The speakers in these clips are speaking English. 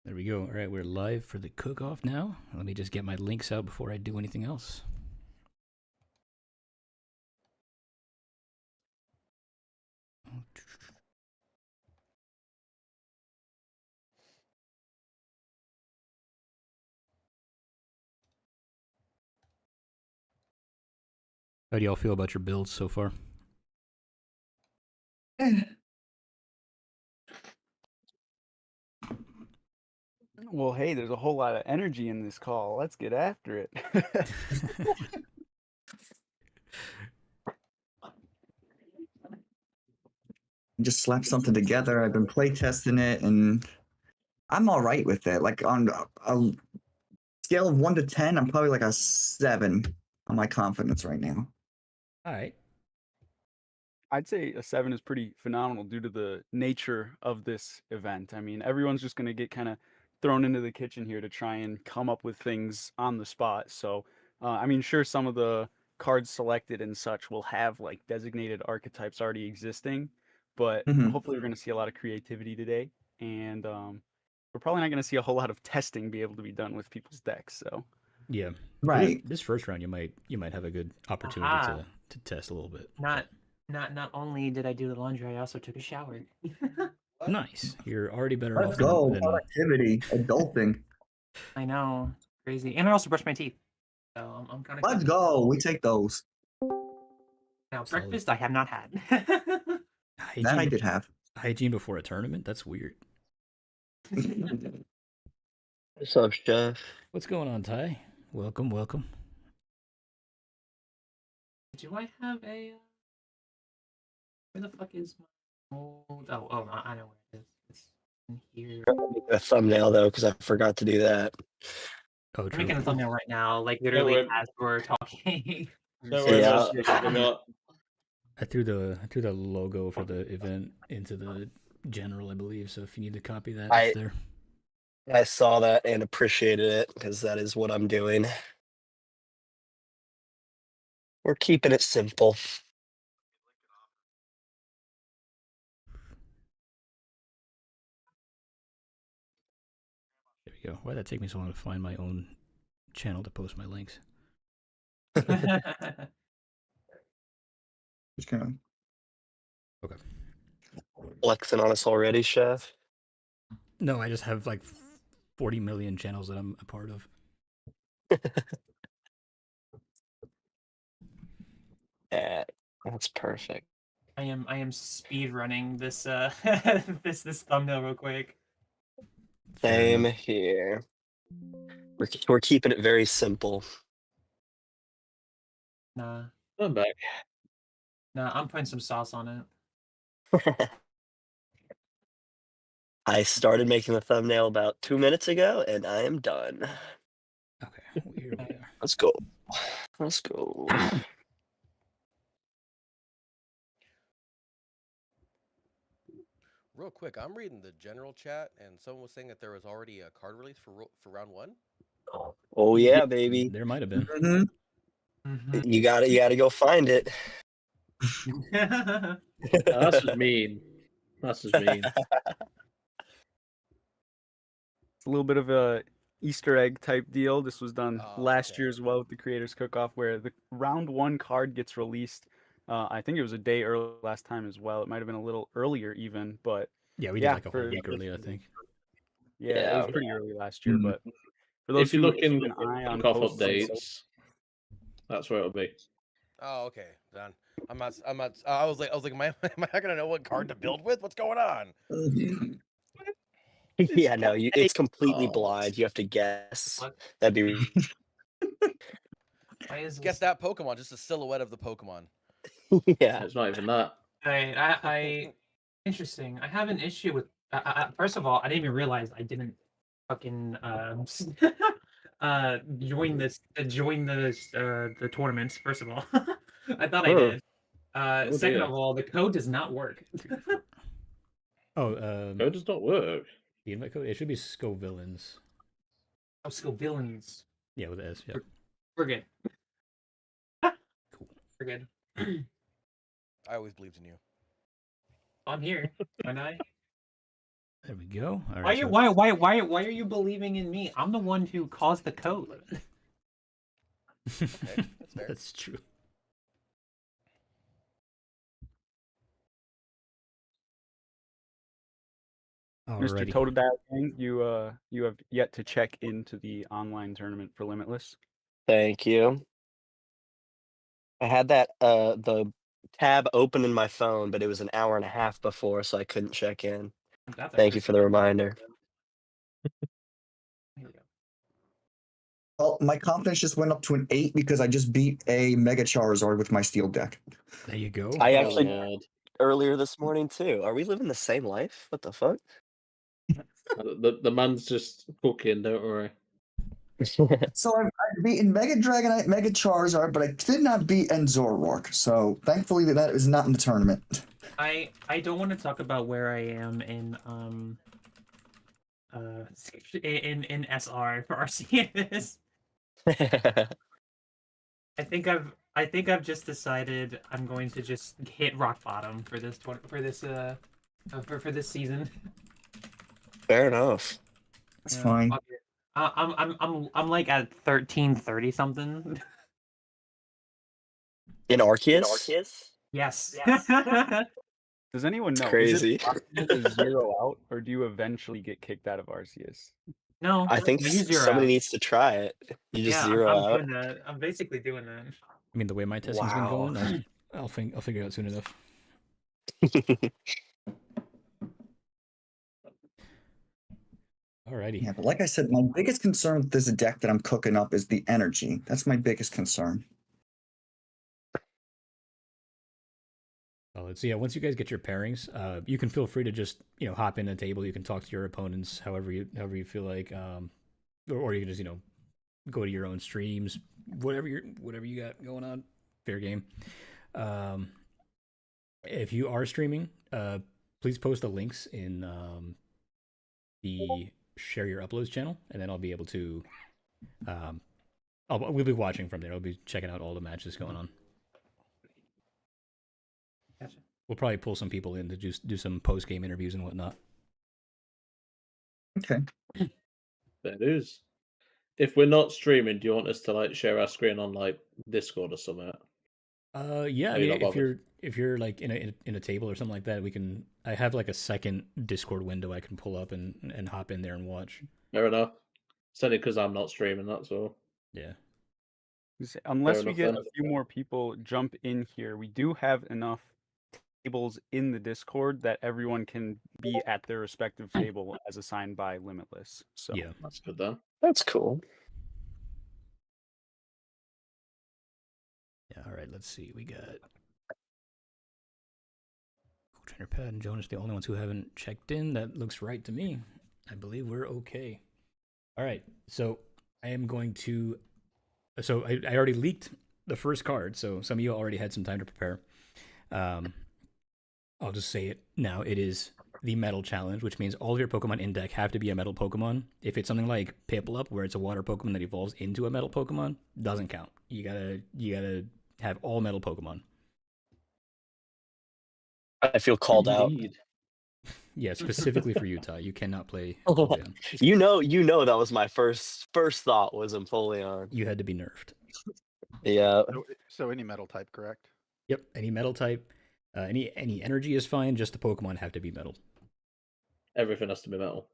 There we go. All right, we're live for the cook-off now. Let me just get my links out before I do anything else. How do y'all feel about your builds so far? Well, hey, there's a whole lot of energy in this call. Let's get after it. Just slap something together. I've been play testing it, and I'm all right with it. Like on a scale of 1 to 10, I'm probably like a 7 on my confidence right now. All right. I'd say a 7 is pretty phenomenal due to the nature of this event. I mean, everyone's just going to get kind of thrown into the kitchen here to try and come up with things on the spot. So, I mean, sure, some of the cards selected and such will have like designated archetypes already existing, but Mhm. hopefully we're going to see a lot of creativity today. And we're probably not going to see a whole lot of testing be able to be done with people's decks. So, Yeah. For Right. this first round, you might have a good opportunity Aha. to test a little bit. Not only did I do the laundry, I also took a shower. Nice. You're already better Let's off go. than Productivity, adulting. I know, crazy. And I also brushed my teeth, so I'm kind of. Let's go. We take those. Now Solid. breakfast I have not had. That I did have. hygiene before a tournament. That's weird. What's up, Chef? What's going on, Ty? Welcome, welcome. Do I have a? Where the fuck is my old? Oh, I know where it is. It's in here. A thumbnail though, because I forgot to do that. Oh, I'm true. making a thumbnail right now, like literally as we're talking. Don't worry about I threw the logo for the event into the general, I believe. So if you need to copy that, it's there. I saw that and appreciated it because that is what I'm doing. We're keeping it simple. There we go. Why'd that take me so long to find my own channel to post my links? Just gonna. Okay. Flexing on us already, Chef. No, I just have like 40 million channels that I'm a part of. Yeah, that's perfect. I am speed running this this thumbnail real quick. Same here. We're keeping it very simple. Nah, I'm back. nah, I'm putting some sauce on it. I started making the thumbnail about 2 minutes ago, and I am done. Okay, well, here we are. Let's go. Let's go. Real quick, I'm reading the general chat, and someone was saying that there was already a card release for round one. Oh yeah, baby. There might have been. Mhm. You gotta go find it. That's just mean. That's just mean. it's a little bit of a Easter egg type deal. This was done last okay. year as well with the Creators Cook-Off, where the round one card gets released. I think it was a day early last time as well. It might have been a little earlier even, but Yeah, we did like a whole week early, I think. yeah, it was pretty early last year. But for those If you who look in keep an eye on Cookoff posts and updates, that's where it'll be. Oh, okay, done. I'm not. I was like, am I not gonna know what card to build with? What's going on? Yeah, no, it's completely blind. You have to guess. That'd be. Why is Guess that Pokemon, just a silhouette of the Pokemon. Yeah. It's not even that. I interesting. I have an issue with. First of all, I didn't even realize I didn't fucking join the tournament. First of all, I thought I did. Second of all, the code does not work. Oh, Code does not work. The invite code? It should be Scovillains. Oh, skill villains. Yeah, with S, yeah. We're good. Cool. We're good. I always believed in you. I'm here, aren't I? There we go. All right. Why, so- why are you believing in me? I'm the one who caused the code. Okay, that's fair. That's true. Mr. Alrighty. Totodile Gang, you have yet to check into the online tournament for Limitless. Thank you. I had that the tab open in my phone, but it was an hour and a half before, so I couldn't check in. That's Thank you for the reminder. Well, my confidence just went up to an 8 because I just beat a Mega Charizard with my steel deck. There you go. I Oh, actually Lord. earlier this morning too. Are we living the same life? What the fuck? The man's just cooking, don't worry. So I've beaten Mega Dragonite, Mega Charizard, but I did not beat Enzorwark. So thankfully that is not in the tournament. I don't want to talk about where I am in SR for RCS. I think I've just decided I'm going to just hit rock bottom for this for this season. Fair enough. That's Yeah, fine. fuck it. I'm like at 1330 something. In Arceus? Yes. Does anyone know? crazy. Is it possible to zero out, or do you eventually get kicked out of Arceus? No, I think you zero somebody out. needs to try it. You just Yeah, zero I'm out. doing that. I'm basically doing that. I mean, the way my testing's been Wow. going, I'll figure it out soon enough. Alrighty. Yeah, but like I said, my biggest concern with this deck that I'm cooking up is the energy. That's my biggest concern. Solid. So yeah, once you guys get your pairings, you can feel free to just hop in a table. You can talk to your opponents however you feel like, or you can just go to your own streams, whatever you got going on. Fair game. If you are streaming, please post the links in the share your uploads channel, and then I'll be able to. We'll be watching from there. I'll be checking out all the matches going on. Gotcha. We'll probably pull some people in to just do some post game interviews and whatnot. Okay. That is. If we're not streaming, do you want us to like share our screen on like Discord or something? Yeah. I Are you mean, not bothered? if you're like in a table or something like that, we can. I have like a second Discord window I can pull up and hop in there and watch. Fair enough. It's only because I'm not streaming, that's all. Yeah. Unless we enough get then. a few more people jump in here, we do have enough tables in the Discord that everyone can be at their respective table as assigned by Limitless. So Yeah. That's good then. That's cool. Yeah. All right. Let's see. We got Trainer Pat and Jonas, the only ones who haven't checked in. That looks right to me. I believe we're okay. All right. So I am going to. So I already leaked the first card, so some of you already had some time to prepare. I'll just say it now. It is the Metal Challenge, which means all of your Pokemon in deck have to be a Metal Pokemon. If it's something like Piplup, where it's a Water Pokemon that evolves into a Metal Pokemon, doesn't count. You gotta have all Metal Pokemon. I feel called out. Indeed. Yeah, specifically for Utah, you cannot play Empoleon. You know that was my first thought was Empoleon. You had to be nerfed. Yeah. So any metal type, correct? Yep, any metal type, any energy is fine. Just the Pokemon have to be metal. Everything has to be metal.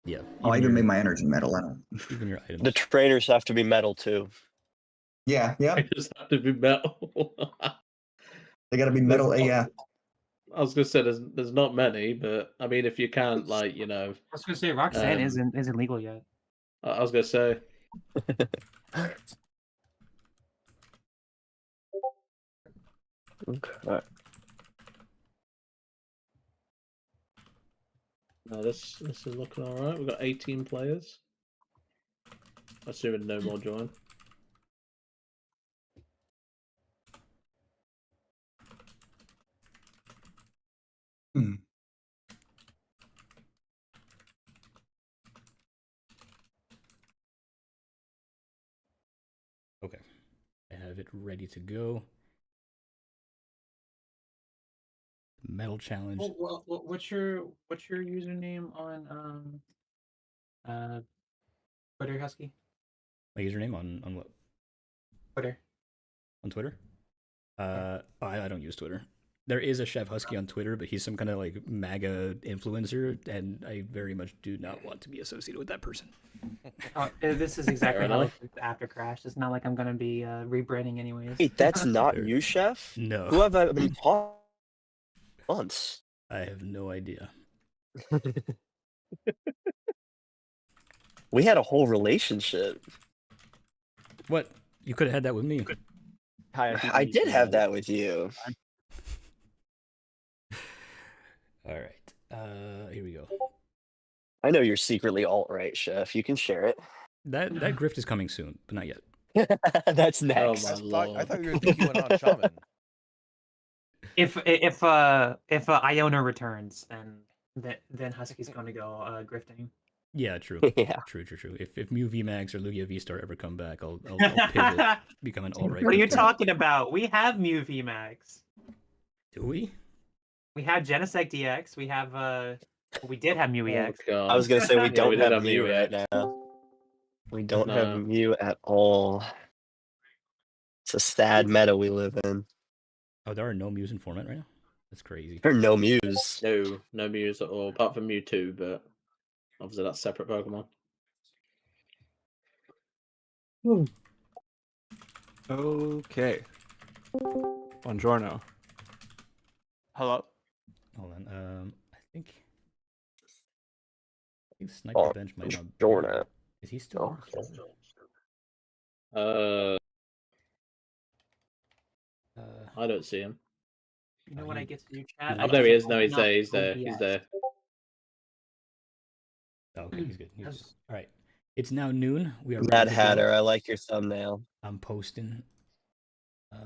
Yeah. Oh, I even your- made my energy metal. I don't... even your items. The trainers have to be metal too. Yeah, yeah. They just have to be metal. They got to be metal AF. I was gonna say there's not many, but I mean if you can't like I was gonna say Roxanne Um, isn't legal yet. I was gonna say Okay. no, this is looking all right. We've got 18 players. Assuming no more join. Hmm. Okay. I have it ready to go. metal challenge. What's your username on Twitter, Husky? My username on what? Twitter. On Twitter? I don't use Twitter. There is a Chef Husky on Twitter, but he's some kind of like MAGA influencer, and I very much do not want to be associated with that person. This is exactly how enough. after Crash. It's not like I'm gonna be rebranding anyways. Wait, that's not Fair. you, Chef? No. Who have I been talking months? I have no idea. We had a whole relationship. What? You could have had that with me. Hi, think I we need did to have know. that with you. All right. Here we go. I know you're secretly alt-right, Chef. You can share it. That grift is coming soon, but not yet. That's Oh next. my I lord. thought you were QAnon shaman. If Iona returns, then Husky's gonna go grifting. Yeah, true. Yeah. True. If Mu VMAX or Lugia V-Star ever come back, I'll pivot, become an alt-right. What are you grifter. talking about? We have Mu VMAX. Do we? We have Genesect DX. We have we did have Mu Oh, EX. God. I was gonna say we Yeah, don't we did have have Mew Mew right X. now. We don't No. have Mew at all. It's a sad meta we live in. Oh, there are no Mews in format right now? That's crazy. There are no Mews. No Mews at all, apart from Mewtwo, but obviously that's separate Pokemon. Okay. Buongiorno. Hello. Hold on. I think Sniper Oh, Bench might not be. Jordan. Is he still? Uh, Uh, I don't see him. You know when I get to your chat? Oh, I there get he to is. No, he's open there. up He's there. OBS. He's there. oh, okay, he's good. He's good. Yes. All right. It's now noon. We are Mad ready to go. Hatter, I like your thumbnail. I'm posting.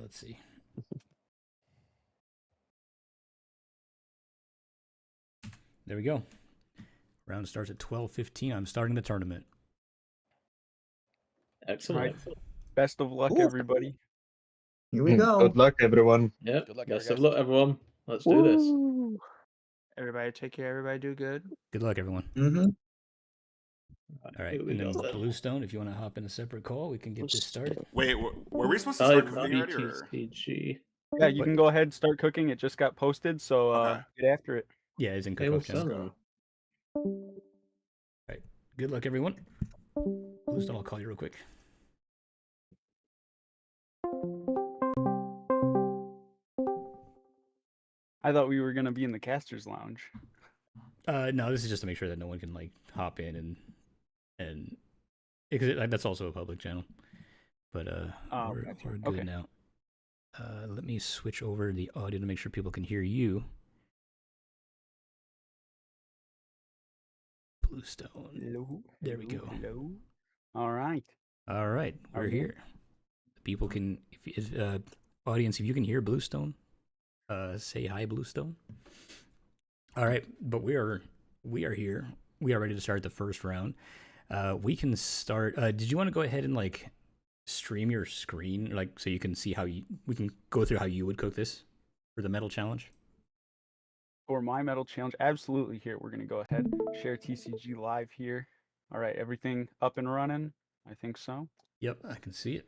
Let's see. There we go. Round starts at 12:15. I'm starting the tournament. Excellent. Right. Best of luck, Ooh. everybody. Here we go. Good luck, everyone. Yep. Good luck, Best guys. of luck, everyone. Let's do this. Woo. Everybody take care. Everybody do good. Good luck, everyone. Mm-hmm. All right. Here we And then go then. Bluestone, if you want to hop in a separate call, we can get this started. Wait, were we supposed to start cooking already? Or? BTCG. Yeah, you What? can go ahead and start cooking. It just got posted, so Okay. get after it. Yeah, it's in Hey, Cookoff what's channel. up? Right. Good luck, everyone. Bluestone, I'll call you real quick. I thought we were gonna be in the casters lounge. No, this is just to make sure that no one can like hop in and because that's also a public channel. But Oh, we're gotcha. good Okay. now. Let me switch over the audio to make sure people can hear you. Bluestone. Hello. There we go. Hello. All right. All right, we're Okay. here. People can, if audience, if you can hear Bluestone, say hi, Bluestone. All right, but we are here. We are ready to start the first round. We can start. Did you want to go ahead and like stream your screen, like so you can see how we can go through how you would cook this for the metal challenge? For my metal challenge, absolutely. Here, we're gonna go ahead, share TCG live here. All right, everything up and running. I think so. Yep, I can see it.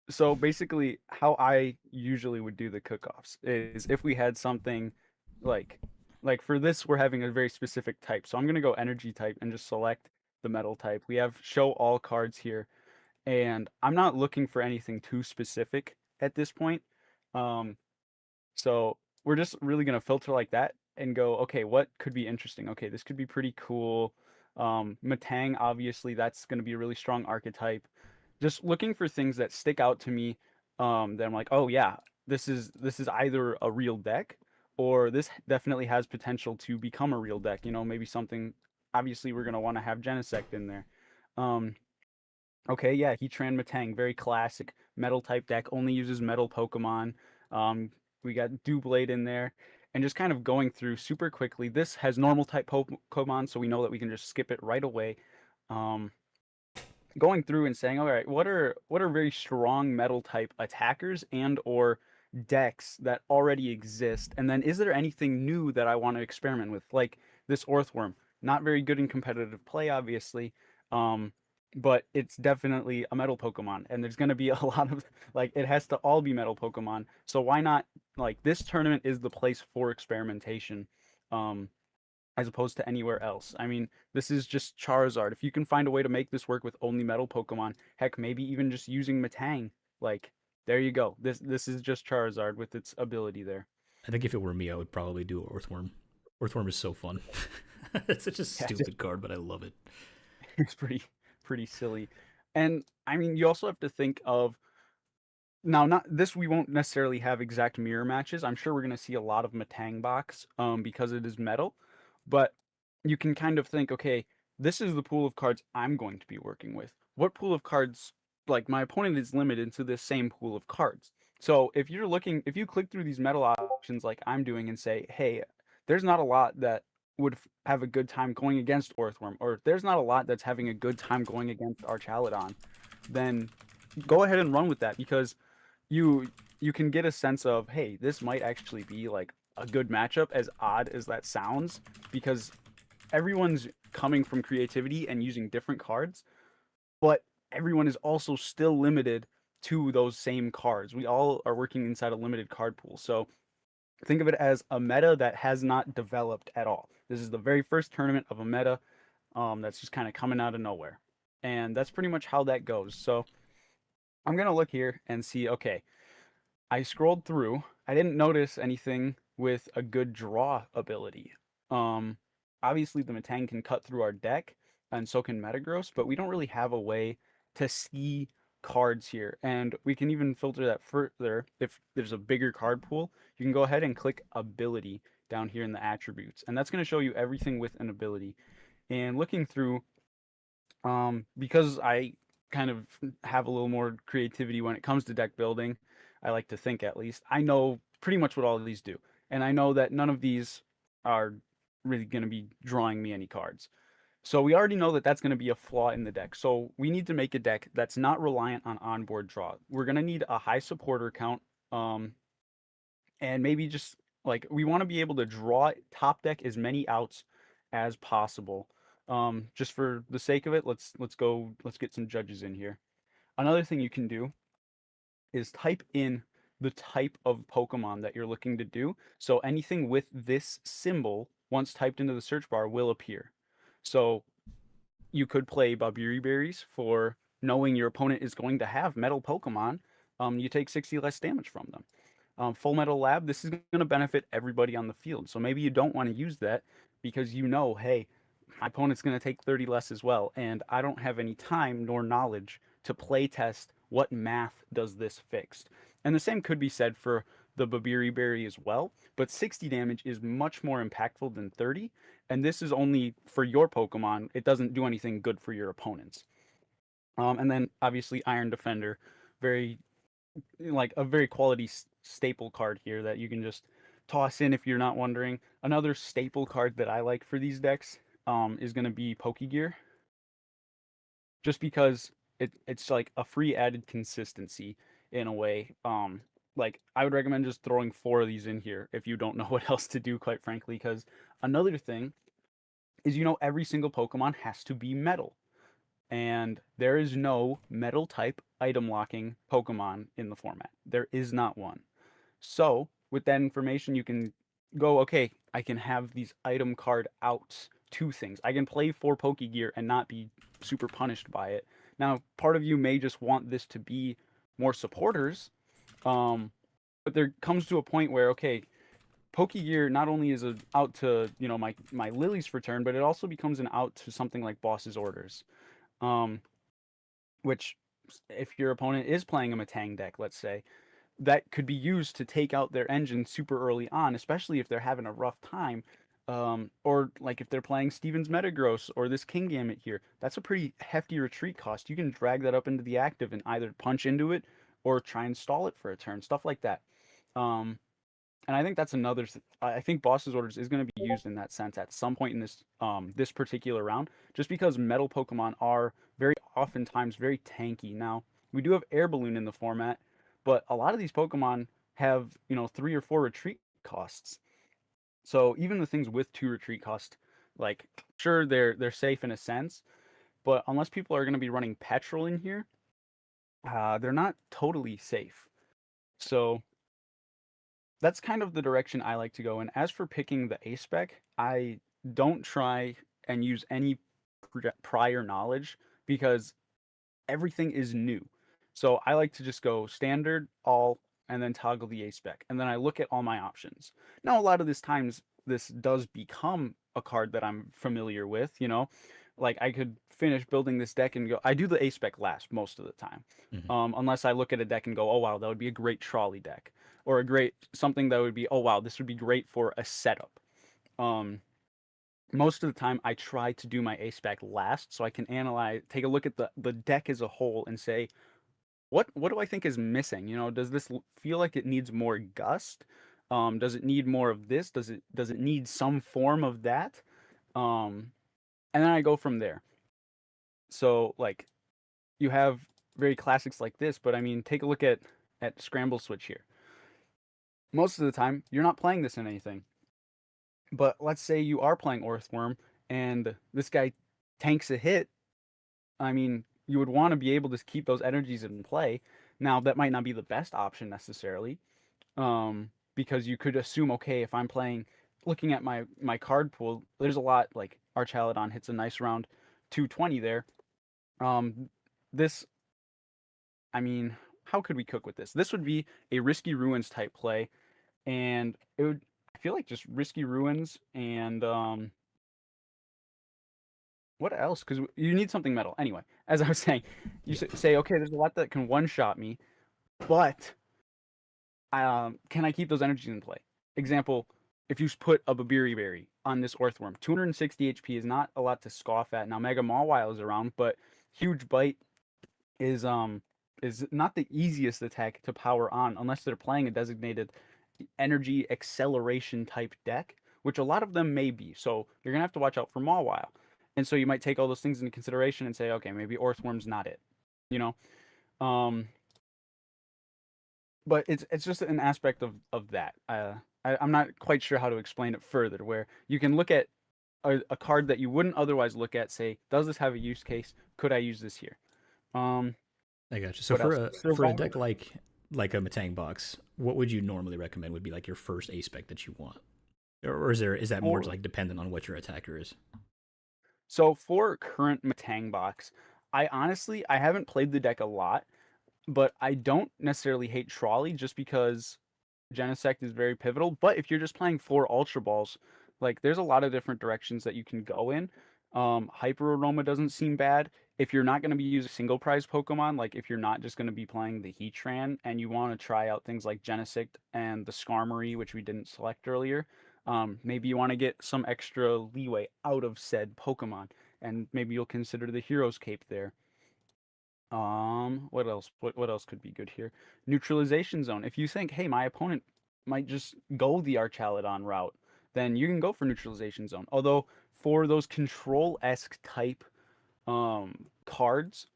So basically, how I usually would do the cook-offs is if we had something like for this, we're having a very specific type. So I'm gonna go energy type and just select the metal type. We have show all cards here, and I'm not looking for anything too specific at this point. So we're just really gonna filter like that and go, okay, what could be interesting? Okay, this could be pretty cool. Matang, obviously, that's gonna be a really strong archetype. Just looking for things that stick out to me, that I'm like, oh yeah, this is either a real deck, or this definitely has potential to become a real deck. You know, maybe something. Obviously, we're gonna want to have Genesect in there. Okay, yeah, Heatran Matang, very classic metal type deck, only uses metal Pokemon. We got Doublade in there, and just kind of going through super quickly. This has normal type Pokemon, so we know that we can just skip it right away. Going through and saying, all right, what are very strong metal type attackers and or decks that already exist? And then is there anything new that I want to experiment with? Like this Orthworm, not very good in competitive play, obviously. But it's definitely a metal Pokemon, and there's going to be a lot of, like, it has to all be metal Pokemon. So why not, like, this tournament is the place for experimentation, as opposed to anywhere else. I mean, this is just Charizard. If you can find a way to make this work with only metal Pokemon, heck, maybe even just using Metang, like, there you go. This is just Charizard with its ability there. I think if it were me, I would probably do Earthworm. Earthworm is so fun. It's such a stupid card, but I love it. It's pretty silly. And I mean, you also have to think of, now, not this, we won't necessarily have exact mirror matches. I'm sure we're going to see a lot of Metang box because it is metal, but you can kind of think, okay, this is the pool of cards I'm going to be working with. What pool of cards, like my opponent is limited to this same pool of cards. So if you click through these metal options like I'm doing and say, hey, there's not a lot that would have a good time going against Orthworm, or there's not a lot that's having a good time going against Archaludon, then go ahead and run with that, because you can get a sense of, hey, this might actually be like a good matchup, as odd as that sounds, because everyone's coming from creativity and using different cards, but everyone is also still limited to those same cards. We all are working inside a limited card pool. So think of it as a meta that has not developed at all. This is the very first tournament of a meta that's just kind of coming out of nowhere. And that's pretty much how that goes. So I'm going to look here and see, okay, I scrolled through. I didn't notice anything with a good draw ability. Obviously, the Metang can cut through our deck, and so can Metagross, but we don't really have a way to see cards here. And we can even filter that further. If there's a bigger card pool, you can go ahead and click Ability down here in the attributes, and that's going to show you everything with an ability. And looking through, because I kind of have a little more creativity when it comes to deck building, I like to think, at least, I know pretty much what all of these do. And I know that none of these are really going to be drawing me any cards. So we already know that that's going to be a flaw in the deck. So we need to make a deck that's not reliant on onboard draw. We're going to need a high supporter count, and maybe just, like, we want to be able to draw top deck as many outs as possible. Just for the sake of it, let's get some judges in here. Another thing you can do is type in the type of Pokemon that you're looking to do. So anything with this symbol, once typed into the search bar, will appear. So you could play Babiri Berries for knowing your opponent is going to have metal Pokemon. You take 60 less damage from them. Full Metal Lab, this is going to benefit everybody on the field. So maybe you don't want to use that because you know, hey, my opponent's going to take 30 less as well, and I don't have any time nor knowledge to play test what math does this fixed. And the same could be said for the Babiri Berry as well, but 60 damage is much more impactful than 30, and this is only for your Pokemon. It doesn't do anything good for your opponents. And then obviously Iron Defender, very, like, a very quality staple card here that you can just toss in if you're not wondering. Another staple card that I like for these decks is going to be Pokegear, just because it's like a free added consistency in a way. Like, I would recommend just throwing 4 of these in here if you don't know what else to do, quite frankly, because another thing is, every single Pokemon has to be metal, and there is no metal type item locking Pokemon in the format. There is not one. So with that information, you can go, okay, I can have these item card outs to things. I can play 4 Pokegear and not be super punished by it. Now, part of you may just want this to be more supporters, but there comes to a point where, okay, Pokegear not only is out to, my Lilies for turn, but it also becomes an out to something like Boss's Orders, which, if your opponent is playing a Metang deck, let's say, that could be used to take out their engine super early on, especially if they're having a rough time. Or like if they're playing Steven's Metagross or this Kingambit here, that's a pretty hefty retreat cost. You can drag that up into the active and either punch into it or try and stall it for a turn, stuff like that. And I think that's another. I think Boss's Orders is going to be used in that sense at some point in this particular round, just because metal Pokemon are very oftentimes very tanky. Now, we do have Air Balloon in the format, but a lot of these Pokemon have 3 or 4 retreat costs. So even the things with 2 retreat cost, like sure they're safe in a sense, but unless people are going to be running petrol in here, they're not totally safe. So that's kind of the direction I like to go in. As for picking the A spec, I don't try and use any prior knowledge because everything is new. So I like to just go standard, all, and then toggle the A spec. And then I look at all my options. Now, a lot of this times, this does become a card that I'm familiar with, Like I could finish building this deck and go, I do the A spec last most of the time. Unless I look at a deck and go, oh wow, that would be a great trolley deck. Or a great something that would be, oh wow, this would be great for a setup. Most of the time I try to do my A spec last so I can analyze, take a look at the deck as a whole and say, what do I think is missing? Does this feel like it needs more gust? Does it need more of this? Does it need some form of that? And then I go from there. So like you have very classics like this, but I mean take a look at Scramble Switch here. Most of the time you're not playing this in anything. But let's say you are playing Earthworm and this guy tanks a hit. I mean, you would want to be able to keep those energies in play. Now, that might not be the best option necessarily, because you could assume, okay, if I'm playing, looking at my card pool, there's a lot, like Archaladon hits a nice round 220 there. This, I mean, how could we cook with this? This would be a Risky Ruins type play, and it would, I feel like just Risky Ruins and what else? Because you need something metal. Anyway, as I was saying, you say, okay, there's a lot that can one-shot me, but can I keep those energies in play? Example, if you put a Babiri Berry on this Earthworm, 260 HP is not a lot to scoff at. Now, Mega Mawile is around, but Huge Bite is not the easiest attack to power on unless they're playing a designated energy acceleration type deck, which a lot of them may be. So you're gonna have to watch out for Mawile. And so you might take all those things into consideration and say, okay, maybe Earthworm's not it, you know. But it's just an aspect of that. I'm not quite sure how to explain it further. Where you can look at a card that you wouldn't otherwise look at, say, does this have a use case? Could I use this here? I got you. So for a deck like a Matang box, what would you normally recommend would be like your first A spec that you want, or is that more like dependent on what your attacker is? So for current Matang box, I haven't played the deck a lot, but I don't necessarily hate Trolley just because Genesect is very pivotal. But if you're just playing 4 Ultra Balls, like there's a lot of different directions that you can go in. Hyper Aroma doesn't seem bad. If you're not going to be using single prize Pokemon, like if you're not just going to be playing the Heatran and you want to try out things like Genesect and the Skarmory, which we didn't select earlier, maybe you want to get some extra leeway out of said Pokemon, and maybe you'll consider the Hero's Cape there. What else? What else could be good here? Neutralization Zone. If you think, hey, my opponent might just go the Archaladon route, then you can go for Neutralization Zone. Although for those control-esque type cards,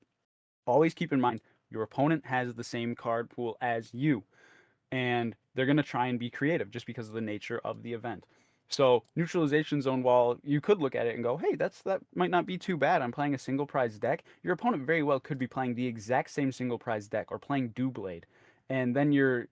always keep in mind your opponent has the same card pool as you, and they're going to try and be creative just because of the nature of the event. So Neutralization Zone, while you could look at it and go, hey, that might not be too bad. I'm playing a single prize deck. Your opponent very well could be playing the exact same single prize deck or playing Doublade. And then your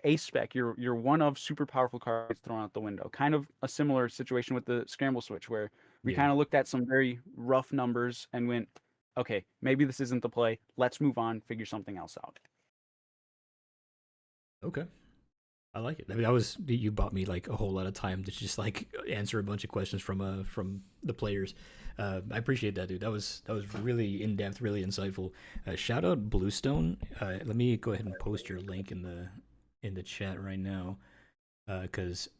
A spec, your one of super powerful cards thrown out the window. Kind of a similar situation with the Scramble Switch where we kind of looked at some very rough numbers and went, okay, maybe this isn't the play. Let's move on, figure something else out. Okay. I like it. I mean, you bought me like a whole lot of time to just like answer a bunch of questions from the players. I appreciate that, dude. That was really in depth, really insightful. Shout out Bluestone. Let me go ahead and post your link in the chat right now, because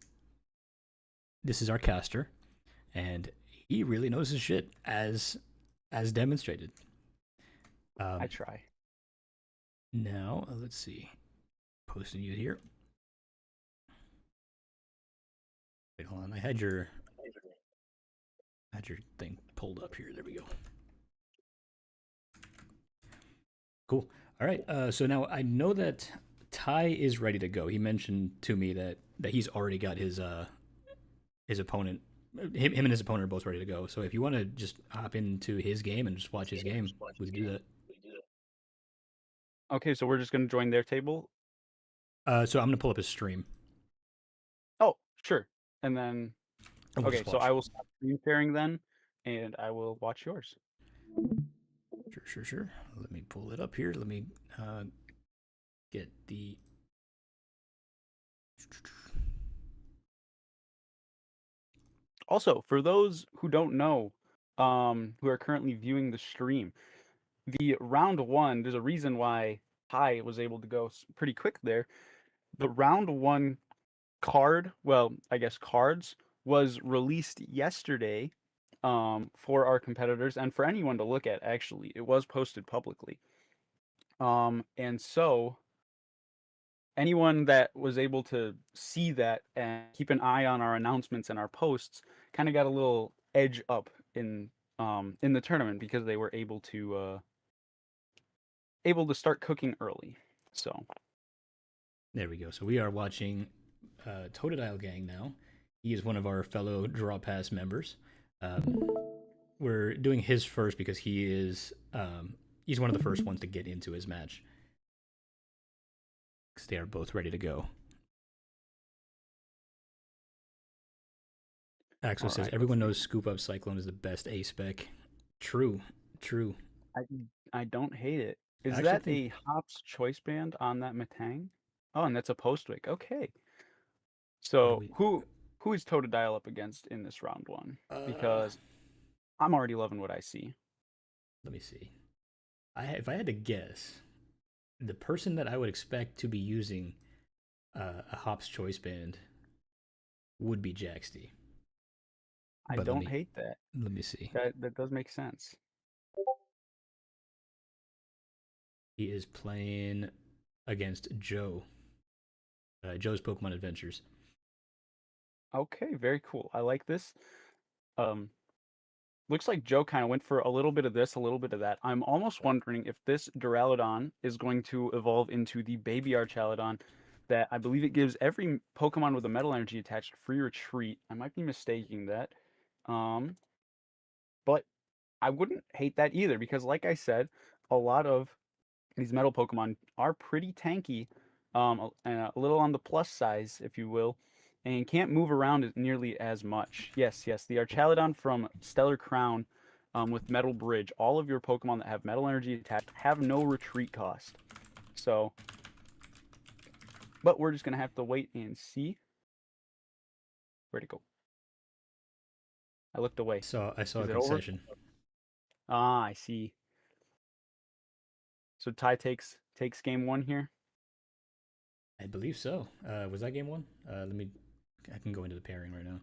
this is our caster, and he really knows his shit as demonstrated. I try. Now let's see, posting you here. Wait, hold on. I had your thing pulled up here. There we go. Cool. All right. So now I know that Ty is ready to go. He mentioned to me that he's already got his opponent. Him and his opponent are both ready to go. So if you want to just hop into his game and just watch his game, we can do that. Okay, so we're just gonna join their table. So I'm gonna pull up his stream. Oh, sure. And then And we'll okay, just so watch. I will stop screen sharing then, and I will watch yours. Sure. Let me pull it up here. Let me get the. Also, for those who don't know, who are currently viewing the stream, the round one, there's a reason why Ty was able to go pretty quick there. The round one card, well, I guess cards, was released yesterday for our competitors and for anyone to look at, actually. It was posted publicly. And so anyone that was able to see that and keep an eye on our announcements and our posts kind of got a little edge up in the tournament because they were able to start cooking early. So There we go. So we are watching Totodile Gang now. He is one of our fellow Draw Pass members. We're doing his first because he's one of the first ones to get into his match. Because they are both ready to go. Axel says, everyone knows Scoop Up Cyclone is the best A spec. True. I don't hate it. Is I that actually a Hops choice band on that Matang? Oh, and that's a Postwick. Okay. So who is Totodile up against in this round one? Because I'm already loving what I see. Let me see. If I had to guess, the person that I would expect to be using a Hops choice band would be Jaxty. I don't hate that. Let me see. That does make sense. He is playing against Joe. Joe's Pokemon Adventures. Okay, very cool. I like this. Looks like Joe kind of went for a little bit of this, a little bit of that. I'm almost wondering if this Duraludon is going to evolve into the Baby Archaludon that I believe it gives every Pokemon with a Metal Energy attached free retreat. I might be mistaking that. But I wouldn't hate that either because, like I said, a lot of these metal Pokemon are pretty tanky, and a little on the plus size, if you will, and can't move around nearly as much. Yes, the Archaludon from Stellar Crown with Metal Bridge. All of your Pokemon that have Metal Energy attached have no retreat cost. So, but we're just gonna have to wait and see. Where'd it go? I looked away. I saw Is a it over? concession. Ah, I see. So Ty takes game one here. I believe so. Was that game one? I can go into the pairing right now.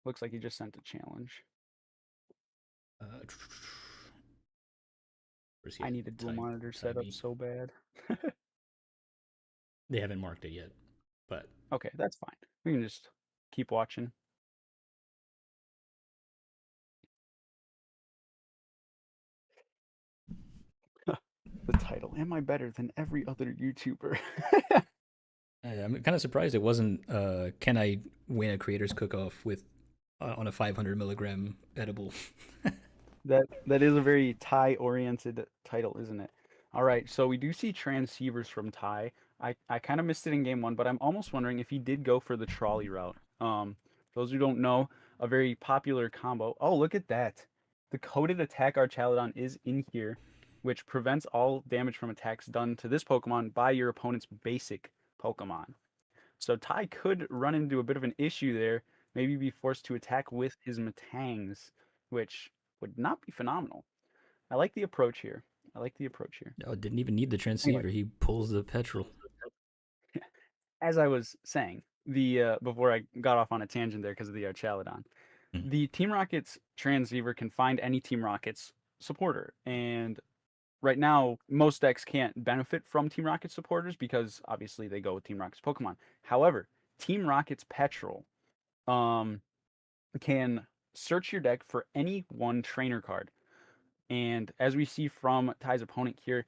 Looks like he just sent a challenge. I need a dual monitor setup so bad. They haven't marked it yet, but okay, that's fine. We can just keep watching. The title, am I better than every other YouTuber? I'm kind of surprised it wasn't can I win a creator's cook-off with on a 500 milligram edible. that is a very Ty oriented title, isn't it? All right, so we do see transceivers from Ty. I kind of missed it in game one, but I'm almost wondering if he did go for the trolley route. Those who don't know, a very popular combo. Oh, look at that. The coded attack Archaludon is in here, which prevents all damage from attacks done to this Pokemon by your opponent's basic Pokemon. So Ty could run into a bit of an issue there, maybe be forced to attack with his Matangs, which would not be phenomenal. I like the approach here. Oh, didn't even need the transceiver. Anyway. He pulls the petrol. As I was saying, the before I got off on a tangent there because of the Archaludon, the Team Rocket's transceiver can find any Team Rocket's supporter, and right now most decks can't benefit from Team Rocket supporters because obviously they go with Team Rocket's Pokemon. However, Team Rocket's Petrol can search your deck for any one trainer card. And as we see from Ty's opponent here,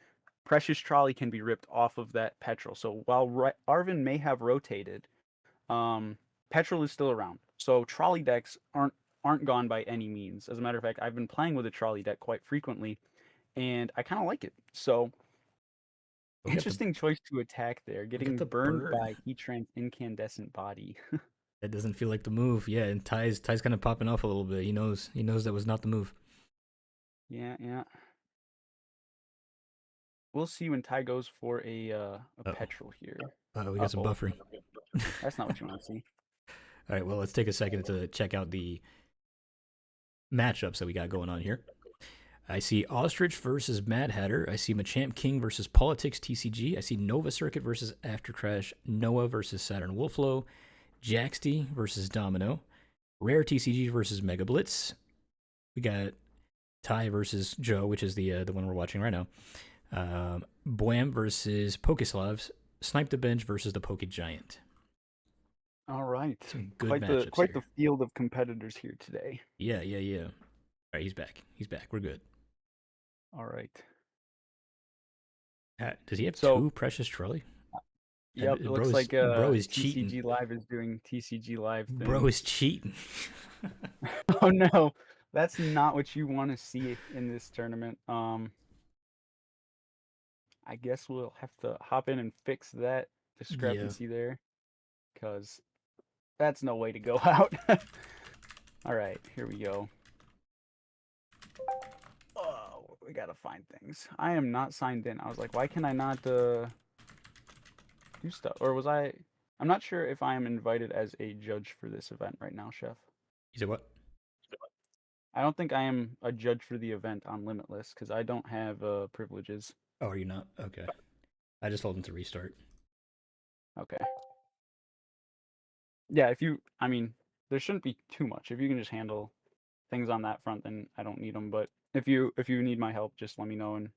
Precious Trolley can be ripped off of that Petrol. So while Arvin may have rotated, Petrol is still around. So trolley decks aren't gone by any means. As a matter of fact, I've been playing with a trolley deck quite frequently, and I kind of like it. So interesting choice to attack there, getting burned burn. by Heatran's incandescent body. That doesn't feel like the move. Yeah, and Ty's kind of popping off a little bit. He knows that was not the move. Yeah. We'll see when Ty goes for a Petrol here. We got some buffering. That's not what you want to see. All right, well, let's take a second to check out the matchups that we got going on here. I see Ostrich versus Mad Hatter. I see Machamp King versus Politics TCG. I see Nova Circuit versus After Crash. Noah versus Saturn Wolflow. Jaxty versus Domino. Rare TCG versus Mega Blitz. We got Ty versus Joe, which is the one we're watching right now. Boam versus Pokeslavs. Snipe the Bench versus the Poke Giant. All right. Some good quite matchups the field of competitors here today. Yeah. All right, he's back. We're good. All right. Does he have two Precious Trolley? Yep, it looks like bro is TCG cheating. Live is doing TCG Live thing. Bro is cheating. Oh no, that's not what you want to see in this tournament. I guess we'll have to hop in and fix that discrepancy there, because that's no way to go out. All right, here we go. Oh, we gotta find things. I am not signed in. I was like, why can I not do stuff? Or was I? I'm not sure if I am invited as a judge for this event right now, Chef. You said what? I don't think I am a judge for the event on Limitless because I don't have privileges. Oh, are you not? Okay. I just told him to restart. Okay. Yeah, there shouldn't be too much. If you can just handle things on that front, then I don't need them. But if you need my help, just let me know and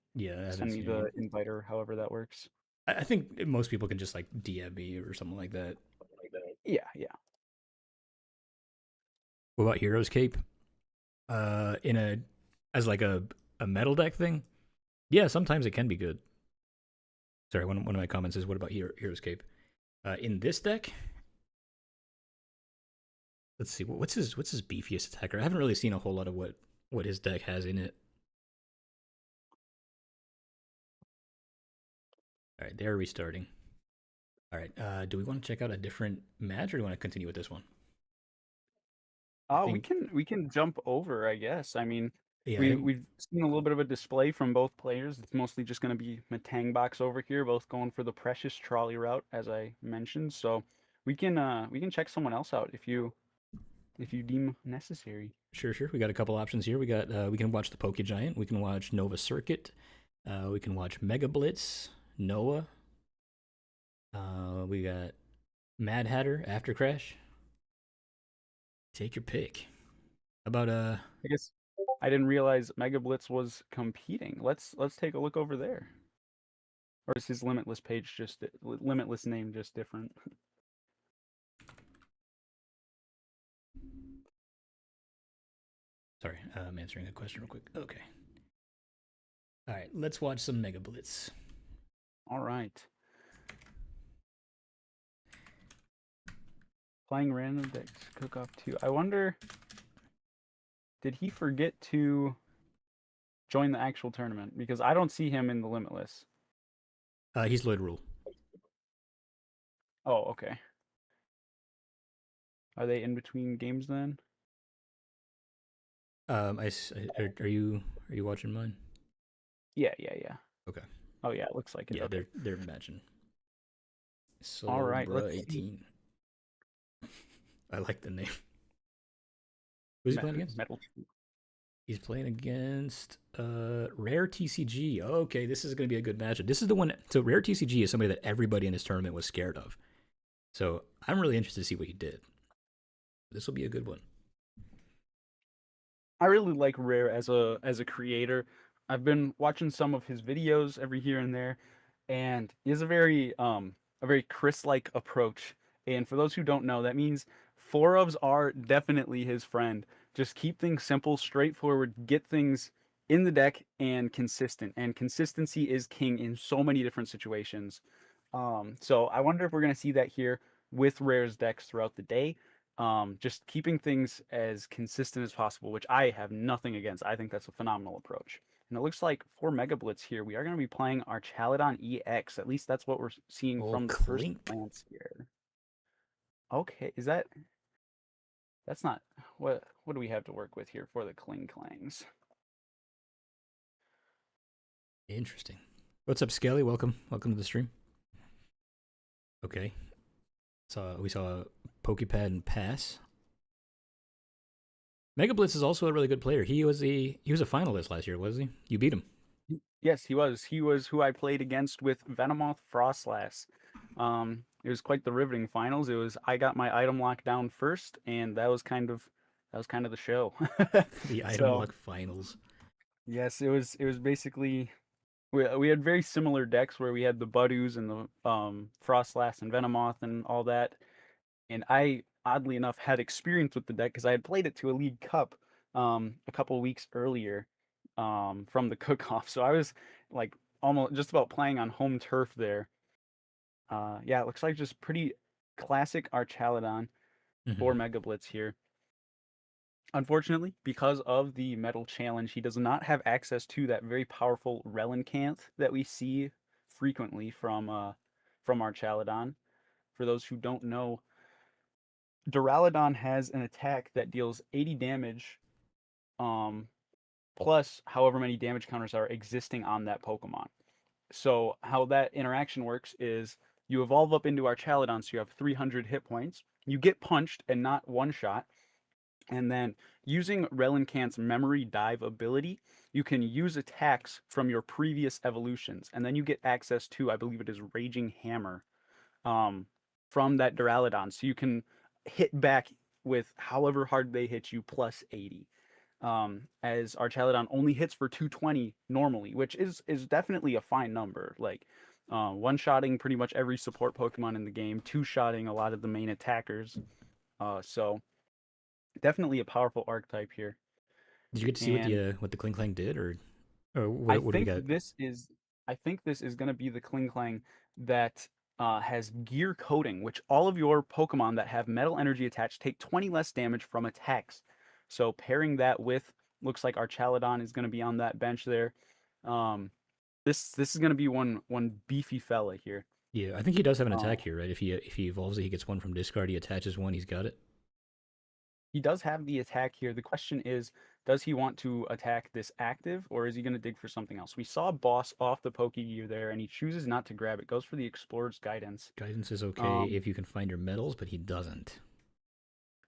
send me the invite or however that works. I think most people can just like DM me or something like that. Yeah. What about Hero's Cape? As like a metal deck thing? Yeah, sometimes it can be good. Sorry, one of my comments is, what about Hero's Cape? In this deck, let's see, what's his beefiest attacker? I haven't really seen a whole lot of what his deck has in it. All right, they're restarting. All right, do we want to check out a different match, or do we want to continue with this one? We can jump over, I guess. I mean, Yeah, we've seen a little bit of a display from both players. It's mostly just going to be Matang Box over here, both going for the Precious Trolley route, as I mentioned. So we can check someone else out if you deem necessary. Sure. We got a couple options here. We can watch the Poke Giant. We can watch Nova Circuit. We can watch Mega Blitz, Noah. We got Mad Hatter, After Crash. Take your pick. How about I guess I didn't realize Mega Blitz was competing. Let's take a look over there. Or is his Limitless Limitless name just different? Sorry, I'm answering a question real quick. Okay. All right, let's watch some Mega Blitz. All right. Playing random decks, Cookoff 2. I wonder, did he forget to join the actual tournament? Because I don't see him in the Limitless. He's Lloyd Rule. Oh, okay. Are they in between games then? Are you watching mine? Yeah. Okay. Oh yeah, it looks like it. Yeah, okay. they're matching. So, all right, let's 18. I like the name. Who's he playing against? Metal. He's playing against Rare TCG. Okay, this is going to be a good matchup. This is the one. So Rare TCG is somebody that everybody in this tournament was scared of. So I'm really interested to see what he did. This will be a good one. I really like Rare as a creator. I've been watching some of his videos every here and there, and he has a very Chris-like approach. And for those who don't know, that means 4-ofs are definitely his friend. Just keep things simple, straightforward, get things in the deck and consistent. And consistency is king in so many different situations. So I wonder if we're going to see that here with Rare's decks throughout the day. Just keeping things as consistent as possible, which I have nothing against. I think that's a phenomenal approach. And it looks like for Mega Blitz here, we are going to be playing our Chaladon EX. At least that's what we're seeing Oh, from the first clink. glance here. Okay, that's not what do we have to work with here for the Kling Clangs? Interesting. What's up, Skelly? Welcome to the stream. Okay. So we saw Pokepad and pass. Mega Blitz is also a really good player. He was a finalist last year, was he? You beat him. Yes, he was. He was who I played against with Venomoth Frostlass. It was quite the riveting finals. I got my item lock down first, and that was kind of the show. The item So, lock finals. yes, it was basically we had very similar decks where we had the Budoos and the Frostlass and Venomoth and all that. And I, oddly enough, had experience with the deck because I had played it to a League Cup a couple weeks earlier from the Cookoff. So I was like almost just about playing on home turf there. Yeah, it looks like just pretty classic Archaladon for Mega Blitz here. Unfortunately, because of the metal challenge, he does not have access to that very powerful Relincanth that we see frequently from Archaladon. For those who don't know, Duraludon has an attack that deals 80 damage, plus however many damage counters are existing on that Pokemon. So how that interaction works is you evolve up into Archaladon, so you have 300 hit points. You get punched and not one shot. And then using Relincanth's Memory Dive ability, you can use attacks from your previous evolutions. And then you get access to, I believe it is Raging Hammer, from that Duraludon. So you can hit back with however hard they hit you plus 80. As Archaladon only hits for 220 normally, which is definitely a fine number. Like one-shotting pretty much every support Pokemon in the game, two-shotting a lot of the main attackers. So definitely a powerful archetype here. Did you get to see what the Kling Clang did, or what do we got? I think this is going to be the Kling Clang that has gear coating, which all of your Pokemon that have metal energy attached take 20 less damage from attacks. So pairing that with, looks like Archaladon is going to be on that bench there. This is going to be one beefy fella here. Yeah, I think he does have an attack here, right? If he evolves it, he gets one from discard. He attaches one, he's got it. He does have the attack here. The question is, does he want to attack this active, or is he going to dig for something else? We saw Boss off the Pokegear there, and he chooses not to grab it. Goes for the Explorer's Guidance. Guidance is okay if you can find your metals, but he doesn't.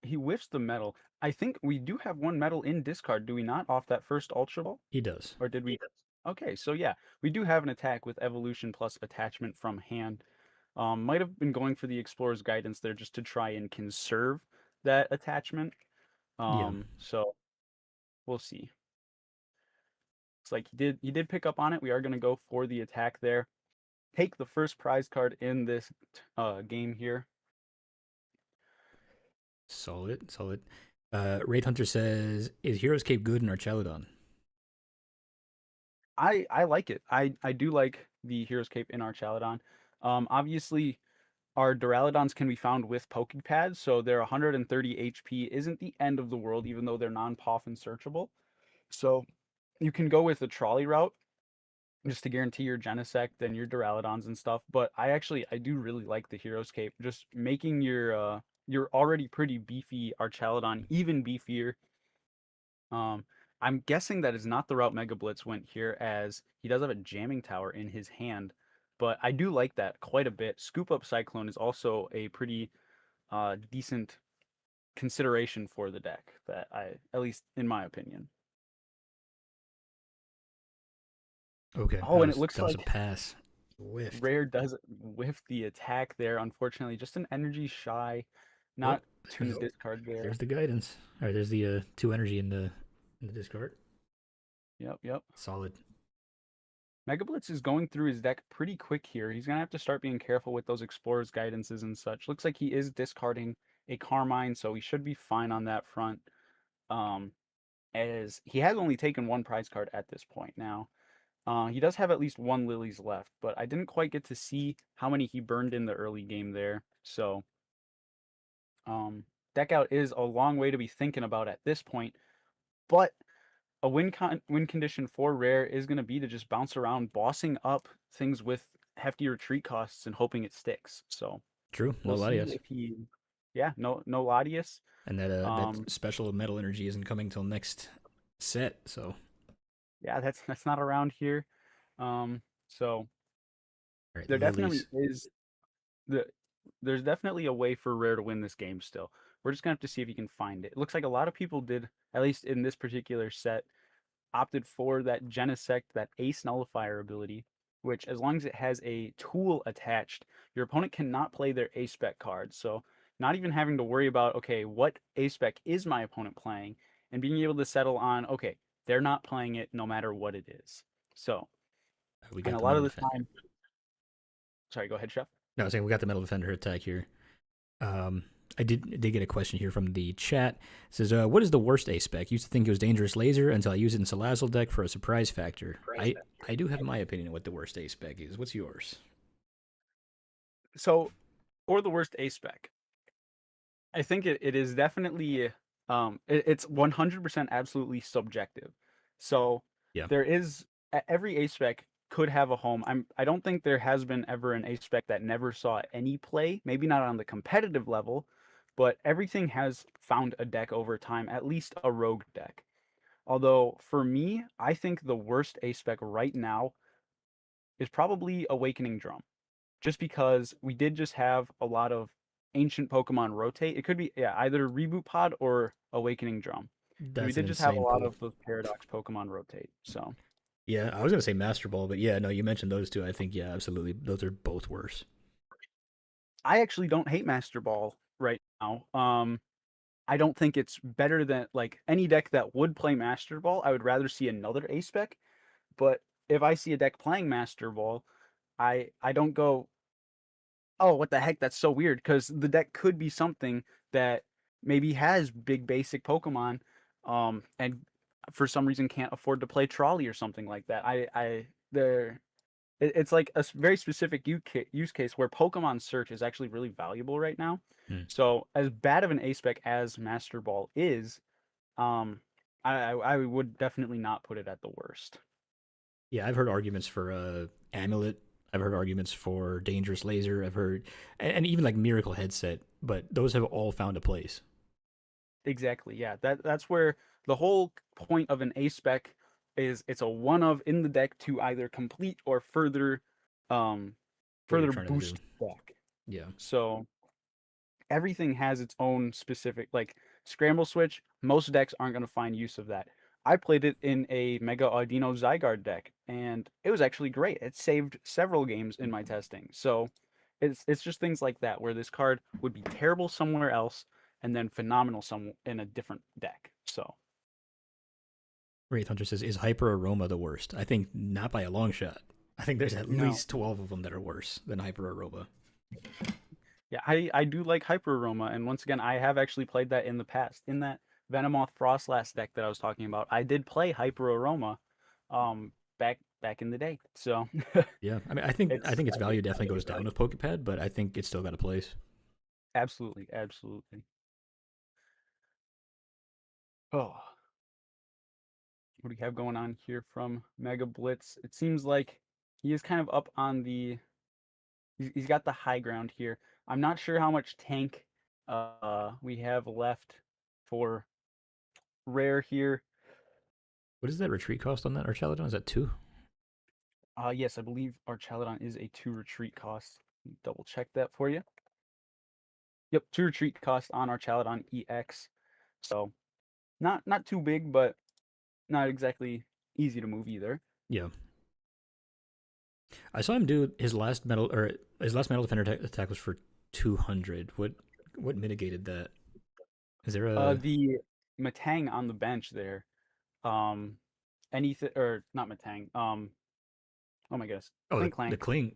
He whiffs the metal. I think we do have one metal in discard, do we not, off that first Ultra Ball? He does. Or did we? Okay, so yeah, we do have an attack with Evolution plus attachment from hand. Might have been going for the Explorer's Guidance there just to try and conserve that attachment. So we'll see. Looks like he did pick up on it. We are going to go for the attack there. Take the first prize card in this game here. Solid. Wraith Hunter says, is Hero's Cape good in Archaladon? I like it. I do like the Hero's Cape in Archaladon. Obviously, our Duraludons can be found with Pokepads, so their 130 HP isn't the end of the world, even though they're non-Poffin searchable. So you can go with the trolley route just to guarantee your Genesect and your Duraludons and stuff. But I do really like the Hero's Cape, just making your already pretty beefy Archaladon even beefier. I'm guessing that is not the route Mega Blitz went here, as he does have a Jamming Tower in his hand. But I do like that quite a bit. Scoop Up Cyclone is also a pretty decent consideration for the deck, that at least in my opinion. Okay. Oh, and it looks like a pass. Whiffed. Rare does whiff the attack there, unfortunately. Just an energy shy, not to discard there. There's the guidance. All right, there's the 2 energy in the discard. Yep. Solid. Mega Blitz is going through his deck pretty quick here. He's going to have to start being careful with those Explorer's Guidances and such. Looks like he is discarding a Carmine, so he should be fine on that front. as he has only taken one prize card at this point now. He does have at least one Lilies left, but I didn't quite get to see how many he burned in the early game there. So, deck out is a long way to be thinking about at this point. But a win condition for rare is going to be to just bounce around, bossing up things with hefty retreat costs and hoping it sticks. So True. No we'll see Latias. if he, yeah, no Latias. And that special metal energy isn't coming till next set, so Yeah, that's not around here. So right, there definitely Lilies. is there's definitely a way for rare to win this game still. We're just gonna have to see if he can find it. It looks like a lot of people did, at least in this particular set, opted for that Genesect, that Ace Nullifier ability, which as long as it has a tool attached, your opponent cannot play their Ace Spec card. So not even having to worry about, okay, what Ace Spec is my opponent playing, and being able to settle on, okay, they're not playing it no matter what it is. So, We and got a the lot of metal the defender. time, sorry, go ahead, Chef. No, I was saying we got the metal defender attack here. I did get a question here from the chat. It says, what is the worst Ace spec? Used to think it was Dangerous Laser until I used it in Salazzle deck for a surprise factor. I do have my opinion on what the worst Ace spec is. What's yours? So, for the worst Ace spec, I think it is definitely it's 100% absolutely subjective. So Yeah. there is every Ace spec could have a home. I don't think there has been ever an Ace spec that never saw any play. Maybe not on the competitive level, but everything has found a deck over time, at least a rogue deck. Although for me, I think the worst Ace spec right now is probably Awakening Drum, just because we did just have a lot of ancient Pokemon rotate. It could be either Reboot Pod or Awakening Drum. And we That's an did just have a insane lot pull. of those Paradox Pokemon rotate. So Yeah, I was gonna say Master Ball, but yeah, no, you mentioned those two. I think absolutely, those are both worse. I actually don't hate Master Ball right now. I don't think it's better than like any deck that would play Master Ball. I would rather see another Ace spec. But if I see a deck playing Master Ball, I don't go, oh, what the heck? That's so weird, because the deck could be something that maybe has big basic Pokemon, and for some reason can't afford to play Trolley or something like that. It's like a very specific use case where Pokemon search is actually really valuable right now. Hmm. So as bad of an A spec as Master Ball is, I would definitely not put it at the worst. Yeah, I've heard arguments for Amulet. I've heard arguments for Dangerous Laser. I've heard, and even like Miracle Headset, but those have all found a place. Exactly. Yeah. That's where the whole point of an A spec is. It's a one of in the deck to either complete or further What you're further trying to boost do. deck. Yeah. So everything has its own specific, like Scramble Switch. Most decks aren't going to find use of that. I played it in a Mega Audino Zygarde deck, and it was actually great. It saved several games in my testing. So it's just things like that where this card would be terrible somewhere else and then phenomenal some in a different deck. So Wraith Hunter says, is Hyper Aroma the worst? I think not by a long shot. I think there's at least 12 of them that are worse than Hyper Aroma. Yeah, I do like Hyper Aroma, and once again, I have actually played that in the past. In that Venomoth Frostlass deck that I was talking about, I did play Hyper Aroma, back in the day. So yeah, I mean, I think its value definitely goes down with Pokepad, but I think it's still got a place. Absolutely. Oh, what do we have going on here from Mega Blitz? It seems like he is kind of up on the. He's got the high ground here. I'm not sure how much tank we have left for rare here. What is that retreat cost on that Archaladon? Is that 2? Yes, I believe Archaladon is a 2 retreat cost. Double check that for you. Yep, 2 retreat cost on Archaladon EX. So not too big, but not exactly easy to move either. Yeah. I saw him do his last metal defender attack was for 200. What mitigated that? Is there a the Matang on the bench there? Anything or not Matang? Oh my goodness. the Clank. cling.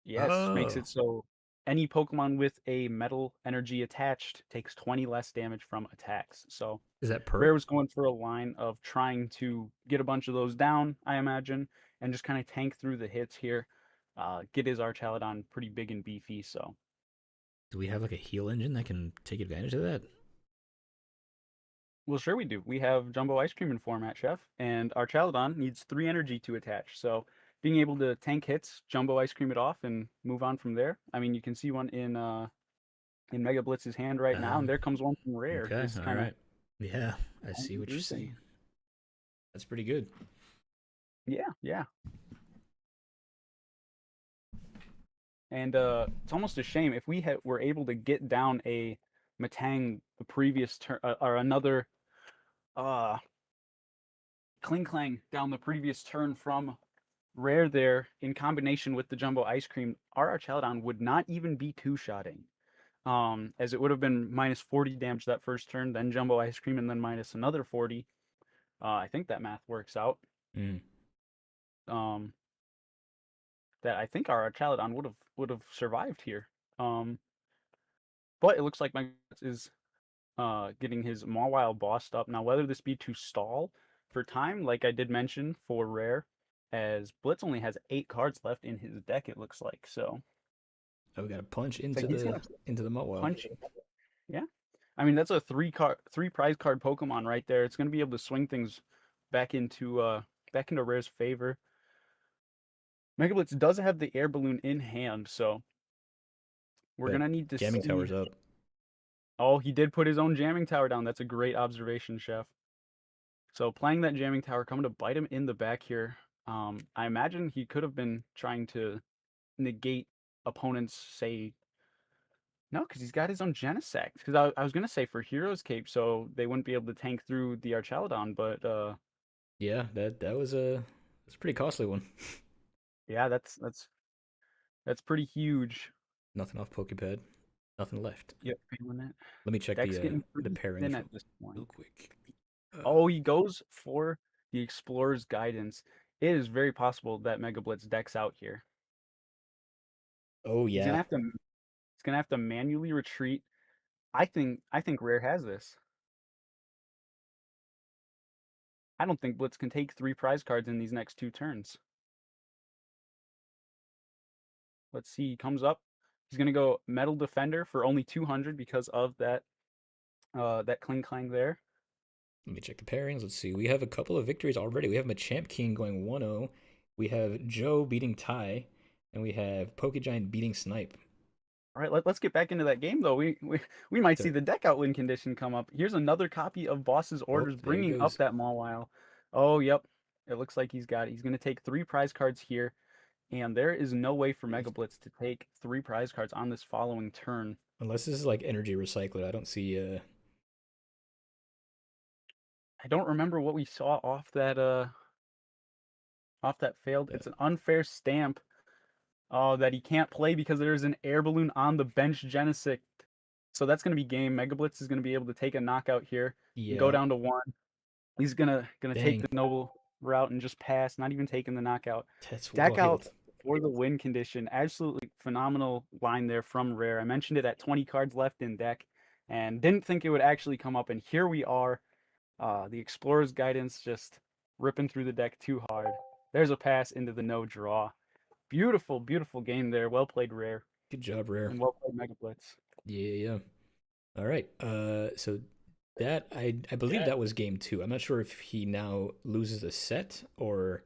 Yes, makes it so any Pokemon with a metal energy attached takes 20 less damage from attacks. So Is that Rare per? was going for a line of trying to get a bunch of those down, I imagine, and just kind of tank through the hits here. Get his Archaludon pretty big and beefy. So Do we have like a heal engine that can take advantage of that? well, sure we do. We have Jumbo Ice Cream in format, Chef, and our Chaladon needs 3 energy to attach. So being able to tank hits, Jumbo Ice Cream it off, and move on from there. I mean, you can see one in Mega Blitz's hand right now, and there comes one from Rare. Okay, Just all kinda right. Yeah, I see what you're cruising. saying. That's pretty good. Yeah, yeah. And it's almost a shame if we were able to get down a Matang the previous turn, or another Kling Clang down the previous turn from Rare there in combination with the Jumbo Ice Cream, our Archaludon would not even be two-shotting. As it would have been minus 40 damage that first turn, then Jumbo Ice Cream, and then minus another 40. I think that math works out. Mm. That I think our Archaludon would have survived here. But it looks like Mega Blitz is getting his Mawile bossed up. Now, whether this be to stall for time, like I did mention for Rare, as Blitz only has 8 cards left in his deck, it looks like. So Oh, we got to punch it's into like he's the gonna Motwell. punch. Yeah, I mean that's a 3 prize card Pokemon right there. It's gonna be able to swing things back into Rare's favor. Mega Blitz does have the air balloon in hand, so we're But gonna need to Jamming see. tower's up. Oh, he did put his own jamming tower down. That's a great observation, Chef. So playing that jamming tower, coming to bite him in the back here. I imagine he could have been trying to negate opponents, say, no, because he's got his own Genesect. Because I was gonna say for Hero's Cape, so they wouldn't be able to tank through the Archaludon, but Yeah, that was that's a pretty costly one. yeah, that's pretty huge. Nothing off Pokepad. Nothing left. Yep, feeling that. Let me check Deck's the getting pretty pairings thin real, at this point. real quick. Oh, he goes for the Explorer's Guidance. It is very possible that Mega Blitz decks out here. Oh He's yeah. gonna have to manually retreat. I think Rare has this. I don't think Blitz can take 3 prize cards in these next 2 turns. Let's see. He comes up. He's gonna go Metal Defender for only 200 because of that Kling Clang there. Let me check the pairings. Let's see. We have a couple of victories already. We have Machamp King going 1-0. We have Joe beating Ty, and we have Pokegiant beating Snipe. All right, let's get back into that game though. We might see Sure. the deck out win condition come up. Here's another copy of Boss's Orders, there he bringing up goes. that Mawile. Oh, yep. It looks like he's got it. He's gonna take 3 prize cards here, and there is no way for Mega Blitz to take 3 prize cards on this following turn. Unless this is like Energy Recycler, I don't see. I don't remember what we saw off that failed. It's an unfair stamp. Oh, that he can't play because there's an air balloon on the bench Genesect. So that's gonna be game. Mega Blitz is gonna be able to take a knockout here. Yeah. Go down to 1. He's gonna Dang. take the noble route and just pass, not even taking the knockout. That's Deck out wild. for the win condition. Absolutely phenomenal line there from Rare. I mentioned it at 20 cards left in deck and didn't think it would actually come up. And here we are. The Explorer's Guidance just ripping through the deck too hard. There's a pass into the no draw. Beautiful, beautiful game there. Well played, Rare. Good job, Rare. And well played, Mega Blitz. Yeah. All right. So that I believe that was game 2. I'm not sure if he now loses a set or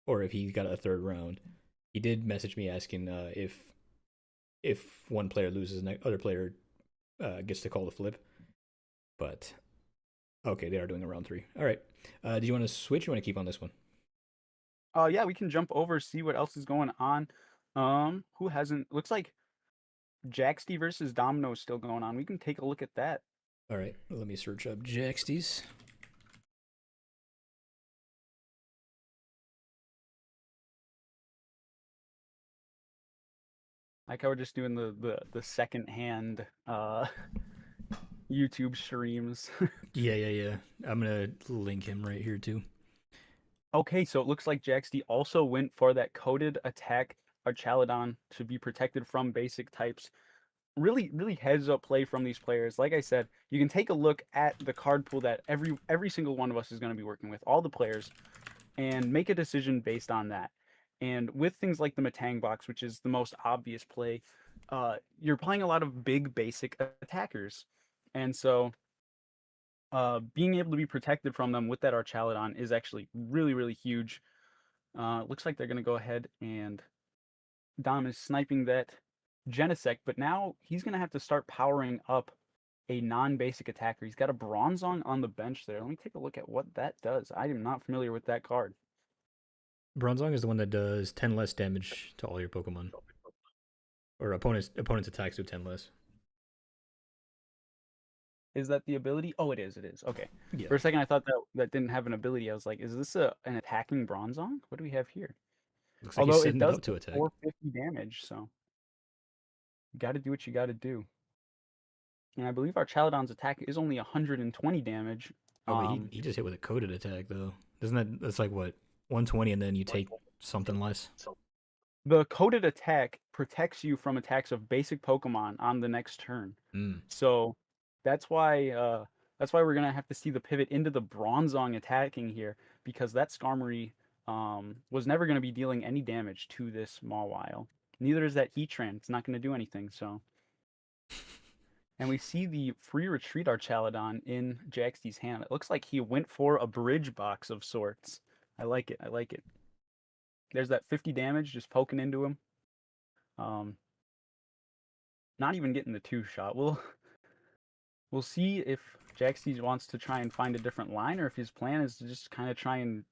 if he got a 3rd round. He did message me asking if one player loses, the other player gets to call the flip. But okay, they are doing a round 3. All right. Do you want to switch? Or you want to keep on this one? Yeah, we can jump over, see what else is going on. Who hasn't? Looks like Jaxty versus Domino is still going on. We can take a look at that. All right, let me search up Jaxties. Like how we're just doing the second hand YouTube streams. Yeah. I'm gonna link him right here too. Okay, so it looks like Jaxty also went for that coded attack Archaladon to be protected from basic types. Really heads up play from these players. Like I said, you can take a look at the card pool that every single one of us is going to be working with, all the players, and make a decision based on that. And with things like the Matang box, which is the most obvious play, you're playing a lot of big basic attackers, and so being able to be protected from them with that Archaladon is actually really huge. Looks like they're going to go ahead and Dom is sniping that Genesect, but now he's going to have to start powering up a non-basic attacker. He's got a Bronzong on the bench there. Let me take a look at what that does. I am not familiar with that card. Bronzong is the one that does 10 less damage to all your Pokemon. Or opponent's attacks do 10 less. Is that the ability? Oh, it is. Okay. Yeah. For a second, I thought that didn't have an ability. I was like, is this an attacking Bronzong? What do we have here? Looks like Although he's it setting does up to attack. 450 damage, so you got to do what you got to do. And I believe our Chaladon's attack is only 120 damage. Oh, but he just hit with a coded attack though. That's like what, 120 and then you take something less? The coded attack protects you from attacks of basic Pokemon on the next turn. So that's why we're gonna have to see the pivot into the Bronzong attacking here, because that Skarmory was never gonna be dealing any damage to this Mawile. Neither is that Heatran. It's not gonna do anything. So, and we see the free retreat Archaladon in Jaxty's hand. It looks like he went for a bridge box of sorts. I like it. There's that 50 damage just poking into him. Not even getting the 2-shot. We'll see if Jaxty wants to try and find a different line, or if his plan is to just kind of try and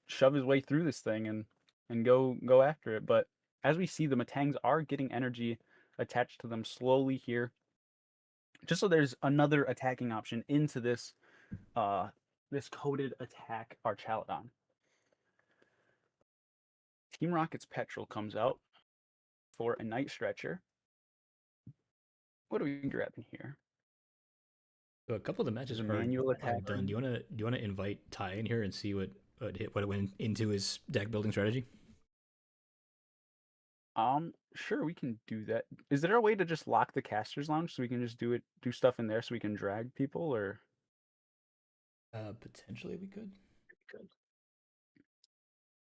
shove his way through this thing and go after it. But as we see, the Matangs are getting energy attached to them slowly here, just so there's another attacking option into this this coded attack Archaladon. Team Rocket's Petrol comes out for a Night Stretcher. What are we grabbing here? So a couple of the matches are Manual attack. done. Do you wanna invite Ty in here and see what it went into his deck building strategy? Sure, we can do that. Is there a way to just lock the caster's lounge so we can just do stuff in there so we can drag people, or? Potentially we could.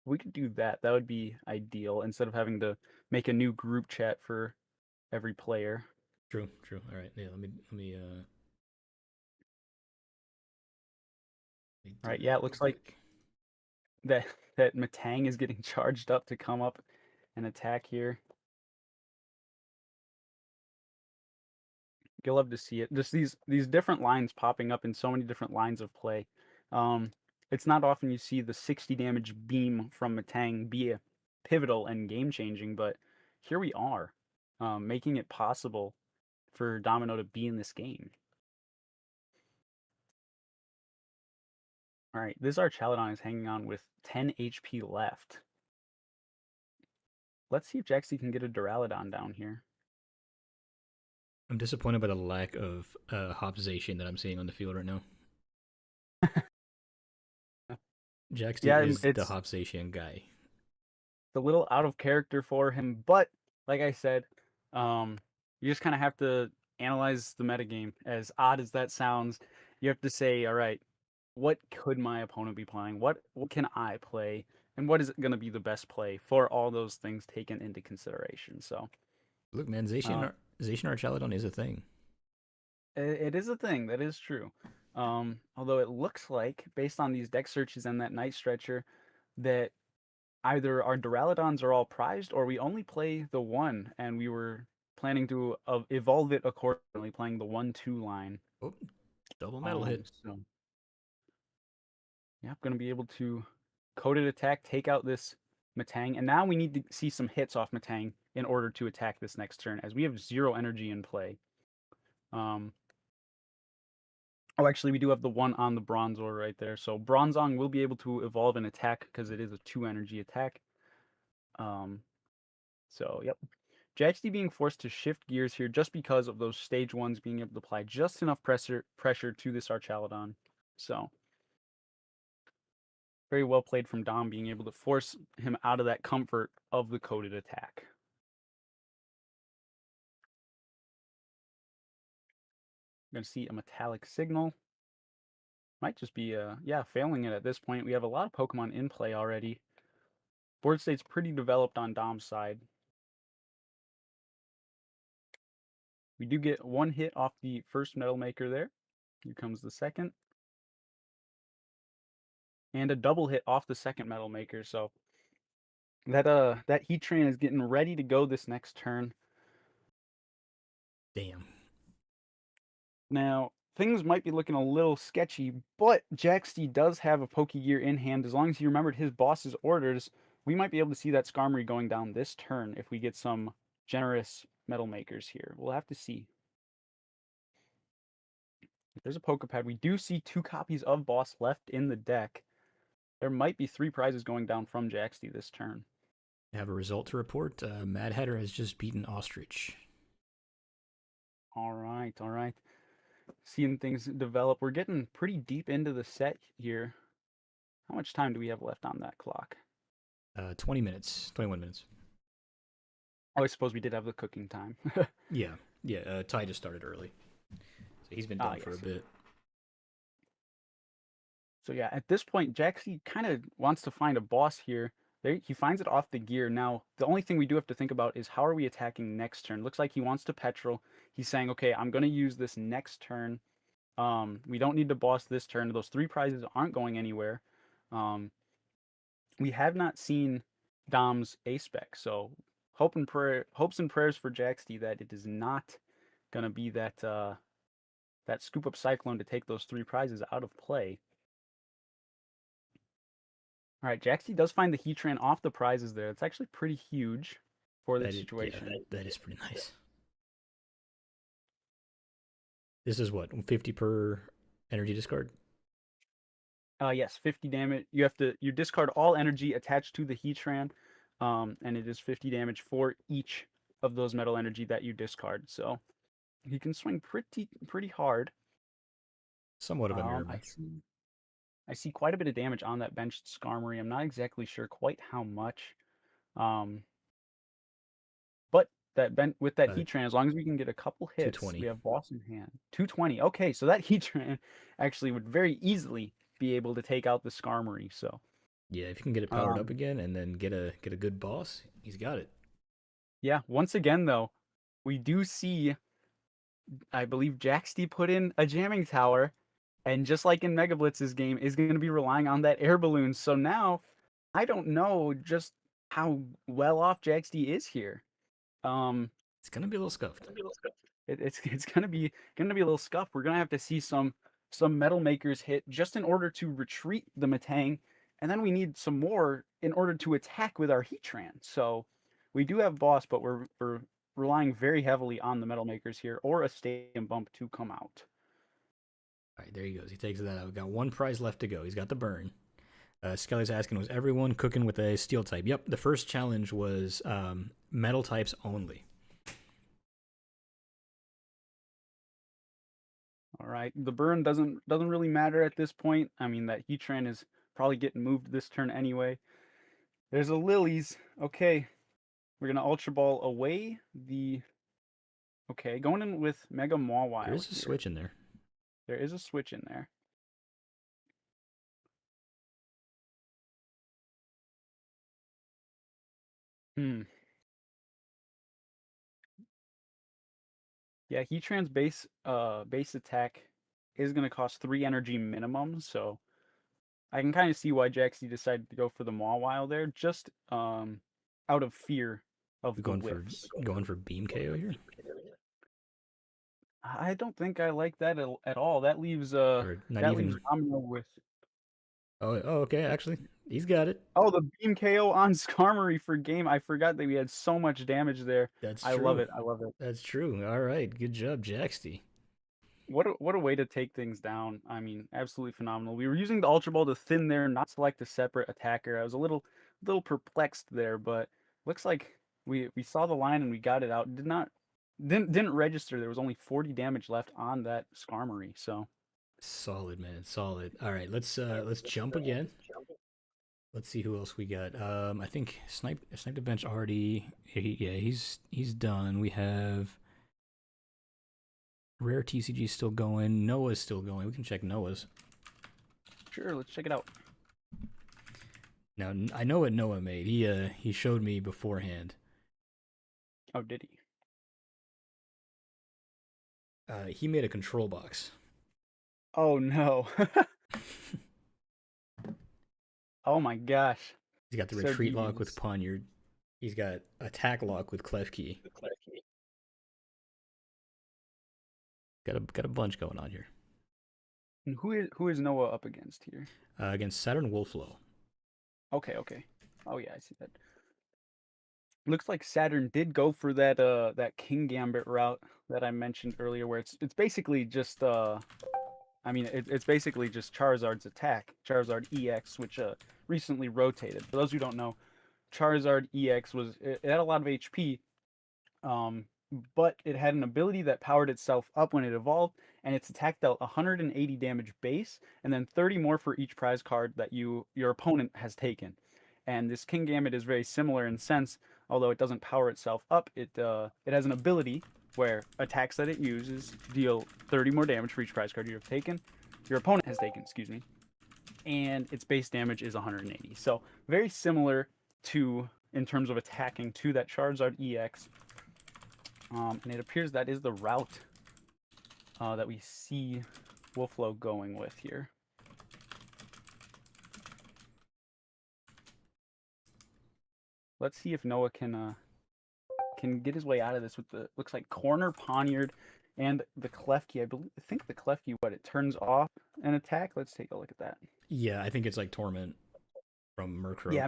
We could do that. That would be ideal, instead of having to make a new group chat for every player. True. All right. Yeah. Let me. All right. Yeah. It looks like that Matang is getting charged up to come up and attack here. You'll love to see it. Just these different lines popping up in so many different lines of play. It's not often you see the 60 damage beam from Matang be a pivotal and game-changing, but here we are, making it possible for Domino to be in this game. All right, this Archaladon is hanging on with 10 HP left. Let's see if Jaxty can get a Duraludon down here. I'm disappointed by the lack of Hopzation that I'm seeing on the field right now. Jaxty is the Hopzation guy. It's a little out of character for him, but like I said, you just kind of have to analyze the metagame. As odd as that sounds, you have to say, all right, what could my opponent be playing? What can I play? And what is going to be the best play for all those things taken into consideration? So, look, man, Zacian Archaladon is a thing. It is a thing. That is true. Although it looks like, based on these deck searches and that Night Stretcher, that either our Duraludons are all prized, or we only play the one, and we were planning to evolve it accordingly, playing the 1-2 line. Oh, double metal hit. So, yeah, I'm going to be able to coded attack, take out this Matang, and now we need to see some hits off Matang in order to attack this next turn, as we have 0 energy in play. Oh, actually, we do have the one on the Bronzor right there. So Bronzong will be able to evolve and attack because it is a 2-energy attack. So, yep. Jaxty being forced to shift gears here just because of those stage 1s being able to apply just enough pressure to this Archaladon. So, Very well played from Dom, being able to force him out of that comfort of the coded attack. We're going to see a metallic signal. Might just be, yeah, failing it at this point. We have a lot of Pokemon in play already. Board state's pretty developed on Dom's side. We do get one hit off the first Metal Maker there. Here comes the second. And a double hit off the second Metal Maker. So that Heat Train is getting ready to go this next turn. Damn. Now, things might be looking a little sketchy, but Jaxty does have a Pokegear in hand. As long as he remembered his boss's orders, we might be able to see that Skarmory going down this turn if we get some generous Metal Makers here. We'll have to see. If there's a Pokepad, we do see 2 copies of Boss left in the deck. There might be 3 prizes going down from Jaxty this turn. I have a result to report. Mad Hatter has just beaten Ostrich. All right, all right. Seeing things develop. We're getting pretty deep into the set here. How much time do we have left on that clock? 20 minutes, 21 minutes. Oh, I suppose we did have the cooking time. Yeah. Ty just started early. So he's been done for a bit. So yeah, at this point, Jaxie kind of wants to find a boss here. There, he finds it off the gear. Now, the only thing we do have to think about is how are we attacking next turn? Looks like he wants to Petrol. He's saying, okay, I'm going to use this next turn. We don't need to boss this turn. Those 3 prizes aren't going anywhere. We have not seen Dom's A-Spec, so hopes and prayers for Jaxty that it is not going to be that Scoop Up Cyclone to take those 3 prizes out of play. All right, Jaxty does find the Heatran off the prizes there. It's actually pretty huge for this situation. Yeah, that is pretty nice. This is what, 50 per energy discard? Yes, 50 damage. You discard all energy attached to the Heatran, and it is 50 damage for each of those metal energy that you discard. So he can swing pretty hard. Somewhat of a mirror match. I see quite a bit of damage on that benched Skarmory. I'm not exactly sure quite how much. But with that Heatran, as long as we can get a couple hits, 220. we have boss in hand. 220. Okay, so that Heatran actually would very easily be able to take out the Skarmory. So yeah, if you can get it powered up again and then get a good boss, he's got it. Yeah, once again though, we do see, I believe Jaxty put in a jamming tower. And just like in Mega Blitz's game, is going to be relying on that air balloon. So now, I don't know just how well off Jaxty is here. It's going to be a little scuffed. It's going to be a little scuffed. We're going to have to see some Metal Makers hit just in order to retreat the Metang, and then we need some more in order to attack with our Heatran. So we do have boss, but we're relying very heavily on the Metal Makers here, or a Stadium Bump to come out. All right, there he goes. He takes that out. We've got 1 prize left to go. He's got the burn. Skelly's asking, was everyone cooking with a steel type? Yep, the first challenge was metal types only. All right, the burn doesn't really matter at this point. I mean, that Heatran is probably getting moved this turn anyway. There's a Lilies. Okay, we're going to Ultra Ball away the... Okay, going in with Mega Mawile. There's a switch in there. There is a switch in there. Yeah, Heatran's base attack is going to cost 3 energy minimum, so I can kind of see why Jaxie decided to go for the Mawile there, just out of fear of going for beam KO here. I don't think I like that at all. That leaves leaves Domino with. Oh, okay. Actually, he's got it. Oh, the beam KO on Skarmory for game. I forgot that we had so much damage there. That's true. I love it. That's true. All right, good job, Jaxty. What a way to take things down. I mean, absolutely phenomenal. We were using the Ultra Ball to thin there, not select a separate attacker. I was a little perplexed there, but looks like we saw the line and we got it out. Didn't register. There was only 40 damage left on that Skarmory. So solid, man. Solid. All right, let's jump again. Let's see who else we got. I think Snipe the Bench already. He's done. We have Rare TCG still going. Noah's still going. We can check Noah's. Sure, let's check it out. Now I know what Noah made. He showed me beforehand. Oh, did he? He made a control box. Oh no. Oh my gosh. He's got the So retreat lock with devious. Poniard. He's got attack lock with Clef Key. Got a bunch going on here. And who is Noah up against here? Against Saturn Wolflow. Okay. Oh yeah, I see that. Looks like Saturn did go for that King Gambit route that I mentioned earlier, where it's basically just it's basically just Charizard's attack, Charizard EX, which recently rotated. For those who don't know, Charizard EX it had a lot of HP, but it had an ability that powered itself up when it evolved, and its attack dealt 180 damage base, and then 30 more for each prize card that your opponent has taken. And this King Gambit is very similar in sense, although it doesn't power itself up. It has an ability where attacks that it uses deal 30 more damage for each prize card you have taken, your opponent has taken, excuse me, and its base damage is 180. So very similar to, in terms of attacking, to that Charizard EX. And it appears that is the route that we see Wolflow going with here. Let's see if Noah can get his way out of this with the, looks like, corner Poniard and the Clef Key. I think the Clef Key, it turns off an attack. Let's take a look at that. Yeah, I think it's like Torment from Murkrow. Yeah,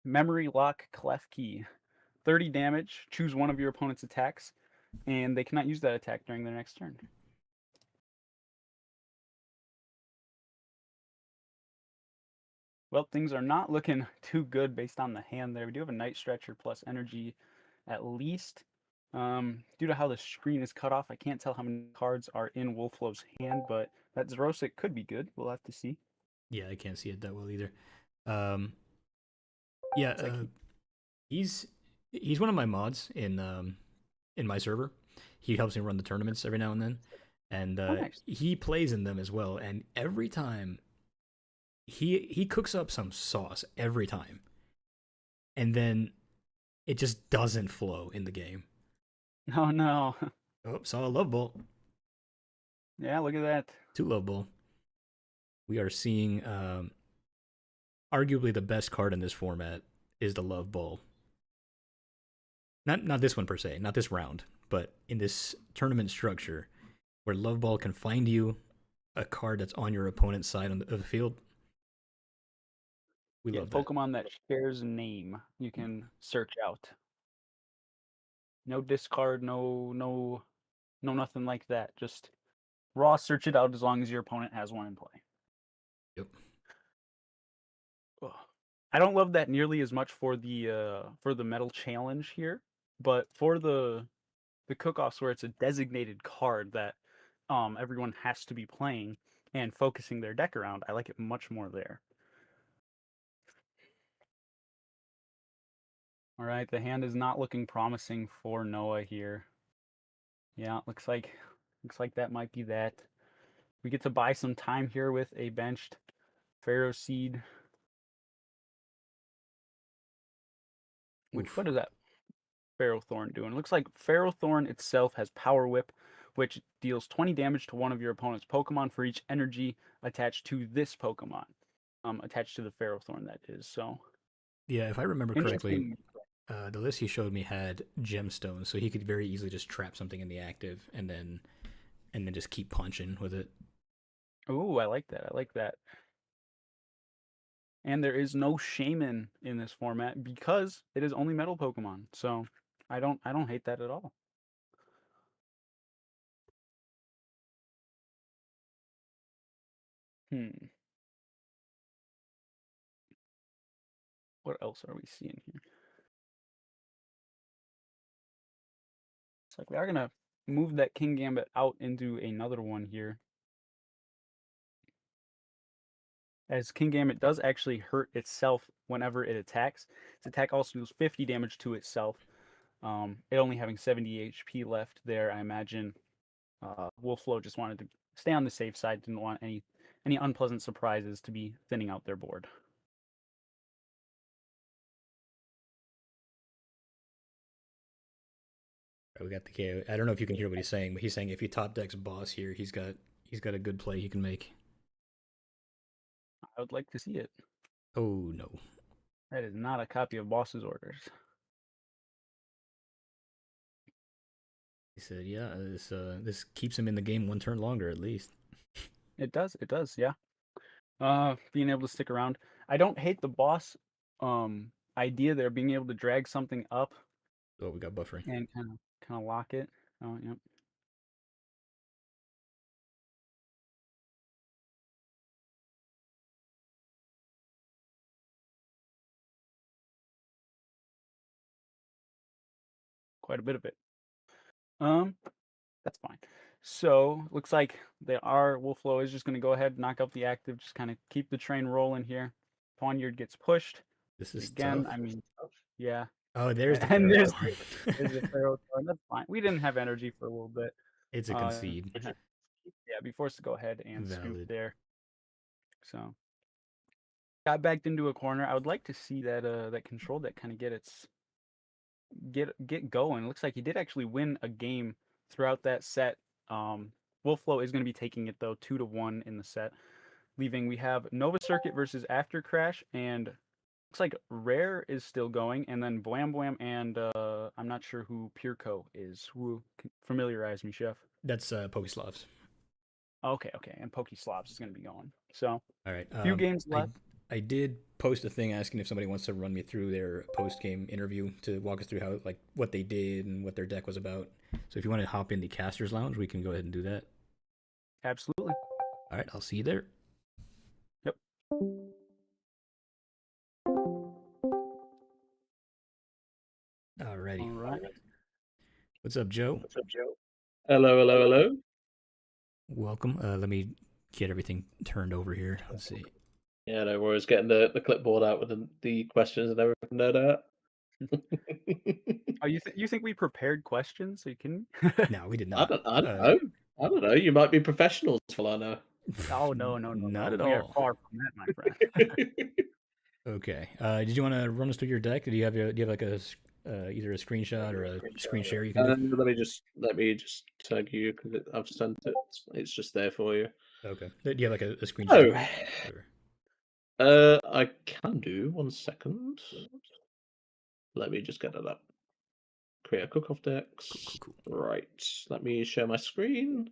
Memory Lock Clef Key. 30 damage, choose one of your opponent's attacks, and they cannot use that attack during their next turn. Well, things are not looking too good based on the hand there. We do have a Night Stretcher plus energy at least. Due to how the screen is cut off, I can't tell how many cards are in Wolflow's hand, but that Xerosic could be good. We'll have to see. Yeah, I can't see it that well either. Yeah, he's one of my mods in my server. He helps me run the tournaments every now and then, and nice. he plays in them as well. And every time he cooks up some sauce every time, and then it just doesn't flow in the game. Oh no. Oh, saw a love bolt. Yeah, look at that. 2 love bolt. We are seeing arguably the best card in this format is the love bolt. Not this one per se, not this round, but in this tournament structure where love ball can find you a card that's on your opponent's side of the field. We love that. Pokemon that shares name you can search out. No discard, no nothing like that. Just raw search it out as long as your opponent has one in play. Yep. Ugh. I don't love that nearly as much for the metal challenge here, but for the Cookoffs where it's a designated card that everyone has to be playing and focusing their deck around, I like it much more there. All right, the hand is not looking promising for Noah here. Yeah, looks like that might be that. We get to buy some time here with a benched Pharaoh Seed. What is that Pharaoh Thorn doing? It looks like Pharaoh Thorn itself has Power Whip, which deals 20 damage to one of your opponent's Pokemon for each energy attached to this Pokemon. Attached to the Pharaoh Thorn, that is. So yeah, if I remember correctly, the list he showed me had gemstones, so he could very easily just trap something in the active and then just keep punching with it. Oh, I like that. I like that. And there is no Shaman in this format because it is only metal Pokemon. So I don't hate that at all. What else are we seeing here? It's like we are gonna move that King Gambit out into another one here. as Kingambit does actually hurt itself whenever it attacks. Its attack also deals 50 damage to itself. It only having 70 HP left there, I imagine Wolfflow just wanted to stay on the safe side, didn't want any unpleasant surprises to be thinning out their board. We got the KO. I don't know if you can hear what he's saying, but he's saying if he top decks boss here, he's got a good play he can make. I would like to see it. Oh no. That is not a copy of Boss's Orders. He said, "Yeah, this keeps him in the game one turn longer at least." It does, yeah. Being able to stick around. I don't hate the boss idea there, being able to drag something up. Oh, we got buffering. And kind of lock it. Oh, yep. Quite a bit of it. That's fine. So looks like Wolfflow is just going to go ahead and knock out the active, just kind of keep the train rolling here. Pawnyard gets pushed. This is again. tough. I mean, yeah. Oh, there's the and there's Pharaoh. the Pharaoh Thorn. That's fine. We didn't have energy for a little bit. It's a concede. Yeah, be forced to go ahead and scoop Valid. there. So got backed into a corner. I would like to see that that control deck kind of get going. It looks like he did actually win a game throughout that set. Wolfflow is going to be taking it though, 2-1 in the set. Leaving, we have Nova Circuit versus After Crash, and looks like Rare is still going, and then Blam Blam and I'm not sure who Pureco is. Who familiarize me, Chef? That's Pokeslavs. Okay, and Pokeslavs is going to be going. So, all right, few games left. I did post a thing asking if somebody wants to run me through their post-game interview to walk us through how, like, what they did and what their deck was about. So if you want to hop in the Caster's Lounge, we can go ahead and do that. Absolutely. All right, I'll see you there. Yep. Alrighty. All right. What's up, Joe? What's up, Joe? Hello. Welcome. Let me get everything turned over here. Let's see. Yeah, no worries. Getting the clipboard out with the questions and everything like that. Oh, you think we prepared questions? Are you kidding? No, we did not. I don't know. You might be professionals for all I know. Oh no, not at we are all. far from that, my friend. Okay. Did you want to run us through your deck? Do you have like a either a screenshot or a screen share you can do? Let me just tag you because I've sent it. It's just there for you. Okay. Do you have like a screenshot? I can do. 1 second. Let me just get it up. Create a Cookoff decks. Cool. Right. Let me share my screen.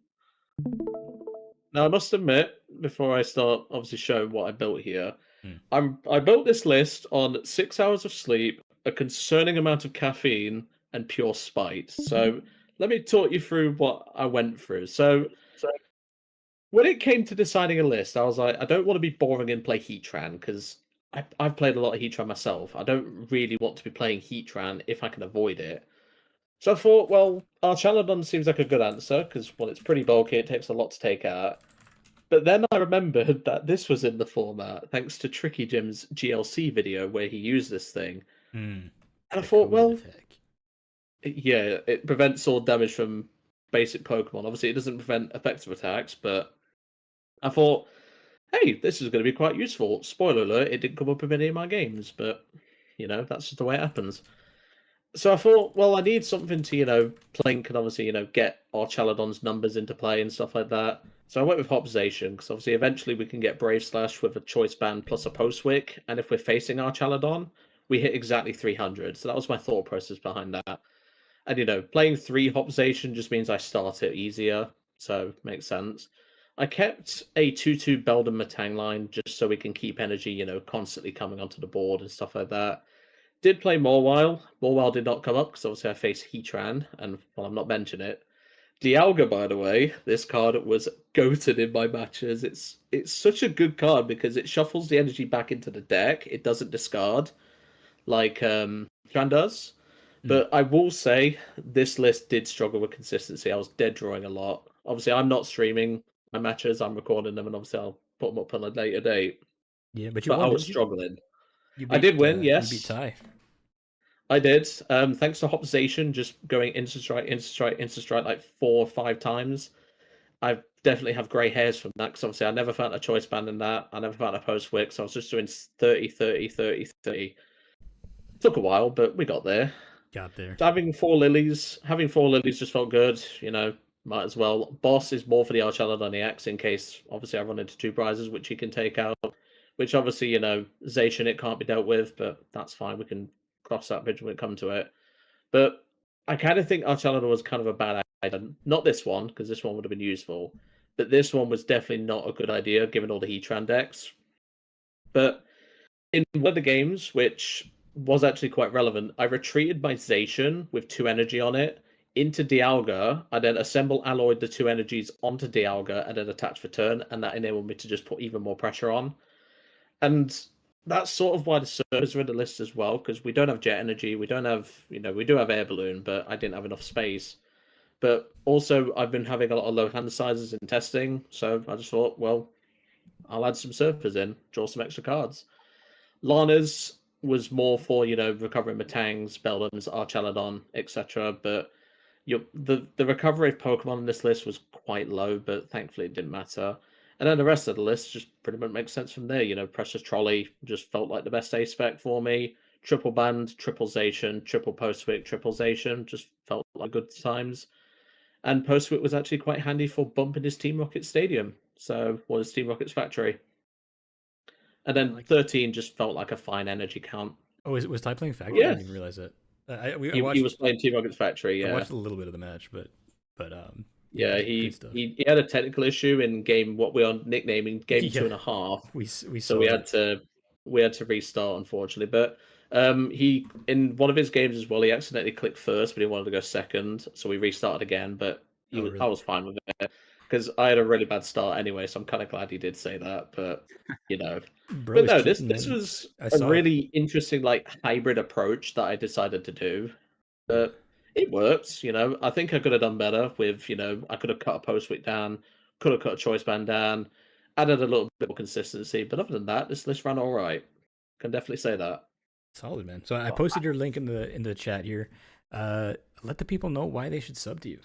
Now I must admit, before I start obviously showing what I built here, I built this list on 6 hours of sleep, a concerning amount of caffeine, and pure spite. So let me talk you through what I went through. So when it came to deciding a list, I was like, I don't want to be boring and play Heatran because I've played a lot of Heatran myself. I don't really want to be playing Heatran if I can avoid it. So I thought, well, Archaludon seems like a good answer because, well, it's pretty bulky. It takes a lot to take out. But then I remembered that this was in the format thanks to Tricky Jim's GLC video where he used this thing. And I thought, well, yeah, it prevents all damage from basic Pokemon. Obviously, it doesn't prevent effective attacks, but I thought, hey, this is going to be quite useful. Spoiler alert, it didn't come up in any of my games, but, that's just the way it happens. So I thought, well, I need something to, Plink and obviously, get Archaludon's numbers into play and stuff like that. So I went with Hopzation, because obviously eventually we can get Brave Slash with a Choice Band plus a Post-Wick, and if we're facing Archaludon, we hit exactly 300. So that was my thought process behind that. And, playing 3 Hopzation just means I start it easier, so makes sense. I kept a 2-2 Beldum Matang line just so we can keep energy, constantly coming onto the board and stuff like that. Did play Mawile. Mawile did not come up because obviously I faced Heatran, and well, I'm not mentioning it. Dialga, by the way, this card was goated in my matches. It's such a good card because it shuffles the energy back into the deck. It doesn't discard like Heatran does. But I will say this list did struggle with consistency. I was dead drawing a lot. Obviously, I'm not streaming my matches. I'm recording them, and obviously I'll put them up on a later date. Yeah, but you but won, I was didn't you? struggling. You I did win, You yes. beat Ty. I did. Thanks to Hopzation just going into strike like 4 or 5 times. I definitely have grey hairs from that because obviously I never found a choice band in that. I never found a post wick, so I was just doing 30, 30, 30, 30. Took a while, but we got there. Got there. So having 4 lilies just felt good. Might as well. Boss is more for the Archella than the Axe in case obviously I run into 2 prizes which he can take out. Which obviously, Zation it can't be dealt with, but that's fine. We can cross that bridge when we come to it. But I kind of think Archella was kind of a bad idea. Not this one, because this one would have been useful. But this one was definitely not a good idea given all the Heatran decks. But in one of the games, which was actually quite relevant, I retreated my Zation with 2 energy on it into Dialga, and then assemble alloyed the 2 energies onto Dialga and then attach for turn, and that enabled me to just put even more pressure on. And that's sort of why the servers are in the list as well, because we don't have jet energy, we don't have, we do have air balloon, but I didn't have enough space. But also, I've been having a lot of low hand sizes in testing, so I just thought, well, I'll add some surfers in, draw some extra cards. Lana's was more for, recovering Matangs, Beldams, Archelodon, etc. But the recovery of Pokemon in this list was quite low, but thankfully it didn't matter. And then the rest of the list just pretty much makes sense from there. Precious Trolley just felt like the best A spec for me. Triple Band, Triple Zation, Triple Postwick, Triple Zation just felt like good times. And Postwick was actually quite handy for bumping his Team Rocket Stadium. So, was Team Rocket's factory. And then 13 just felt like a fine energy count. Oh, was Ty playing Factory? I Yeah. didn't even realize that. I He was playing Team Rocket's factory, yeah. I watched a little bit of the match, but yeah, good he stuff. he had a technical issue in game what we are nicknaming game 2.5. We so we had to restart, unfortunately. But he in one of his games as well, he accidentally clicked first, but he wanted to go second, so we restarted again. But really? I was fine with it because I had a really bad start anyway, so I'm kind of glad he did say that. But Bro, but no, this cheating, man. was I a saw it. really interesting hybrid approach that I decided to do. But it works, I think I could have done better with, I could have cut a post wick down, could have cut a choice band down, added a little bit more consistency. But other than that, this list ran all right. Can definitely say that. Solid, man. So I posted your link in the chat here. Let the people know why they should sub to you.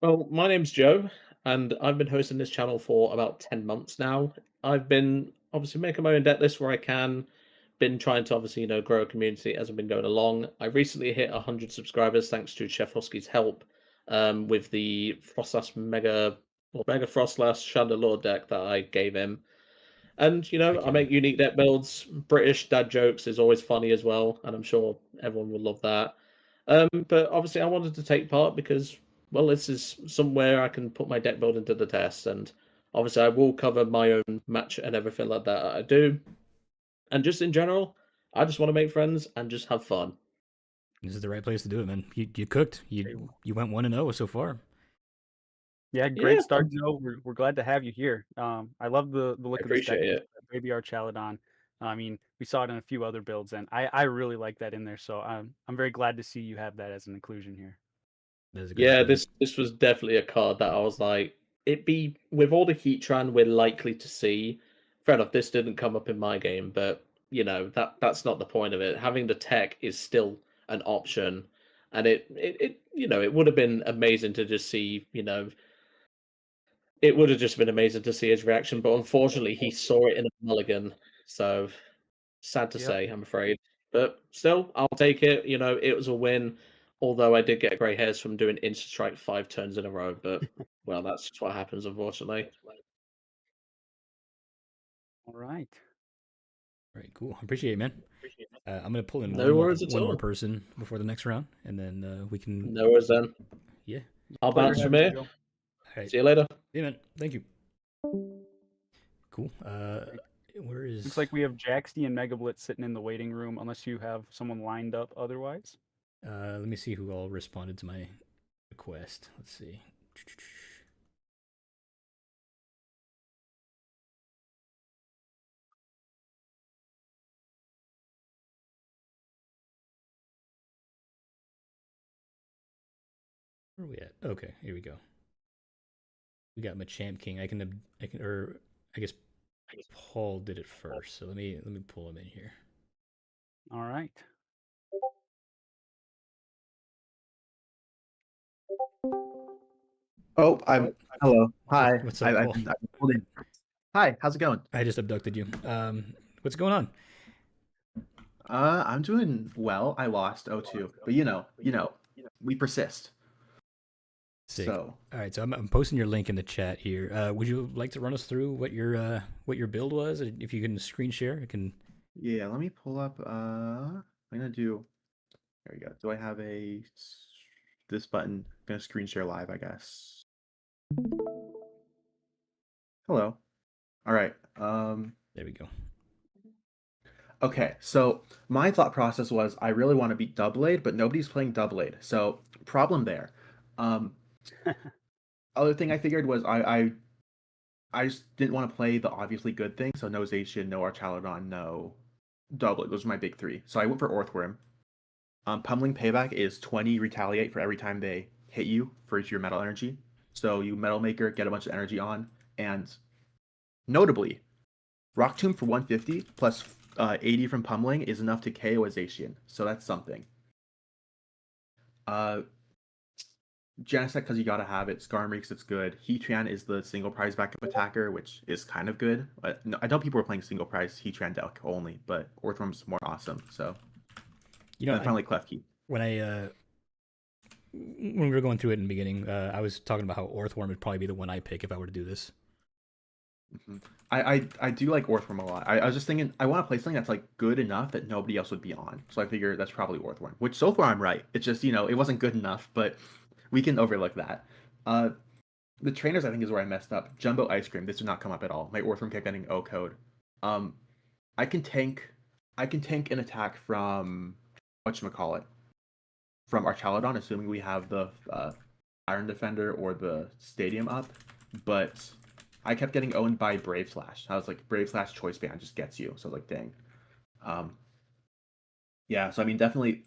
Well, my name's Joe, and I've been hosting this channel for about 10 months now. I've been obviously making my own deck list where I can. Been trying to obviously grow a community as I've been going along. I recently hit 100 subscribers thanks to Chef Hosky's help with the Frostlass Mega Frostlass Chandelure deck that I gave him. And I make unique deck builds. British dad jokes is always funny as well, and I'm sure everyone will love that. But obviously I wanted to take part because, well, this is somewhere I can put my deck building to the test, and obviously I will cover my own match and everything like that I do. And just in general, I just want to make friends and just have fun. This is the right place to do it, man. You cooked. You went 1-0 so far. Yeah, great start, Joe. We're glad to have you here. I love the look of this deck, Baby Archelodon. I mean, we saw it in a few other builds, and I really like that in there. So I'm very glad to see you have that as an inclusion here. Yeah, this was definitely a card that I was like, it'd be with all the Heatran we're likely to see. Fair enough, this didn't come up in my game, but that's not the point of it. Having the tech is still an option, and it would have been amazing to just see, it would have just been amazing to see his reaction, but unfortunately he saw it in a mulligan, so sad to say, I'm afraid. But still, I'll take it. It was a win. Although I did get grey hairs from doing Insta Strike 5 turns in a row, but well, that's just what happens, unfortunately. All right. All right, cool. Appreciate it, man. I'm gonna pull in one more person before the next round, and then we can. No worries then. Yeah. I'll bounce from here. All right. See you later. Yeah, man. Thank you. Cool. Where is? Looks like we have Jaxty and Mega Blitz sitting in the waiting room, unless you have someone lined up otherwise. Let me see who all responded to my request. Let's see. Where are we at? Okay, here we go. We got Machamp King. I guess Paul did it first, so let me pull him in here. All right. Oh, I'm. Hello. Hi. What's up, Paul? I pulled in. Hi. How's it going? I just abducted you. What's going on? I'm doing well. I lost 0-2, but we persist. Sick. So, All right, so I'm posting your link in the chat here. Would you like to run us through what your build was? If you can screen share, I can. yeah, let me pull up. I'm gonna do. There we go. Do I have this button? I'm gonna screen share live, I guess. Hello. All right. There we go. Okay, so my thought process was I really want to beat Doubleade, but nobody's playing Doubleade, so problem there. Um, Other thing I figured was I just didn't want to play the obviously good thing, so no Zacian, no Archaludon, no Doublet. Those are my big three. So I went for Orthworm. Pummeling Payback is 20 Retaliate for every time they hit you for each of your Metal Energy. So you Metal Maker, get a bunch of energy on, and notably, Rock Tomb for 150 plus 80 from Pummeling is enough to KO a Zacian, so that's something. Genesect, because you gotta have it. Skarmory, it's good. Heatran is the single prize backup attacker, which is kind of good. No, I know people are playing single prize Heatran deck only, but Orthworm's more awesome. So, and finally Klefki. When we were going through it in the beginning, I was talking about how Orthworm would probably be the one I pick if I were to do this. Mm-hmm. I do like Orthworm a lot. I was just thinking I want to play something that's like good enough that nobody else would be on. So I figure that's probably Orthworm. Which so far I'm right. It's just it wasn't good enough, but we can overlook that. The trainers I think is where I messed up. Jumbo Ice Cream. This did not come up at all. My Orthworm kept getting O code. I can tank an attack from whatchamacallit. From Archaludon, assuming we have the Iron Defender or the Stadium up. But I kept getting owned by Brave Slash. I was like, Brave Slash Choice Band just gets you. So I was like, dang. Yeah, so I mean, definitely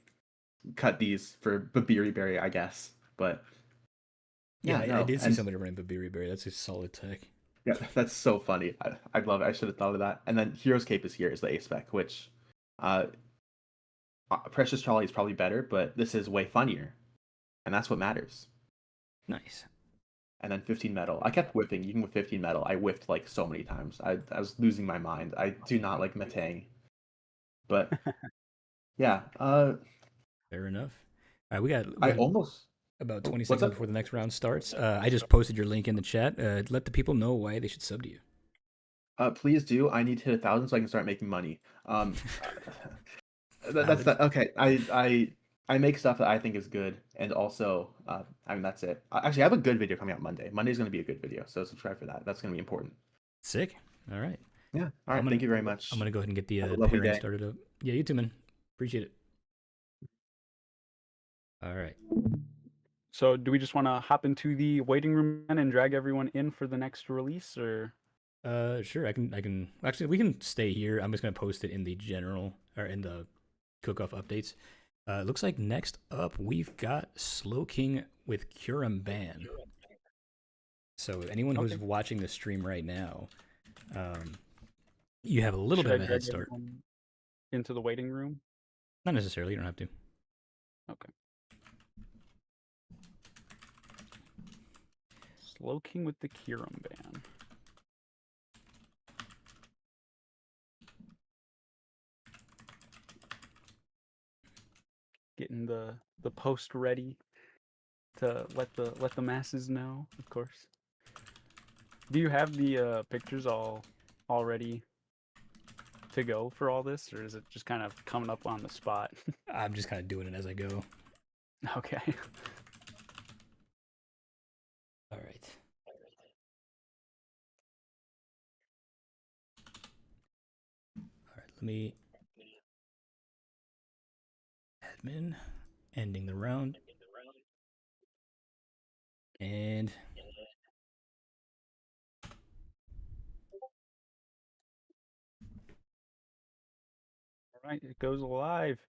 cut these for Babiri Berry, I guess. But I did see somebody running Babiri Berry. That's a solid tech. Yeah, that's so funny. I love it. I should have thought of that. And then Hero's Cape is here is the A spec, which Precious Charlie is probably better, but this is way funnier. And that's what matters. Nice. And then 15 metal. I kept whiffing, even with 15 metal. I whiffed like so many times. I was losing my mind. I do not like Metang. But yeah. Fair enough. All right, we got almost about 20 seconds before the next round starts. I just posted your link in the chat. Let the people know why they should sub to you. Please do. I need to hit 1,000 so I can start making money. That's that. Okay. I make stuff that I think is good, and also, I mean, that's it. Actually, I have a good video coming out Monday. Monday's going to be a good video, so subscribe for that. That's going to be important. Sick. All right. Yeah. All right. Thank you very much. I'm going to go ahead and get the lovely pairing day. started up. Yeah, you too, man. Appreciate it. All right. So, do we just want to hop into the waiting room and drag everyone in for the next release, or? Sure. I can. Actually, we can stay here. I'm just going to post it in the general or in the Cookoff updates. Looks like next up we've got Slowking with Curum Ban. So anyone who's watching the stream right now, you have a little bit of a head start. Into the waiting room? Not necessarily. You don't have to. Okay. Slowking with the Curum Ban. Getting the post ready to let the masses know, of course. Do you have the pictures all ready to go for all this, or is it just kind of coming up on the spot? I'm just kind of doing it as I go. Okay. All right. All right. Let me admin ending the round and. All right, it goes live.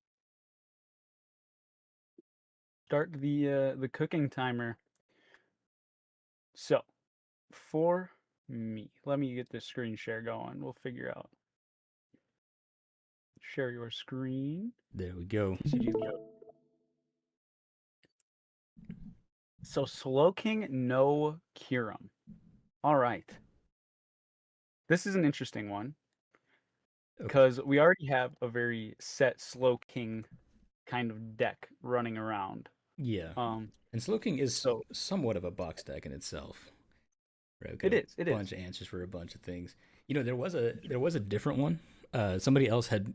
Start the cooking timer. So, for me. Let me get this screen share going. We'll figure out. Share your screen. There we go. TCG. So Slowking, no Kyurem. All right. This is an interesting one because we already have a very set Slowking kind of deck running around. Yeah. And Slowking is somewhat of a box deck in itself. Right? It is. It is. A bunch of answers for a bunch of things. You know, there was a different one. Somebody else had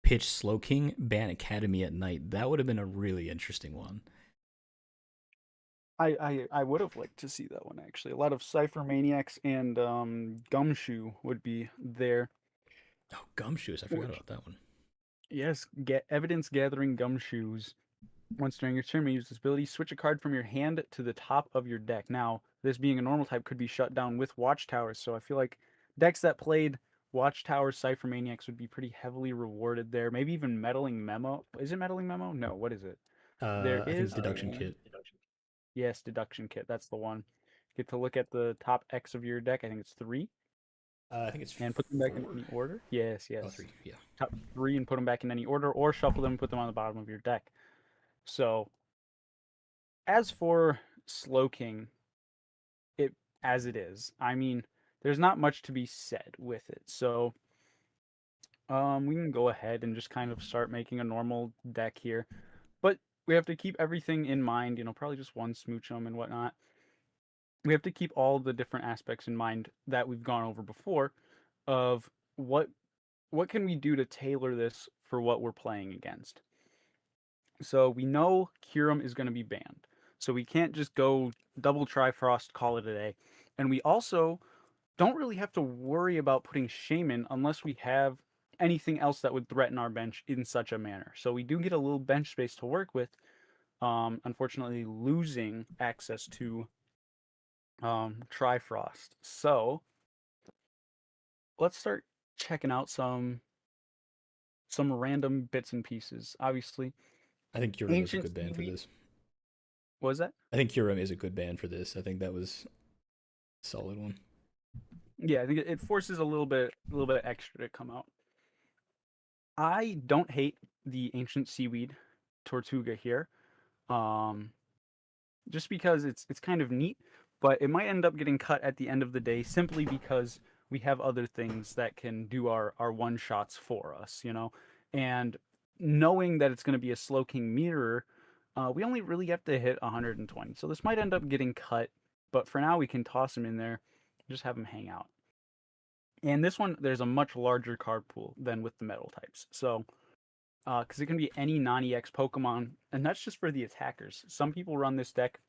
pitched Slowking ban Academy at night. That would have been a really interesting one. I would have liked to see that one actually. A lot of Cypher Maniacs and Gumshoe would be there. Oh, Gumshoes! I forgot about that one. Yes, get evidence gathering Gumshoes. Once during your turn, you use this ability. Switch a card from your hand to the top of your deck. Now, this being a normal type could be shut down with Watchtowers. So I feel like decks that played Watchtowers, Cypher Maniacs would be pretty heavily rewarded there. Maybe even Meddling Memo. Is it Meddling Memo? No. What is it? There is Deduction Kit. Yes, Deduction Kit. That's the one. Get to look at the top X of your deck. I think it's 3. I think it's and put them back in any order. Yes, yes. Oh, 3. Yeah. Top 3 and put them back in any order, or shuffle them and put them on the bottom of your deck. So, as for Slowking, it as it is, I mean, there's not much to be said with it. So, we can go ahead and just kind of start making a normal deck here, but we have to keep everything in mind. You know, probably just one Smoochum and whatnot. We have to keep all the different aspects in mind that we've gone over before, of what can we do to tailor this for what we're playing against. So we know Kyurem is going to be banned. So we can't just go double Trifrost, call it a day. And we also don't really have to worry about putting Shaman unless we have anything else that would threaten our bench in such a manner. So we do get a little bench space to work with. Unfortunately, losing access to Trifrost. So let's start checking out some random bits and pieces. Obviously, I think Kyurem is a good ban for this. What was that? I think Kyurem is a good ban for this. I think that was a solid one. Yeah, I think it forces a little bit extra to come out. I don't hate the Ancient Seaweed Tortuga here, just because it's kind of neat, but it might end up getting cut at the end of the day simply because we have other things that can do our one shots for us, you know, and knowing that it's going to be a Slowking mirror, we only really have to hit 120. So this might end up getting cut, but for now we can toss him in there, just have him hang out. And this one, there's a much larger card pool than with the metal types. So, because it can be any non-EX Pokemon, and that's just for the attackers. Some people run this deck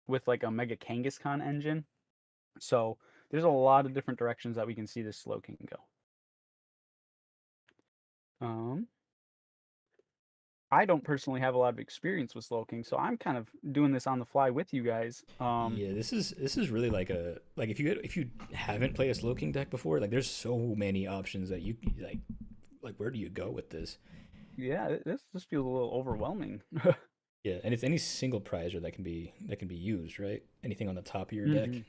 with like a Mega Kangaskhan engine. So there's a lot of different directions that we can see this Slowking go. I don't personally have a lot of experience with Slowking, so I'm kind of doing this on the fly with you guys. Yeah, this is really like if you haven't played a Slowking deck before, like there's so many options that you like where do you go with this? Yeah, this feels a little overwhelming. Yeah, and it's any single prizer that can be used, right? Anything on the top of your deck.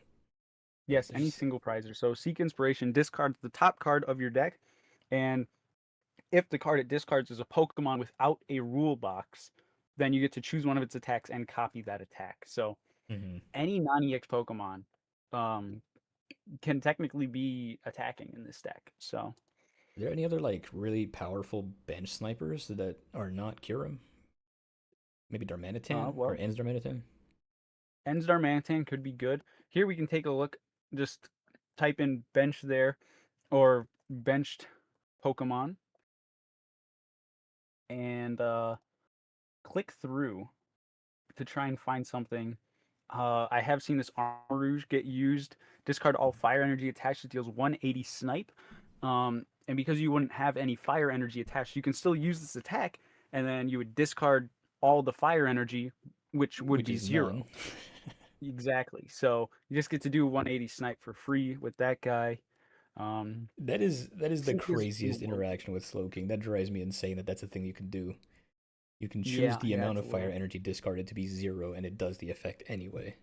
Yes, any single prizer. So Seek Inspiration discards the top card of your deck, and if the card it discards is a Pokemon without a rule box, then you get to choose one of its attacks and copy that attack. So any non-EX Pokemon can technically be attacking in this deck. So, are there any other like really powerful bench snipers that are not Kyurem? Maybe Darmanitan or Ends Darmanitan? Ends Darmanitan could be good. Here we can take a look. Just type in bench there, or benched Pokemon, and click through to try and find something. I have seen this Armarouge get used. Discard all fire energy attached. It deals 180 snipe. And because you wouldn't have any fire energy attached, you can still use this attack, and then you would discard all the fire energy, which would be 0. Exactly. So you just get to do 180 snipe for free with that guy. That is the craziest interaction with Slowking. That drives me insane that that's a thing you can do. You can choose the amount of fire energy discarded to be 0, and it does the effect anyway.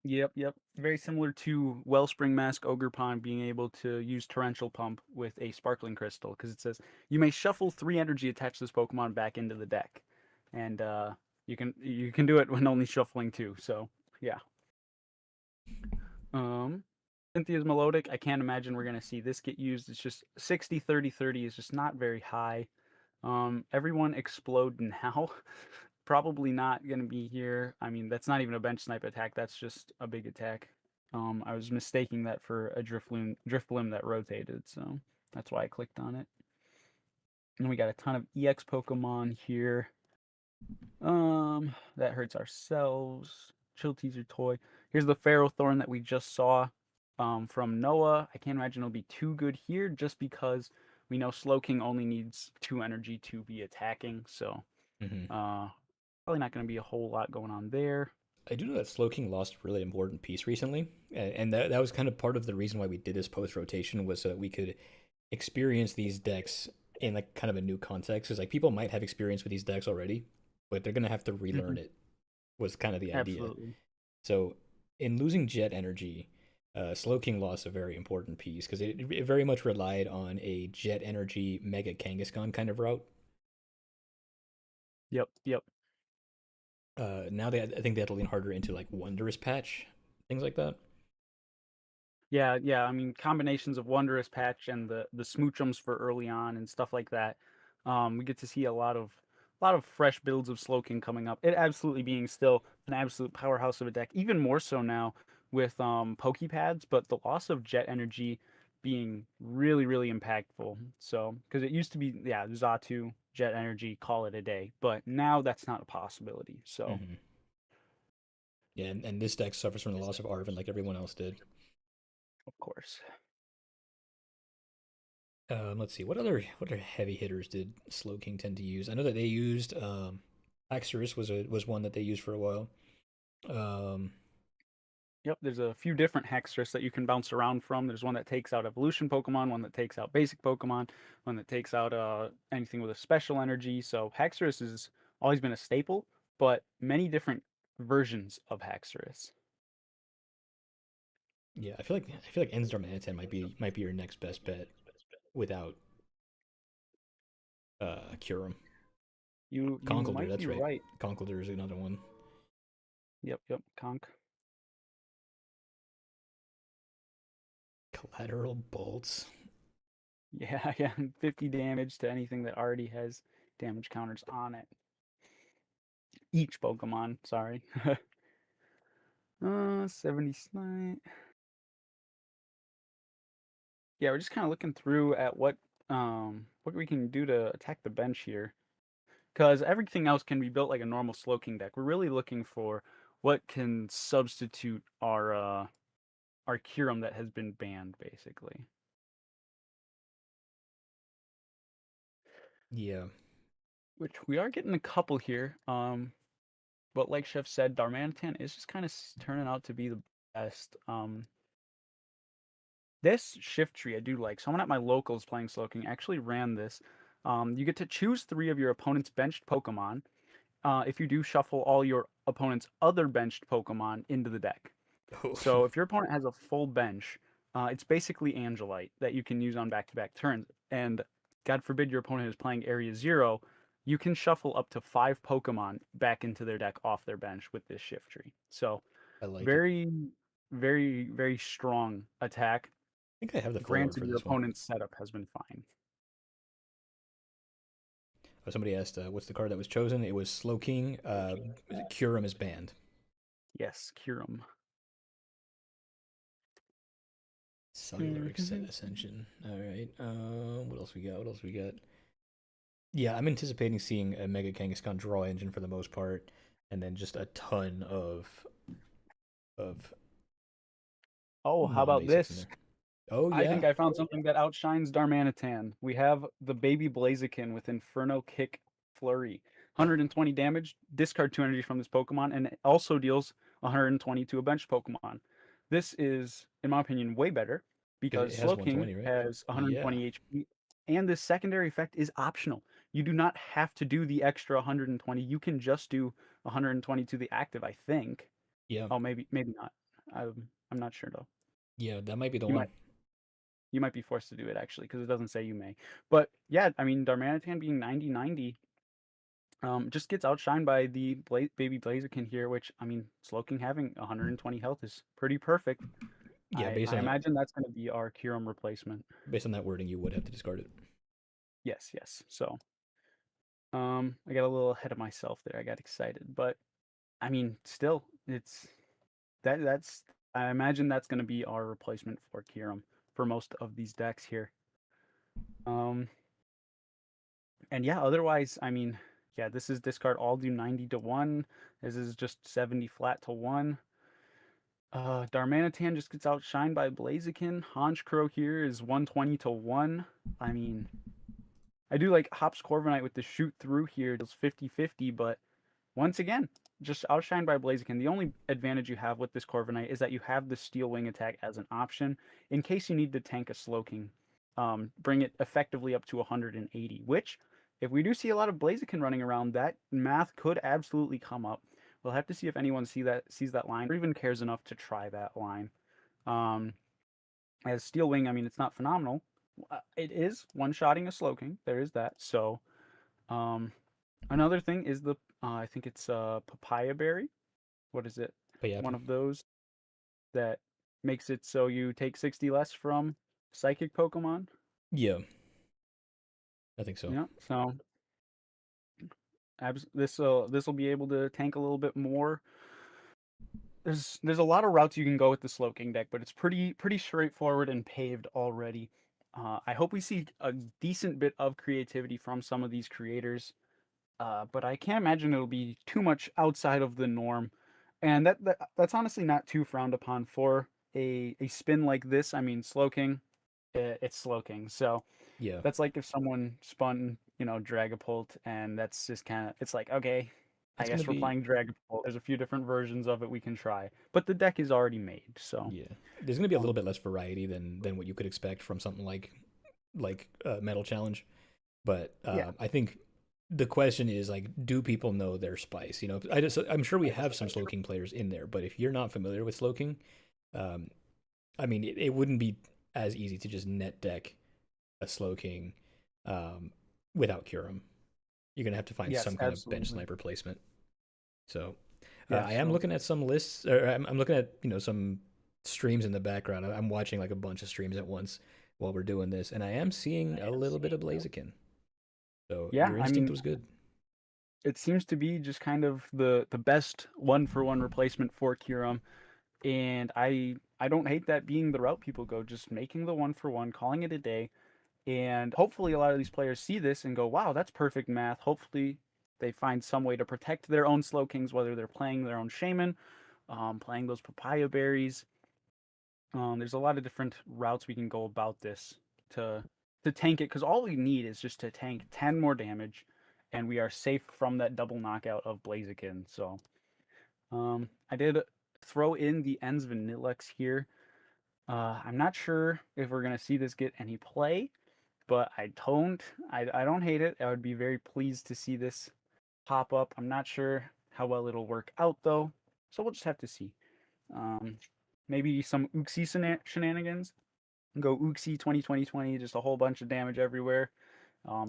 Yep. Very similar to Wellspring Mask Ogre Pond being able to use Torrential Pump with a Sparkling Crystal, because it says you may shuffle 3 energy attached to this Pokemon back into the deck, and you can do it when only shuffling 2. So yeah. Cynthia's Melodic. I can't imagine we're gonna see this get used. It's just 60, 30, 30 is just not very high. Everyone Explode now. Probably not gonna be here. I mean, that's not even a bench snipe attack. That's just a big attack. I was mistaking that for a Driftbloom that rotated, so that's why I clicked on it. And we got a ton of EX Pokemon here. That hurts ourselves. Chill Teaser Toy. Here's the Ferrothorn that we just saw from Noah. I can't imagine it'll be too good here, just because we know Slowking only needs 2 energy to be attacking, so probably not going to be a whole lot going on there. I do know that Slowking lost a really important piece recently, and that was kind of part of the reason why we did this post rotation, was so that we could experience these decks in like kind of a new context. Because like people might have experience with these decks already, but they're gonna have to relearn it. Was kind of the idea. Absolutely. So in losing Jet Energy, Slowking lost a very important piece because it very much relied on a Jet Energy Mega Kangaskhan kind of route. Yep. Now I think they have to lean harder into like Wondrous Patch, things like that. Yeah. I mean, combinations of Wondrous Patch and the Smoochums for early on and stuff like that. We get to see a lot of fresh builds of Slowking coming up. It absolutely being still an absolute powerhouse of a deck, even more so now with Pokepads, but the loss of Jet Energy being really, really impactful. So, because it used to be, Xatu, Jet Energy, call it a day, but now that's not a possibility. So, Yeah, and this deck suffers from the loss of Arven like everyone else did. of course. Let's see, what other heavy hitters did Slowking tend to use? I know that they used Haxorus was one that they used for a while. Yep, there's a few different Hextras that you can bounce around from. There's one that takes out evolution Pokemon, one that takes out basic Pokemon, one that takes out anything with a special energy. So Hextras has always been a staple, but many different versions of Hextras. Yeah, I feel like Ensdar Manatan might be your next best bet without Kyurem. You Conkeldurr, might that's be right. right. Conkeldurr is another one. Yep, Conk. Collateral Bolts. Yeah, 50 damage to anything that already has damage counters on it. Each Pokemon, sorry. 70 Snipe. Yeah, we're just kind of looking through at what we can do to attack the bench here. Because everything else can be built like a normal Slowking deck. We're really looking for what can substitute our Kyurem that has been banned, basically. Yeah. Which we are getting a couple here. But like Chef said, Darmanitan is just kind of turning out to be the best. This shift tree I do like. Someone at my locals playing Slowking actually ran this. You get to choose 3 of your opponent's benched Pokemon. If you do, shuffle all your opponent's other benched Pokemon into the deck. So if your opponent has a full bench, it's basically Angelite that you can use on back-to-back turns. And God forbid your opponent is playing Area 0, you can shuffle up to 5 Pokemon back into their deck off their bench with this shift tree. So I like it. very, very, very strong attack. I think I have the full art Granted, for your this one. opponent's setup has been fine. Oh, somebody asked, what's the card that was chosen? It was Slowking. Kyurem is banned. Yes, Kyurem. Cellular Ascension. All right. What else we got? Yeah, I'm anticipating seeing a Mega Kangaskhan draw engine for the most part, and then just a ton of. Oh, how about non-basics in this? there. Oh yeah. I think I found something that outshines Darmanitan. We have the baby Blaziken with Inferno Kick Flurry. 120 damage, discard 2 energy from this Pokemon, and it also deals 120 to a bench Pokemon. This is, in my opinion, way better because it has Slowking 120, right? has 120 HP, and this secondary effect is optional. You do not have to do the extra 120. You can just do 120 to the active, I think. Yeah. Oh, maybe not. I'm not sure though. Yeah, that might be the You one. might you might be forced to do it actually because it doesn't say you may. But yeah, I mean Darmanitan being 90-90 just gets outshined by the baby Blaziken here, which I mean Slowking having 120 health is pretty perfect. Yeah, I imagine that's going to be our Kyurem replacement. based on that wording, you would have to discard it. Yes, yes. So I got a little ahead of myself there. I got excited, but I mean, still, it's that's I imagine that's going to be our replacement for Kyurem for most of these decks here. And yeah, otherwise, I mean, yeah, this is discard all do 90 to 1. This is just 70 flat to 1. Darmanitan just gets outshined by Blaziken. Honchkrow here is 120 to 1. I mean, I do like Hops Corviknight with the shoot through here. It's 50-50, but once again, just outshined by Blaziken. The only advantage you have with this Corviknight is that you have the Steel Wing attack as an option in case you need to tank a Slowking. Bring it effectively up to 180, which, if we do see a lot of Blaziken running around, that math could absolutely come up. We'll have to see if anyone sees that line or even cares enough to try that line. As Steel Wing, I mean, it's not phenomenal. It is one-shotting a Slowking. There is that. So, another thing is the I think it's Papaya Berry. What is it? But One of those that makes it so you take 60 less from Psychic Pokemon. Yeah, I think so. Yeah. So this will be able to tank a little bit more. There's a lot of routes you can go with the Slowking deck, but it's pretty straightforward and paved already. I hope we see a decent bit of creativity from some of these creators, but I can't imagine it'll be too much outside of the norm. And that's honestly not too frowned upon for a spin like this. I mean, Slowking, it's Slowking, so Yeah, that's like if someone spun, Dragapult, and that's just kind of, it's like, okay, I It's guess gonna we're be- playing Dragapult. There's a few different versions of it we can try, but the deck is already made, so yeah. There's gonna be a little bit less variety than what you could expect from something like Metal Challenge, but Yeah. I think the question is like, do people know their spice? You know, I'm sure we have some Slowking players in there, but if you're not familiar with Slowking, I mean, it wouldn't be as easy to just net deck a Slowking without Kyurem. You're gonna have to find Yes, some kind of bench absolutely. sniper placement. So Yeah, I am so- looking at some lists, or I'm looking at some streams in the background. I'm watching like a bunch of streams at once while we're doing this, and I am seeing a little bit of Blaziken. So Yeah, your I instinct mean, was good. it seems to be just kind of the best one-for-one replacement for Kyurem, and I don't hate that being the route people go, just making the one-for-one, calling it a day, and hopefully a lot of these players see this and go, wow, that's perfect math. Hopefully they find some way to protect their own Slowkings, whether they're playing their own Shaman, playing those Papaya Berries. There's a lot of different routes we can go about this to tank it, because all we need is just to tank 10 more damage, and we are safe from that double knockout of Blaziken. So I did throw in the Ends Vanillex here. I'm not sure if we're gonna see this get any play, but I don't hate it. I would be very pleased to see this pop up. I'm not sure how well it'll work out though, so we'll just have to see. Maybe some Uxie shenanigans. Go Uxie 2020, just a whole bunch of damage everywhere.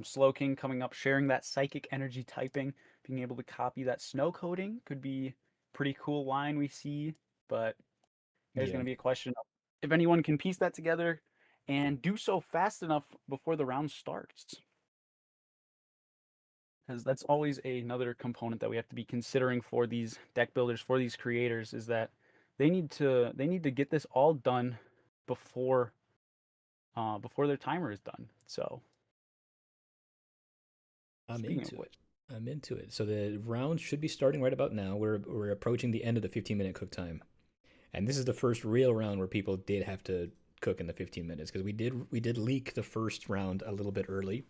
Slowking coming up, sharing that psychic energy typing, being able to copy that snow coating could be pretty cool line we see, but there's going to be a question of if anyone can piece that together and do so fast enough before the round starts. Because that's always another component that we have to be considering for these deck builders, for these creators, is that they need to get this all done before their timer is done. So I'm into it. So the round should be starting right about now. We're approaching the end of the 15-minute cook time, and this is the first real round where people did have to cook in the 15 minutes, because we did leak the first round a little bit early,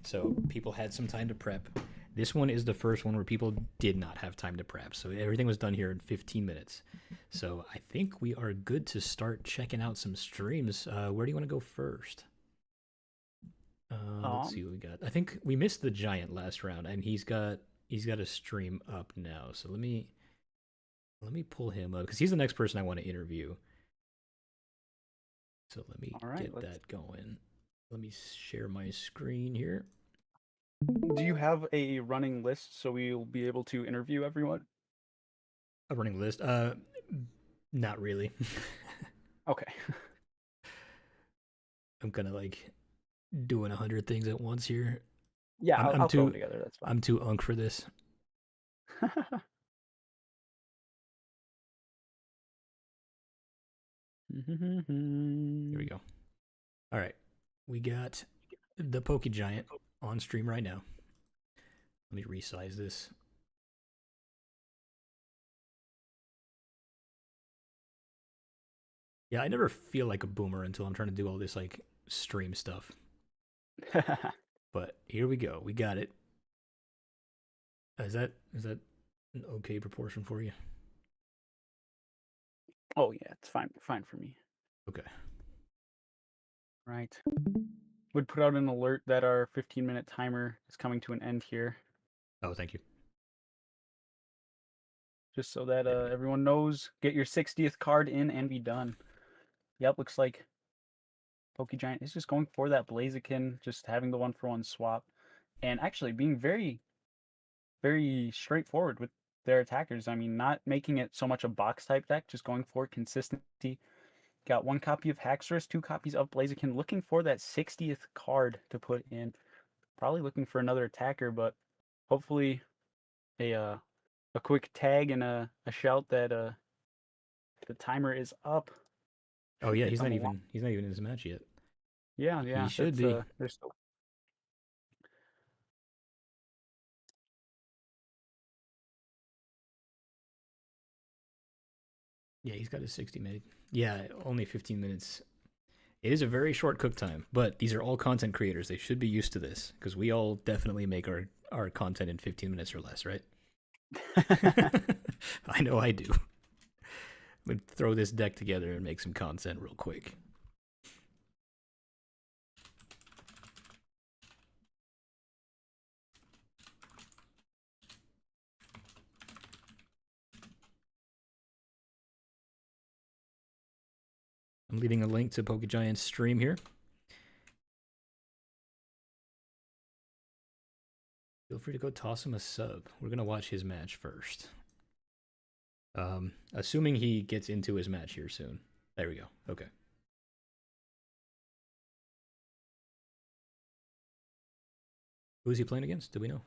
so people had some time to prep. This one is the first one where people did not have time to prep, so everything was done here in 15 minutes. So I think we are good to start checking out some streams. Where do you want to go first? Let's see what we got. I think we missed the Giant last round, and he's got a stream up now. So let me Let me pull him up because he's the next person I want to interview. So let me All right, get that going. Let me share my screen here. Do you have a running list so we'll be able to interview everyone? A running list? Not really. Okay. I'm kind of like doing 100 things at once here. Yeah, I'm I'll too throw it together. That's fine. I'm too unk for this. Here we go. All right, we got the Poke Giant on stream right now. Let me resize this. Yeah, I never feel like a boomer until I'm trying to do all this like stream stuff. But here we go. We got it. Is that an okay proportion for you? Oh yeah, it's fine for me. Okay. Right. Would put out an alert that our 15-minute timer is coming to an end here, Oh, thank you. just so that everyone knows. Get your 60th card in and be done. Yep, looks like Pokegiant is just going for that Blaziken, just having the 1-for-1 swap, and actually being very, very straightforward with their attackers. I mean, not making it so much a box type deck, just going for consistency. Got 1 copy of Haxorus, 2 copies of Blaziken, looking for that 60th card to put in. Probably looking for another attacker, but hopefully a quick tag and a shout that the timer is up. Oh yeah, he's not even in his match yet. Yeah, He should be. There's still... Yeah, he's got his 60 made. Yeah, only 15 minutes. It is a very short cook time, but these are all content creators. They should be used to this because we all definitely make our content in 15 minutes or less, right? I know I do. I'm going to throw this deck together and make some content real quick. I'm leaving a link to PokeGiant's stream here. Feel free to go toss him a sub. We're going to watch his match first. Assuming he gets into his match here soon. There we go. Okay. Who is he playing against? Do we know?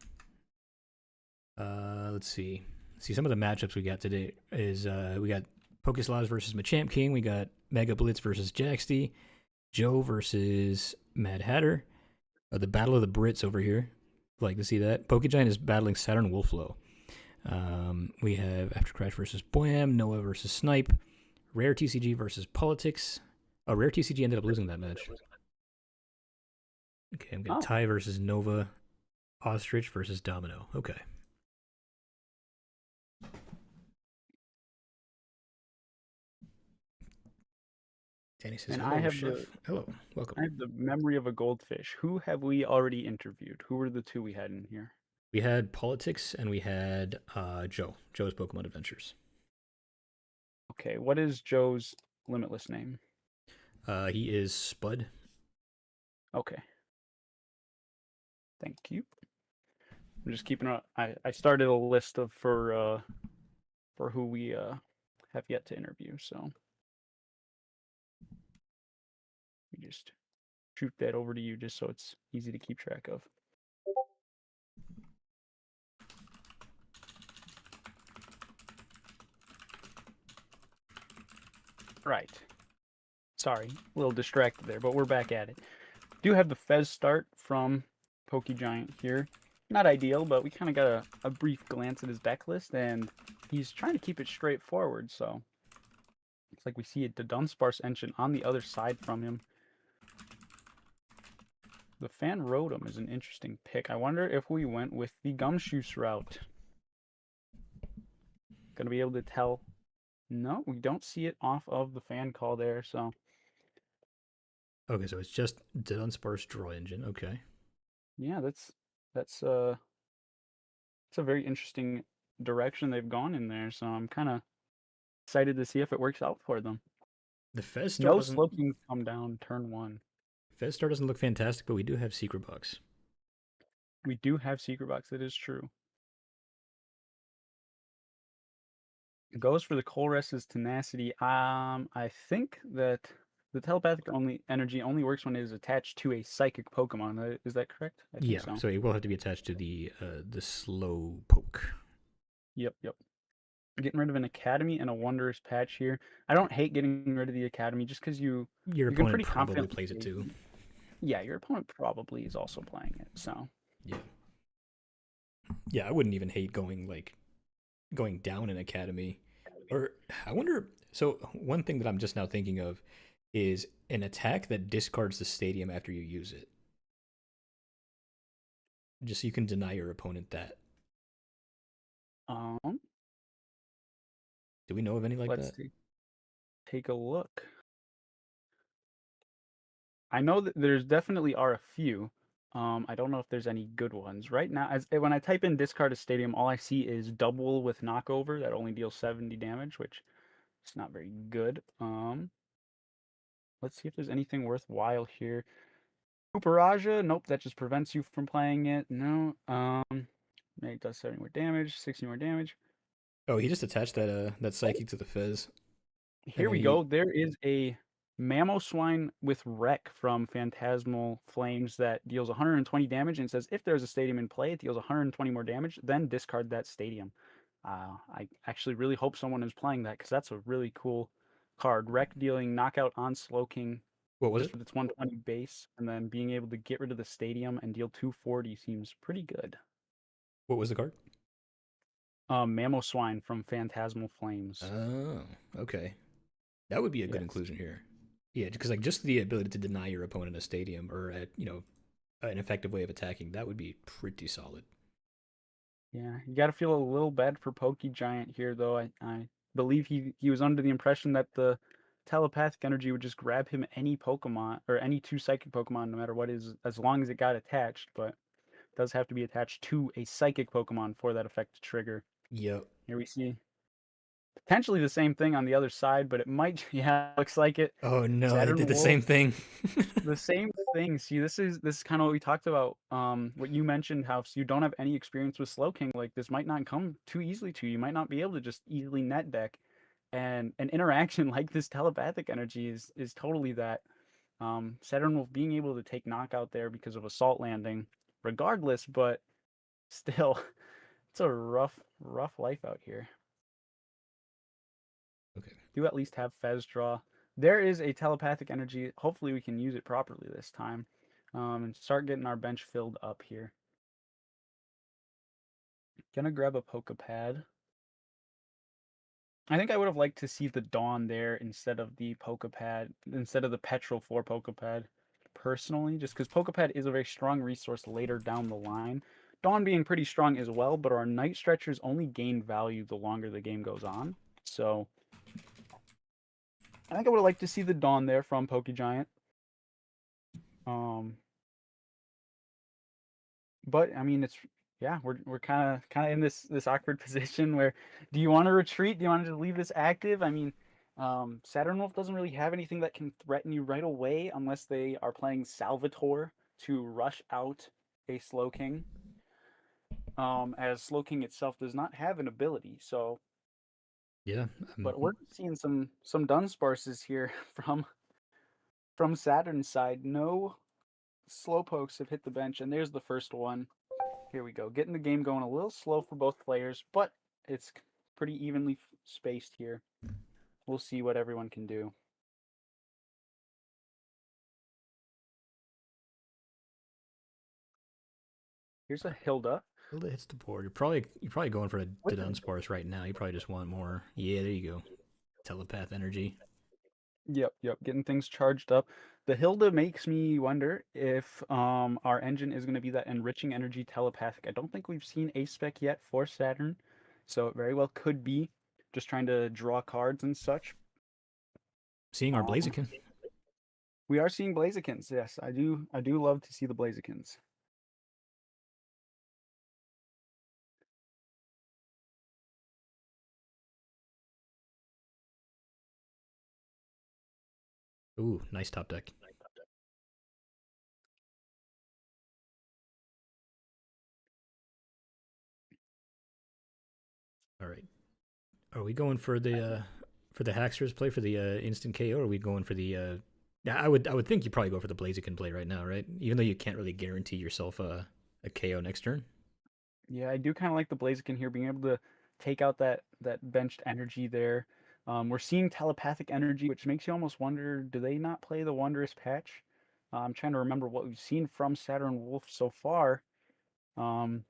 Let's see. Some of the matchups we got today is we got Pokeslaws versus Machamp King. We got Mega Blitz versus Jaxty. Joe versus Mad Hatter. The Battle of the Brits over here. Like to see that. Pokegiant is battling Saturn Wolflow. We have After Crash versus Boyam. Noah versus Snipe. Rare TCG versus Politics. Oh, Rare TCG ended up losing that match. Okay, I'm got Ty versus Nova. Ostrich versus Domino. Okay. Danny says, hello, I have Chef. Hello, welcome. I have the memory of a goldfish. Who have we already interviewed? Who were the 2 we had in here? We had Politics and we had Joe. Joe's Pokemon Adventures. Okay, what is Joe's limitless name? He is Spud. Okay. Thank you. I'm just keeping I started a list of for who we have yet to interview, so we just shoot that over to you just so it's easy to keep track of. Right. Sorry, a little distracted there, but we're back at it. Do have the Fez start from Pokegiant here. Not ideal, but we kind of got a brief glance at his deck list, and he's trying to keep it straightforward, so it's like we see the Dunsparce engine on the other side from him. The Fan Rotom is an interesting pick. I wonder if we went with the Gumshoos route. Gonna be able to tell. No, we don't see it off of the fan call there, so. Okay, so it's just Dunsparce Draw Engine. Okay. Yeah, that's a very interesting direction they've gone in there. So I'm kind of excited to see if it works out for them. The Fez Star No doesn't. slow kings come down turn 1. Fez Star doesn't look fantastic, but we do have secret box. We do have secret box. That is true. It goes for the Colress's tenacity. I think that the telepathic energy only works when it is attached to a psychic Pokemon. Is that correct? I think Yeah, so it will have to be attached to the slow poke. Yep. Getting rid of an Academy and a Wondrous Patch here. I don't hate getting rid of the Academy just because Your you can opponent pretty probably confidently plays it too. Yeah, your opponent probably is also playing it. So Yeah, I wouldn't even hate going down an Academy. Or I wonder. So one thing that I'm just now thinking of is an attack that discards the stadium after you use it. Just so you can deny your opponent that. Do we know of any like let's that? take a look. I know that there's definitely are a few. I don't know if there's any good ones right now. When I type in discard a stadium, all I see is double with knockover that only deals 70 damage, which is not very good. Let's see if there's anything worthwhile here. Uparaja, nope, that just prevents you from playing it. No. It does 70 more damage, 60 more damage. Oh, he just attached that psychic to the Fez. Here we go. There is a Mamoswine with Wreck from Phantasmal Flames that deals 120 damage and says if there's a stadium in play, it deals 120 more damage, then discard that stadium. I actually really hope someone is playing that because that's a really cool card. Wreck dealing knockout on Slowking What was just it? with its 120 base, and then being able to get rid of the stadium and deal 240 seems pretty good. What was the card? Mamoswine from Phantasmal Flames. Oh, okay. That would be a good inclusion here. Yeah, because just the ability to deny your opponent a stadium or an effective way of attacking, that would be pretty solid. Yeah, you got to feel a little bad for Giant here, though. I believe he was under the impression that the telepathic energy would just grab him any Pokemon or any 2 psychic Pokemon, no matter what is, as long as it got attached. But it does have to be attached to a psychic Pokemon for that effect to trigger. Yep. Here we see potentially the same thing on the other side, but it might. Yeah, looks like it. Oh no, Saturn it did the Wolf, same thing. the same thing. See, this is kind of what we talked about. What you mentioned, how you don't have any experience with Slowking. Like this might not come too easily to you. You might not be able to just easily net deck, and an interaction like this telepathic energy is totally that. Saturn Wolf being able to take knockout there because of Assault Landing, regardless, but still, it's a rough life out here. Okay. Do at least have Fez draw. There is a telepathic energy. Hopefully we can use it properly this time. And start getting our bench filled up here. Gonna grab a Pokepad. I think I would have liked to see the Dawn there instead of the Pokepad, instead of the Petrol 4 Pokepad, personally, just because Pokepad is a very strong resource later down the line. Dawn being pretty strong as well, but our Night Stretchers only gain value the longer the game goes on. So I think I would have liked to see the Dawn there from Giant. But I mean, we're kind of in this awkward position where, do you want to retreat? Do you want to just leave this active? I mean, Saturn Wolf doesn't really have anything that can threaten you right away unless they are playing Salvatore to rush out a Slowking. As Slowking itself does not have an ability, so yeah. But we're seeing some Dunsparces here from Saturn's side. No Slowpokes have hit the bench, and there's the first one. Here we go. Getting the game going a little slow for both players, but it's pretty evenly spaced here. We'll see what everyone can do. Here's a Hilda. Hilda hits the board. You're probably going for a Dunsparce right now. You probably just want more. Yeah, there you go. Telepath energy. Yep. Getting things charged up. The Hilda makes me wonder if our engine is going to be that enriching energy telepathic. I don't think we've seen a spec yet for Saturn, so it very well could be just trying to draw cards and such. Seeing our Blaziken. We are seeing Blazikens. Yes, I do love to see the Blazikens. Ooh, nice top deck. All right. Are we going for the Hackster's play for the instant KO, or are we going for the yeah, I would think you probably go for the Blaziken play right now, right? Even though you can't really guarantee yourself a KO next turn. Yeah, I do kind of like the Blaziken here, being able to take out that benched energy there. We're seeing telepathic energy, which makes you almost wonder, do they not play the Wondrous Patch? I'm trying to remember what we've seen from Saturn Wolf so far. Um,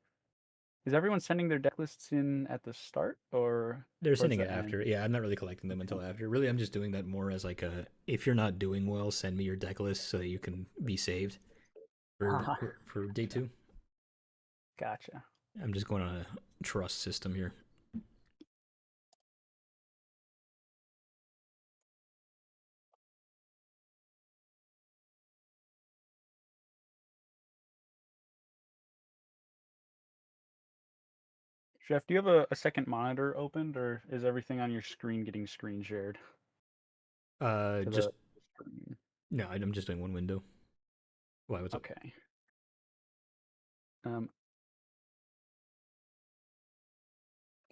is everyone sending their deck lists in at the start or They're towards sending the it end? after. Yeah, I'm not really collecting them until after. Really, I'm just doing that more as like a, if you're not doing well, send me your deck list so that you can be saved for day 2. Gotcha. I'm just going on a trust system here. Jeff, do you have a second monitor opened, or is everything on your screen getting screen shared to Just the screen? no, I'm just doing one window. Why? What's up? Okay.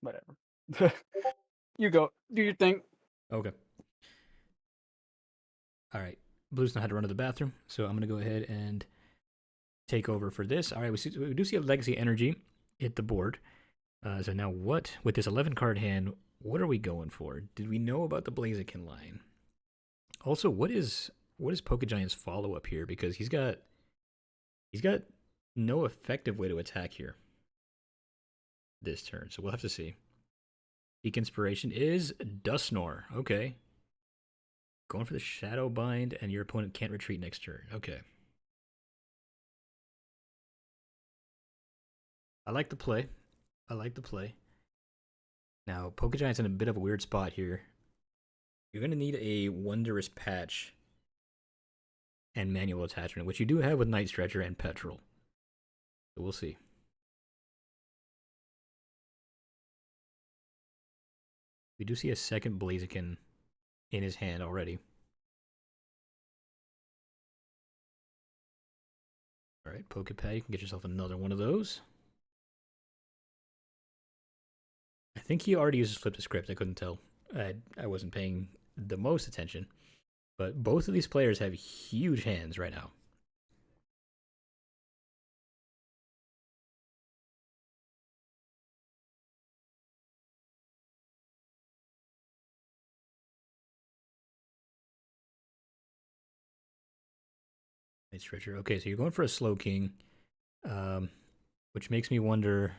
Whatever. You go. Do your thing. Okay. All right. Bluestone had to run to the bathroom, so I'm gonna go ahead and take over for this. All right, we do see a Legacy Energy hit the board. So now what, with this 11 card hand, what are we going for? Did we know about the Blaziken line? Also, what is Pokegiant's follow up here? Because he's got no effective way to attack here this turn. So we'll have to see. Peak Inspiration is Dusknoir. Okay. Going for the Shadow Bind, and your opponent can't retreat next turn. Okay. I like the play. Now, Pokegiant's in a bit of a weird spot here. You're going to need a Wondrous Patch and Manual Attachment, which you do have with Night Stretcher and Petrol. So we'll see. We do see a second Blaziken in his hand already. All right, Pokepad, you can get yourself another one of those. I think he already uses Flip the Script. I couldn't tell. I wasn't paying the most attention. But both of these players have huge hands right now. Night Stretcher. Okay, so you're going for a Slow King, which makes me wonder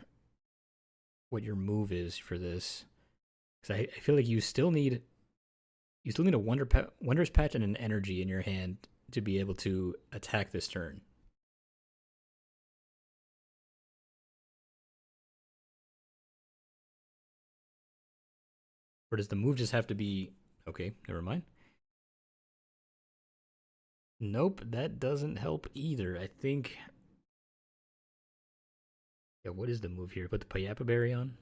what your move is for this. Because I feel like you still need a Wondrous Patch and an Energy in your hand to be able to attack this turn. Or does the move just have to be... Okay, never mind. Nope, that doesn't help either. I think... Yeah, what is the move here? Put the Payapa Berry on?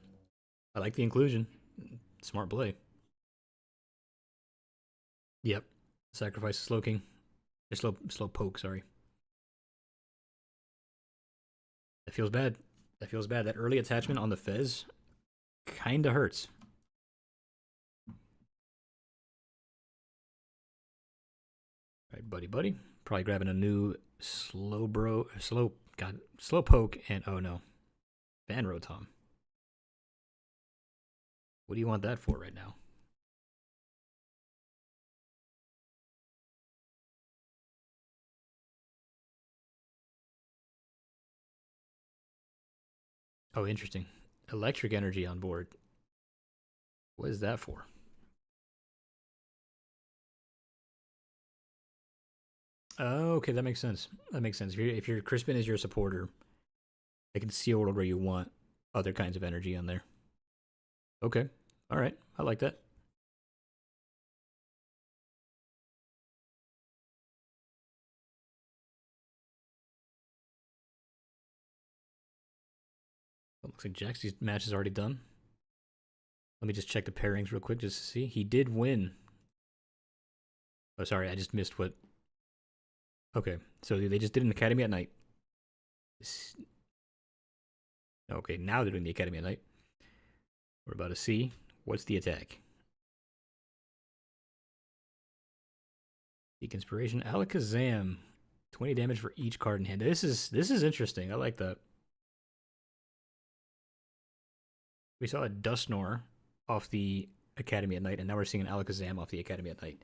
I like the inclusion. Smart play. Yep. Sacrifice Slow King. Or slow Poke, sorry. That feels bad. That early attachment on the Fez kinda hurts. Alright, buddy. Probably grabbing a new slow Poke and oh no. Van Rotom. What do you want that for right now? Oh, interesting. Electric Energy on board. What is that for? Oh, okay, that makes sense. If your Crispin is your supporter, I can see a world where you want other kinds of energy on there. Okay. All right. I like that. Well, looks like Jaxie's match is already done. Let me just check the pairings real quick just to see. He did win Oh, sorry, I just missed what. Okay, so they just did an Academy at Night. Okay, now they're doing the Academy at Night. We're about to see what's the attack. Seek Inspiration, Alakazam, 20 damage for each card in hand. This is interesting. I like that. We saw a Dusknoir off the Academy at Night, and now we're seeing an Alakazam off the Academy at Night.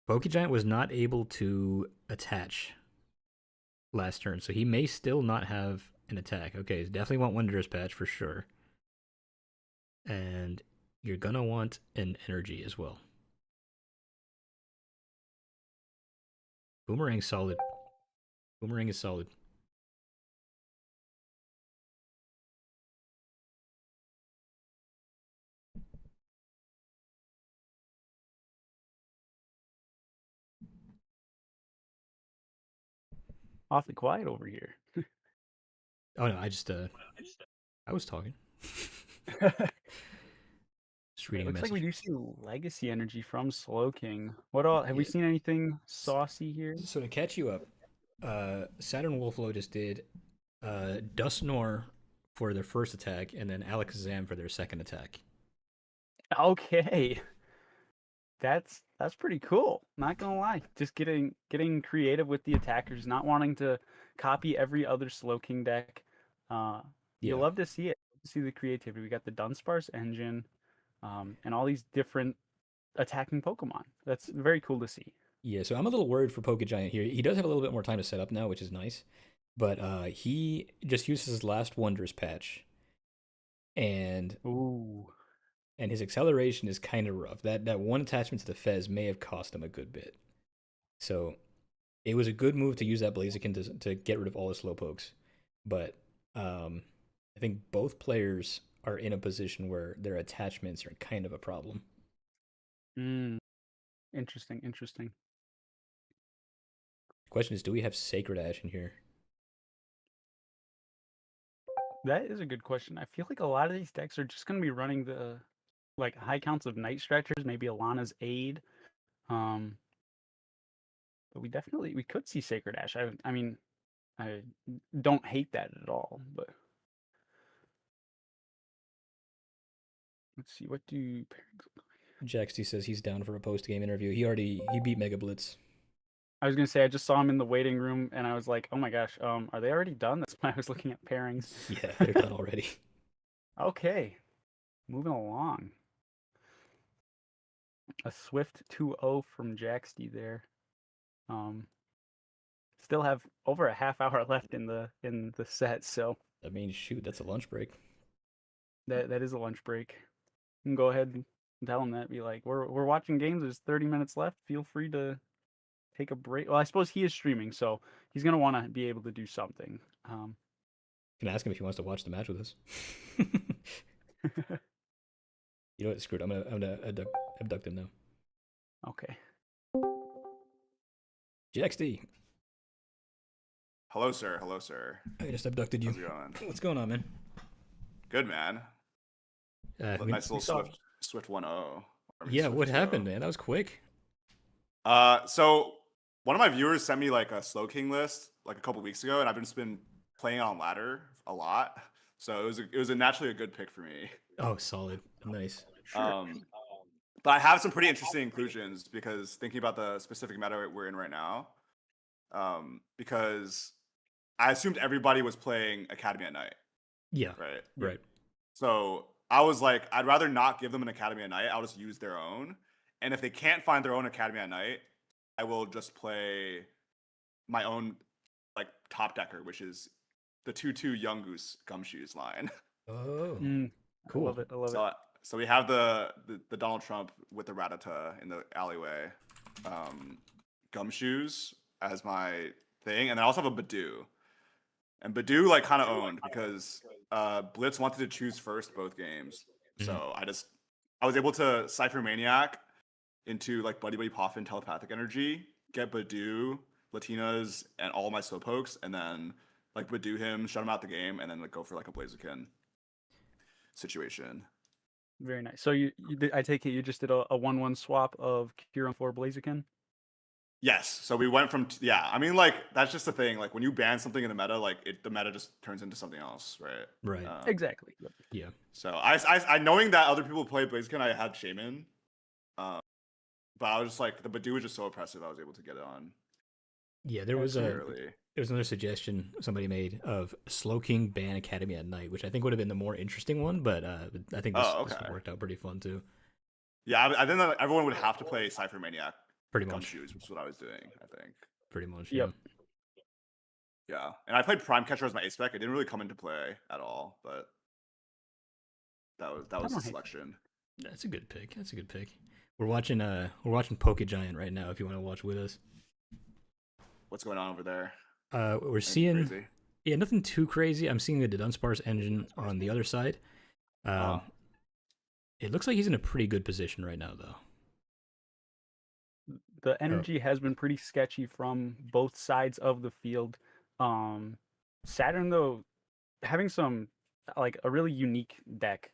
Pokegiant was not able to attach last turn, so he may still not have an attack. Okay, definitely want Wondrous Patch for sure. And you're gonna want an energy as well. Boomerang's solid. Boomerang is solid. Awfully quiet over here. Oh no, I was talking. Just reading a Looks message. like we do see legacy energy from Slowking. What all have we seen anything saucy here? So to catch you up, Saturn Wolflow just did Dusknoir for their first attack, and then Alakazam for their second attack. Okay. That's pretty cool. Not gonna lie. Just getting creative with the attackers, not wanting to copy every other Slowking deck. You'll love to see it. See the creativity. We got the Dunsparce engine, and all these different attacking Pokemon. That's very cool to see. Yeah, so I'm a little worried for Pokegiant here. He does have a little bit more time to set up now, which is nice. But he just uses his last Wondrous Patch. And his acceleration is kind of rough. That one attachment to the Fez may have cost him a good bit. So it was a good move to use that Blaziken to get rid of all the Slowpokes. But I think both players are in a position where their attachments are kind of a problem. Interesting. The question is, do we have Sacred Ash in here? That is a good question. I feel like a lot of these decks are just going to be running the high counts of Night Stretchers, maybe Alana's Aid. But we could see Sacred Ash. I mean, I don't hate that at all, but let's see, what do pairings look like? Jaxty says he's down for a post-game interview. He beat Mega Blitz. I was gonna say I just saw him in the waiting room, and I was like, oh my gosh, are they already done? That's why I was looking at pairings. Yeah, they're done already. Okay, moving along. A swift 2-0 from Jaxty there. Still have over a half hour left in the set, so I mean, shoot, that's a lunch break. that is a lunch break. You can go ahead and tell him that. Be like, we're watching games. There's 30 minutes left. Feel free to take a break. Well, I suppose he is streaming, so he's gonna want to be able to do something. You can ask him if he wants to watch the match with us. You know what? Screw it. I'm gonna abduct him now. Okay. JXD. Hello, sir. Hello, sir. I just abducted you. How's it going? What's going on, man? Good, man. Nice little swift 1-0. Yeah, what happened, man? That was quick. So one of my viewers sent me like a Slowking list like a couple weeks ago, and I've just been playing on ladder a lot. So it was naturally a good pick for me. Oh, solid. Nice. But I have some pretty interesting inclusions because thinking about the specific meta we're in right now, because I assumed everybody was playing Academy at Night. Yeah. Right. So I was like, I'd rather not give them an Academy at Night. I'll just use their own. And if they can't find their own Academy at Night, I will just play my own like top decker, which is the 2/2 Young Goose Gumshoes line. Oh, cool. I love it. So we have the Donald Trump with the Rattata in the alleyway, Gumshoes as my thing, and I also have a Badoo. And Badoo like kind of owned because Blitz wanted to choose first both games, so I was able to Cypher Maniac into like Buddy Buddy Poffin telepathic energy, get Badoo, Latinas, and all my Slowpokes, and then like Badoo him, shut him out the game, and then like go for like a Blaziken situation. Very nice. So you did, I take it you just did a 1/1 swap of Kieran for Blaziken? Yes. So we went from yeah. I mean, like that's just the thing. Like when you ban something in the meta, like the meta just turns into something else, right? Right. Exactly. Yeah. So I knowing that other people play Blaziken, I had Shaman, but I was just like the Badu was just so oppressive. I was able to get it on. Yeah, there was early. there was another suggestion somebody made of Slow King ban Academy at night, which I think would have been the more interesting one, but I think this one worked out pretty fun too. Yeah, I think that everyone would have to play Cypher Maniac. Pretty much. Shoes, which is what I was doing, I think. Pretty much, Yep. Yeah, and I played Prime Catcher as my ace spec. It didn't really come into play at all, but that was the selection. That's a good pick. That's a good pick. We're watching Poke Giant right now. If you want to watch with us. What's going on over there? We're seeing nothing too crazy. I'm seeing the Dunsparce engine on the other side. It looks like he's in a pretty good position right now, though. The energy has been pretty sketchy from both sides of the field. Saturn, though, having some like a really unique deck.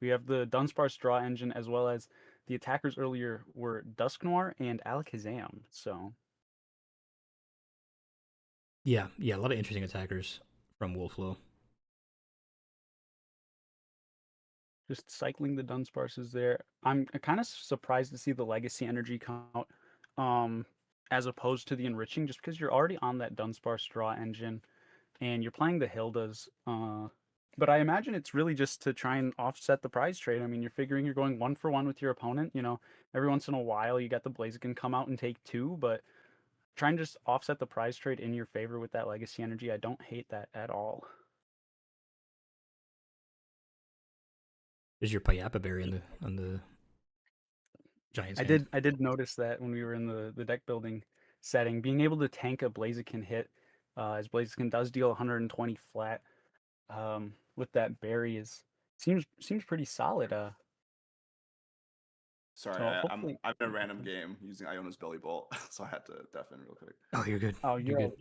We have the Dunsparce draw engine, as well as the attackers earlier were Dusknoir and Alakazam. So yeah, a lot of interesting attackers from Wolflow. just cycling the Dunsparces there. I'm kind of surprised to see the legacy energy come out, as opposed to the enriching, just because you're already on that Dunsparce draw engine, and you're playing the Hildas. But I imagine it's really just to try and offset the prize trade. I mean, you're figuring you're going 1-for-1 with your opponent. You know, every once in a while you got the Blaziken come out and take 2, but trying to just offset the prize trade in your favor with that legacy energy, I don't hate that at all. There's your Payapa Berry on the Giants. I did notice that when we were in the deck building setting, being able to tank a Blaziken hit, as Blaziken does deal 120 flat, with that berry seems pretty solid. Sorry, so I'm in a random game using Iona's Belly Bolt, so I had to deafen real quick. Oh, you're good. Oh, you're good.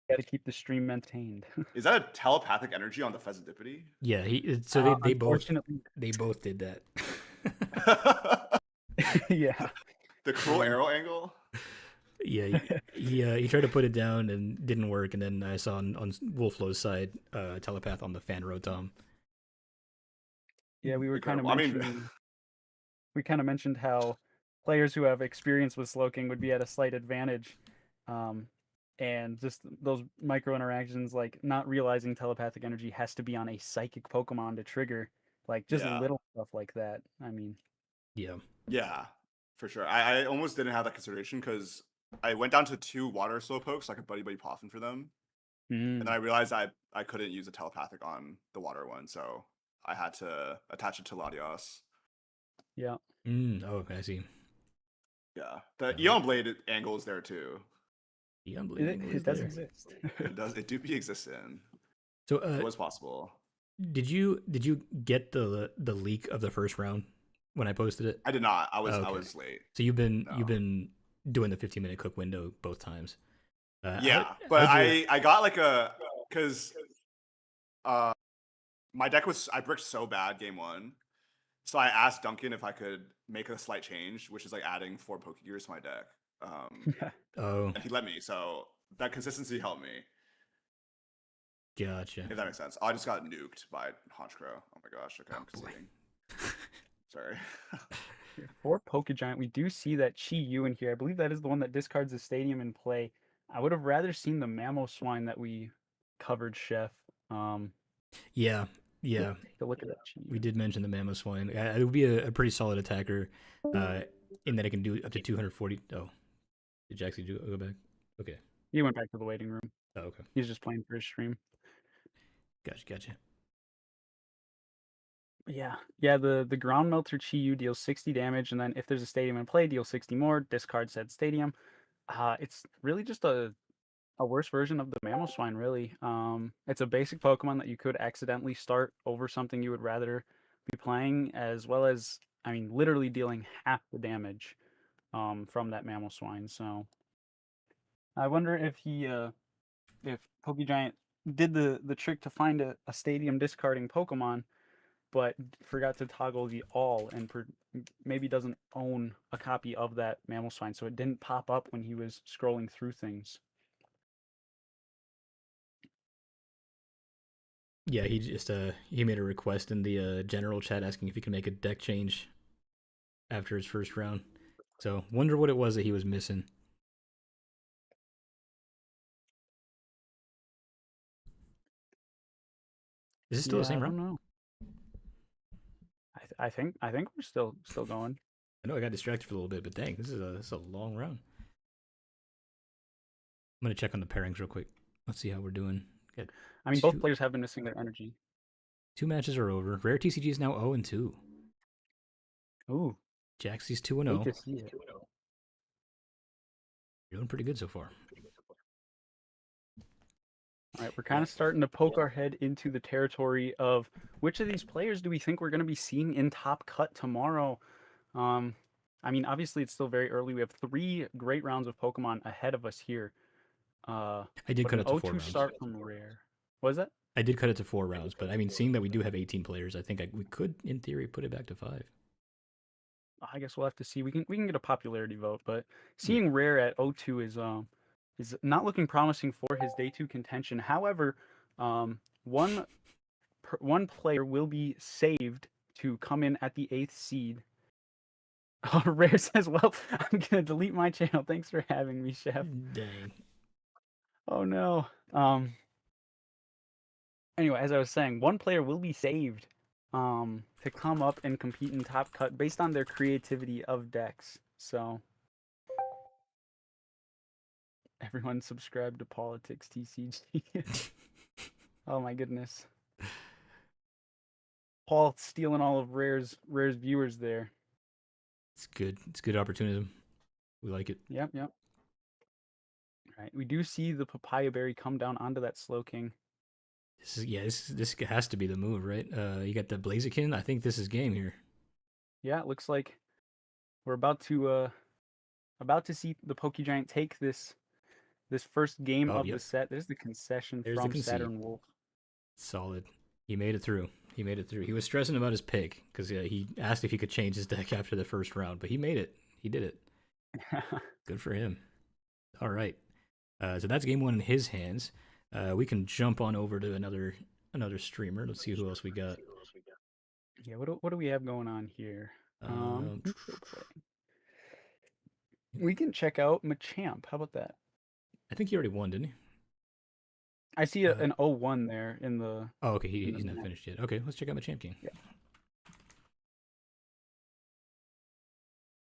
Got to keep the stream maintained. Is that a telepathic energy on the Pheasantipity? Yeah, they both did that. Yeah. The cruel arrow angle. Yeah, he tried to put it down and didn't work, and then I saw on Wolflow's side, telepath on the fan rotom. Yeah, we were kind of mentioning. We kind of mentioned how players who have experience with Slowking would be at a slight advantage, and just those micro interactions, like not realizing telepathic energy has to be on a psychic Pokemon to trigger, like just little stuff like that. I mean, yeah, for sure. I almost didn't have that consideration because I went down to 2 water Slowpokes so I could buddy Poffin for them, and then I realized I couldn't use a telepathic on the water one, so I had to attach it to Latios. Yeah. Oh, I see. Yeah, the Eon Blade angle is there too. Eon Blade it does exist. It do be existing. So it was possible. Did you get the leak of the first round when I posted it? I did not. I was late. So you've been doing the 15-minute cook window both times. Yeah, but I got like because my deck I bricked so bad game 1. So I asked Duncan if I could make a slight change, which is like adding 4 Pokegears to my deck. And he let me, so that consistency helped me. Gotcha. If that makes sense. I just got nuked by Honchkrow. Oh my gosh, okay, I'm conceding. Sorry. 4 Pokegiant, we do see that Chi-Yu in here. I believe that is the one that discards the stadium in play. I would have rather seen the Mamoswine that we covered, Chef. Yeah. Take a look at that. We did mention the Mamoswine. It would be a pretty solid attacker, in that it can do up to 240. Oh, did you actually go back? Okay. He went back to the waiting room. Oh, okay. He's just playing for his stream. Gotcha. Yeah. The ground melter Chi-Yu deals 60 damage, and then if there's a stadium in play, deals 60 more. Discard said stadium. It's really just a worse version of the Mamoswine, really. It's a basic Pokemon that you could accidentally start over something you would rather be playing, as well as, I mean, literally dealing half the damage from that Mamoswine. So I wonder if if Pokegiant did the trick to find a stadium discarding Pokemon, but forgot to toggle the all and maybe doesn't own a copy of that mammal spine, so it didn't pop up when he was scrolling through things. Yeah, he just he made a request in the general chat asking if he can make a deck change after his first round. So wonder what it was that he was missing. Is this still the same I round? don't know. I think we're still going. I know I got distracted for a little bit, but dang, this is a long round. I'm gonna check on the pairings real quick. Let's see how we're doing. Got I mean, both players have been missing their energy. 2 matches are over. Rare TCG is now 0-2. Ooh, Jaxie's 2-0. hate to see it. You're doing pretty good so far. All right, we're kind of starting to poke our head into the territory of which of these players do we think we're going to be seeing in Top Cut tomorrow. I mean, obviously it's still very early. We have 3 great rounds of Pokemon ahead of us here. I did cut it to 4 rounds. Start from Rare. What is that? I did cut it to 4 rounds, but I mean, seeing that we do have 18 players, I think we could, in theory, put it back to 5. I guess we'll have to see. We can get a popularity vote, but seeing Rare at 0-2 is not looking promising for his day 2 contention. However, one player will be saved to come in at the 8th seed. Oh, Rare says, "Well, I'm gonna delete my channel. Thanks for having me, Chef." Dang. Oh no. Anyway, as I was saying, one player will be saved to come up and compete in Top Cut based on their creativity of decks. So everyone subscribe to Politics TCG. Oh my goodness. Paul stealing all of Rare's viewers there. It's good. It's good opportunism. We like it. Yep. All right. We do see the Papaya Berry come down onto that Slowking. This has to be the move, right? You got the Blaziken. I think this is game here. Yeah, it looks like we're about to see the Pokegiant take this first game of the set. There's the concession from Saturn Wolf. Solid. He made it through. He was stressing about his pick because he asked if he could change his deck after the first round, but he made it. He did it. Good for him. All right. So that's game 1 in his hands. We can jump on over to another streamer. Let's see who else we got. Yeah, what do we have going on here? We can check out Machamp. How about that? I think he already won, didn't he? I see an 0-1 there in the. Oh, okay. He's not finished yet. Okay, let's check out Machamp King. Yeah.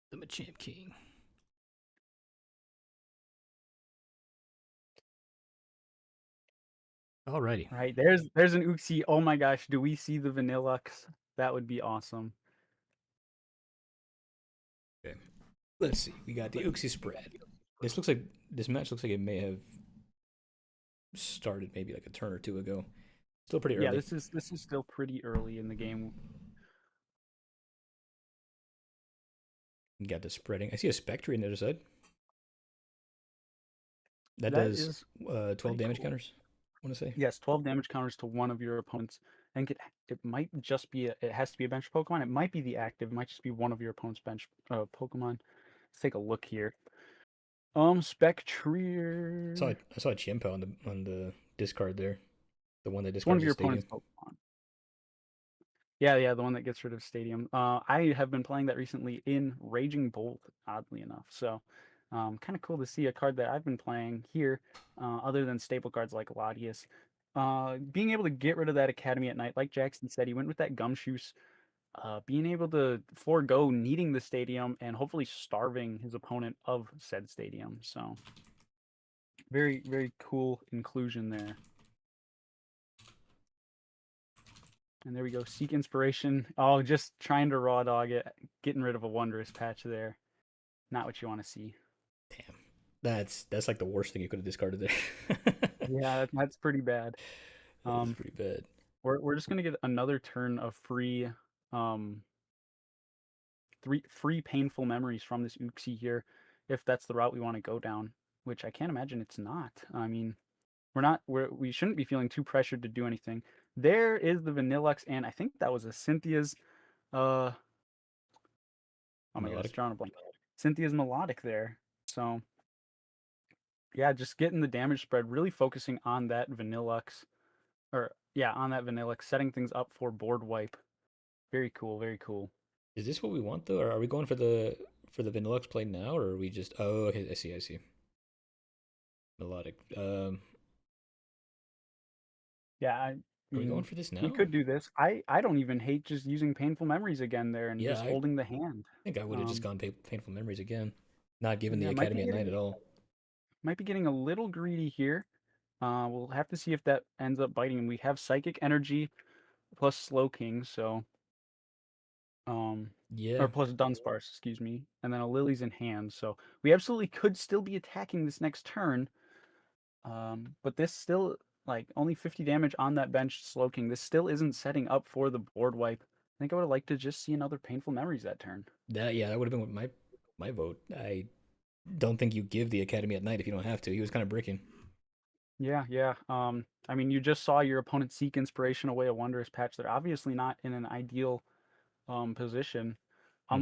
The Machamp King. Alrighty. Right, there's an Uxie. Oh my gosh, do we see the Vanillux? That would be awesome. Okay. Let's see. We got the Uxie spread. This match looks like it may have started maybe like a turn or 2 ago. Still pretty early. Yeah, this is still pretty early in the game. You got the spreading. I see a Spectre on the other side. That does 12 damage counters. I want to say. Yes, 12 damage counters to one of your opponents. I think it might just be it has to be a bench Pokemon. It might be the active. It might just be one of your opponent's bench Pokemon. Let's take a look here. Spectre. I saw a Chimpo on the discard there. The one that discards one of your Stadium. opponent's Pokemon. Yeah, the one that gets rid of Stadium. I have been playing that recently in Raging Bolt, oddly enough. So, kind of cool to see a card that I've been playing here, other than staple cards like Latias. Being able to get rid of that Academy at Night, like Jackson said, he went with that Gumshoos. Being able to forego needing the Stadium and hopefully starving his opponent of said Stadium. So, very, very cool inclusion there. And there we go. Seek Inspiration. Oh, just trying to raw dog it. Getting rid of a Wondrous Patch there. Not what you want to see. Damn. That's like the worst thing you could have discarded there. Yeah, that's pretty bad. That's pretty bad. We're just gonna get another turn of free free painful memories from this Uxie here, if that's the route we want to go down, which I can't imagine it's not. I mean, we shouldn't be feeling too pressured to do anything. there is the Vanillux, and I think that was a Cynthia's. Oh my god, it's Melodic. drawing a blank. Cynthia's Melodic there. So yeah, just getting the damage spread, really focusing on that Vanillux, or yeah, on that Vanillux, setting things up for board wipe. Very cool, very cool. Is this what we want though, or are we going for the Vanillux play now, or are we just? Oh, okay, I see, I see. Melodic. Yeah, I Are we going mean, for this we now? could do this. I don't even hate just using Painful Memories again there and Yeah, just I holding the hand. think I would have just gone Painful Memories again, not But given the yeah, Academy at Night at all. might be getting a little greedy here. We'll have to see if that ends up biting. We have Psychic Energy plus Slow King, so Yeah, or plus Dunsparce, excuse me, and then a Lily's in hand. So we absolutely could still be attacking this next turn. But this still like only 50 damage on that bench Slow King. This still isn't setting up for the board wipe. I think I would have liked to just see another Painful Memories that turn. that would have been my vote. I don't think you give the Academy at Night if you don't have to. He was kind of bricking. Yeah, yeah. I mean, you just saw your opponent seek inspiration away a wondrous patch. They're obviously not in an ideal position, Mhm.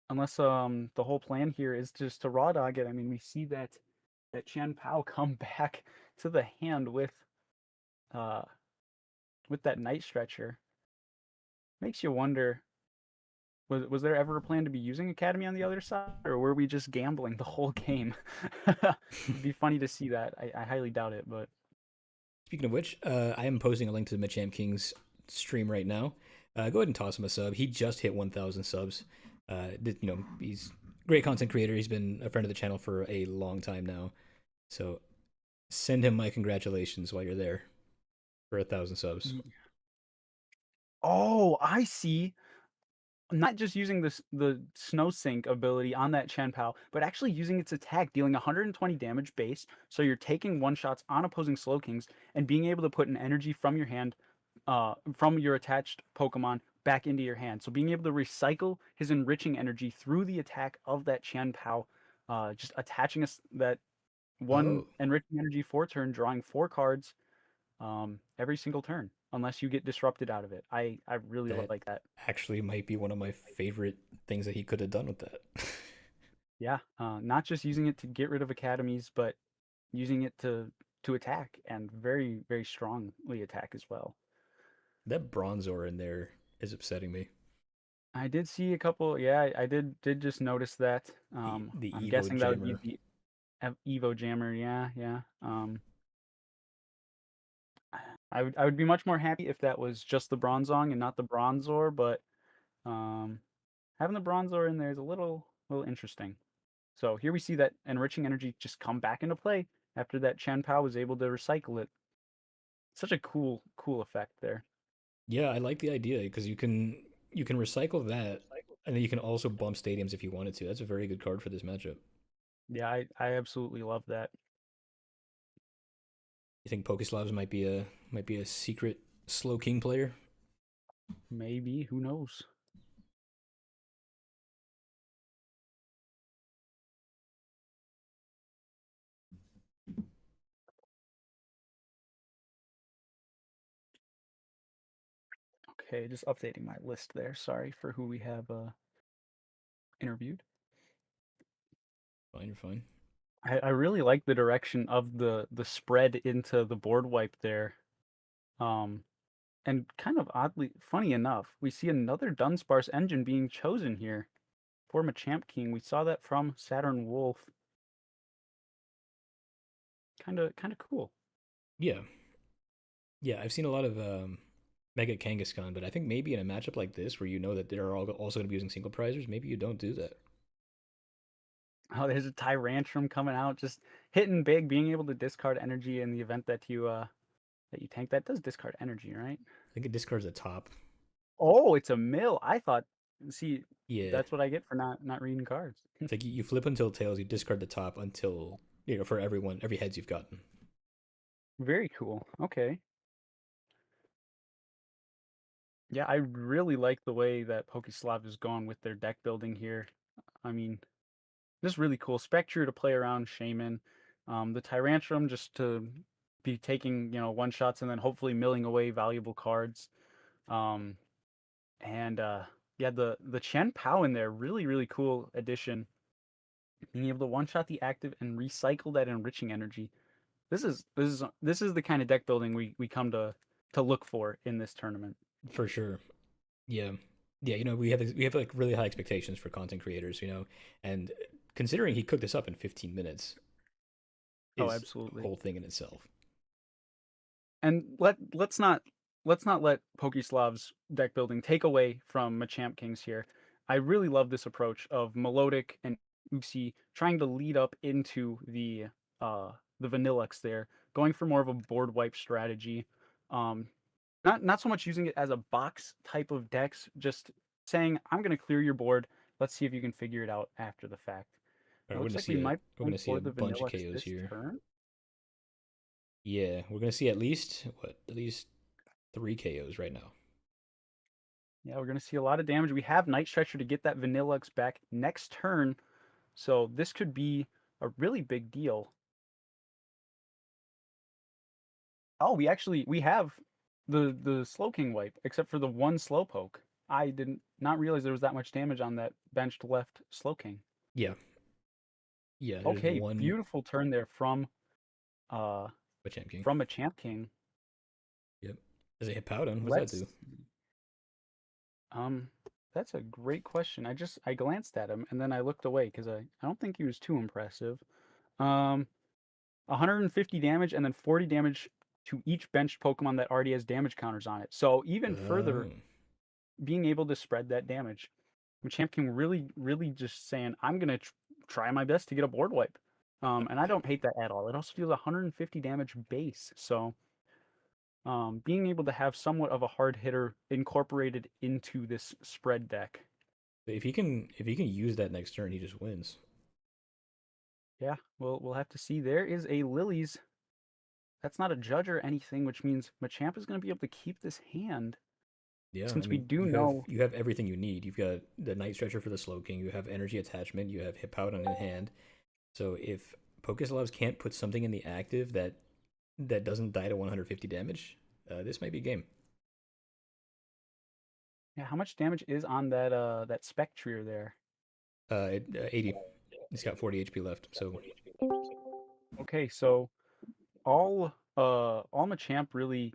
unless the whole plan here is just to raw dog it. I mean, we see that Chen Pao come back to the hand uh with that Night Stretcher. Makes you wonder, was there ever a plan to be using Academy on the other side, or were we just gambling the whole game? It'd be funny to see that. I highly doubt it, but Speaking of which, I am posting a link to the Machamp King's stream right now. Go ahead and toss him a sub. He just hit 1,000 subs. He's a great content creator. He's been a friend of the channel for a long time now. So send him my congratulations while you're there for 1,000 subs. oh, I see. Not just using the Snow Sink ability on that Chen Pao, but actually using its attack, dealing 120 damage base. So you're taking one shots on opposing Slow Kings and being able to put an energy from your hand, from your attached Pokemon back into your hand. So being able to recycle his enriching energy through the attack of that Chen Pao, just attaching us that one Oh, enriching energy for turn, drawing 4 cards every single turn, unless you get disrupted out of it. I really that like that. actually might be one of my favorite things that he could have done with that. Yeah, not just using it to get rid of academies, but using it to attack and very very strongly attack as well. That Bronzor in there is upsetting me. I did see a couple. Yeah, I did just notice that. The I'm Evo guessing that would be Jammer. the Evo Jammer. Yeah, yeah. I would be much more happy if that was just the Bronzong and not the Bronzor, but um, having the Bronzor in there is a little interesting. So here we see that enriching energy just come back into play after that Chen Pao was able to recycle it. Such a cool effect there. Yeah, I like the idea because you can recycle that, and then you can also bump stadiums if you wanted to. That's a very good card for this matchup. Yeah, I absolutely love that. You think Pokeslavs might be a secret slow king player? Maybe, who knows? Okay, just updating my list there. Sorry for who we have interviewed. Fine, you're fine. I really like the direction of the spread into the board wipe there. Um, and kind of oddly, funny enough, we see another Dunsparce engine being chosen here for Machamp King. We saw that from Saturn Wolf. Kind of cool. Yeah, yeah. I've seen a lot of Mega Kangaskhan, but I think maybe in a matchup like this, where you know that they're all also going to be using single prizers, maybe you don't do that. Oh, there's a Tyrantrum coming out, just hitting big, being able to discard energy in the event that you tank. That does discard energy, right? I think it discards the top. Oh, it's a mill. I thought. See, Yeah, that's what I get for not reading cards. it's like you flip until tails, you discard the top until for every heads you've gotten. Very cool. Okay. Yeah, I really like the way that Pokeslav is going with their deck building here. I mean, this is really cool. Spectre to play around Shaman. The Tyrantrum just to be taking, you know, one shots and then hopefully milling away valuable cards. Um, and yeah, the Chen Pao in there, really, really cool addition. Being able to one shot the active and recycle that enriching energy. This is the kind of deck building we come to look for in this tournament. For sure. Yeah. Yeah, you know, we have like really high expectations for content creators, you know, and considering he cooked this up in 15 minutes Oh, is a absolutely. whole thing in itself. And let's not let Pokeslav's deck building take away from Machamp Kings here. I really love this approach of Melodic and Uxie trying to lead up into the Vanillux there, going for more of a board wipe strategy. Um, not so much using it as a box type of decks, just saying I'm going to clear your board. Let's see if you can figure it out after the fact. All It right, looks like we might we're be gonna see for a the bunch of Vanillux KOs this here. turn. Yeah, we're gonna see at least 3 KOs right now. Yeah, we're going to see a lot of damage. We have Night Stretcher to get that Vanillux back next turn, so this could be a really big deal. Oh, we have the Slowking wipe, except for the one Slowpoke. I did not realize there was that much damage on that benched left Slowking. Yeah. Yeah, there's Okay, one beautiful turn there from Machamp King. Machamp King. Yep. Does it hit Powden? What's that do? That's a great question. I glanced at him and then I looked away because I don't think he was too impressive. 150 damage and then 40 damage to each benched Pokemon that already has damage counters on it. So even further, being able to spread that damage. Machamp King really, really just saying, I'm gonna try my best to get a board wipe. And I don't hate that at all. It also deals 150 damage base. So being able to have somewhat of a hard hitter incorporated into this spread deck. If he can use that next turn, he just wins. Yeah, we'll have to see. There is a Lily's. That's not a judge or anything, which means Machamp is going to be able to keep this hand. Yeah, Since I we mean, do know you have everything you need. You've got the Night Stretcher for the Slowking, you have Energy Attachment, you have Hippowdon in hand. So if Pokeslavs can't put something in the active that doesn't die to 150 damage, this might be a game. Yeah, how much damage is on that that Spectrier there? 80. He's got 40 HP left. So Okay, so all Machamp really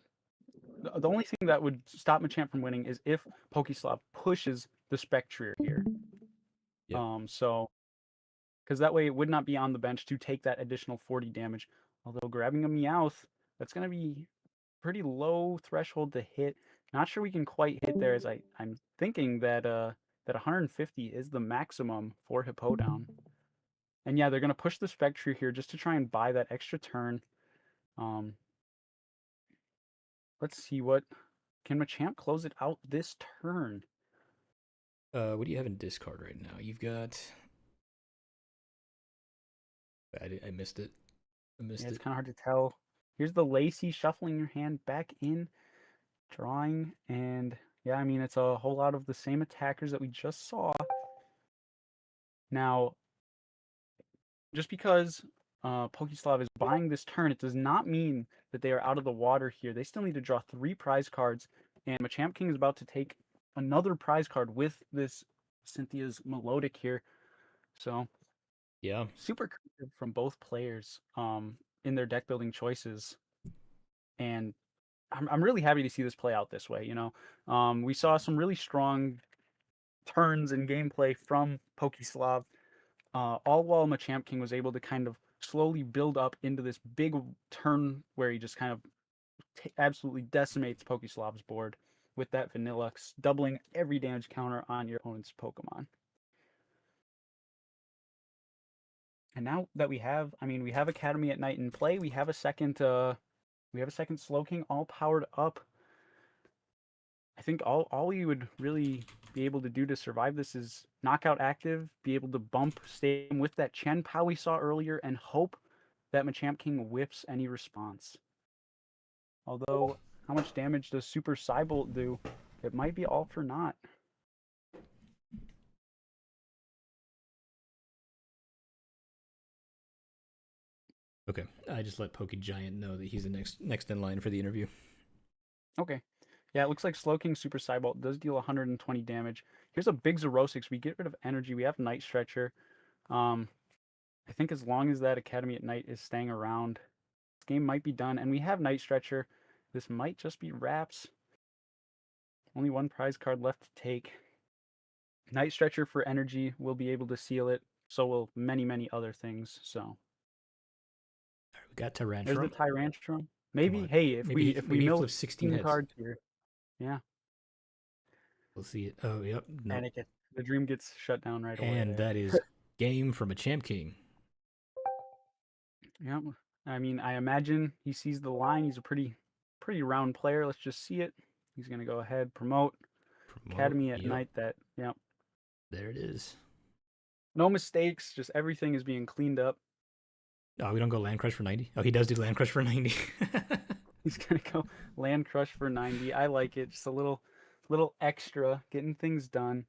the only thing that would stop Machamp from winning is if Pokeslav pushes the Spectrier here. Yep. So because that way it would not be on the bench to take that additional 40 damage. Although grabbing a Meowth, that's going to be pretty low threshold to hit. Not sure we can quite hit there, as I'm thinking that that 150 is the maximum for Hippowdon. And yeah, they're going to push the Spectre here just to try and buy that extra turn. Let's see, what can Machamp close it out this turn? what do you have in discard right now? You've got. I missed it. It's kind of hard to tell. Here's the Lacey, shuffling your hand back in, drawing, and yeah, I mean, it's a whole lot of the same attackers that we just saw. Now, just because Pokeslav is buying this turn, it does not mean that they are out of the water here. They still need to draw 3 prize cards, and Machamp King is about to take another prize card with this Cynthia's Melodic here. So, yeah, super creative from both players in their deck building choices. And I'm really happy to see this play out this way. You know, we saw some really strong turns in gameplay from Pokeslav, all while Machamp King was able to kind of slowly build up into this big turn where he just kind of absolutely decimates Pokeslav's board with that Vanillux, doubling every damage counter on your opponent's Pokemon. And now that we have Academy at Night in play, we have a second Slowking all powered up. I think all we would really be able to do to survive this is knock out active, be able to bump stay with that Chen Pao we saw earlier, and hope that Machamp King whiffs any response. Although, how much damage does Super Psybolt do? It might be all for naught. Okay, I just let Poke Giant know that he's the next in line for the interview. Okay. Yeah, it looks like Slowking Super Cybolt does deal 120 damage. Here's a big Xerosix. We get rid of energy. We have Night Stretcher. I think as long as that Academy at Night is staying around, this game might be done. And we have Night Stretcher. This might just be wraps. Only one prize card left to take. Night Stretcher for energy will be able to seal it. So will many, many other things. So We got there's the Tyrantrum. Tyrantrum. Maybe, on. hey, if Maybe we he mill flips 16 heads. cards here, yeah, We'll see it. Oh, yep. No. and the dream gets shut down right away. And that is game from a Champ King. Yeah, I mean, I imagine he sees the line. He's a pretty round player. Let's just see it. He's gonna go ahead, promote Academy at yep. Night. That, yep. There it is. No mistakes. Just everything is being cleaned up. Oh, we don't go Land Crush for 90? Oh, he does do Land Crush for 90. He's gonna go Land Crush for 90. I like it. Just a little extra, getting things done.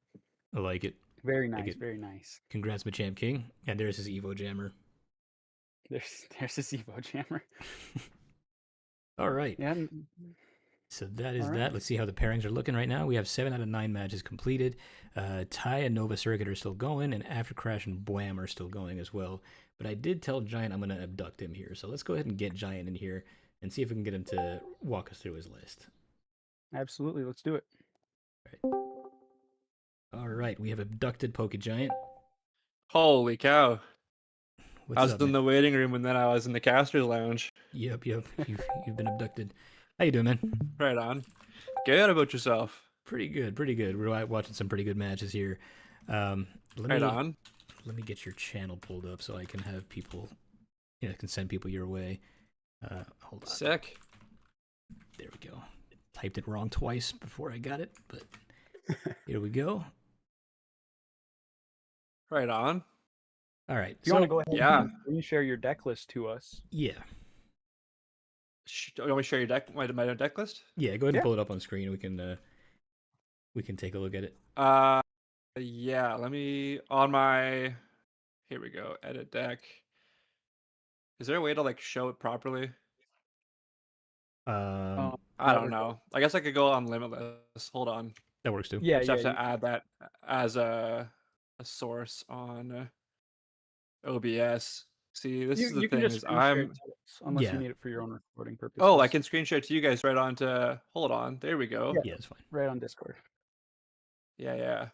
I like it. Very nice. Very nice. Congrats, Machamp King. And there's his Evo Jammer. There's his Evo Jammer. All right. Yeah. So that is All that. right. Let's see how the pairings are looking right now. We have 7 out of 9 matches completed. Ty and Nova Circuit are still going, and After Crash and Bwam are still going as well. But I did tell Giant I'm going to abduct him here. So let's go ahead and get Giant in here and see if we can get him to walk us through his list. Absolutely. Let's do it. All right. We have abducted Poke Giant. Holy cow. What's I was up, in man? the waiting room and then I was in the caster's lounge. Yep. You've been abducted. How you doing, man? Right on. Good about yourself. Pretty good. We're watching some pretty good matches here. On. Let me get your channel pulled up so I can have people, I can send people your way. Hold on. Sick. There we go. Typed it wrong twice before I got it, but here we go. Right on. All right. If you want to go ahead yeah. and share your deck list to us. Yeah. You want me to share your deck, my deck list? Yeah, go ahead and pull it up on screen. We can take a look at it. Yeah, let me here we go, edit deck. Is there a way to show it properly? Um, I don't know. I guess I could go on Limitless. Hold on. That works too. Yeah, Just have to add that as a source on OBS. See, this is the thing is unless you need it for your own recording purposes. Oh, I can screen share to you guys right onto. Hold on, there we go. Yeah, it's fine. Right on Discord. Yeah.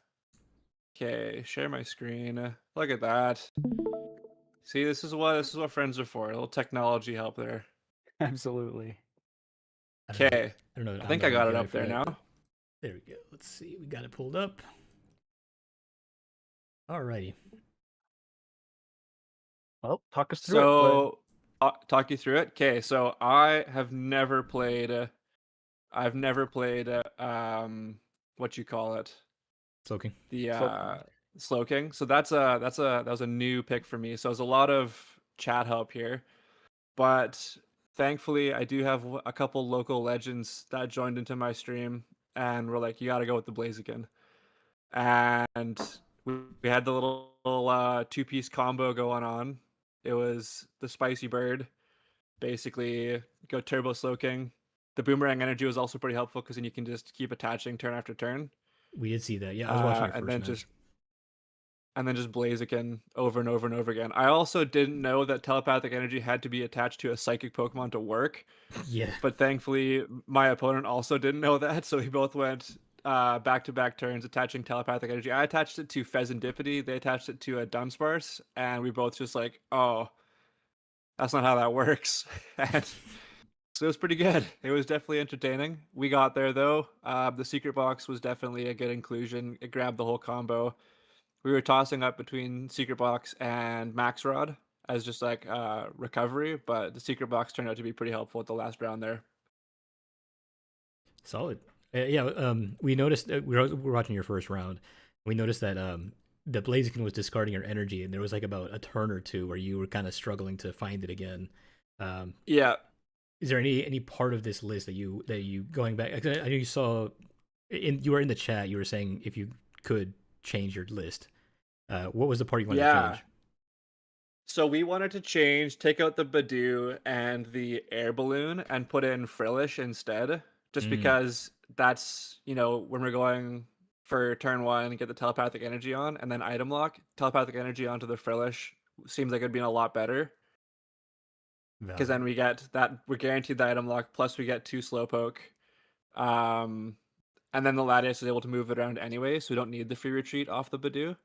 Okay, share my screen. Look at that. See, this is what friends are for. A little technology help there. Absolutely. Okay. I don't know. I think I got it up there now. There we go. Let's see. We got it pulled up. Alrighty. Well, talk us through it. So, talk you through it. Okay, so I have never played. I've never played. What you call it? Slowking. The Slowking. So that was a new pick for me. So there's a lot of chat help here, but thankfully I do have a couple local legends that joined into my stream and were like, "You got to go with the Blaziken," and we had the little 2-piece combo going on. It was the Spicy Bird, basically go Turbo Slowking. The Boomerang energy was also pretty helpful because then you can just keep attaching turn after turn. We did see that. Yeah, I was watching your first match. And then just Blaziken over and over and over again. I also didn't know that telepathic energy had to be attached to a psychic Pokemon to work. Yeah. But thankfully, my opponent also didn't know that, so we both went back-to-back turns attaching telepathic energy. I attached it to Pheasantipity. They attached it to a Dunsparce, and we both just like, oh, that's not how that works. And so it was pretty good. It was definitely entertaining. We got there, though. The Secret Box was definitely a good inclusion. It grabbed the whole combo. We were tossing up between Secret Box and Max Rod as just like recovery, but the Secret Box turned out to be pretty helpful at the last round there. Solid. We noticed we were watching your first round. We noticed that the Blaziken was discarding your energy, and there was like about a turn or two where you were kind of struggling to find it again. Yeah. Is there any part of this list that you going back? I know you saw you were in the chat. You were saying if you could change your list. What was the part you wanted to change? So we wanted to take out the Badoo and the air balloon and put in Frillish instead, just because that's, when we're going for turn 1, get the telepathic energy on, and then item lock, telepathic energy onto the Frillish seems like it'd be a lot better. Because then we get that, we're guaranteed the item lock, plus we get 2 Slowpoke. And then the Latias is able to move it around anyway, so we don't need the free retreat off the Badoo.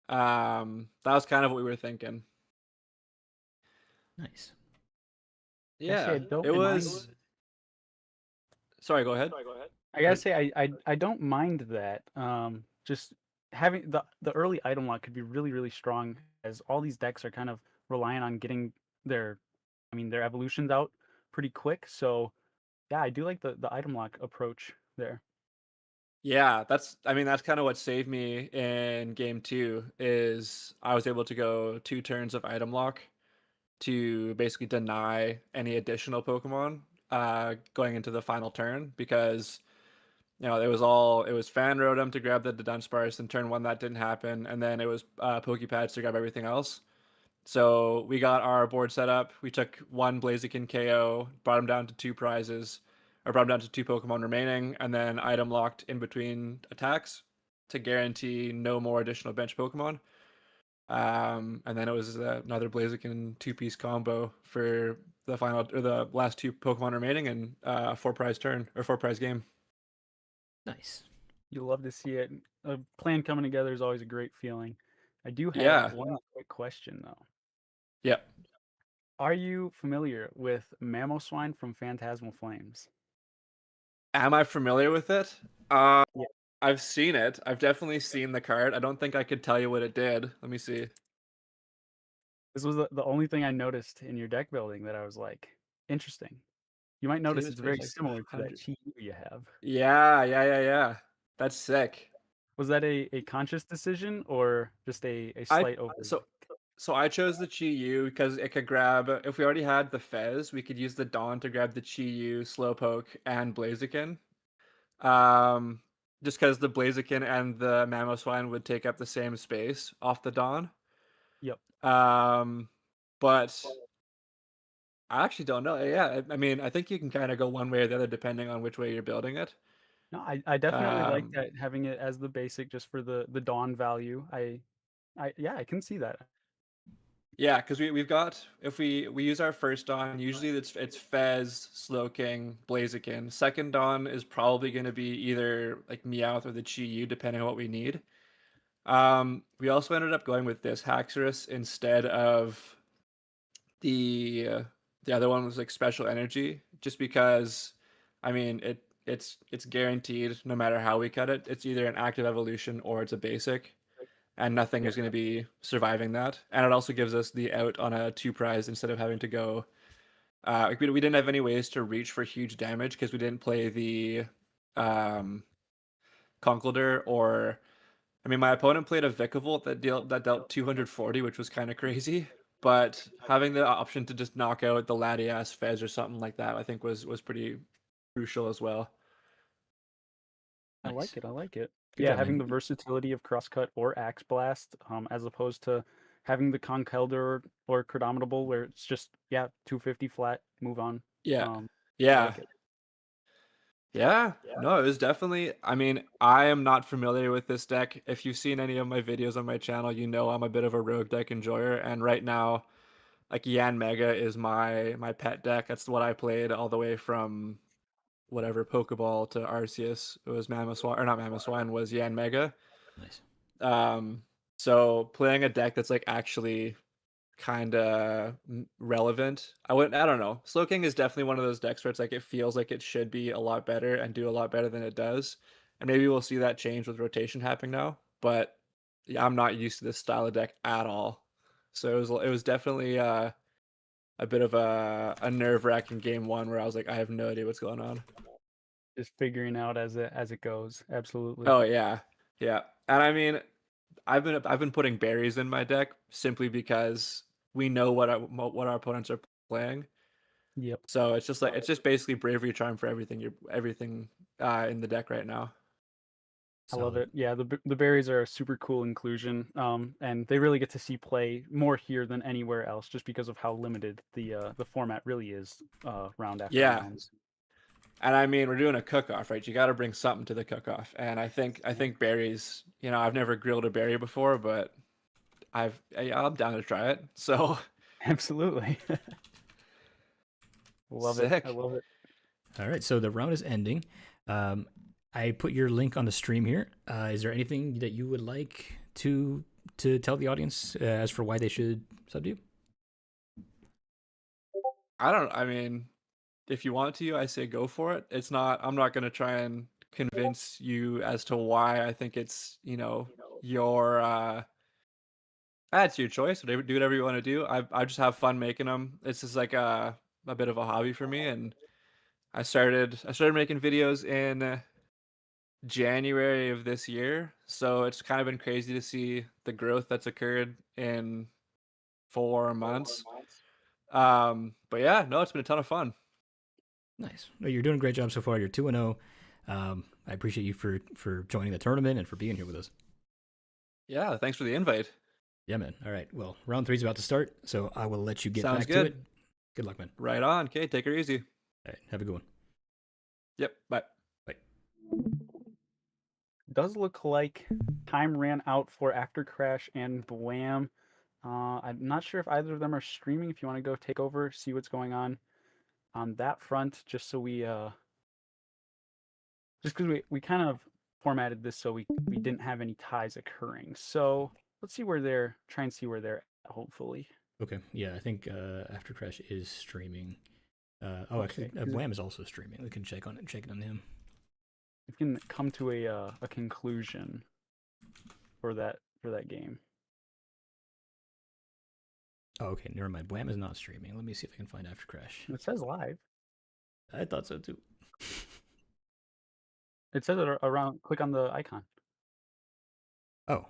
That was kind of what we were thinking. Nice. Yeah, I don't it mind- was. Sorry, go ahead. I gotta say, I don't mind that. Just having the early item lock could be really, really strong, as all these decks are kind of relying on getting their evolutions out pretty quick. So yeah, I do like the item lock approach there. Yeah, that's kind of what saved me in game 2 is I was able to go 2 turns of item lock to basically deny any additional Pokemon going into the final turn, because it was Fan Rotom to grab the Dunsparce, and turn 1 that didn't happen, and then it was Pokepads to grab everything else. So we got our board set up. We took 1 Blaziken KO, brought him down to 2 prizes, or brought him down to 2 Pokemon remaining, and then item locked in between attacks to guarantee no more additional bench Pokemon. And then it was another Blaziken 2-piece combo for the final, or the last 2 Pokemon remaining, and 4 prize turn, or 4 prize game. Nice. You love to see it. A plan coming together is always a great feeling. I do have Yeah. one quick question though. Yep. Are you familiar with Mamoswine from Phantasmal Flames? Am I familiar with it? Yeah. I've seen it. I've definitely seen the card. I don't think I could tell you what it did. Let me see. This was the only thing I noticed in your deck building that I was like, interesting. You might notice Davis it's very page, like, similar to that 100. Chi you have. Yeah. That's sick. Was that a conscious decision or just a slight over? So I chose the Chi Yu because it could grab, if we already had the Fez, we could use the Dawn to grab the Chi Yu, Slowpoke, and Blaziken. Just because the Blaziken and the Mamoswine would take up the same space off the Dawn. Yep. But I actually don't know. Yeah, I think you can kind of go one way or the other depending on which way you're building it. No, I definitely like that, having it as the basic just for the Dawn value. I can see that. Yeah, because we've got, if we use our first Dawn, usually it's Fez, Slowking, Blaziken. Second Dawn is probably going to be either like Meowth or the Chi Yu, depending on what we need. We also ended up going with this Haxorus instead of the other one was like Special Energy, just because it's guaranteed no matter how we cut it. It's either an active evolution or it's a basic, and nothing is going to be surviving that. And it also gives us the out on a 2 prize instead of having to go. We didn't have any ways to reach for huge damage because we didn't play the Conkeldurr, or my opponent played a Vikavolt that dealt 240, which was kind of crazy. But having the option to just knock out the Latias, Fez, or something like that, I think was pretty crucial as well. I Nice. like it. Good Yeah, job, having man. the versatility of Crosscut or Axe Blast, as opposed to having the Conkeldurr or Chronometable where it's just 250 flat, move on. Yeah. I Yeah. like it. Yeah, no, it was definitely. I am not familiar with this deck. If you've seen any of my videos on my channel, you know I'm a bit of a rogue deck enjoyer, and right now, like, Yan Mega is my pet deck. That's what I played all the way from whatever Pokeball to Arceus. It was Mamoswine, or not Mamoswine, was Yan Mega. Nice. So playing a deck that's like actually kind of relevant. I don't know. Slowking is definitely one of those decks where it's like it feels like it should be a lot better and do a lot better than it does. And maybe we'll see that change with rotation happening now. But yeah, I'm not used to this style of deck at all. So it was definitely a bit of a nerve-wracking game 1 where I was like, I have no idea what's going on. Just figuring out as it goes. Absolutely. Oh yeah. Yeah. And I've been putting berries in my deck simply because we know what our opponents are playing. Yep. So it's just basically bravery charm for everything in the deck right now. I love Solid. it. Yeah, the berries are a super cool inclusion, and they really get to see play more here than anywhere else, just because of how limited the format really is round after Yeah. round. And I mean, we're doing a cook-off, right? You got to bring something to the cook-off. And I think berries. I've never grilled a berry before, but I'm down to try it. So Absolutely. Love it. sick. I love it. All right, so the round is ending. I put your link on the stream here. Is there anything that you would like to tell the audience as for why they should sub to you? I mean, if you want to, I say go for it. I'm not going to try and convince you as to why I think it's, your that's your choice. Whatever, do whatever you want to do. I just have fun making them. It's just like a bit of a hobby for me, and I started making videos in January of this year. So it's kind of been crazy to see the growth that's occurred in 4 months. But yeah, no, it's been a ton of fun. Nice. Well, you're doing a great job so far. You're 2-0. I appreciate you for joining the tournament and for being here with us. Yeah, thanks for the invite. Yeah, man. All right. Well, round 3 is about to start, so I will let you get Sounds back good. to it. Good luck, man. Right on. Okay, take her easy. All right. Have a good one. Yep. Bye. Bye. Does look like time ran out for After Crash and Blam. I'm not sure if either of them are streaming. If you want to go take over, see what's going on that front, just so we just because we kind of formatted this so we didn't have any ties occurring. So let's see where they're try and see where they're at, hopefully. Okay. Yeah, I think After Crash is streaming. Okay, Actually, 'cause Wham is also streaming. We can check it on him. we can come to a conclusion for that game. Oh, okay. Never mind. Wham is not streaming. Let me see if I can find After Crash. It says live. I thought so too. It says it around. Click on the icon. Oh,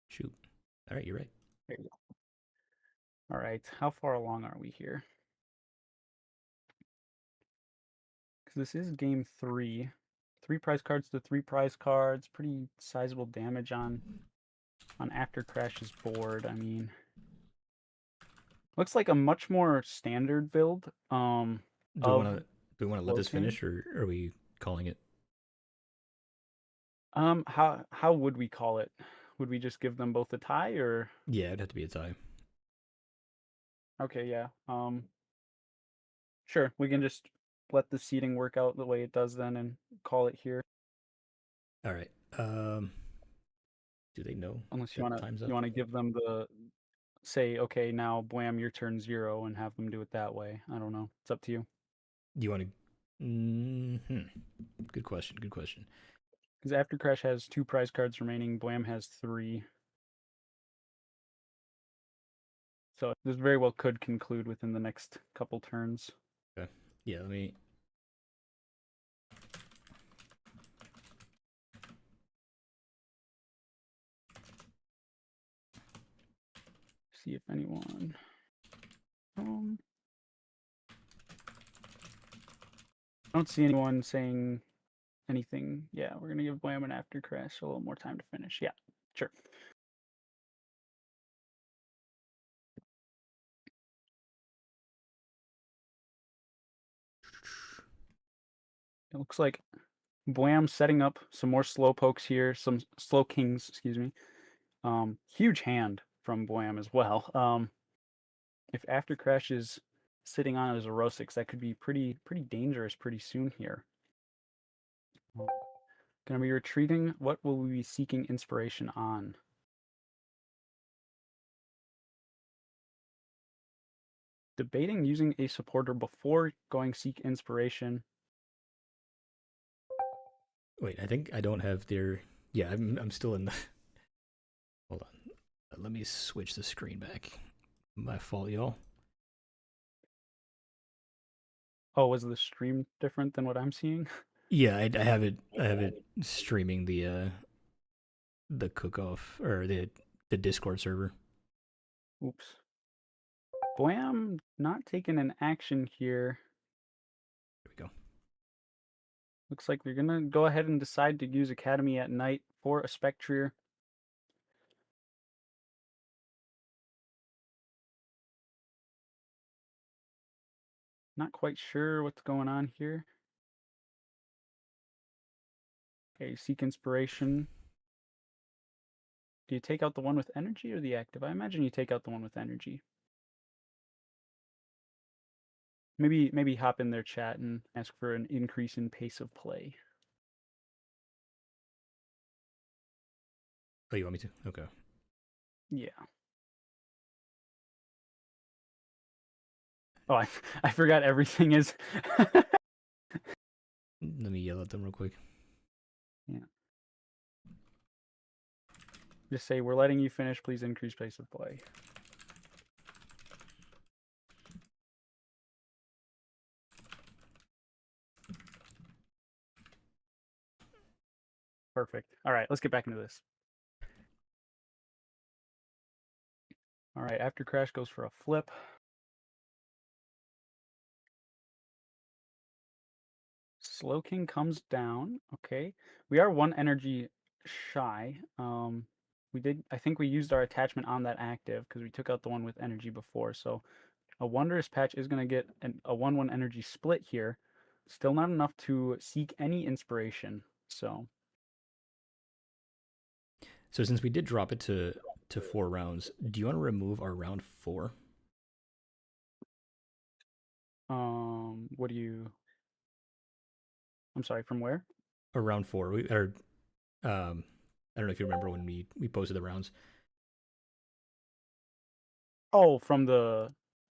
shoot. All right, you're right. There you go. All right, how far along are we here? Because this is game 3. 3 prize cards to 3 prize cards. Pretty sizable damage on After Crash's board. I mean, looks like a much more standard build. Do we want to let this floating. finish, or are we calling it? How would we call it? Would we just give them both a tie, or? Yeah, it'd have to be a tie. Okay, yeah. Sure, we can just let the seating work out the way it does then and call it here. All right. Do they know? Unless you that want time's to up? you want to give them the say, okay, now Blam, your turn 0, and have them do it that way. I don't know. It's up to you. Do you want to? Good question. Good question. Because After Crash has 2 prize cards remaining, Blam has 3. So this very well could conclude within the next couple turns. Okay. Yeah. Let me. See if anyone. I don't see anyone saying anything. Yeah, we're gonna give Blam and After Crash a little more time to finish. Yeah, sure. It looks like Blam setting up some more slow pokes here, some slow kings, excuse me. Huge hand from Blam as well. If After Crash is sitting on his Rosix, that could be pretty dangerous pretty soon here. Gonna be retreating. What will we be seeking inspiration on? Debating using a supporter before going seek inspiration. Wait, I think I don't have their. Yeah, I'm still in the. Hold on. Let me switch the screen back. My fault, y'all. Oh, was the stream different than what I'm seeing? Yeah, I have it. I have it streaming the Cookoff or the Discord server. Oops. Blam not taking an action here. Here we go. Looks like we're gonna go ahead and decide to use Academy at night for a Spectrier. Not quite sure what's going on here. Okay, seek inspiration. Do you take out the one with energy or the active? I imagine you take out the one with energy. Maybe hop in their chat and ask for an increase in pace of play. Oh, you want me to? Okay. Yeah. Oh, I forgot everything is. Let me yell at them real quick. Yeah. Just say, we're letting you finish. Please increase pace of play. Perfect. All right, let's get back into this. All right, after Crash goes for a flip. Slow King comes down. Okay. We are 1 energy shy. I think we used our attachment on that active because we took out the one with energy before. So a Wondrous Patch is going to get a 1/1 energy split here. Still not enough to seek any inspiration. So since we did drop it to 4 rounds, do you want to remove our round 4? what do you? I'm sorry, from where? Or round 4. I don't know if you remember when we posted the rounds. Oh, from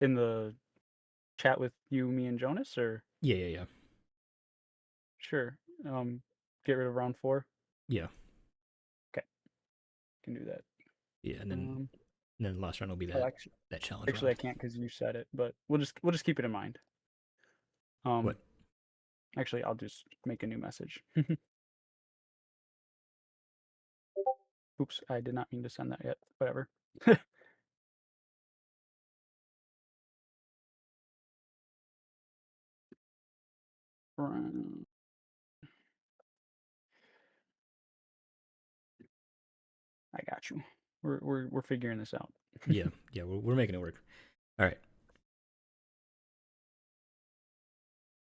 in the chat with you, me, and Jonas, or? Yeah. Sure. Get rid of round 4. Yeah. Okay. Can do that. Yeah, and then the last round will be that that challenge Actually, round. I can't because you said it, but we'll just keep it in mind. What? Actually, I'll just make a new message. Oops, I did not mean to send that yet. Whatever. I got you. We're figuring this out. yeah, we're making it work. All right.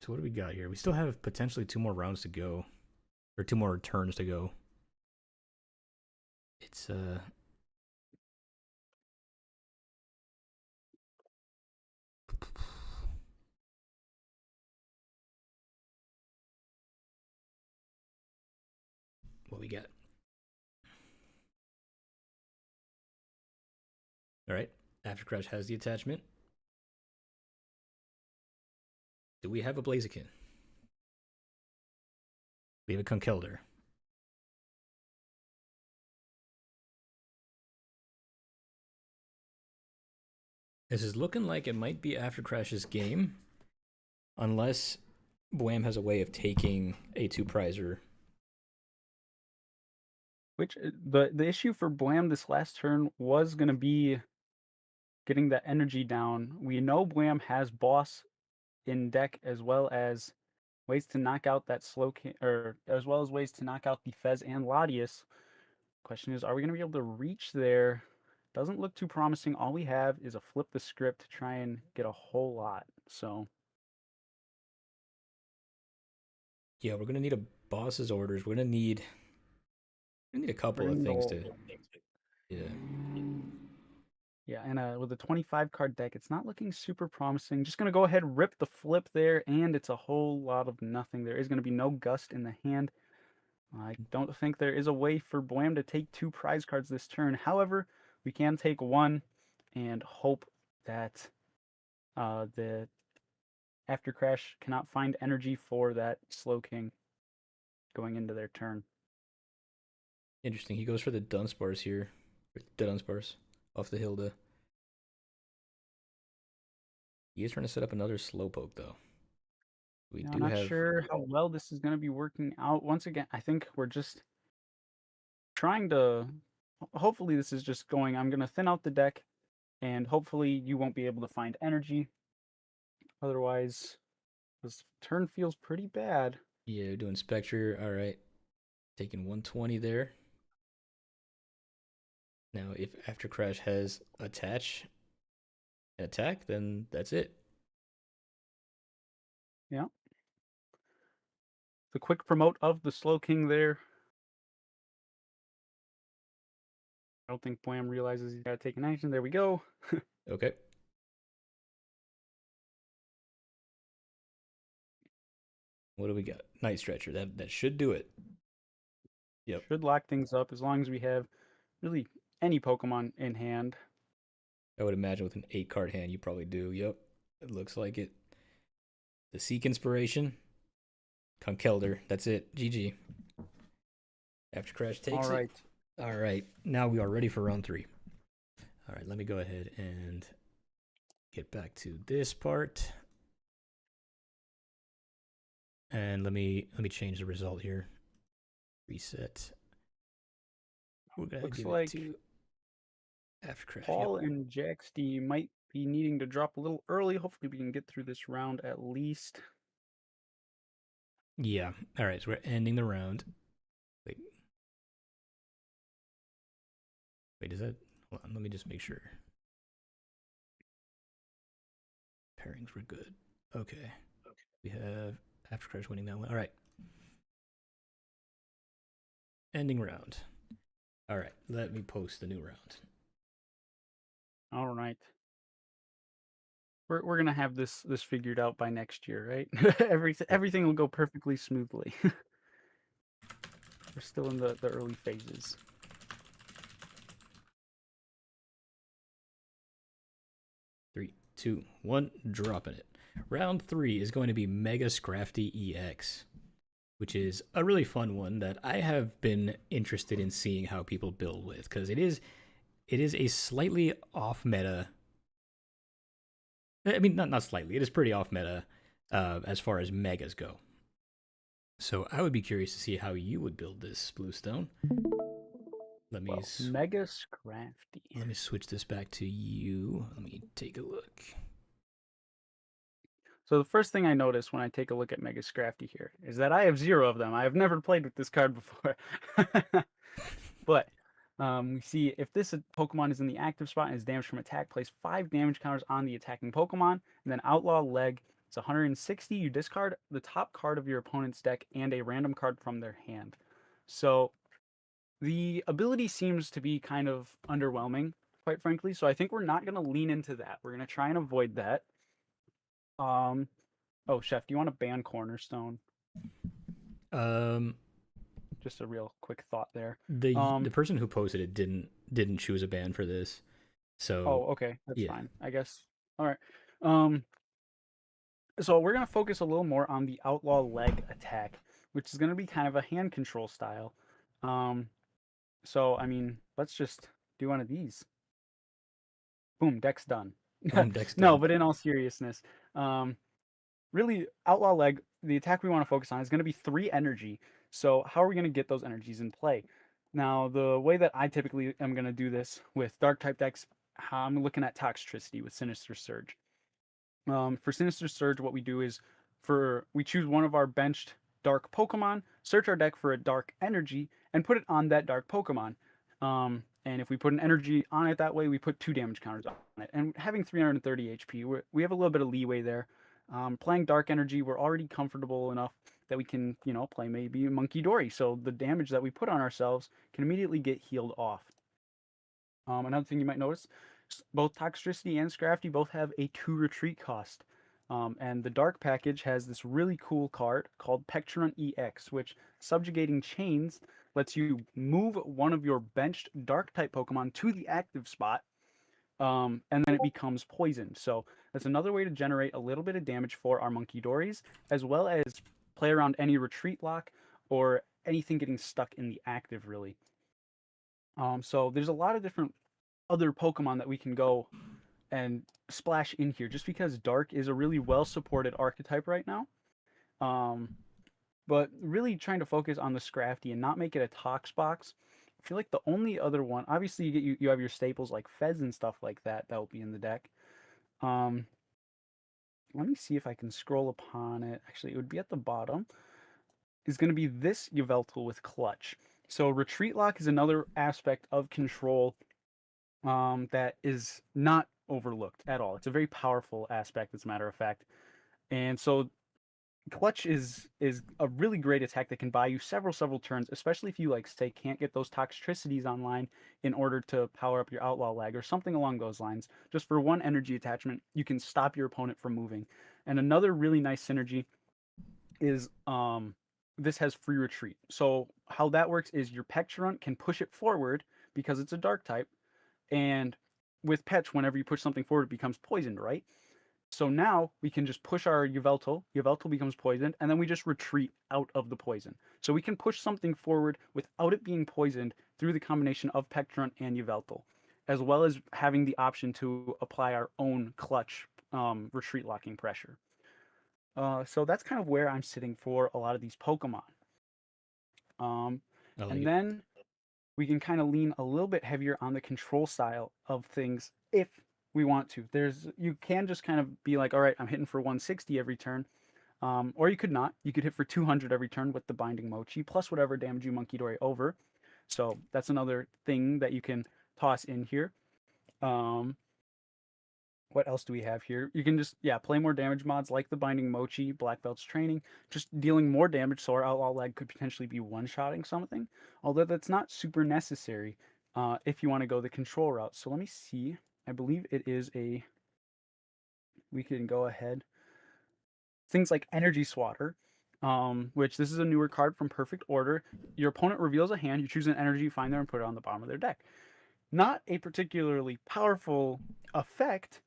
So what do we got here? We still have potentially 2 more rounds to go, or 2 more turns to go. It's what we got. All right. After Crash has the attachment. Do we have a Blaziken? We have a Conkeldurr. This is looking like it might be After Crash's game, unless Bwam has a way of taking a 2-prizer. Which the issue for Blam this last turn was gonna be getting that energy down. We know Blam has boss in deck as well as ways to knock out that slow or as well as ways to knock out the Fez and Latias. Question is, are we gonna be able to reach there? Doesn't look too promising. All we have is a flip the script to try and get a whole lot. So yeah, we're gonna need a boss's orders. We're gonna need a couple of things to. Yeah. Yeah, and with a 25 card deck, it's not looking super promising. Just gonna go ahead and rip the flip there, and it's a whole lot of nothing. There is gonna be no gust in the hand. I don't think there is a way for Blam to take 2 prize cards this turn. However, we can take 1 and hope that the After Crash cannot find energy for that Slow King going into their turn. Interesting. He goes for the Dunsparce here. The Dunsparce off the Hilda. He is trying to set up another Slowpoke, though. I'm not sure how well this is going to be working out. Once again, I think we're just trying to... Hopefully this is just going... I'm going to thin out the deck, and hopefully you won't be able to find energy. Otherwise, this turn feels pretty bad. Yeah, doing Spectre. All right. Taking 120 there. Now, if After Crash has attack, then that's it. Yeah. The quick promote of the Slow King there. I don't think Blam realizes he's got to take an action. There we go. Okay. What do we got? Night Stretcher. That should do it. Yep. Should lock things up as long as we have really any Pokemon in hand. I would imagine with an 8-card hand, you probably do. Yep. It looks like it. The Seek Inspiration. Conkeldurr. That's it. GG. After Crash takes All right. it. All right. Now we are ready for round 3. All right. Let me go ahead and get back to this part. And let me change the result here. Reset. We're gonna Looks give like it to After Crash. Paul and Jaxty might be needing to drop a little early. Hopefully we can get through this round at least. Yeah. All right. So we're ending the round. Wait, is that? Hold on. Let me just make sure. Pairings were good. Okay. We have After Crash winning that one. All right. Ending round. All right. Let me post the new round. All right. We're gonna have this figured out by next year, right? Everything will go perfectly smoothly. We're still in the early phases. Three, 2, 1, dropping it. Round 3 is going to be Mega Scrafty EX, which is a really fun one that I have been interested in seeing how people build with, because it is a slightly off meta. I mean, not slightly. It is pretty off meta as far as megas go. So I would be curious to see how you would build this, Bluestone. Let me Mega Scrafty. Let me switch this back to you. Let me take a look. So the first thing I notice when I take a look at Mega Scrafty here is that I have 0 of them. I have never played with this card before. But we see if this Pokemon is in the active spot and is damaged from attack, place 5 damage counters on the attacking Pokemon. And then Outlaw Leg, it's 160. You discard the top card of your opponent's deck and a random card from their hand. So the ability seems to be kind of underwhelming, quite frankly. So I think we're not going to lean into that. We're going to try and avoid that. Oh, Chef, do you want to ban Cornerstone? Just a real quick thought there. The person who posted it didn't choose a ban for this. So oh, okay, that's fine. I guess. All right. So we're gonna focus a little more on the Outlaw Leg attack, which is gonna be kind of a hand control style. So I mean, let's just do one of these. Boom, deck's done. Boom, deck's done. No, but in all seriousness, really, Outlaw Leg, the attack we want to focus on is going to be 3 energy. So how are we going to get those energies in play? Now, the way that I typically am going to do this with Dark-type decks, I'm looking at Toxtricity with Sinister Surge. For Sinister Surge, what we do is we choose one of our benched Dark Pokemon, search our deck for a Dark energy, and put it on that Dark Pokemon. And if we put an energy on it that way, we put 2 damage counters on it. And having 330 HP, we have a little bit of leeway there. Playing Dark Energy, we're already comfortable enough that we can, play maybe Monkey Dory. So the damage that we put on ourselves can immediately get healed off. Another thing you might notice, both Toxtricity and Scrafty both have a 2 retreat cost. And the Dark package has this really cool card called Pectron EX, which Subjugating Chains lets you move one of your benched Dark-type Pokemon to the active spot, and then it becomes poisoned. So that's another way to generate a little bit of damage for our Monkey Dories, as well as play around any retreat lock or anything getting stuck in the active, really. So there's a lot of different other Pokemon that we can go and splash in here, just because Dark is a really well-supported archetype right now. But really trying to focus on the Scrafty and not make it a Tox box. I feel like the only other one, obviously you have your staples like Fez and stuff like that will be in the deck. Let me see if I can scroll upon it. Actually, it would be at the bottom. is going to be this Yveltal with Clutch. So Retreat Lock is another aspect of control that is not overlooked at all. It's a very powerful aspect, as a matter of fact. And so Clutch is a really great attack that can buy you several turns, especially if you, like, say, can't get those Toxtricities online in order to power up your Outlaw Lag or something along those lines. Just for one energy attachment, you can stop your opponent from moving. And another really nice synergy is this has free retreat. So how that works is your Petulant can push it forward because it's a dark type, and with Petch, whenever you push something forward, it becomes poisoned, right? So now we can just push our Yveltal. Yveltal becomes poisoned, and then we just retreat out of the poison. So we can push something forward without it being poisoned through the combination of Petulant and Yveltal, as well as having the option to apply our own clutch retreat locking pressure. So that's kind of where I'm sitting for a lot of these Pokemon. And then we can kind of lean a little bit heavier on the control style of things if we want to. You can just kind of be like, all right, I'm hitting for 160 every turn. Or you could not. You could hit for 200 every turn with the Binding Mochi, plus whatever damage you Monkey Dory over. So that's another thing that you can toss in here. What else do we have here? You can just, play more damage mods like the Binding Mochi, Black Belt's Training, just dealing more damage so our Outlaw Leg could potentially be one-shotting something, although that's not super necessary if you want to go the control route. So let me see. I believe it is we can go ahead. Things like Energy Swatter, which this is a newer card from Perfect Order. Your opponent reveals a hand, you choose an energy you find there and put it on the bottom of their deck. Not a particularly powerful effect,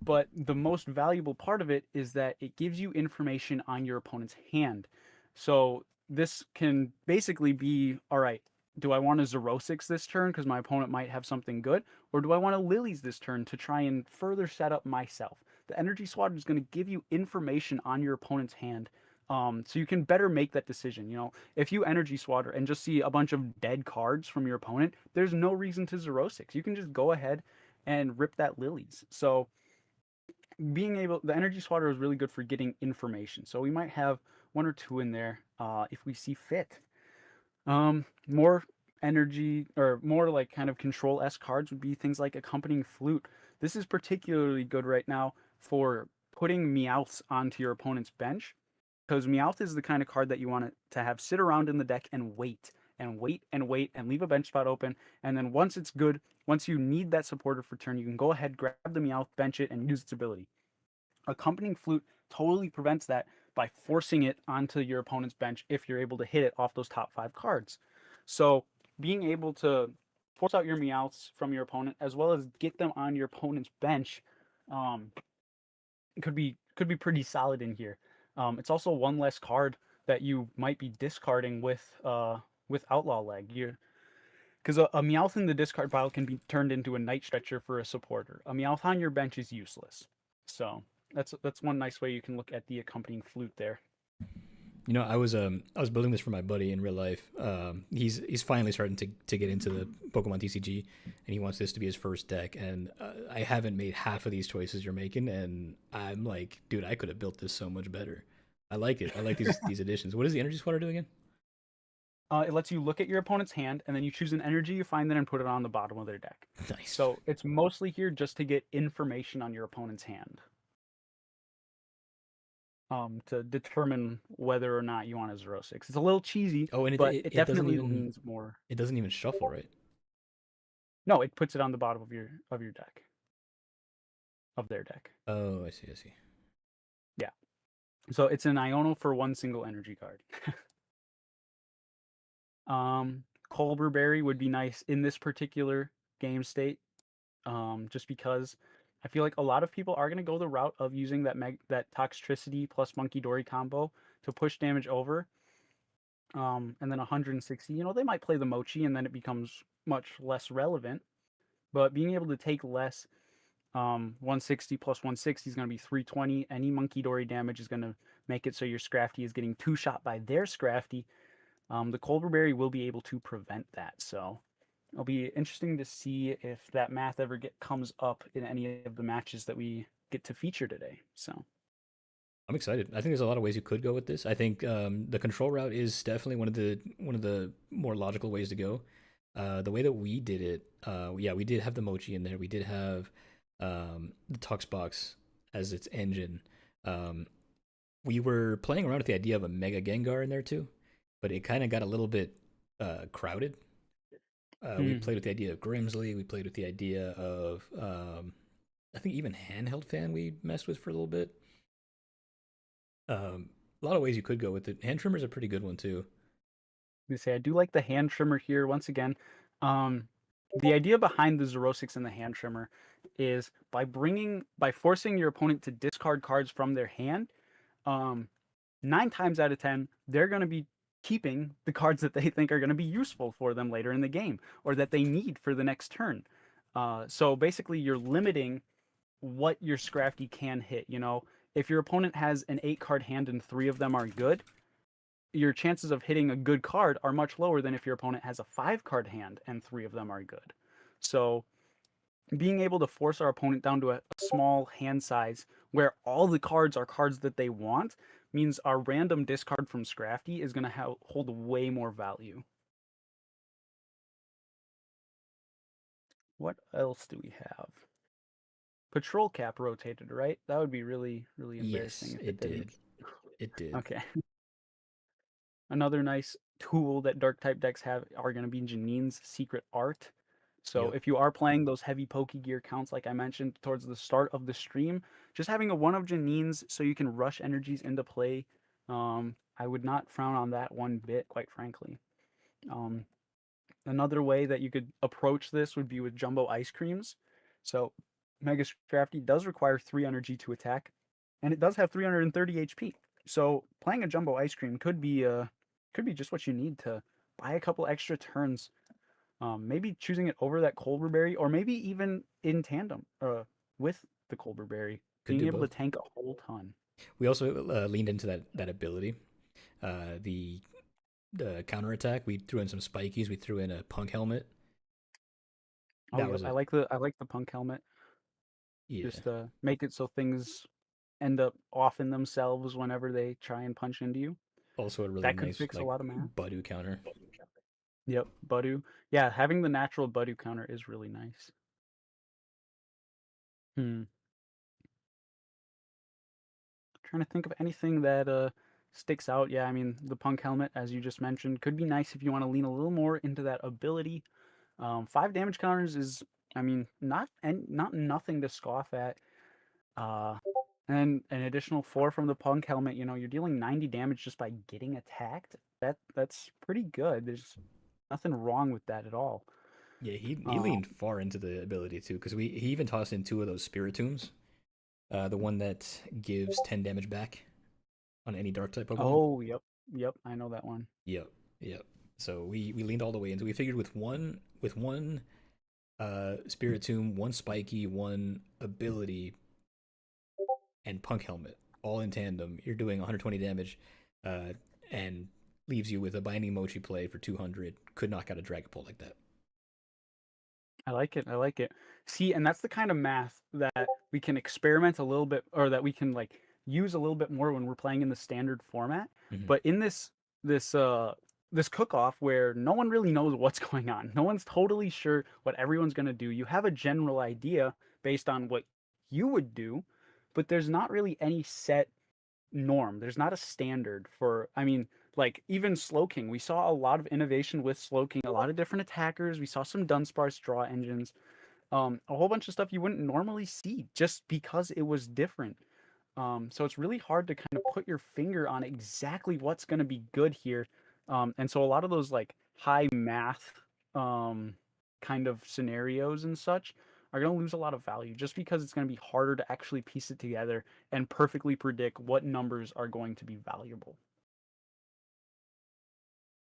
but the most valuable part of it is that it gives you information on your opponent's hand. So this can basically be, all right, do I want to Zerosix this turn because my opponent might have something good? Or do I want to Lilies this turn to try and further set up myself? The Energy Swatter is going to give you information on your opponent's hand, so you can better make that decision. If you Energy Swatter and just see a bunch of dead cards from your opponent, there's no reason to Zerosix. You can just go ahead and rip that Lilies. So the Energy Swatter is really good for getting information. So we might have one or two in there if we see fit. More energy or more like kind of control-esque cards would be things like Accompanying Flute. This is particularly good right now for putting Meowths onto your opponent's bench, because Meowth is the kind of card that you want to have sit around in the deck and wait and wait and wait and leave a bench spot open. And then once it's good, once you need that supporter for turn, you can go ahead, grab the Meowth, bench it, and use its ability. Accompanying Flute totally prevents that by forcing it onto your opponent's bench if you're able to hit it off those top 5 cards. So being able to force out your Meowths from your opponent as well as get them on your opponent's bench could be pretty solid in here. It's also one less card that you might be discarding with Outlaw Leg. Because a Meowth in the discard pile can be turned into a Night Stretcher for a supporter. A Meowth on your bench is useless. So that's one nice way you can look at the Accompanying Flute there. I was building this for my buddy in real life. He's finally starting to get into the Pokemon TCG, and he wants this to be his first deck. And I haven't made half of these choices you're making, and I'm like, dude, I could have built this so much better. I like it. I like these additions. What does the Energy Swatter do again? It lets you look at your opponent's hand, and then you choose an energy you find there and put it on the bottom of their deck. Nice. So it's mostly here just to get information on your opponent's hand. To determine whether or not you want a 0-6. It's a little cheesy, but it definitely leans more. It doesn't even shuffle, right? No, it puts it on the bottom of your deck. Of their deck. Oh, I see. Yeah. So it's an Iono for one single energy card. Colbur Berry would be nice in this particular game state. Just because I feel like a lot of people are going to go the route of using that Toxtricity plus Monkey Dory combo to push damage over. And then 160, they might play the Mochi and then it becomes much less relevant. But being able to take less, 160 plus 160 is going to be 320. Any Monkey Dory damage is going to make it so your Scrafty is getting 2-shot by their Scrafty. The Colbur Berry will be able to prevent that. So it'll be interesting to see if that math ever comes up in any of the matches that we get to feature today. So I'm excited. I think there's a lot of ways you could go with this. I think the control route is definitely one of the more logical ways to go. The way that we did it, yeah, we did have the mochi in there. We did have the Tux box as its engine. Um, we were playing around with the idea of a Mega Gengar in there too, but it kind of got a little bit crowded. We played with the idea of Grimsley. We played with the idea of I think even Handheld Fan we messed with for a little bit. A lot of ways you could go with it. Hand trimmer's a pretty good one too. I do like the hand trimmer here. Once again, the idea behind the Zerosix and the hand trimmer is by forcing your opponent to discard cards from their hand, 9 times out of 10, they're going to be keeping the cards that they think are going to be useful for them later in the game or that they need for the next turn. So basically, you're limiting what your Scrafty can hit. If your opponent has an 8-card hand and 3 of them are good, your chances of hitting a good card are much lower than if your opponent has a 5-card hand and 3 of them are good. So being able to force our opponent down to a small hand size where all the cards are cards that they want means our random discard from Scrafty is going to hold way more value. What else do we have? Patrol Cap rotated, right? That would be really, really embarrassing Yes, if it didn't. It did. Okay. Another nice tool that dark type decks have are going to be Janine's Secret Art. So Yep. if you are playing those heavy Pokegear counts, like I mentioned towards the start of the stream, just having a one of Janine's so you can rush energies into play, I would not frown on that one bit, quite frankly. Another way that you could approach this would be with Jumbo Ice Creams. So Mega Scrafty does require 3 energy to attack, and it does have 330 HP. So playing a Jumbo Ice Cream could be just what you need to buy a couple extra turns. Maybe choosing it over that Colbur Berry, or maybe even in tandem with the Colbur Berry, Could being do able both. to tank a whole ton. We also leaned into that ability. The counterattack, we threw in some spikies. We threw in a punk helmet. Oh, That yep. was I a like the punk helmet. yeah. Just to make it so things end up off in themselves whenever they try and punch into you. Also a really That could nice fix a like lot of math. Budu counter. Yep, Budu. Yeah, having the natural Budu counter is really nice. Trying to think of anything that sticks out. Yeah, I mean, the punk helmet, as you just mentioned, could be nice if you want to lean a little more into that ability. 5 damage counters is, I mean, not nothing to scoff at. And an additional 4 from the punk helmet. You're dealing 90 damage just by getting attacked. That's pretty good. There's nothing wrong with that at all. Yeah, he leaned far into the ability too, because he even tossed in 2 of those Spiritombs. The one that gives 10 damage back on any dark type Pokemon. Oh, yep, I know that one. Yep. So we leaned all the way into. We figured with one Spiritomb, 1 spiky, 1 ability, and punk helmet, all in tandem, you're doing 120 damage, and leaves you with a binding mochi play for 200. Could knock out a Dragapult like that. I like it. See, and that's the kind of math that we can experiment a little bit, or that we can like use a little bit more when we're playing in the standard format. But in this cook-off where no one really knows what's going on, no one's totally sure what everyone's going to do. You have a general idea based on what you would do, but there's not really any set norm. There's not a standard for, I mean, like even Slowking. We saw a lot of innovation with Slowking, a lot of different attackers. We saw some Dunsparce draw engines, a whole bunch of stuff you wouldn't normally see just because it was different. So it's really hard to kind of put your finger on exactly what's going to be good here. And so a lot of those like high math kind of scenarios and such are going to lose a lot of value just because it's going to be harder to actually piece it together and perfectly predict what numbers are going to be valuable.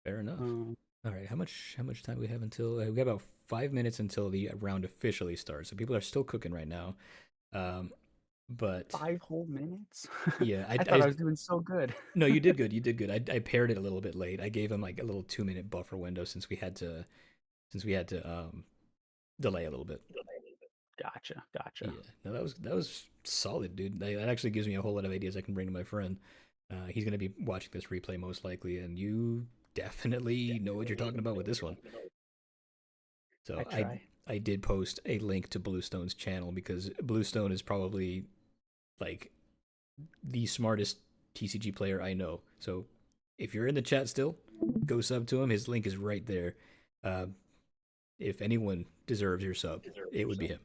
Fair enough. All right, how much time do we have until we got about 5 minutes until the round officially starts. So people are still cooking right now. But 5 whole minutes? Yeah, I thought I was doing so good. No, you did good. You did good. I paired it a little bit late. I gave him like a little 2-minute buffer window since we had to delay a little bit. Gotcha. Yeah, no, that was solid, dude. That actually gives me a whole lot of ideas I can bring to my friend. He's gonna be watching this replay most likely, and you definitely know what you're talking about with this one. So I did post a link to Bluestone's channel because Bluestone is probably like the smartest TCG player I know. So if you're in the chat still, go sub to him. His link is right there. If anyone deserves your sub, it would be him.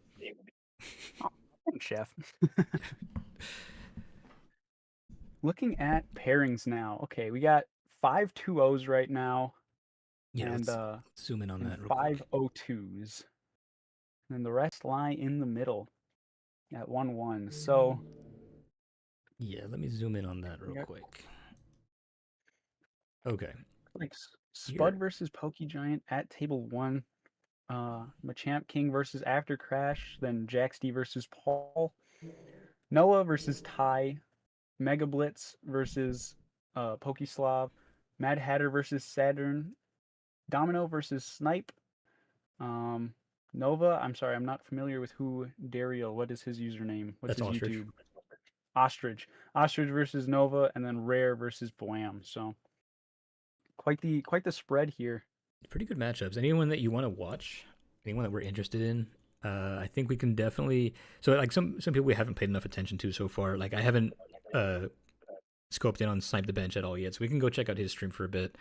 Oh, thanks, Chef. Looking at pairings now. Okay, we got 5 2-0s right now. Yeah, and let's zoom in on that real 5 quick. 0-2s. And then the rest lie in the middle at 1-1. So yeah, let me zoom in on that real quick. Okay. Like Spud versus Pokey Giant at table 1. Machamp King versus After Crash. Then Jaxd versus Paul. Noah versus Ty. Mega Blitz versus Pokeslav. Mad Hatter versus Saturn. Domino versus Snipe. Nova, I'm sorry, I'm not familiar with who Dario. What is his username? What's That's his Ostrich. YouTube? Ostrich. Ostrich versus Nova, and then Rare versus Boam. So quite the spread here. Pretty good matchups. Anyone that you want to watch, anyone that we're interested in, I think we can definitely. So like some people we haven't paid enough attention to so far. Like I haven't scoped in on Snipe the Bench at all yet, so we can go check out his stream for a bit.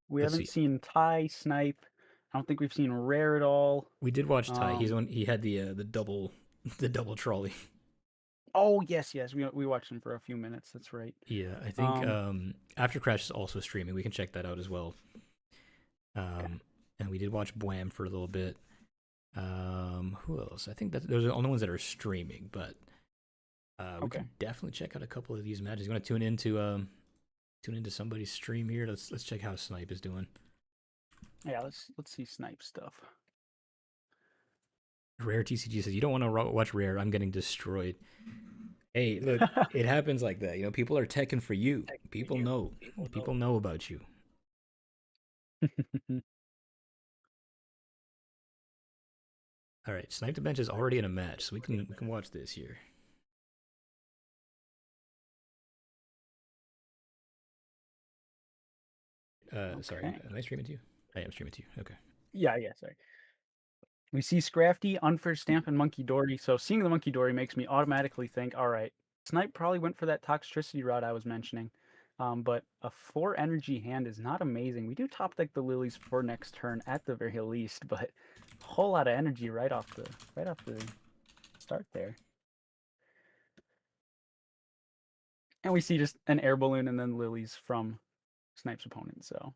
We haven't seen Ty, Snipe. I don't think we've seen Rare at all. We did watch Ty. He had the double trolley. Oh yes, we watched him for a few minutes. That's right. Yeah, I think After Crash is also streaming. We can check that out as well. And we did watch Boam for a little bit. Who else? I think that those are the only ones that are streaming, but we can definitely check out a couple of these matches. You want to tune into somebody's stream here? Let's check how Snipe is doing. Yeah, let's see Snipe stuff. Rare TCG says you don't want to watch Rare. I'm getting destroyed. Hey, look, it happens like that. You know, people are teching for you. People know. People know about you. All right, Snipe the Bench is already in a match, so we can watch this here. Sorry, am I streaming to you? I am streaming to you. Okay. Yeah, sorry. We see Scrafty, Unfair Stamp, and Monkey Dory. So seeing the Monkey Dory makes me automatically think, all right, Snipe probably went for that Toxtricity route I was mentioning. But a 4 energy hand is not amazing. We do top deck the Lilies for next turn at the very least, but a whole lot of energy right off the start there. And we see just an air balloon and then Lilies from Snipe's opponent. So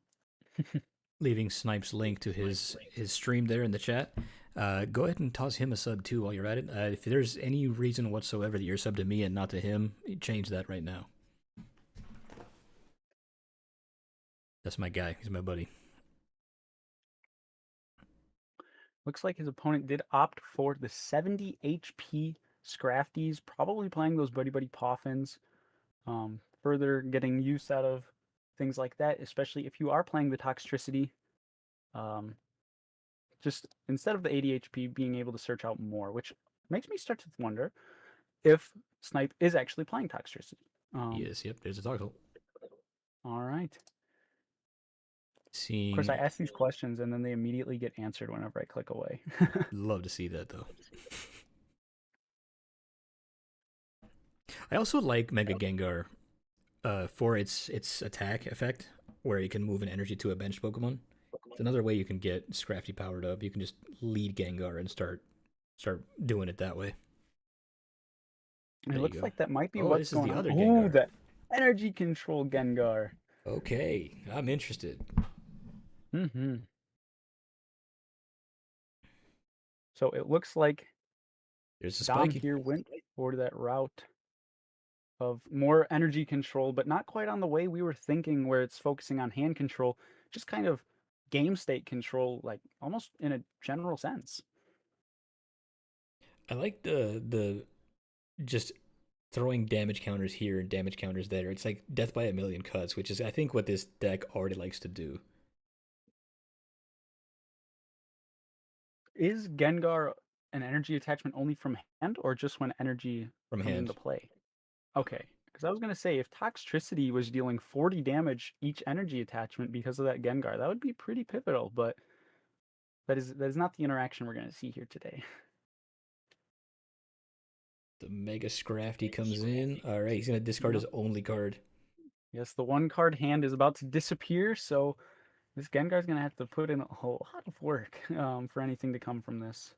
leaving Snipe's link to his stream there in the chat. Go ahead and toss him a sub too while you're at it. If there's any reason whatsoever that you're sub to me and not to him, change that right now. That's my guy. He's my buddy. Looks like his opponent did opt for the 70 HP Scrafties, probably playing those Buddy Buddy Poffins. Further getting use out of things like that, especially if you are playing the Toxtricity. Just instead of the 80 HP, being able to search out more, which makes me start to wonder if Snipe is actually playing Toxtricity. Yes, yep, there's a Toxel. All right. Seeing... Of course, I ask these questions and then they immediately get answered whenever I click away. Love to see that, though. I also like Mega Gengar for its attack effect, where you can move an energy to a bench Pokemon. It's another way you can get Scrafty powered up. You can just lead Gengar and start doing it that way. It looks like that might be what's going on. Oh, the energy control Gengar. Okay, I'm interested. So it looks like there's a Dom here went for that route of more energy control, but not quite on the way we were thinking, where it's focusing on hand control, just kind of game state control, like almost in a general sense. I like the just throwing damage counters here and damage counters there. It's like death by a million cuts, which is I think what this deck already likes to do. Is Gengar an energy attachment only from hand or just when energy From comes into hand. play? Okay, because I was gonna say if Toxtricity was dealing 40 damage each energy attachment because of that Gengar, that would be pretty pivotal. But that is not the interaction we're gonna see here today. The Mega Scrafty comes in. All right, he's gonna discard Yep. his only card. Yes, the one card hand is about to disappear, so this Gengar's gonna have to put in a whole lot of work for anything to come from this.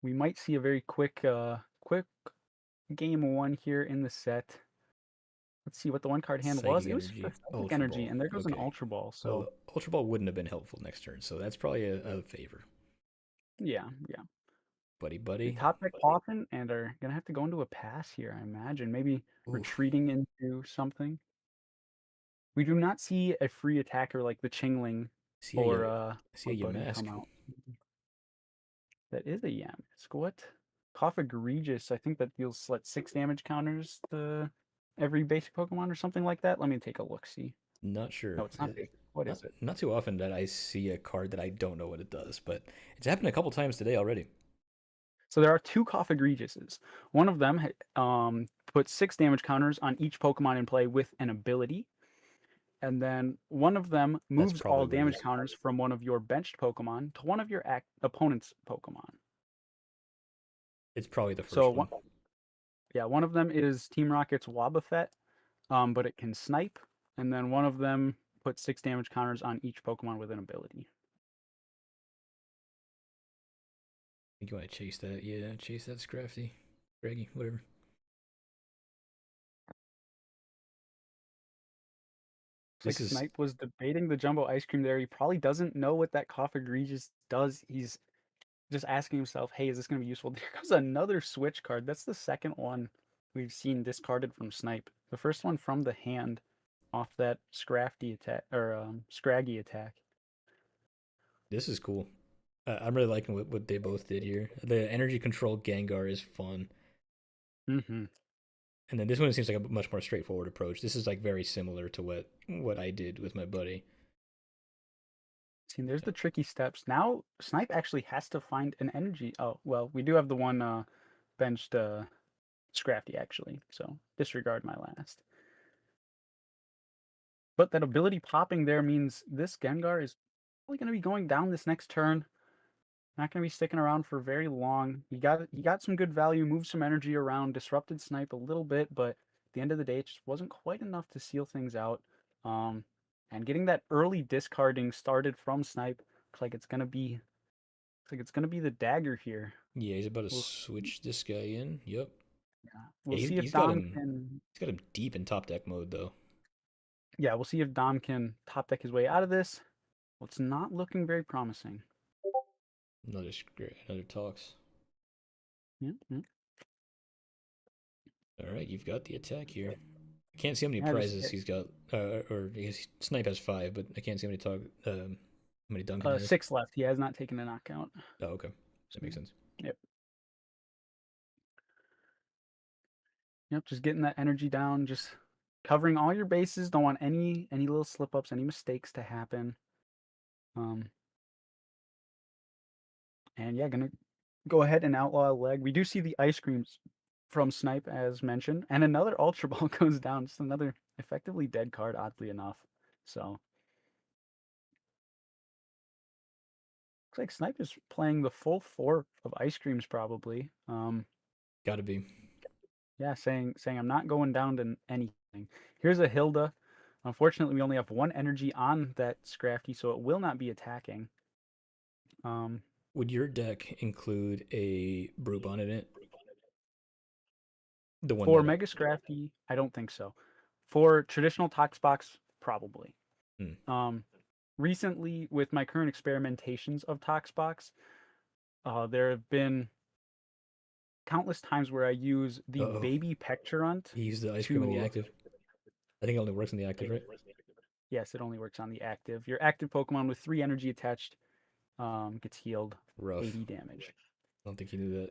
We might see a very quick game one here in the set. Let's see what the one card hand was. Psychic It was Energy, a Psychic Ultra Energy, Ball. and there goes an Okay. Ultra Ball. Well, So the Ultra Ball wouldn't have been helpful next turn, so that's probably a favor. yeah. Buddy, They buddy. top deck Poffin and are gonna have to go into a pass here, I imagine. Maybe Oof. retreating into something. We do not see a free attacker like the Chingling See or a Buddy Yamask. come out. That is a Yamask. What? Cough Egregious. I think that deals 6 damage counters to every basic Pokemon or something like that. Let me take a look. See. Not sure. No, it's not basic. What is it? Not too often that I see a card that I don't know what it does, but it's happened a couple times today already. So there are 2 Cough Egregiouses. One of them puts 6 damage counters on each Pokemon in play with an ability. And then one of them moves probably all what it damage is. counters from one of your benched Pokemon to one of your opponent's Pokemon. It's probably the first So one. one of them is Team Rocket's Wobbuffet, but it can snipe. And then one of them puts 6 damage counters on each Pokemon with an ability. I think you want to chase that. Yeah, chase that Scrafty. Greggy, whatever. Looks like Snipe was debating the Jumbo Ice Cream there. He probably doesn't know what that Cough Egregious does. He's just asking himself, hey, is this going to be useful? There goes another switch card. That's the second one we've seen discarded from Snipe. The first one from the hand off that Scrafty attack, or Scraggy attack. This is cool. I'm really liking what they both did here. The energy control Gengar is fun. Mm-hmm. And then this one seems like a much more straightforward approach. This is like very similar to what I did with my buddy. See, there's the tricky steps. Now, Snipe actually has to find an energy. Oh, well, we do have the one benched Scrafty, actually. So disregard my last. But that ability popping there means this Gengar is probably going to be going down this next turn. Not going to be sticking around for very long. He got some good value, moved some energy around, disrupted Snipe a little bit, but at the end of the day, it just wasn't quite enough to seal things out. And getting that early discarding started from Snipe looks like it's gonna be the dagger here. Yeah, he's about to switch this guy in. Yep. Yeah. We'll Yeah, see if he's got Dom him. can. He's got him deep in top deck mode though. Yeah, we'll see if Dom can top deck his way out of this. Well, it's not looking very promising. Another tox. Yeah. All right, you've got the attack here. I can't see how many Yeah, prizes he's got, or I guess Snipe has 5, but I can't see how many Duncan has. 6 left. He has not taken a knockout. Oh, okay, that makes sense. Yep. Yep. Just getting that energy down. Just covering all your bases. Don't want any little slip ups, any mistakes to happen. And yeah, gonna go ahead and outlaw a leg. We do see the ice creams from Snipe as mentioned, and another Ultra Ball goes down. Just another effectively dead card, oddly enough. So looks like Snipe is playing the full 4 of ice creams probably. Gotta be. Yeah, saying I'm not going down to anything. Here's a Hilda. Unfortunately, we only have 1 energy on that Scrafty, so it will not be attacking. Would your deck include a Brewbon in it? The one For Mega Scrafty, I don't think so. For traditional Toxbox, probably. Recently, with my current experimentations of Toxbox, there have been countless times where I use the baby Pectorunt. He used the ice cream on the active. I think it only works on the active, right? Yes, it only works on the active. Your active Pokemon with 3 energy attached gets healed. Rough. 80 damage. I don't think he knew that.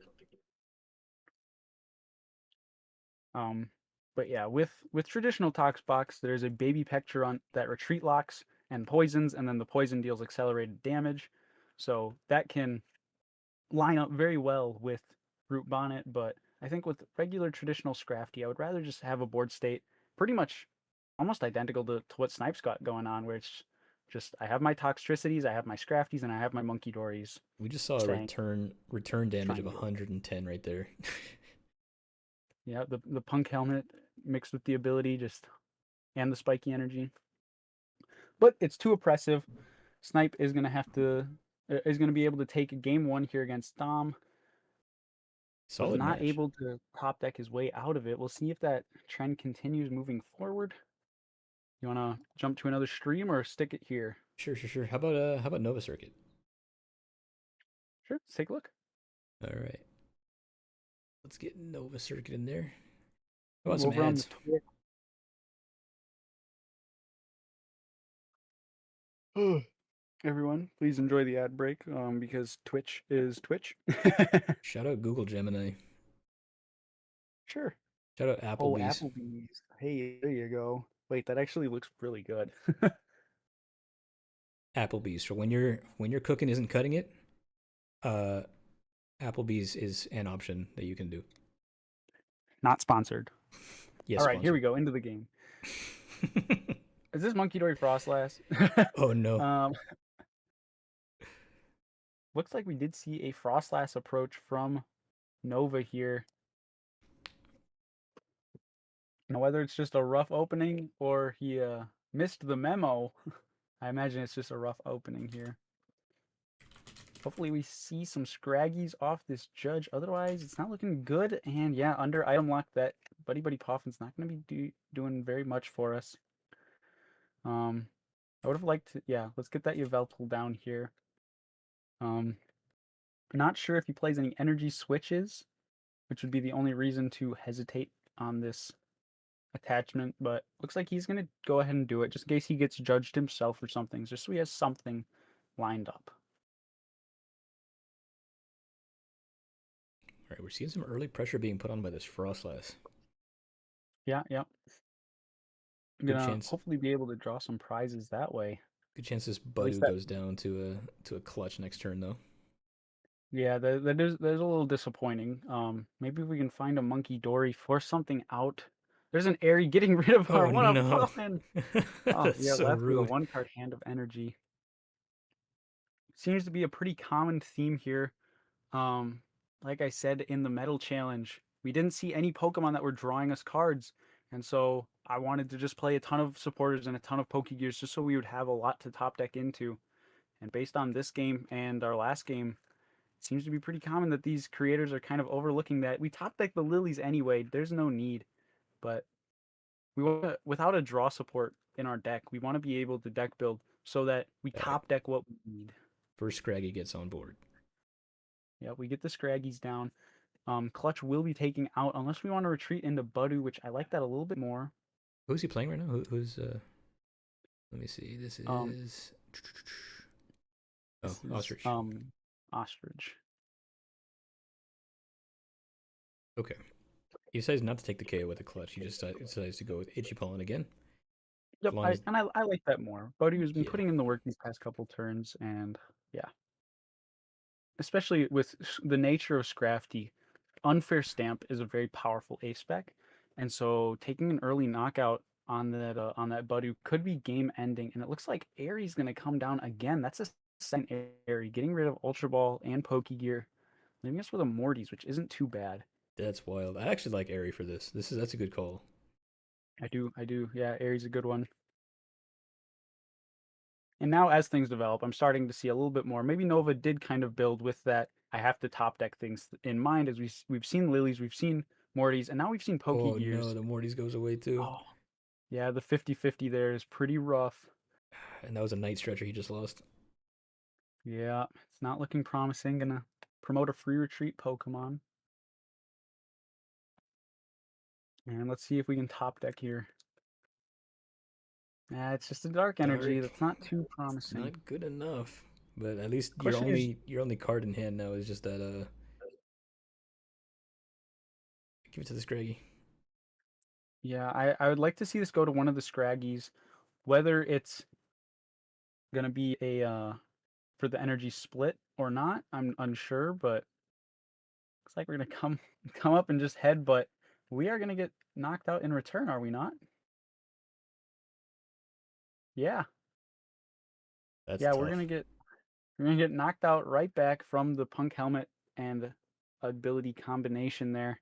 But yeah, with traditional Toxbox, there's a baby Pectorunt that retreat locks and poisons, and then the poison deals accelerated damage. So that can line up very well with Root Bonnet, but I think with regular traditional Scrafty, I would rather just have a board state pretty much almost identical to what Snipe's got going on, where it's just I have my Toxtricities, I have my Scrafties, and I have my Monkey Dories. We just saw a Staying. return damage of Triangle. 110 right there. Yeah, the Punk Helmet mixed with the ability and the spiky energy. But it's too oppressive. Snipe is gonna be able to take game 1 here against Dom. Solid Was not match. able to top deck his way out of it. We'll see if that trend continues moving forward. You want to jump to another stream or stick it here? Sure. How about Nova Circuit? Sure, let's take a look. All right. Let's get Nova Circuit in there. How about some Over on ads? the Twitch. Everyone, please enjoy the ad break because Twitch is Twitch. Shout out Google Gemini. Sure. Shout out Oh, Applebee's. Applebee's. Hey, there you go. Wait, that actually looks really good. Applebee's. So when your cooking isn't cutting it, Applebee's is an option that you can do. Not sponsored. Yes. All right, here we go into the game. Is this Monkey Dory Frostlass? Oh no. Looks like we did see a Frostlass approach from Nova here. Now, whether it's just a rough opening or he missed the memo, I imagine it's just a rough opening here. Hopefully we see some Scraggies off this judge. Otherwise, it's not looking good. And yeah, under item lock, that Buddy Poffin's not going to be doing very much for us. I would have liked to, yeah, let's get that Yveltal down here. Not sure if he plays any energy switches, which would be the only reason to hesitate on this attachment, but looks like he's going to go ahead and do it just in case he gets judged himself or something, just so he has something lined up. All right, we're seeing some early pressure being put on by this Frostlass. Yeah. I'm Good gonna chance. hopefully be able to draw some prizes that way. Good chance this Budu goes down to a clutch next turn though. Yeah, there's a little disappointing. Maybe we can find a Monkey Dory, force something out. There's an Airy getting rid of our one no. Puffin. Oh, That's yeah, so left with a rude. 1-card Hand of Energy. Seems to be a pretty common theme here. Like I said in the Metal Challenge, we didn't see any Pokemon that were drawing us cards, and so I wanted to just play a ton of supporters and a ton of Pokegears just so we would have a lot to top deck into. And based on this game and our last game, it seems to be pretty common that these creators are kind of overlooking that. We top deck the Lilies anyway, there's no need, but we want to, without a draw support in our deck, we want to be able to deck build so that we top deck what we need. First Scraggy gets on board. Yeah, we get the Scraggies down. Clutch will be taking out unless we want to retreat into Budu, which I like that a little bit more. Who's he playing right now? Who's let me see. This is Ostrich. Ostrich. Okay. He decides not to take the KO with a clutch. He just decides to go with Itchy Pollen again. Yep, I like that more. Budu has been putting in the work these past couple turns, and yeah. Especially with the nature of Scrafty, Unfair Stamp is a very powerful A-spec, and so taking an early knockout on that Budu could be game-ending, and it looks like Airy's going to come down again. That's a second Airy, getting rid of Ultra Ball and Pokegear, leaving us with a Morty's, which isn't too bad. That's wild. I actually like Airy for this. That's a good call. I do. Yeah, Airy's a good one. And now as things develop, I'm starting to see a little bit more. Maybe Nova did kind of build with that I have to top deck things in mind, as we've seen Lilies, we've seen Mortys, and now we've seen Pokegears. Oh no, the Mortys goes away too. Oh, yeah, the 50-50 there is pretty rough. And that was a Night Stretcher he just lost. Yeah, it's not looking promising. Gonna promote a free retreat Pokemon. And let's see if we can top deck here. It's just a dark energy. That's not too promising. It's not good enough. But at least your only card in hand now is just that give it to the Scraggy. Yeah, I would like to see this go to one of the Scraggies, whether it's gonna be a for the energy split or not. I'm unsure, but looks like we're gonna come up and just headbutt. We are gonna get knocked out in return, are we not? Yeah. That's Yeah, tough. we're gonna get knocked out right back from the punk helmet and ability combination there.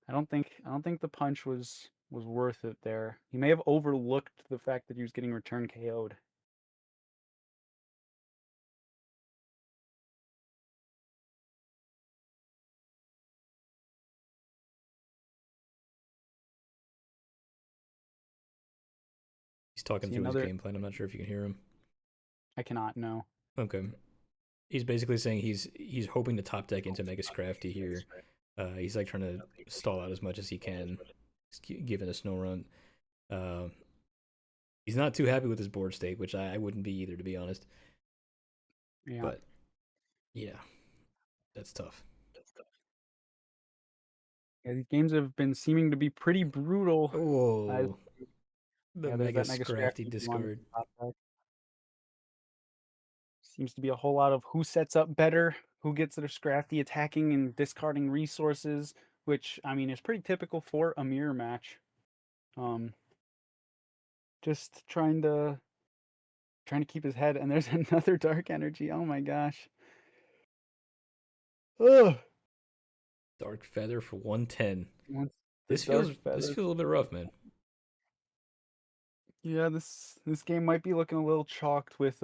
I don't think the punch was worth it there. He may have overlooked the fact that he was getting return KO'd. He's talking See through his another. game plan. I'm not sure if you can hear him. I cannot know. Okay. He's basically saying he's hoping to top deck into Mega Scrafty here. He's like trying to stall out as much as he can, given a snow run. He's not too happy with his board state, which I wouldn't be either, to be honest. Yeah. But yeah, that's tough. Yeah, these games have been seeming to be pretty brutal. Oh, the Yeah, there's Mega that Mega Scrafty Scrafty discard. Seems to be a whole lot of who sets up better, who gets their Scrafty attacking and discarding resources, which I mean is pretty typical for a mirror match. Just trying to keep his head, and there's another dark energy. Oh my gosh. Ugh. Dark Feather for 110. Once the This dark feels feather. a little bit rough, man. Yeah, this game might be looking a little chalked with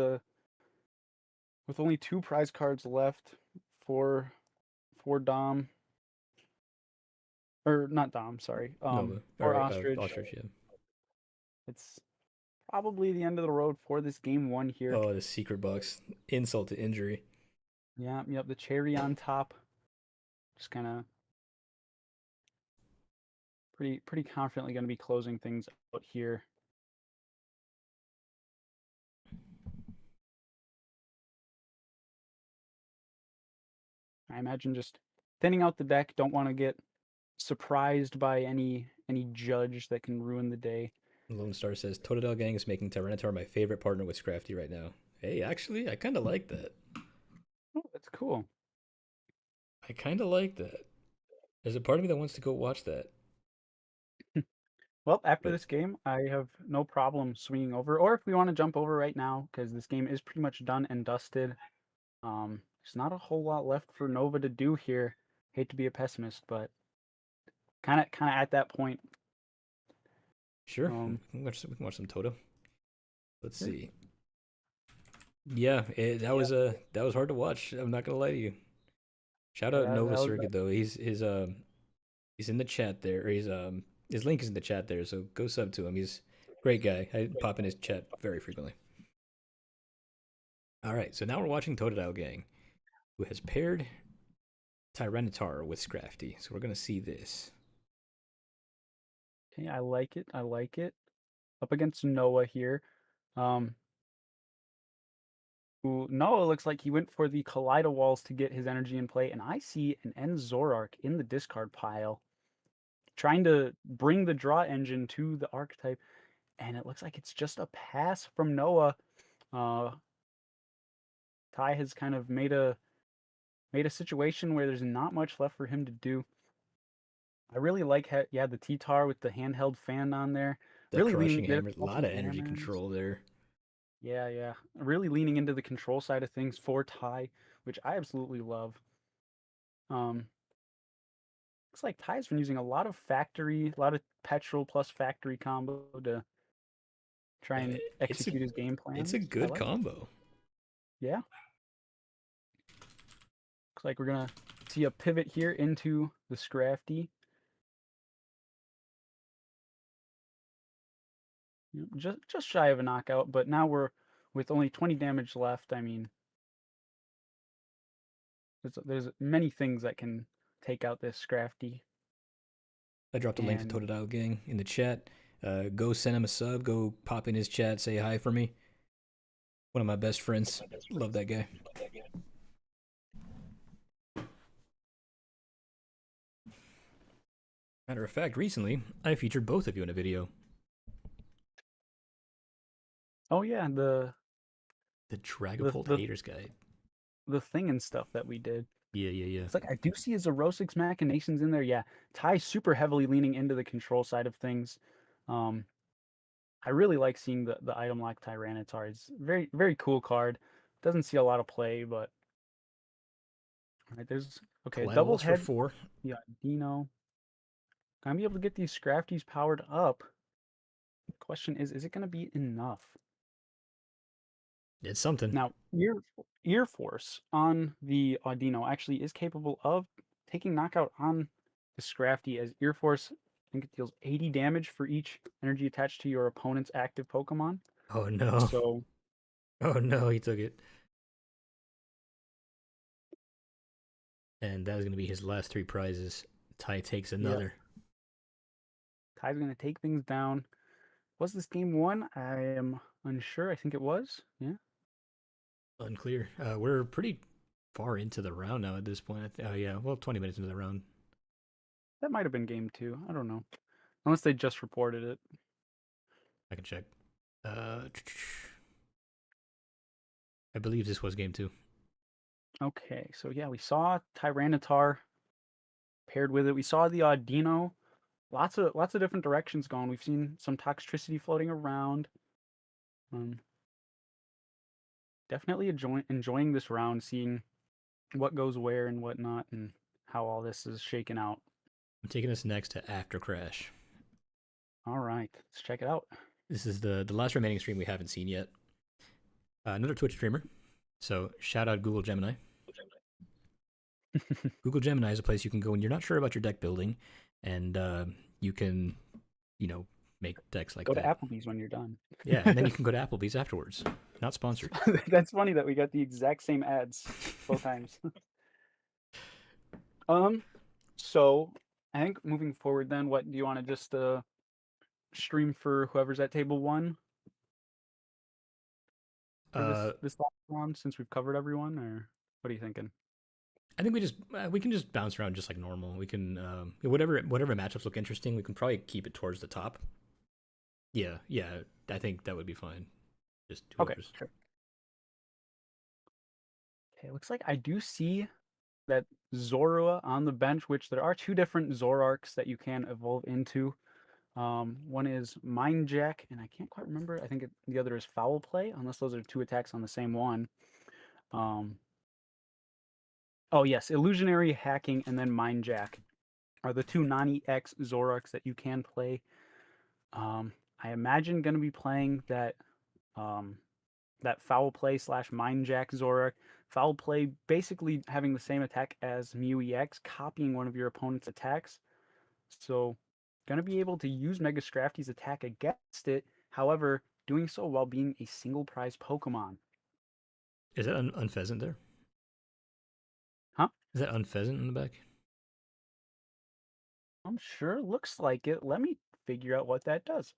only 2 prize cards left for Dom. Or not Dom, sorry. Nova For or Ostrich. Ostrich, yeah. It's probably the end of the road for this game 1 here. Oh, the secret box. Insult to injury. Yeah, yep, the cherry on top. Just kind of pretty confidently going to be closing things out here. I imagine just thinning out the deck. Don't want to get surprised by any judge that can ruin the day. Lone Star says Totodile Gang is making Tyranitar my favorite partner with Scrafty right now. Hey, actually, I kind of like that. Oh, that's cool. I kind of like that. There's a part of me that wants to go watch that. Well, after this game, I have no problem swinging over, or if we want to jump over right now, because this game is pretty much done and dusted. There's not a whole lot left for Nova to do here. Hate to be a pessimist, but kind of at that point. Sure, we can watch some Toto. Let's see. Yeah, that was hard to watch. I'm not gonna lie to you. Shout out Nova Circuit though. He's in the chat there. Or his link is in the chat there, so go sub to him. He's a great guy. I pop in his chat very frequently. All right, so now we're watching Totodile Gang, who has paired Tyranitar with Scrafty. So we're gonna see this. Okay, I like it. Up against Noah here. Noah looks like he went for the Kaleido Walls to get his energy in play, and I see an End Zorark in the discard pile, trying to bring the draw engine to the archetype, and it looks like it's just a pass from Noah. Ty has kind of made a situation where there's not much left for him to do. I really like the T-Tar with the handheld fan on there. That really crushing hammer, a lot of energy control there. Yeah. Really leaning into the control side of things for Ty, which I absolutely love. Looks like Ty's been using a lot of petrol plus factory combo to try and execute his game plan. It's a good combo. Yeah. Looks like we're gonna see a pivot here into the Scrafty. Just shy of a knockout, but now we're with only 20 damage left. I mean, there's many things that can take out this Scrafty. I dropped a link to Totodile Gang in the chat. Go send him a sub. Go pop in his chat. Say hi for me. One of my best friends. Love that guy. Matter of fact, recently I featured both of you in a video. Oh yeah, the The Dragapult the Haters Guide. the thing and stuff that we did. Yeah. It's like I do see Zorosik's machinations in there. Yeah, Ty's super heavily leaning into the control side of things. I really like seeing the item lock Tyranitar. It's very very cool card. Doesn't see a lot of play, but all right, there's okay double Collaterals for head. 4. Yeah, Dino. Gonna be able to get these Scrafties powered up. The question is it going to be enough? It's something. Now, Ear Force on the Audino actually is capable of taking knockout on the Scrafty, as Ear Force, I think it deals 80 damage for each energy attached to your opponent's active Pokemon. Oh no. So, Oh no, he took it. And that is going to be his last 3 prizes. Ty takes another. Ty's going to take things down. Was this game won? I am unsure. I think it was. Yeah. Unclear. We're pretty far into the round now at this point. Oh yeah, well, 20 minutes into the round. That might have been game 2. I don't know. Unless they just reported it. I can check. I believe this was game 2. Okay, so yeah, we saw Tyranitar paired with it. We saw the Audino. Lots of different directions going. We've seen some Toxtricity floating around. Definitely enjoying this round, seeing what goes where and whatnot, and how all this is shaken out. I'm taking us next to After Crash. All right, let's check it out. This is the last remaining stream we haven't seen yet. Another Twitch streamer. So shout out Google Gemini. Google Gemini is a place you can go when you're not sure about your deck building, and you can, make decks like Go that. to Applebee's when you're done. Yeah, and then you can go to Applebee's afterwards. Not sponsored. That's funny that we got the exact same ads both times. So I think moving forward, then, what do you want to just stream for whoever's at table 1? For this last round, since we've covered everyone, or what are you thinking? I think we can just bounce around just like normal. We can whatever matchups look interesting, we can probably keep it towards the top. Yeah, I think that would be fine. Just okay, sure. Okay, looks like I do see that Zorua on the bench, which there are 2 different Zoroarks that you can evolve into. One is Mind Jack, and I can't quite remember. I think the other is Foul Play, unless those are 2 attacks on the same one. Oh yes, Illusionary, Hacking, and then Mind Jack are the 2 non-EX Zoroarks that you can play. I imagine going to be playing that Foul Play / Mind Jack Zoroark. Foul Play basically having the same attack as Mew EX, copying one of your opponent's attacks. So, going to be able to use Mega Scrafty's attack against it, however, doing so while being a single prize Pokemon. Is that Unpheasant there? Huh? Is that Unpheasant in the back? I'm sure looks like it. Let me figure out what that does.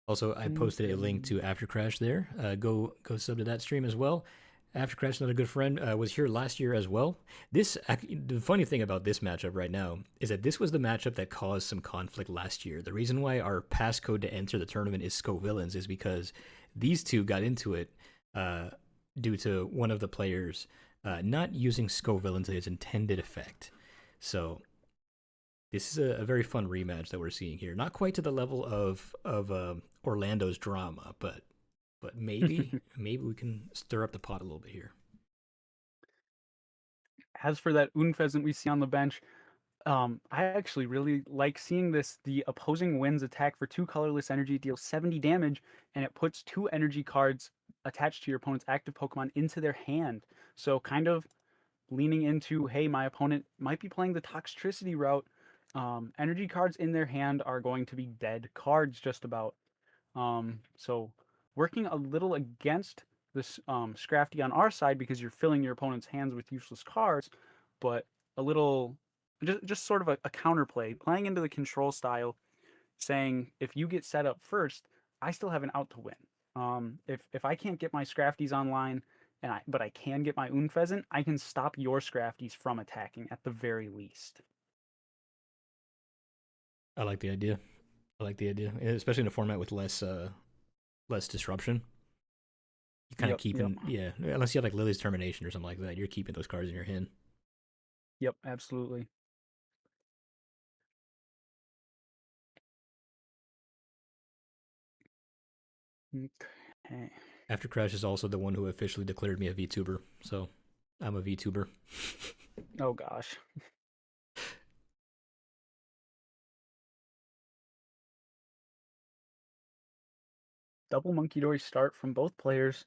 Also, I posted a link to After Crash there. Go sub to that stream as well. After Crash, another good friend, was here last year as well. The funny thing about this matchup right now is that this was the matchup that caused some conflict last year. The reason why our passcode to enter the tournament is Scovillains is because these two got into it due to one of the players not using Scovillains to its intended effect. So this is a very fun rematch that we're seeing here. Not quite to the level of Orlando's drama, but maybe we can stir up the pot a little bit here. As for that Unpheasant we see on the bench, I actually really like seeing this. The opposing wind's attack for 2 colorless energy deals 70 damage, and it puts 2 energy cards attached to your opponent's active Pokemon into their hand. So kind of leaning into, hey, my opponent might be playing the Toxtricity route. Energy cards in their hand are going to be dead cards just about. So working a little against this Scrafty on our side because you're filling your opponent's hands with useless cards, but a little just sort of a counterplay, playing into the control style, saying if you get set up first, I still have an out to win. If I can't get my Scrafties online, but I can get my Unpheasant, I can stop your Scrafties from attacking at the very least. I like the idea, especially in a format with less disruption. You kind of Yep, keeping, yeah, unless you have like Lily's Termination or something like that, you're keeping those cards in your hand. Yep, absolutely. Okay. After Crash is also the one who officially declared me a VTuber, so I'm a VTuber. Oh gosh. Double Monkey Dory start from both players.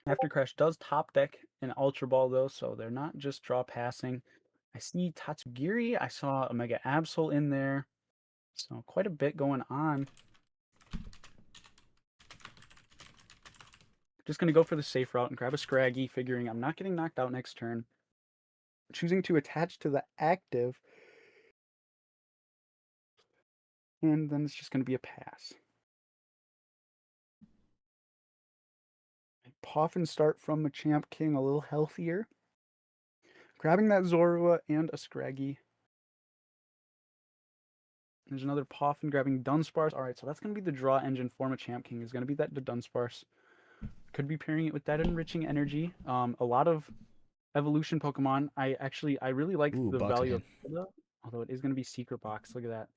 After Crash does top deck an Ultra Ball though, so they're not just draw passing. I see Tatsugiri. I saw a Mega Absol in there. So quite a bit going on. Just going to go for the safe route and grab a Scraggy, figuring I'm not getting knocked out next turn. Choosing to attach to the active. And then it's just going to be a pass. Puff and start from Machamp King a little healthier. Grabbing that Zorua and a Scraggy. There's another Puff and grabbing Dunsparce. All right, so that's going to be the draw engine for Machamp King. Is going to be that the Dunsparce. Could be pairing it with that Enriching Energy. A lot of evolution Pokemon. I really like Ooh, the box value again. of Hilda, although it is going to be Secret Box. Look at that.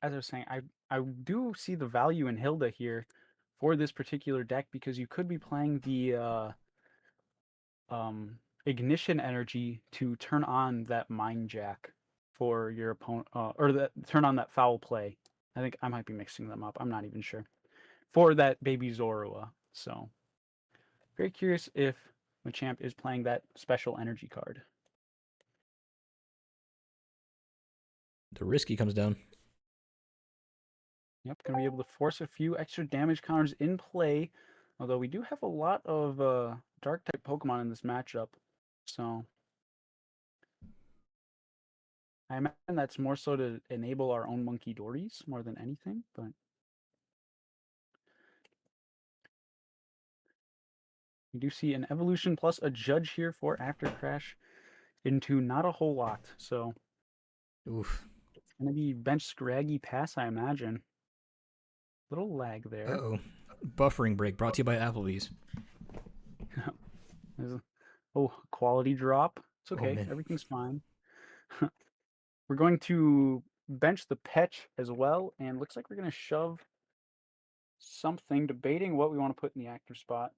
As I was saying, I do see the value in Hilda here for this particular deck because you could be playing the Ignition Energy to turn on that Mind Jack for your opponent, or that turn on that Foul Play. I think I might be mixing them up. I'm not even sure. For that Baby Zorua. So, very curious if Machamp is playing that special energy card. The Risky comes down. Yep, going to be able to force a few extra damage counters in play. Although we do have a lot of dark type Pokemon in this matchup. So I imagine that's more so to enable our own Monkey Dories more than anything, but we do see an evolution plus a judge here for After Crash into not a whole lot. So Oof. it's going to be bench Scraggy pass, I imagine. Little lag there. Uh-oh. Buffering break brought to you by Applebee's. Quality drop. It's Oh, okay. man. Everything's fine. We're going to bench the Petch as well, and looks like we're going to shove something, debating what we want to put in the active spot.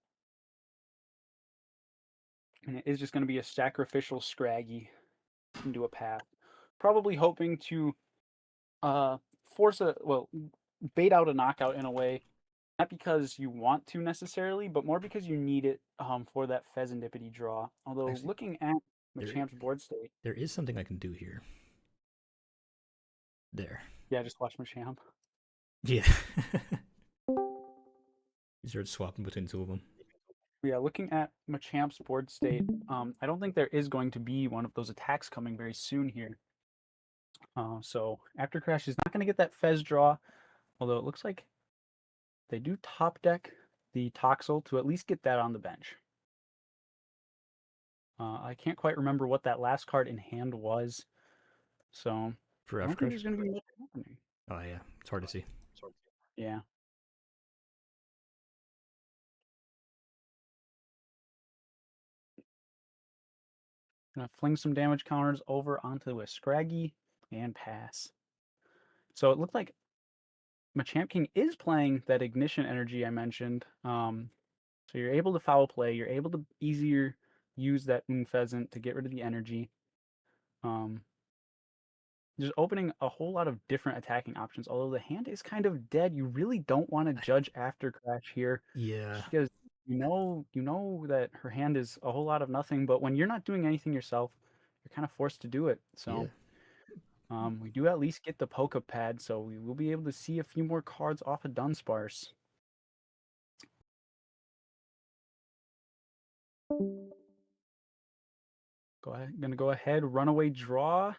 And it is just going to be a sacrificial Scraggy into a path. Probably hoping to bait out a knockout in a way, not because you want to necessarily, but more because you need it for that Pheasantipity draw. Although Actually, looking at Machamp's board state, there is something I can do here. There. yeah, just watch Machamp. Yeah. You start swapping between two of them. Yeah, looking at Machamp's board state, I don't think there is going to be one of those attacks coming very soon here. So After Crash is not going to get that Fez draw, although it looks like they do top deck the Toxel to at least get that on the bench. I can't quite remember what that last card in hand was, so For I After don't think Crash? there's going to be much happening. Oh, yeah. It's hard to see. Yeah. Gonna fling some damage counters over onto a Scraggy and pass. So it looked like Machamp King is playing that Ignition Energy I mentioned. So you're able to foul play. You're able to easier use that Moon Pheasant to get rid of the energy. Just opening a whole lot of different attacking options. Although the hand is kind of dead, you really don't want to judge After Crash here. Yeah. Just because you know that her hand is a whole lot of nothing. But when you're not doing anything yourself, you're kind of forced to do it. So we do at least get the Poke Pad, so we will be able to see a few more cards off of Dunsparce. Gonna go ahead, runaway draw.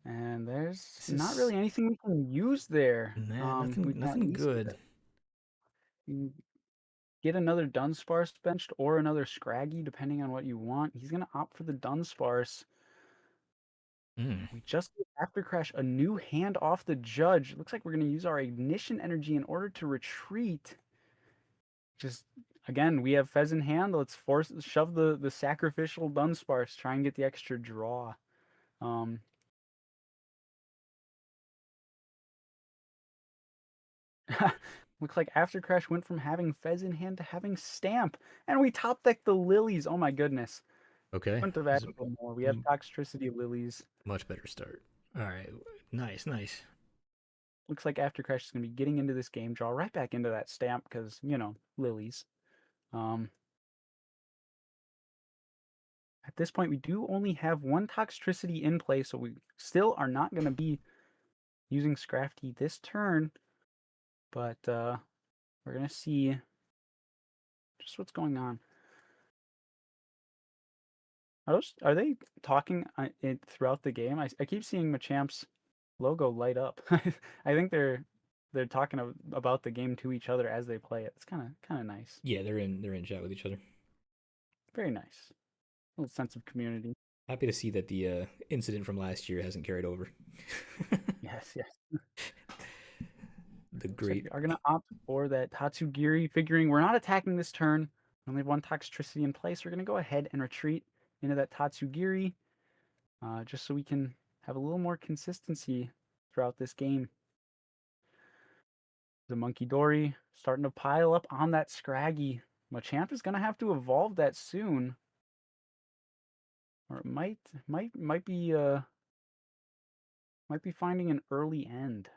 And there's not really anything we can use there. Nah, We can at nothing least good. get another Dunsparce benched or another Scraggy, depending on what you want. He's gonna opt for the Dunsparce. Mm. We just gave After Crash a new hand off the judge. Looks like we're going to use our ignition energy in order to retreat. Just again, we have Fez in hand. Let's shove the sacrificial Dunsparce. Try and get the extra draw. Um, Looks like After Crash went from having Fez in hand to having Stamp, and we top decked the Lilies. Oh my goodness! Okay. Couldn't have This is asked for more. We have Toxtricity Lilies. much better start. All right. Nice, nice. Looks like After Crash is going to be getting into this game draw right back into that Stamp because, you know, Lilies. At this point, we do only have one Toxtricity in play, so we still are not going to be using Scrafty this turn. But we're going to see just what's going on. Are they talking throughout the game? I keep seeing Machamp's logo light up. I think they're talking about the game to each other as they play it. It's kind of nice. Yeah, they're in chat with each other. Very nice. A little sense of community. Happy to see that the incident from last year hasn't carried over. Yes. The So great. we are gonna opt for that Tatsugiri, figuring we're not attacking this turn. We only have one Toxtricity in place. We're gonna go ahead and retreat into that Tatsugiri, just so we can have a little more consistency throughout this game. The Monkey Dory starting to pile up on that Scraggy. Machamp is gonna have to evolve that soon, or it might be finding an early end.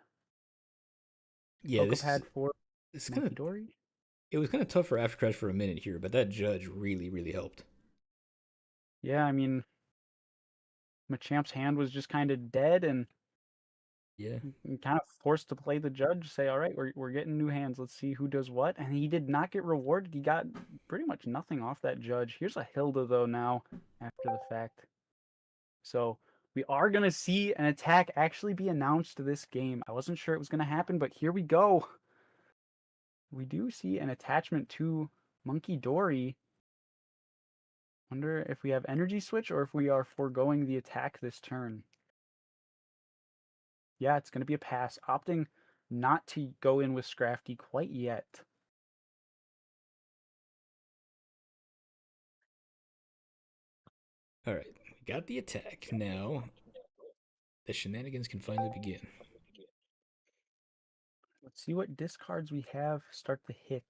Yeah, Cookoff for this Monkey Dory. It was kind of tough for After Crash for a minute here, but that judge really, really helped. Yeah, I mean, Machamp's hand was just kind of dead, and Yeah. kind of forced to play the judge. Say, all right, we're getting new hands. Let's see who does what. And he did not get rewarded. He got pretty much nothing off that judge. Here's a Hilda though now after the fact. So we are gonna see an attack actually be announced this game. I wasn't sure it was gonna happen, but here we go. We do see an attachment to Monkey Dory. Wonder if we have energy switch or if we are foregoing the attack this turn. Yeah, it's going to be a pass, opting not to go in with Scrafty quite yet. All right, we got the attack. Now the shenanigans can finally begin. Let's see what discards we have start to hit.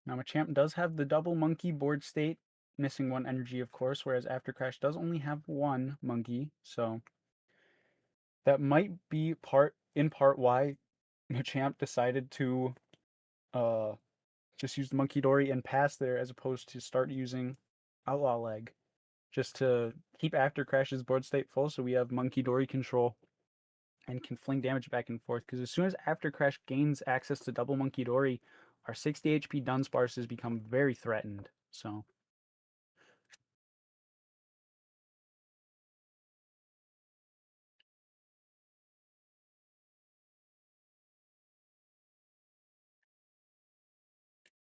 Now Machamp does have the double monkey board state, missing one energy of course, whereas After Crash does only have one monkey, so that might be in part why Machamp decided to just use the Monkey Dory and pass there as opposed to start using Outlaw Leg, just to keep After Crash's board state full so we have Monkey Dory control and can fling damage back and forth. Because as soon as After Crash gains access to double Monkey Dory, our 60 HP Dunsparces become very threatened. So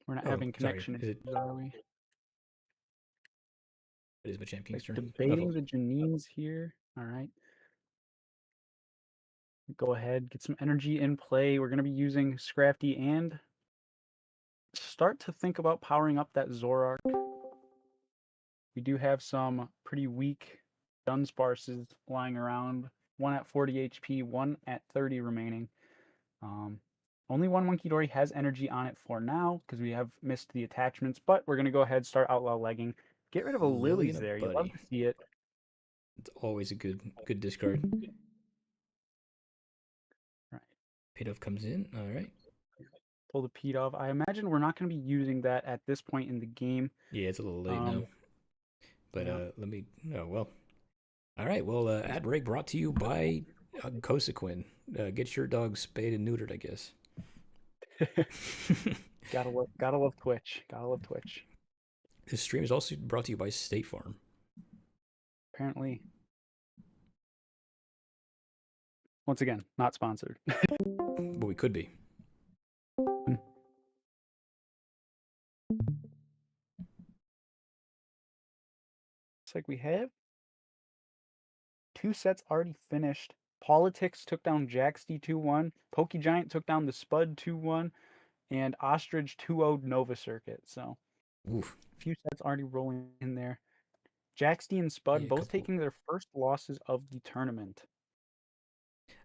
we're not having connection issues, are we? It is Machamp King's turn. Debating the Janines here. All right. Go ahead, get some energy in play. We're going to be using Scrafty and start to think about powering up that Zoroark. We do have some pretty weak Dunsparces lying around. One at 40 HP, one at 30 remaining. Only one Monkey Dory has energy on it for now because we have missed the attachments, but we're going to go ahead and start Outlaw Legging. Get rid of a Lilies there. You'd love to see it. It's always a good discard. Right. Pidove comes in. All right. Pull the Pidove. I imagine we're not going to be using that at this point in the game. Yeah, it's a little late now. But let me. Oh well. All right. Well, ad break brought to you by Cosequin. Get your dog spayed and neutered, I guess. Gotta love Twitch. Gotta love Twitch. This stream is also brought to you by State Farm. Apparently. Once again, not sponsored. But we could be. like we have 2 sets already finished. Politics took down Jaxty 2-1. Pokegiant took down the Spud 2-1. And Ostrich 2-0'd Nova Circuit. So Oof. a few sets already rolling in there. Jaxty and Spud Yeah, both couple. taking their first losses of the tournament.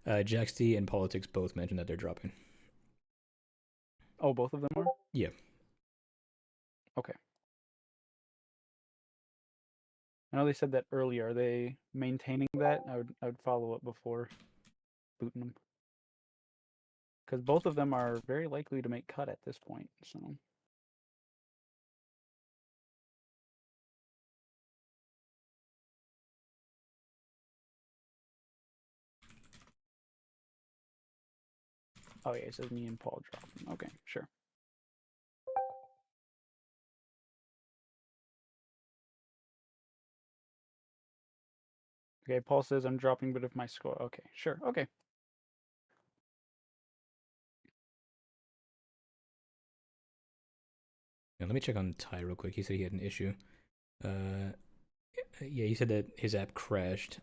Jaxty and Politics both mentioned that they're dropping. Oh, both of them are? Yeah. Okay. I know they said that earlier. Are they maintaining that? I would follow up before booting them. Because both of them are very likely to make cut at this point. So oh yeah, it says me and Paul dropping. Okay, sure. Okay, Paul says I'm dropping, but if my score okay, sure, okay. Now, let me check on Ty real quick. He said he had an issue. Yeah, he said that his app crashed.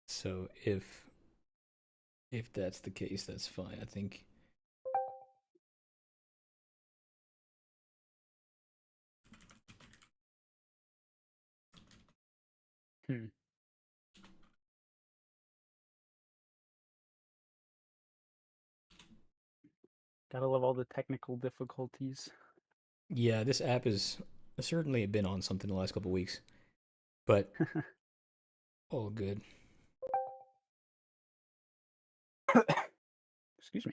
So if that's the case, that's fine. I think. Gotta love all the technical difficulties. Yeah, this app has certainly been on something the last couple weeks, but all good. Excuse me.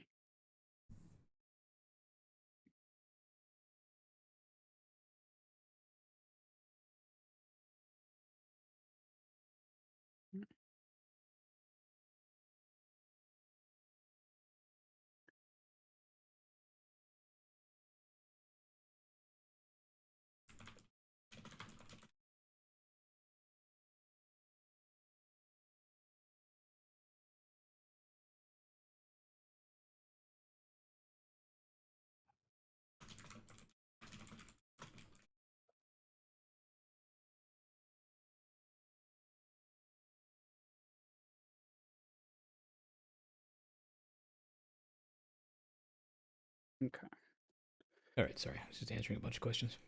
Okay. All right, sorry. I was just answering a bunch of questions.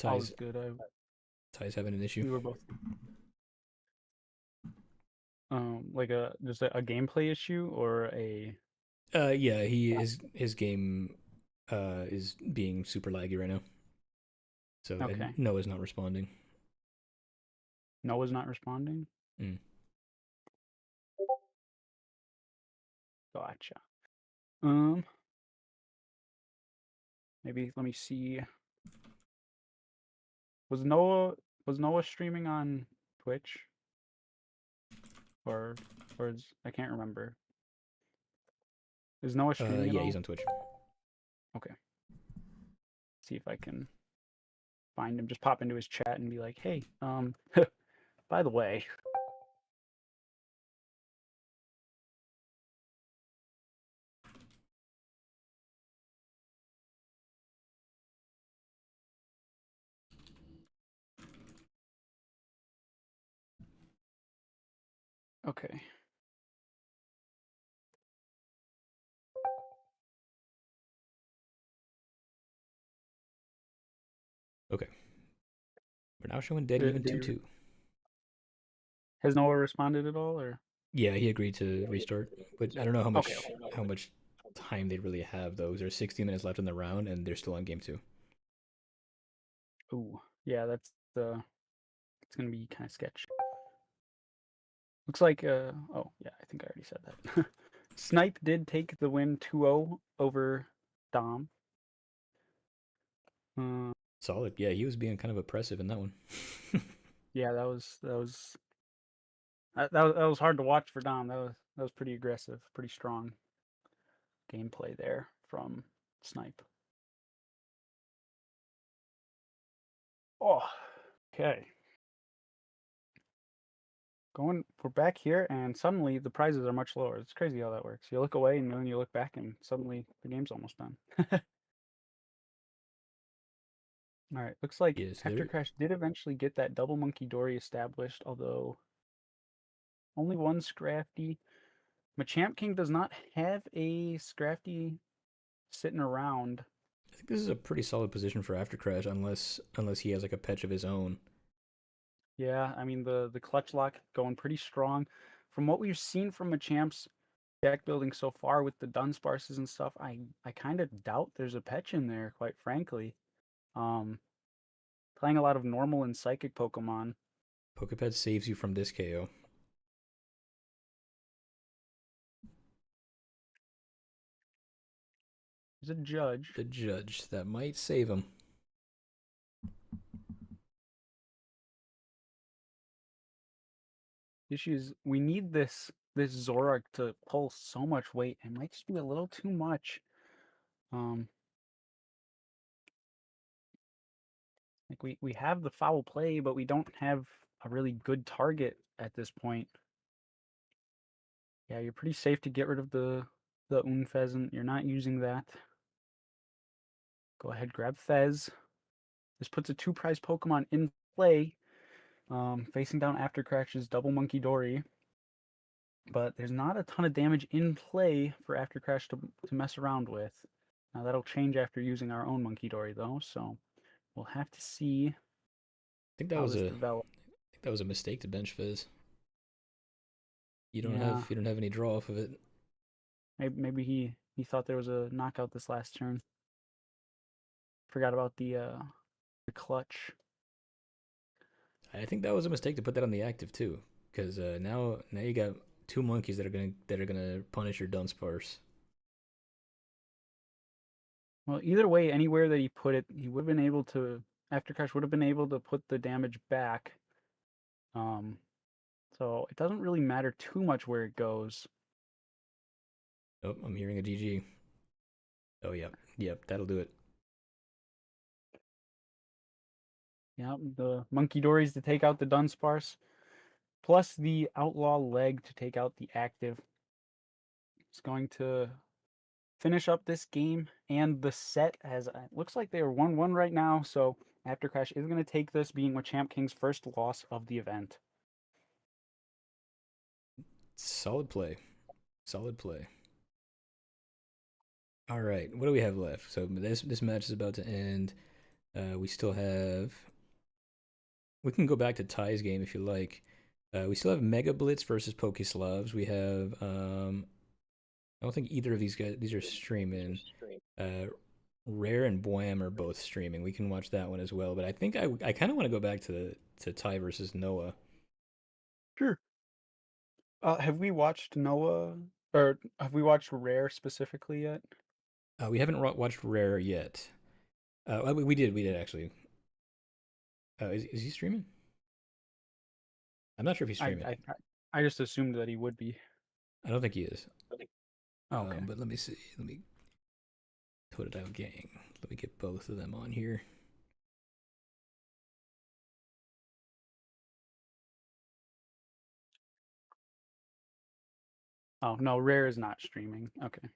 All is Ty's good. Ty's having an issue. We were both like just a gameplay issue or a Yeah, his game is being super laggy right now. So okay. Noah's not responding. Noah's not responding? Mm. Gotcha. Maybe let me see. Was Noah streaming on Twitch? Or is I can't remember. Is Noah streaming at Yeah, all? he's on Twitch. Okay. See if I can find him. Just pop into his chat and be like, "Hey, by the way." Okay. Okay. We're now showing dead even 2-2. Has Noah responded at all, or? Yeah, he agreed to restart, but I don't know Okay. how much time they really have though. There's 60 minutes left in the round, and they're still on game 2. Ooh, yeah, that's it's gonna be kind of sketch. Looks like oh yeah, I think I already said that. Snipe did take the win 2-0 over Dom. Solid. Yeah, he was being kind of oppressive in that one. Yeah, that was hard to watch for Dom. That was pretty aggressive, pretty strong gameplay there from Snipe. Oh, okay. We're back here, and suddenly the prizes are much lower. It's crazy how that works. You look away, and then you look back, and suddenly the game's almost done. All right, looks like Yes, After Crash did eventually get that double monkey dory established, although only one Scrafty. Machamp King does not have a Scrafty sitting around. I think this is a pretty solid position for After Crash, unless he has like a patch of his own. Yeah, I mean the clutch lock going pretty strong. From what we've seen from Machamp's deck building so far with the Dunsparces and stuff, I kind of doubt there's a Petch in there, quite frankly. Playing a lot of normal and psychic Pokemon. Pokepet saves you from this KO. There's a Judge. The Judge that might save him. The issue is we need this Zoroark to pull so much weight. It might just be a little too much. Like we have the foul play, but we don't have a really good target at this point. Yeah, you're pretty safe to get rid of the Unfezant. You're not using that. Go ahead, grab Fez. This puts a 2-prize Pokemon in play, facing down After Crash's Double Monkey Dory. But there's not a ton of damage in play for After Crash to mess around with. Now that'll change after using our own Monkey Dory though, so we'll have to see. I think that how was this a develops. I think that was a mistake to bench Fizz. You don't Yeah. have any draw off of it. Maybe he thought there was a knockout this last turn. Forgot about the clutch. I think that was a mistake to put that on the active too, because now you got 2 monkeys that are gonna punish your Dunsparce. Well, either way, anywhere that he put it, he would have been able to. After Crash would have been able to put the damage back. So it doesn't really matter too much where it goes. Oh, I'm hearing a GG. Oh, yep, that'll do it. Yeah, the Monkey Dories to take out the Dunsparce, plus the Outlaw Leg to take out the active. It's going to finish up this game, and the set has it looks like they are 1-1 right now. So After Crash is going to take this, being Machamp King's first loss of the event. Solid play. All right, what do we have left? So this match is about to end. We still have. We can go back to Ty's game if you like. We still have Mega Blitz versus Pokeslavs. We have. I don't think either of these guys. These are streaming. Rare and Boam are both streaming. We can watch that one as well. But I think I kind of want to go back to Ty versus Noah. Sure. Have we watched Noah, or have we watched Rare specifically yet? We haven't watched Rare yet. We did actually. Is he streaming? I'm not sure if he's streaming. I just assumed that he would be. I don't think he is. Oh, okay. But let me see. Let me put it out, gang. Let me get both of them on here. Oh, no, Rare is not streaming. Okay.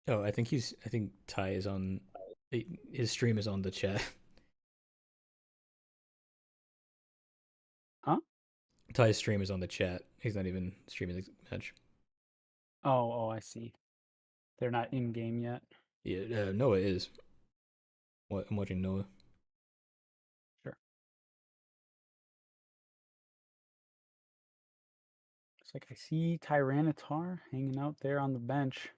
Oh, I think Ty is on. His stream is on the chat. Huh? Ty's stream is on the chat. He's not even streaming the match. Oh, I see. They're not in game yet. Yeah, Noah is. What I'm watching Noah. Sure. Looks like I see Tyranitar hanging out there on the bench.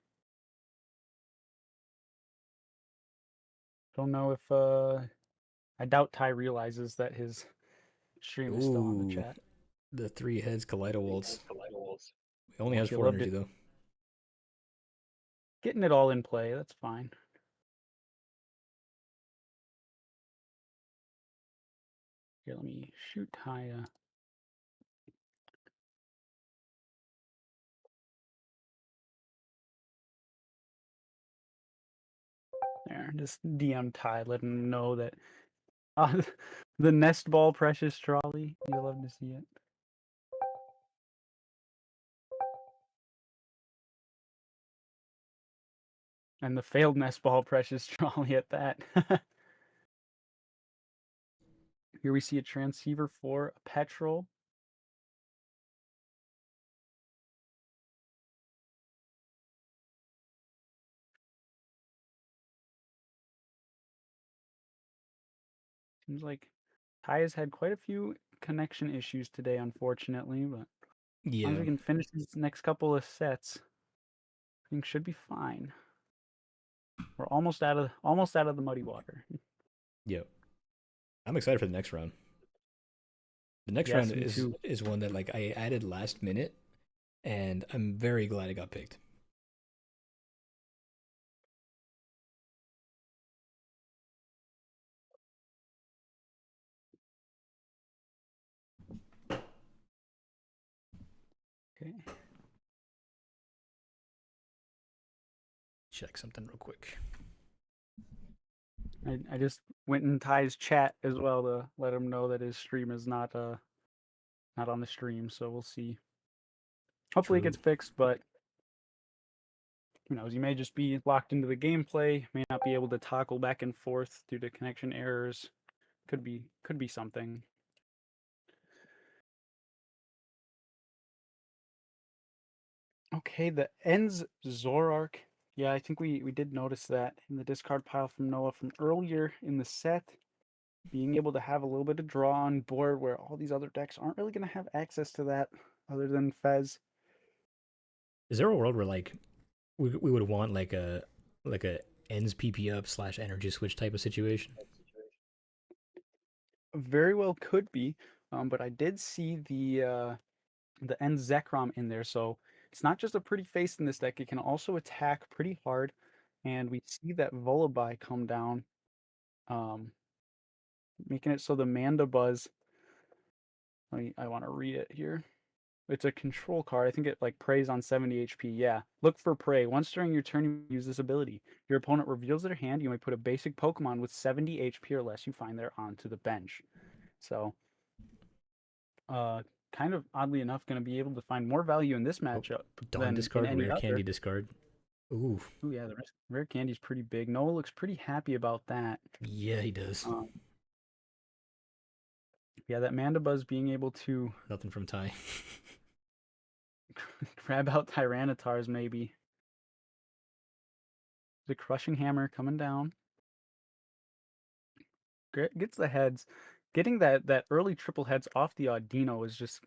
Don't know if I doubt Ty realizes that his stream is still on the chat. The 3 heads Kaleido Waltz. He only has You 4 loved energy it. though. Getting it all in play, that's fine. Here, let me shoot Taya. There, just DM Ty, let him know that the nest ball precious trolley. You'll love to see it. And the failed nest ball precious trolley at that. Here we see a transceiver for a petrol. Seems like Ty has had quite a few connection issues today, unfortunately, but as long as Yeah. we can finish these next couple of sets, things should be fine. We're almost out of the muddy water. Yep. I'm excited for the next round. The next Yes, round me too. is one that like I added last minute, and I'm very glad it got picked. Okay. Check something real quick. I just went in Ty's chat as well to let him know that his stream is not on the stream, so we'll see. Hopefully it True. gets fixed, but who knows? You may just be locked into the gameplay, may not be able to toggle back and forth due to connection errors. Could be something. Okay, the ends Zorark. Yeah, I think we did notice that in the discard pile from Noah from earlier in the set. Being able to have a little bit of draw on board where all these other decks aren't really going to have access to that other than Fez. Is there a world where like we would want like a ends PP up / energy switch type of situation? Very well could be, but I did see the end Zekrom in there, so it's not just a pretty face in this deck. It can also attack pretty hard, and we see that Volabai come down, making it so the Mandibuzz. I want to read it here. It's a control card. I think it like preys on 70 HP. Yeah. Look for prey. Once during your turn, you use this ability. Your opponent reveals their hand. You may put a basic Pokemon with 70 HP or less you find there onto the bench. So, kind of oddly enough, going to be able to find more value in this matchup Dawn than discard, in any rare other. candy discard. Ooh. Ooh, yeah, the rare candy's pretty big. Noah looks pretty happy about that. Yeah, he does. Yeah, that Mandibuzz being able to Nothing from Ty. grab out Tyrannitars, maybe. The Crushing Hammer coming down. Gets the heads. Getting that early triple heads off the Audino is just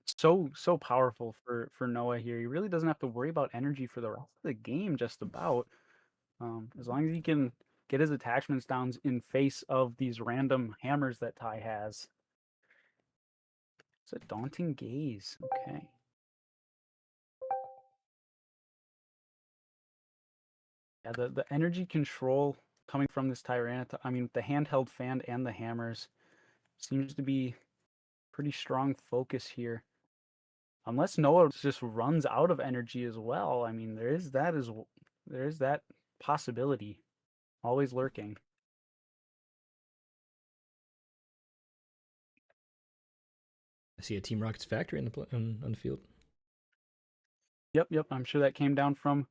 so powerful for Noah here. He really doesn't have to worry about energy for the rest of the game, just about. As long as he can get his attachments down in face of these random hammers that Ty has. It's a daunting gaze. Okay. Yeah, the energy control coming from this Tyranitar, I mean, the handheld fan and the hammers seems to be pretty strong focus here. Unless Noah just runs out of energy as well. I mean, there is that possibility always lurking. I see a Team Rocket's factory on the field. Yep. I'm sure that came down from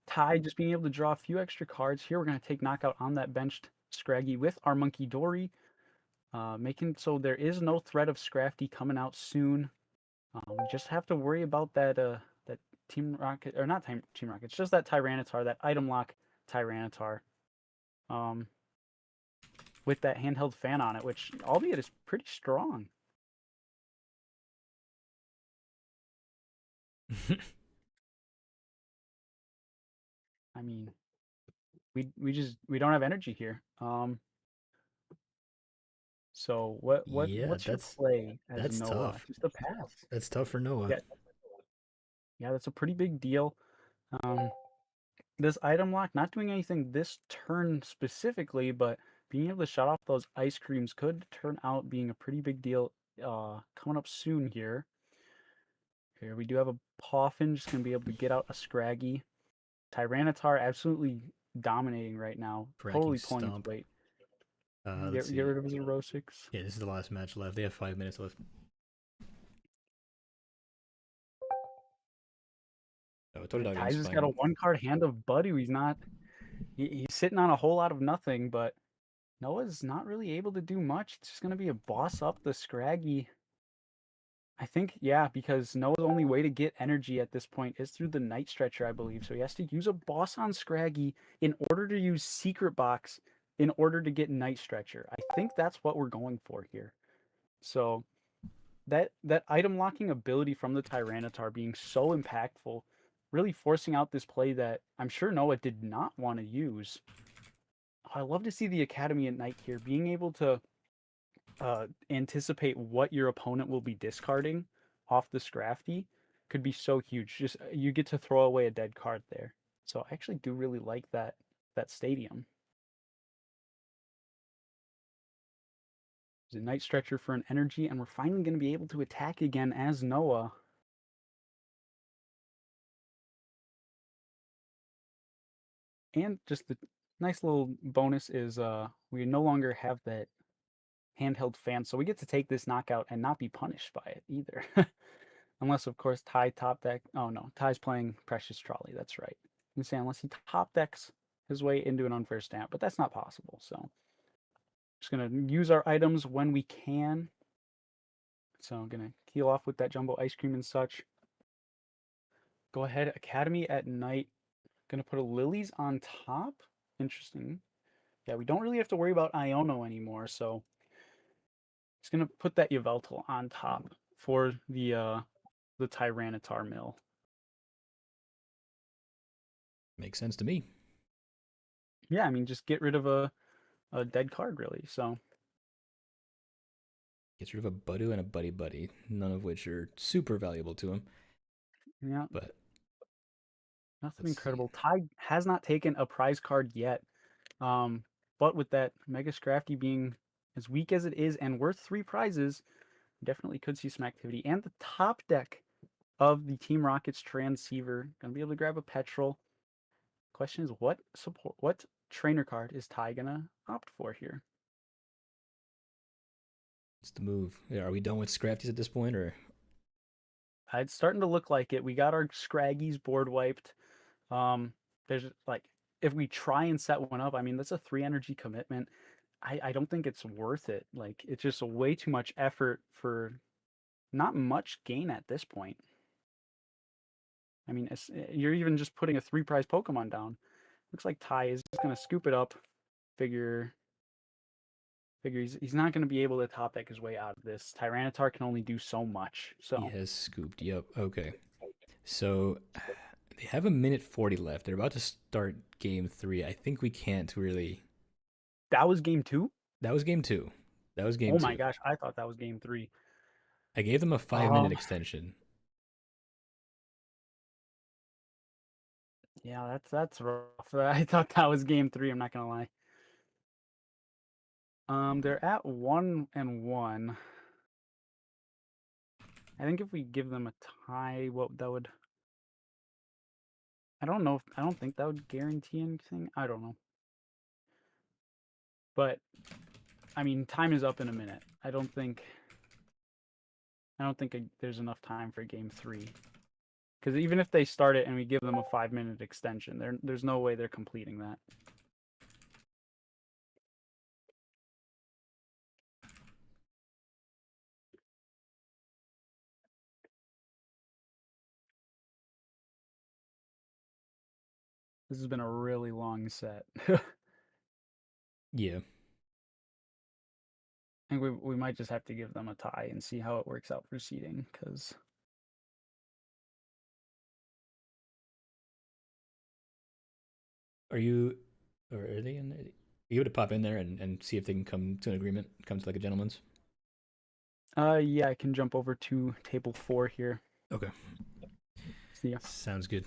Ty just being able to draw a few extra cards. Here we're going to take knockout on that benched Scraggy with our Monkey Dory, making so there is no threat of Scrafty coming out soon. We just have to worry about that Team Rocket, or not Team Rocket, it's just that Tyranitar, that item lock Tyranitar. With that handheld fan on it, which albeit is pretty strong. I mean, we don't have energy here. So what's your play as that's Noah? tough. Just a pass. That's tough for Noah. Yeah, that's a pretty big deal. This item lock not doing anything this turn specifically, but being able to shut off those ice creams could turn out being a pretty big deal coming up soon here. Here we do have a Poffin, just going to be able to get out a Scraggy. Tyranitar absolutely dominating right now. Totally pulling its weight. Get rid of his Erosix. Yeah, this is the last match left. They have 5 minutes left. Ty's just got a 1-card hand of Buddy. He's not He's sitting on a whole lot of nothing, but Noah's not really able to do much. It's just going to be a boss up the Scraggy. I think, yeah, because Noah's only way to get energy at this point is through the Night Stretcher, I believe. So he has to use a boss on Scraggy in order to use Secret Box in order to get Night Stretcher. I think that's what we're going for here. So that item locking ability from the Tyranitar being so impactful, really forcing out this play that I'm sure Noah did not want to use. I love to see the Academy at Night here, being able to anticipate what your opponent will be discarding off the Scrafty could be so huge. Just you get to throw away a dead card there. So I actually do really like that stadium. There's a Night Stretcher for an energy, and we're finally going to be able to attack again as Noah. And just the nice little bonus is we no longer have that handheld fan, so we get to take this knockout and not be punished by it either. Unless, of course, Ty top deck. Oh no, Ty's playing Precious Trolley. That's right. I'm saying unless he top decks his way into an unfair stamp, but that's not possible. So just gonna use our items when we can. So I'm gonna keel off with that jumbo ice cream and such. Go ahead, Academy at Night. Gonna put a Lilies on top. Interesting. Yeah, we don't really have to worry about Iono anymore, so just gonna put that Yveltal on top for the Tyranitar mill. Makes sense to me. Yeah, I mean, just get rid of a dead card, really. So Gets rid of a Budu and a Buddy Buddy, none of which are super valuable to him. yeah, But nothing incredible. Ty has not taken a prize card yet, but with that Mega Scrafty being as weak as it is and worth 3 prizes, definitely could see some activity. And the top deck of the Team Rockets Transceiver gonna be able to grab a Petrol. Question is, what trainer card is Ty gonna opt for here? It's the move. Yeah, are we done with Scrafties at this point, or? It's starting to look like it. We got our Scraggies board wiped. There's like, if we try and set one up, I mean, that's a 3 energy commitment. I don't think it's worth it. Like, it's just way too much effort for not much gain at this point. I mean, you're even just putting a 3 prize Pokemon down. Looks like Ty is just gonna scoop it up. Figure he's not gonna be able to top deck his way out of this. Tyranitar can only do so much. So He has scooped. Yep. Okay. So they have a minute 40 left. They're about to start game 3. I think we can't really. that was game 2. That was game 2. That was game 2. Oh my gosh, I thought that was game 3. I gave them a 5-minute extension. Yeah, that's rough. I thought that was game 3. I'm not gonna lie. They're at 1-1. I think if we give them a tie, what that would. I don't know. I don't think that would guarantee anything. I don't know. But I mean, time is up in a minute. I don't think there's enough time for game 3. Because even if they start it and we give them a 5-minute extension, there's no way they're completing that. This has been a really long set. Yeah. I think we might just have to give them a tie and see how it works out for seeding, because Are you, or are they in there? Are you able to pop in there and see if they can come to an agreement, come to like a gentleman's? yeah, I can jump over to table 4 here. Okay. See ya. Sounds good.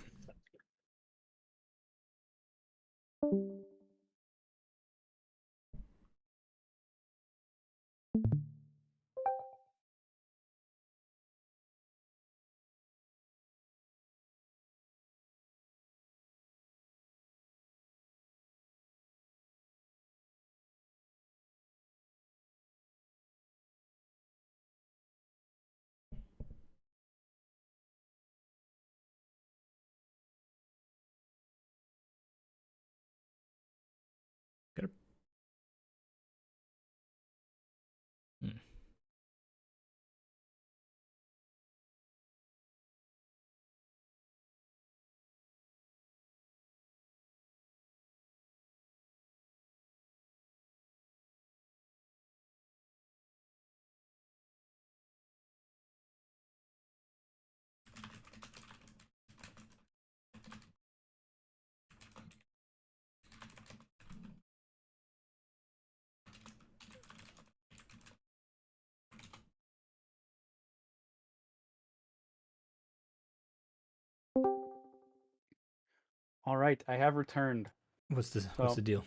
All right, I have returned. What's the So deal?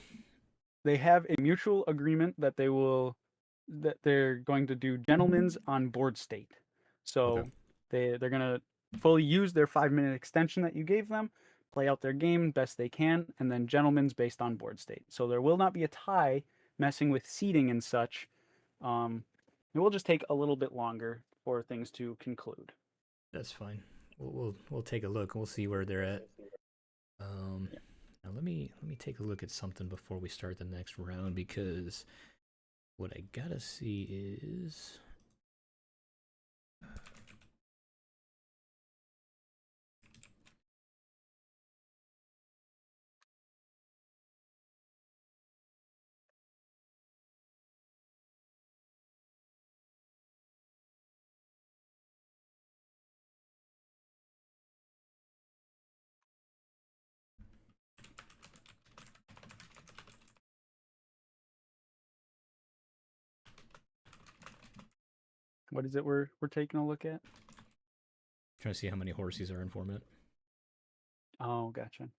they have a mutual agreement that they're going to do gentlemen's on board state. So Okay. they're gonna fully use their 5 minute extension that you gave them, play out their game best they can, and then gentlemen's based on board state. So there will not be a tie messing with seating and such. It will just take a little bit longer for things to conclude. That's fine. We'll take a look. We'll see where they're at. Now let me take a look at something before we start the next round, because what I gotta see is What is it we're taking a look at? trying to see how many horses are in format. Oh, gotcha.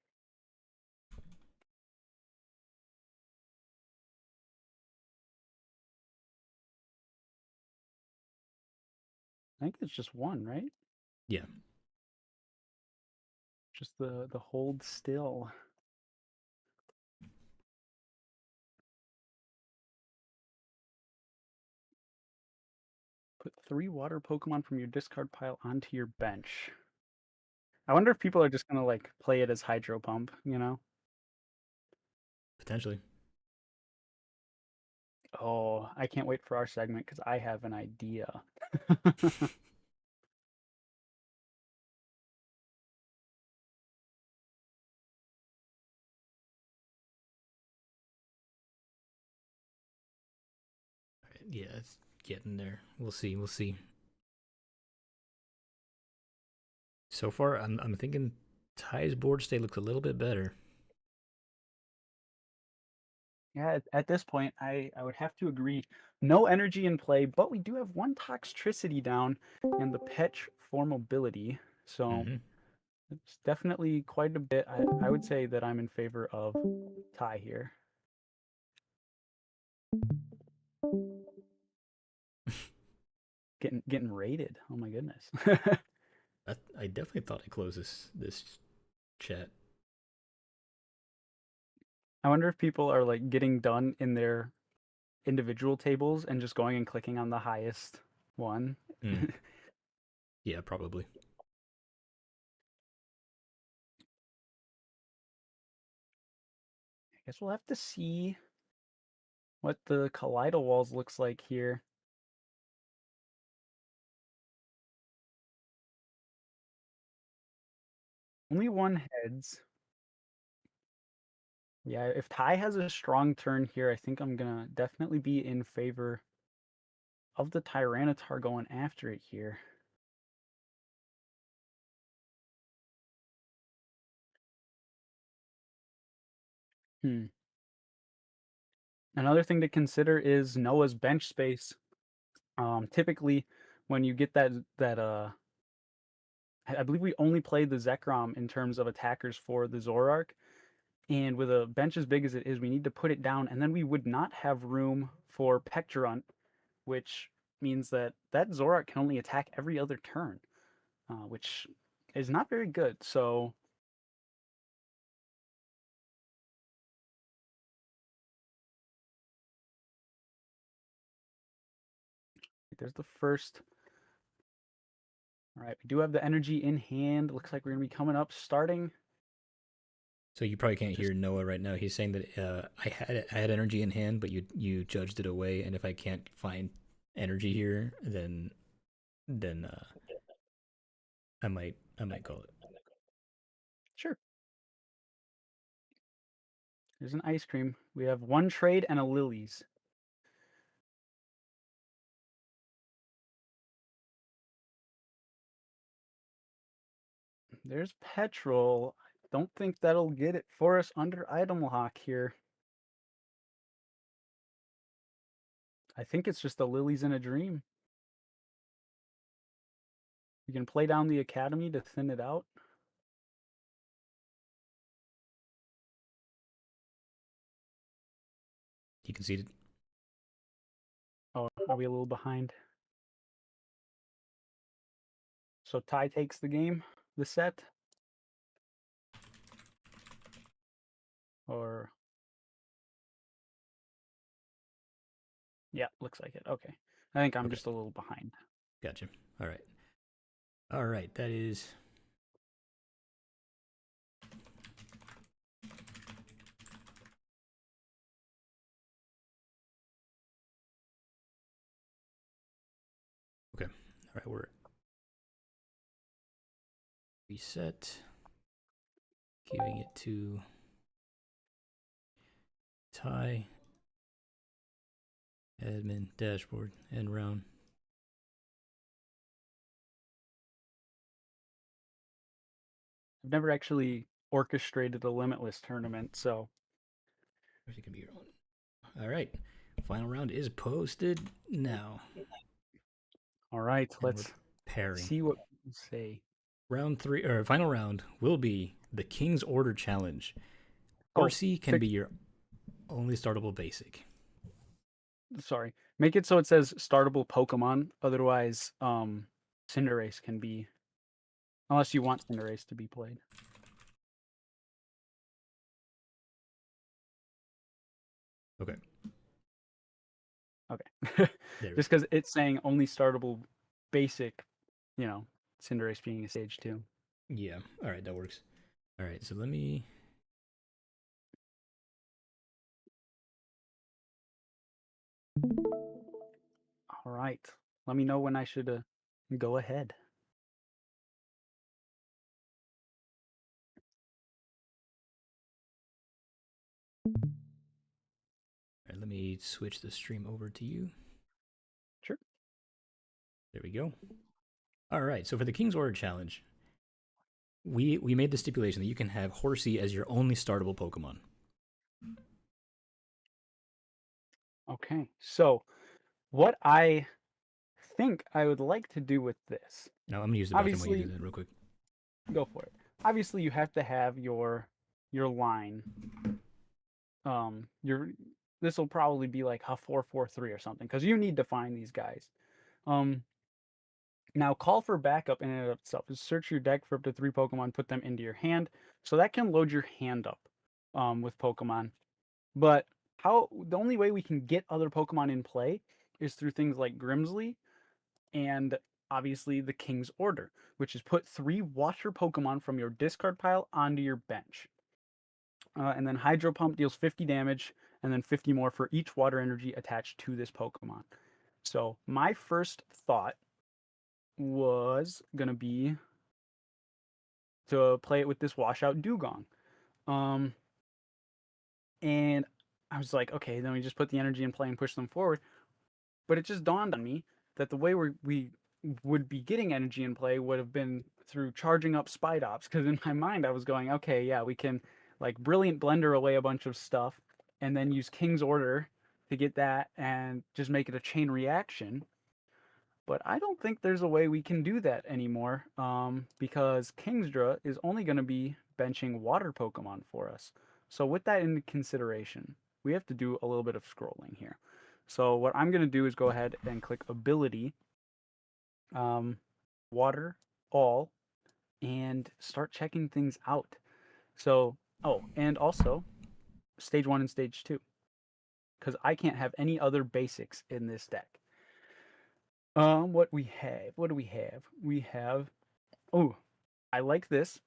I think it's just one, right? Yeah. Just the hold still. Put 3 water Pokemon from your discard pile onto your bench. I wonder if people are just gonna like play it as Hydro Pump, you know? Potentially. Oh, I can't wait for our segment because I have an idea. Yeah, it's getting there. We'll see. We'll see. So far, I'm thinking Ty's board state looks a little bit better. Yeah, at this point, I would have to agree. No energy in play, but we do have 1 Toxtricity down and the Petch for mobility. So it's definitely quite a bit. I would say that I'm in favor of Ty here. Getting raided. Oh my goodness. I definitely thought I closed this chat. I wonder if people are like getting done in their individual tables and just going and clicking on the highest one. Yeah, probably. I guess we'll have to see what the Kaleido Walls looks like here. Only 1 heads. Yeah, if Ty has a strong turn here, I think I'm gonna definitely be in favor of the Tyranitar going after it here. Another thing to consider is Noah's bench space. Typically, when you get I believe we only play the Zekrom in terms of attackers for the Zoroark. And with a bench as big as it is, we need to put it down, and then we would not have room for Pectrunt, which means that Zoroark can only attack every other turn, which is not very good. So there's the first. All right, we do have the energy in hand. Looks like we're gonna be coming up, starting. So you probably can't hear Noah right now. He's saying that I had energy in hand, but you judged it away. And if I can't find energy here, then I might call it. Sure. There's an ice cream. We have 1 trade and a Lilies. There's Petrol. I don't think that'll get it for us under item lock here. I think it's just the Lilies in a Dream. You can play down the Academy to thin it out. He conceded. Oh, are we a little behind? So Ty takes the game, the set? Or... Yeah, looks like it. Okay. I think I'm Okay. just a little behind. Gotcha. All right. All right. That is. Okay. All right. We're reset. Giving it to Ty. Admin, dashboard, end round. I've never actually orchestrated a limitless tournament, so... It can be your own. All right. Final round is posted now. All right, And let's pairing. see what people say. Round 3, or final round, will be the King's Order Challenge. Oh, Horsey can be your only startable basic. Sorry. Make it so it says startable Pokemon. Otherwise, Cinderace can be... Unless you want Cinderace to be played. Okay. Okay. There we Just because it's saying only startable basic, you know, Cinderace being a stage 2. Yeah. All right, that works. All right, so let me... All right. Let me know when I should go ahead. All right, let me switch the stream over to you. Sure. There we go. All right, so for the King's Order Challenge, we made the stipulation that you can have Horsey as your only startable Pokemon. Okay. So, what I think I would like to do with this... Now, I'm going to use the bathroom while you do that real quick. Go for it. Obviously, you have to have your line. This will probably be like a 4-4-3 or something because you need to find these guys. Now, call for backup in and of itself is search your deck for up to 3 Pokemon, put them into your hand. So that can load your hand up with Pokemon. But the only way we can get other Pokemon in play is through things like Grimsley and obviously the King's Order, which is put 3 water Pokemon from your discard pile onto your bench. And then Hydro Pump deals 50 damage, and then 50 more for each water energy attached to this Pokemon. So my first thought was going to be to play it with this washout Dugong. And I was like, okay, then we just put the energy in play and push them forward. But it just dawned on me that the way we would be getting energy in play would have been through charging up Spidops. Because in my mind, I was going, okay, yeah, we can like Brilliant Blender away a bunch of stuff and then use King's Order to get that and just make it a chain reaction. But I don't think there's a way we can do that anymore because Kingdra is only going to be benching water Pokemon for us. So with that in consideration, we have to do a little bit of scrolling here. So what I'm going to do is go ahead and click Ability, Water, All, and start checking things out. So, oh, and also Stage 1 and Stage 2, because I can't have any other basics in this deck. What do we have? We have, oh, I like this.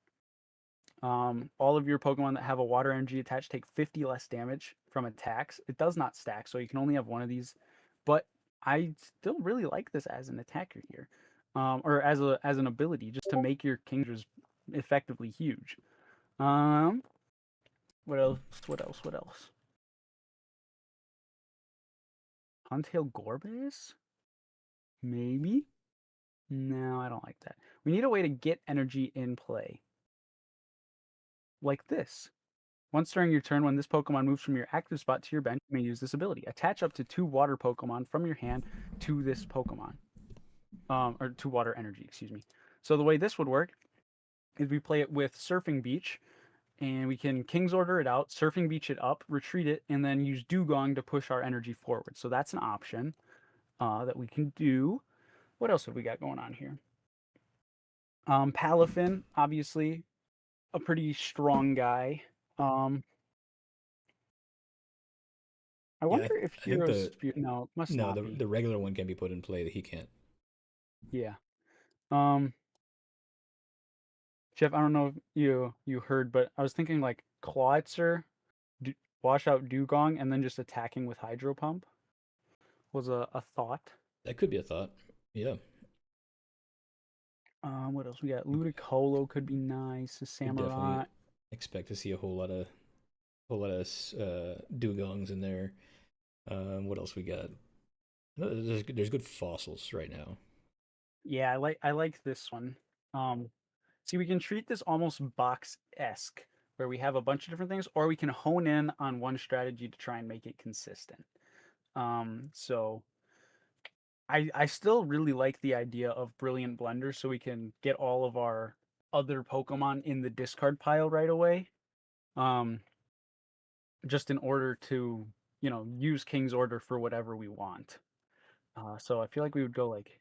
All of your Pokemon that have a water energy attached take 50 less damage from attacks. It does not stack, so you can only have one of these. But I still really like this as an attacker here, or as an ability, just to make your Kingdras effectively huge. What else? Huntail Gorbis? Maybe? No, I don't like that. We need a way to get energy in play. Like this. Once during your turn, when this Pokemon moves from your active spot to your bench, you may use this ability. Attach up to 2 water Pokemon from your hand to this Pokemon. Or 2 water energy, excuse me. So the way this would work is we play it with Surfing Beach, and we can King's Order it out, Surfing Beach it up, retreat it, and then use Dugong to push our energy forward. So that's an option that we can do. What else have we got going on here? Palafin, obviously, a pretty strong guy. I Yeah, wonder if I think Heroes Spirit. No, it must not be. the regular one can be put in play. That he can't. Yeah. Jeff, I don't know if you heard, but I was thinking like Clawitzer, wash out Dugong, and then just attacking with Hydro Pump was a thought. That could be a thought. Yeah. What else we got? Ludicolo could be nice. The We definitely Samurai. expect to see a whole lot of dugongs in there. What else we got? There's good fossils right now. Yeah, I like this one. See, we can treat this almost box-esque, where we have a bunch of different things, or we can hone in on one strategy to try and make it consistent. So I still really like the idea of Brilliant Blender, so we can get all of our other Pokemon in the discard pile right away. Just in order to, use King's Order for whatever we want. So I feel like we would go like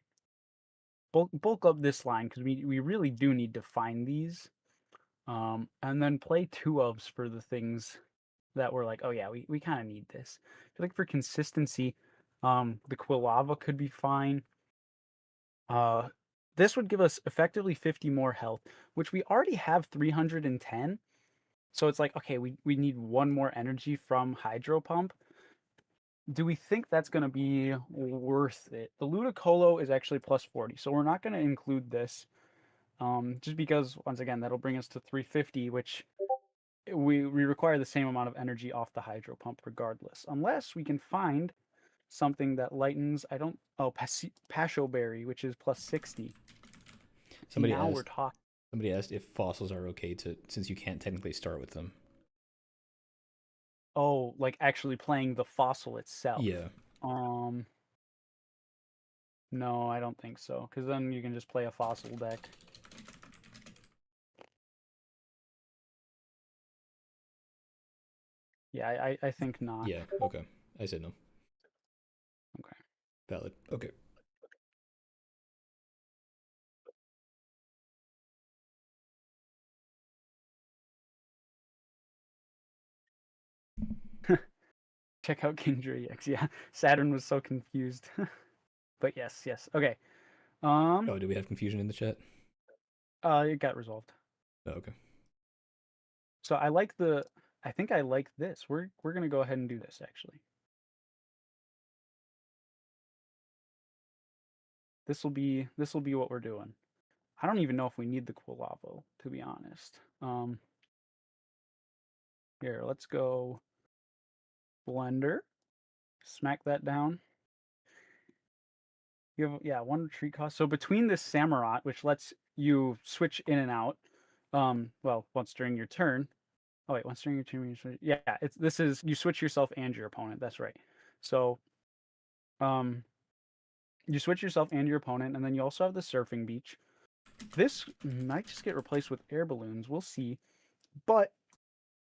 bulk up this line because we really do need to find these. And then play 2-ofs for the things that we're like, oh yeah, we kind of need this. I feel like for consistency, the Quilava could be fine. This would give us effectively 50 more health, which we already have 310. So it's like, okay, we need one more energy from Hydro Pump. Do we think that's going to be worth it? The Ludicolo is actually plus 40, so we're not going to include this. Just because, once again, that'll bring us to 350, which we require the same amount of energy off the Hydro Pump regardless. Unless we can find something that lightens, Pasho Berry, which is plus 60. Somebody now asked, we're talking. Somebody asked if fossils are okay since you can't technically start with them. Oh, like actually playing the fossil itself. Yeah. No, I don't think so, because then you can just play a fossil deck. Yeah, I think not. Yeah, okay. I said no. Okay. Valid. Okay. Check out Kingdra EX. Yeah, Saturn was so confused. But yes. Okay. Oh, do we have confusion in the chat? It got resolved. Oh, okay. So I think I like this. We're gonna go ahead and do this actually. This will be what we're doing. I don't even know if we need the Quilavo, to be honest. Here, let's go Blender. Smack that down. You have one retreat cost. So between this Samurott, which lets you switch in and out, well, once during your turn. Oh wait, once during your turn, this is you switch yourself and your opponent. That's right. So, you switch yourself and your opponent, and then you also have the Surfing Beach. This might just get replaced with air balloons. We'll see. But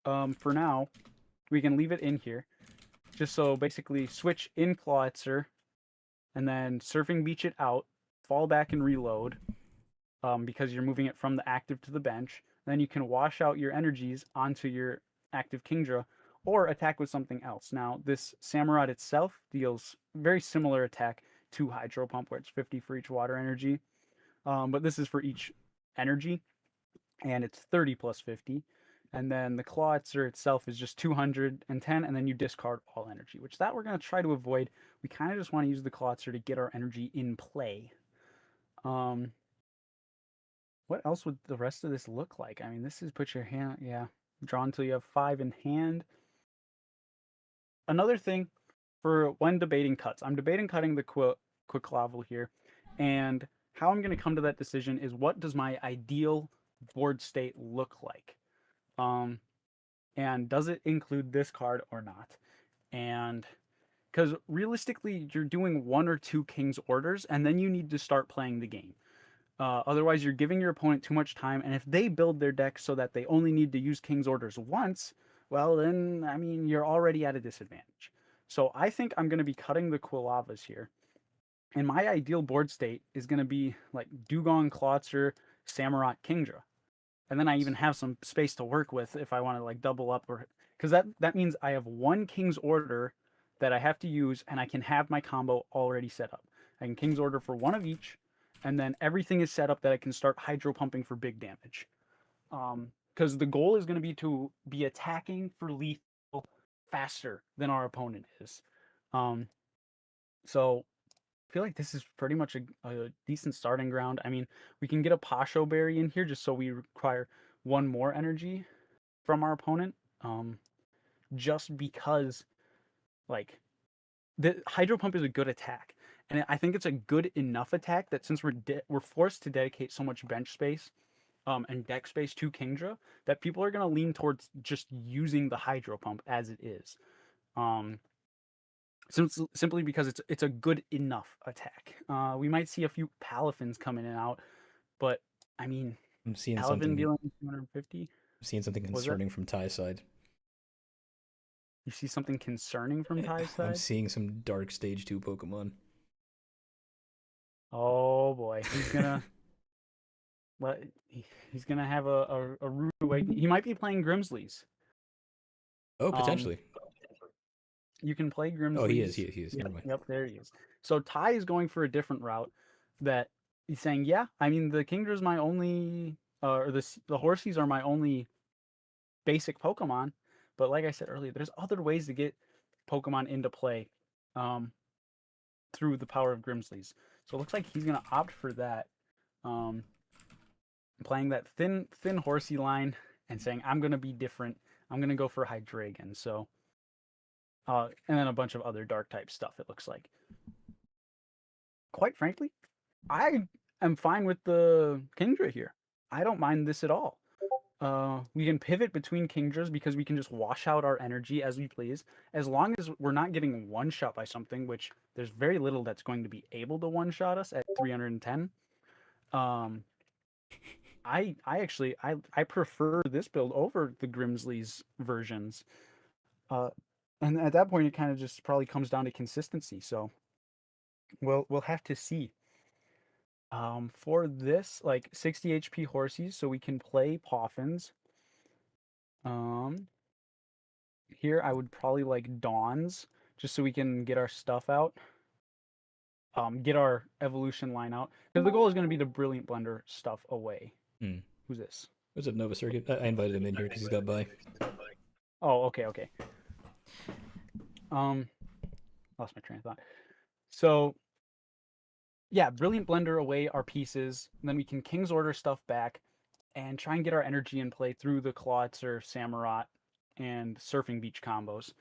for now, we can leave it in here. Just so basically switch in Clawitzer, and then Surfing Beach it out, fall back and reload, because you're moving it from the active to the bench. And then you can wash out your energies onto your active Kingdra, or attack with something else. Now, this Samurott itself deals very similar attack to Hydro Pump, where it's 50 for each water energy. But this is for each energy, and it's 30 plus 50. And then the Clawitzer itself is just 210, and then you discard all energy, which that we're going to try to avoid. We kind of just want to use the Clawitzer to get our energy in play. What else would the rest of this look like? I mean, this is put your hand, draw until you have 5 in hand. Another thing for when debating cuts, I'm debating cutting the Quilava here, and how I'm going to come to that decision is what does my ideal board state look like? And does it include this card or not? And because realistically, you're doing 1 or 2 King's Orders, and then you need to start playing the game. Otherwise, you're giving your opponent too much time, and if they build their deck so that they only need to use King's Orders once, well, then, I mean, you're already at a disadvantage. So I think I'm going to be cutting the Quilavas here. And my ideal board state is going to be like Dugong, Klotzer, Samurott, Kingdra. And then I even have some space to work with if I want to like double up, or because that means I have one King's Order that I have to use, and I can have my combo already set up. I can King's Order for one of each, and then everything is set up that I can start hydro pumping for big damage. Because the goal is going to be attacking for lethal faster than our opponent is. So I feel like this is pretty much a decent starting ground. I mean, we can get a Pasho Berry in here just so we require one more energy from our opponent. Just because, like, the Hydro Pump is a good attack, and I think it's a good enough attack that since we're forced to dedicate so much bench space, and deck space to Kingdra, that people are gonna lean towards just using the Hydro Pump as it is. Simply because it's a good enough attack. We might see a few Palafins coming in and out, but I mean, I'm seeing Palafin something. dealing 250. I'm seeing something Was that- concerning from Ty's side. You see something concerning from Ty's I'm side? seeing some dark stage 2 Pokemon. Oh boy, he's gonna he's gonna have a rude awakening. He might be playing Grimsleys. Oh, potentially. You can play Grimsleys. Oh, he is. He is. Yep, Never mind. yep, there he is. So Ty is going for a different route. That he's saying, yeah, I mean the Kingdra's my only, or the Horsies are my only basic Pokemon. But like I said earlier, there's other ways to get Pokemon into play, through the power of Grimsleys. So it looks like he's gonna opt for that. Playing that thin Horsey line and saying, I'm gonna be different. I'm gonna go for Hydreigon. So. And then a bunch of other dark type stuff, it looks like. Quite frankly, I am fine with the Kingdra here. I don't mind this at all. We can pivot between Kingdras because we can just wash out our energy as we please. As long as we're not getting one-shot by something, which there's very little that's going to be able to one-shot us at 310. I actually prefer this build over the Grimsley's versions. And at that point, it kind of just probably comes down to consistency. So, we'll have to see. For this, like 60 HP Horsies, so we can play Poffins. Here I would probably like Dawns, just so we can get our stuff out. Get our evolution line out, because the goal is going to be to Brilliant Blender stuff away. Who's this? What's up, Nova Circuit? I invited him in here because he's got by. Oh, okay. Lost my train of thought. So, yeah, Brilliant Blender away our pieces, and then we can King's Order stuff back, and try and get our energy in play through the Klotzer, Samurott, and Surfing Beach combos.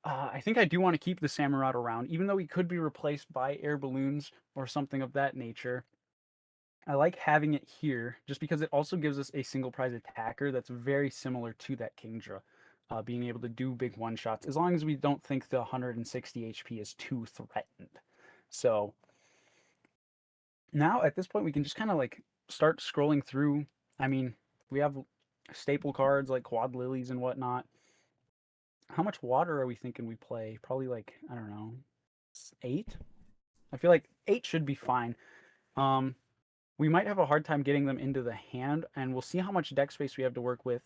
I think I do want to keep the Samurott around, even though he could be replaced by Air Balloons or something of that nature. I like having it here, just because it also gives us a single prize attacker that's very similar to that Kingdra. Being able to do big one-shots, as long as we don't think the 160 HP is too threatened. So now at this point, we can just kind of like start scrolling through. I mean, we have staple cards like Quad Lilies and whatnot. How much water are we thinking we play? Probably like, I don't know, 8? I feel like 8 should be fine. We might have a hard time getting them into the hand, and we'll see how much deck space we have to work with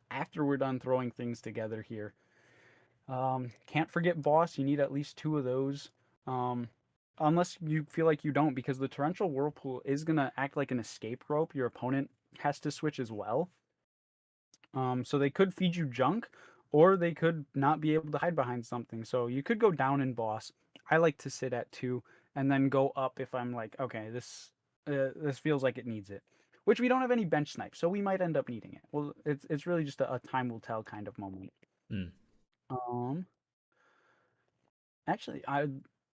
after we're done throwing things together here. Can't forget Boss. You need at least 2 of those. Unless you feel like you don't, because the Torrential Whirlpool is going to act like an escape rope. Your opponent has to switch as well. So they could feed you junk, or they could not be able to hide behind something. So you could go down in Boss. I like to sit at 2 and then go up if I'm like, okay, this feels like it needs it. Which we don't have any bench snipe, so we might end up needing it. Well, it's really just a time will tell kind of moment. Actually,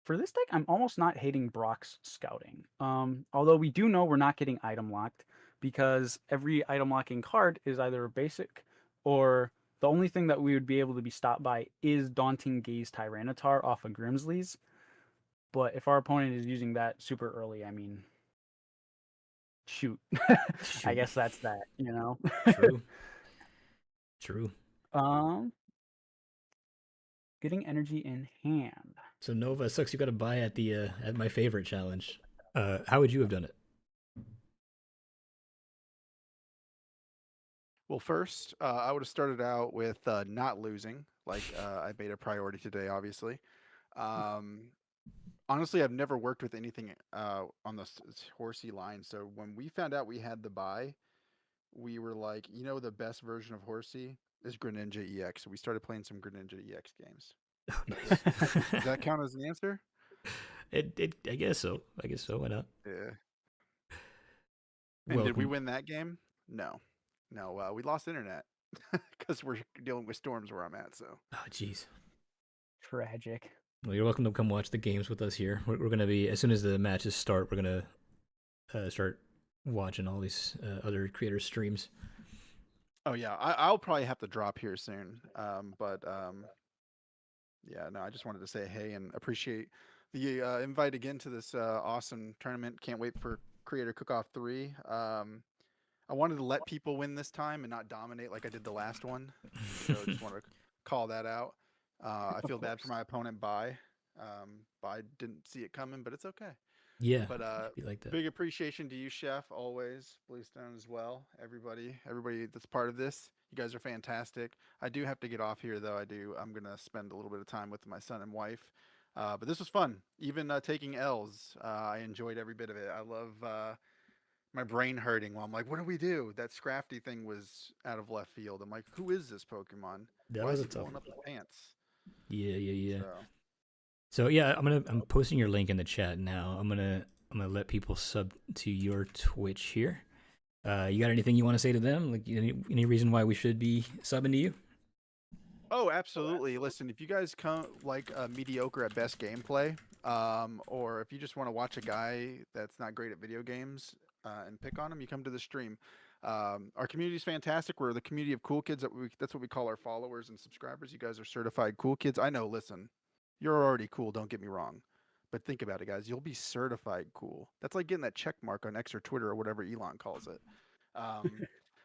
for this deck, I'm almost not hating Brock's scouting. Although we do know we're not getting item locked, because every item locking card is either a basic, or the only thing that we would be able to be stopped by is Daunting Gaze Tyranitar off of Grimsley's. But if our opponent is using that super early, I mean, shoot. I guess that's that, you know. True. True. Getting energy in hand. So Nova, it sucks you got to buy at the at my favorite challenge. How would you have done it? Well, first, I would have started out with not losing, like I made a priority today, obviously. Honestly, I've never worked with anything on the horsey line. So when we found out we had the buy, we were like, you know, the best version of horsey is Greninja EX. So we started playing some Greninja EX games. Oh, nice. Does that count as an answer? I guess so. I guess so. Why not? Yeah. And Welcome. did we win that game? No. No, we lost internet because we're dealing with storms where I'm at. So. Oh, jeez. Tragic. Well, you're welcome to come watch the games with us here. We're going to be, as soon as the matches start, we're going to start watching all these other creators' streams. Oh, yeah. I'll probably have to drop here soon. Yeah, no, I just wanted to say hey and appreciate the invite again to this awesome tournament. Can't wait for Creator Cookoff 3. I wanted to let people win this time and not dominate like I did the last one. So just want to call that out. I feel bad for my opponent, Bai. Bai didn't see it coming, but it's okay. Yeah, But be like that. big appreciation to you, Chef, always. Bluestone as well. Everybody that's part of this. You guys are fantastic. I do have to get off here, though. I'm going to spend a little bit of time with my son and wife. But this was fun. Even taking L's, I enjoyed every bit of it. I love my brain hurting while I'm like, what do we do? That Scrafty thing was out of left field. I'm like, who is this Pokemon? That Why was is a he tough pulling one. up his pants? Yeah. So, So yeah, I'm posting your link in the chat now. I'm gonna let people sub to your Twitch here. You got anything you want to say to them? Like any reason why we should be subbing to you? oh, absolutely. Listen, if you guys come like mediocre at best gameplay, or if you just want to watch a guy that's not great at video games and pick on him, you come to the stream. Our community is fantastic. We're the community of cool kids. That's what we call our followers and subscribers. You guys are certified cool kids. I know. Listen, you're already cool. Don't get me wrong. But think about it, guys. You'll be certified cool. That's like getting that check mark on X or Twitter or whatever Elon calls it.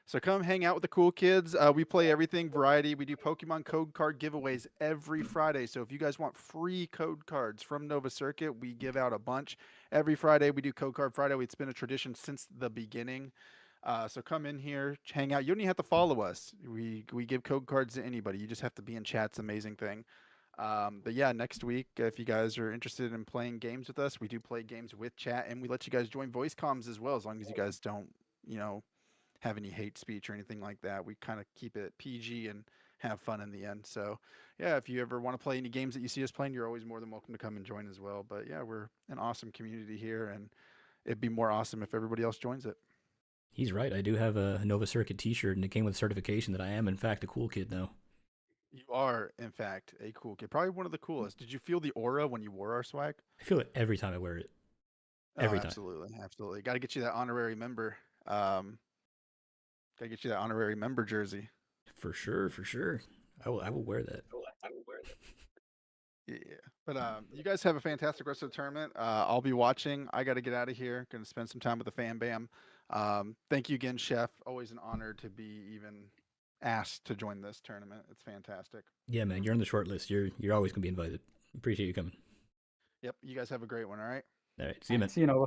So come hang out with the cool kids. We play everything variety. We do Pokemon code card giveaways every Friday. So if you guys want free code cards from Nova Circuit, we give out a bunch. Every Friday we do Code Card Friday. It's been a tradition since the beginning. So come in here, hang out. You don't even have to follow us. We give code cards to anybody. You just have to be in chat. It's an amazing thing. But yeah, next week, if you guys are interested in playing games with us, we do play games with chat, and we let you guys join voice comms as well, as long as you guys don't, have any hate speech or anything like that. We kind of keep it PG and have fun in the end. So yeah, if you ever want to play any games that you see us playing, you're always more than welcome to come and join as well. But yeah, we're an awesome community here, and it'd be more awesome if everybody else joins it. He's right. I do have a Nova Circuit T-shirt, and it came with certification that I am, in fact, a cool kid now. You are, in fact, a cool kid. Probably one of the coolest. Did you feel the aura when you wore our swag? I feel it every time I wear it. Every time. Absolutely. Got to get you that honorary member. Gotta get you that honorary member jersey. For sure. I will wear that. Yeah. But you guys have a fantastic rest of the tournament. I'll be watching. I got to get out of here. Gonna spend some time with the fan bam. Thank you again, Chef. Always an honor to be even asked to join this tournament. It's fantastic. Yeah, man, you're on the short list. You're always gonna be invited. Appreciate you coming. Yep. You guys have a great one. All right. All right. See you, man. See you, Nova.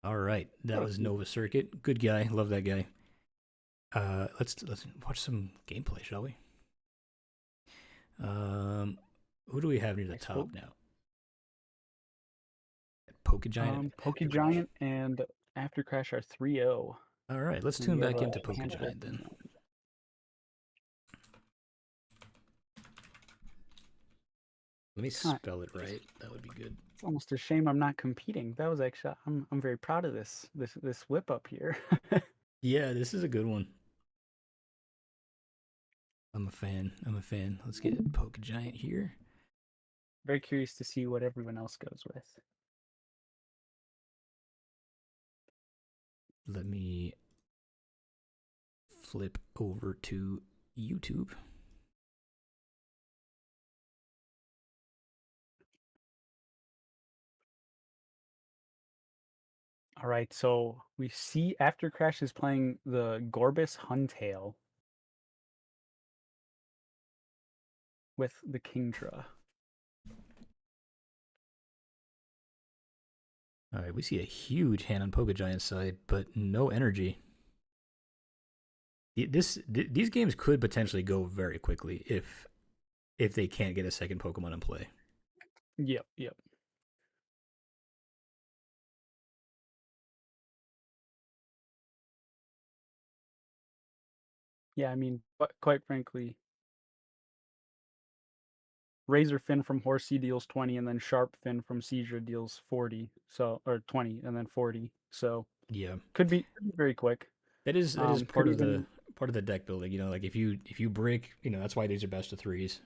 All right, that was Nova Circuit. Good guy, love that guy. Let's watch some gameplay, shall we? Who do we have near the top now? Poke Giant. Poke Giant and After Crash are 3-0. All right, let's tune back into Poke Giant then. Let me spell it right. That would be good. It's almost a shame I'm not competing. That was actually I'm very proud of this whip up here. Yeah, this is a good one. I'm a fan. Let's get Poke Giant here. Very curious to see what everyone else goes with. Let me flip over to YouTube. All right, so we see After Crash is playing the Gorbis Huntail with the Kingdra. All right, we see a huge hand on Pokegiant's side, but no energy. These games could potentially go very quickly if they can't get a second Pokemon in play. Yep. Yeah, I mean, but quite frankly, Razor Fin from Horsey deals 20, and then Sharp Fin from Seizure deals 40. So, or 20 and then 40. So Yeah, could be very quick. that is Could part of even- the deck building. You know, like if you break, you know, that's why these are best of threes.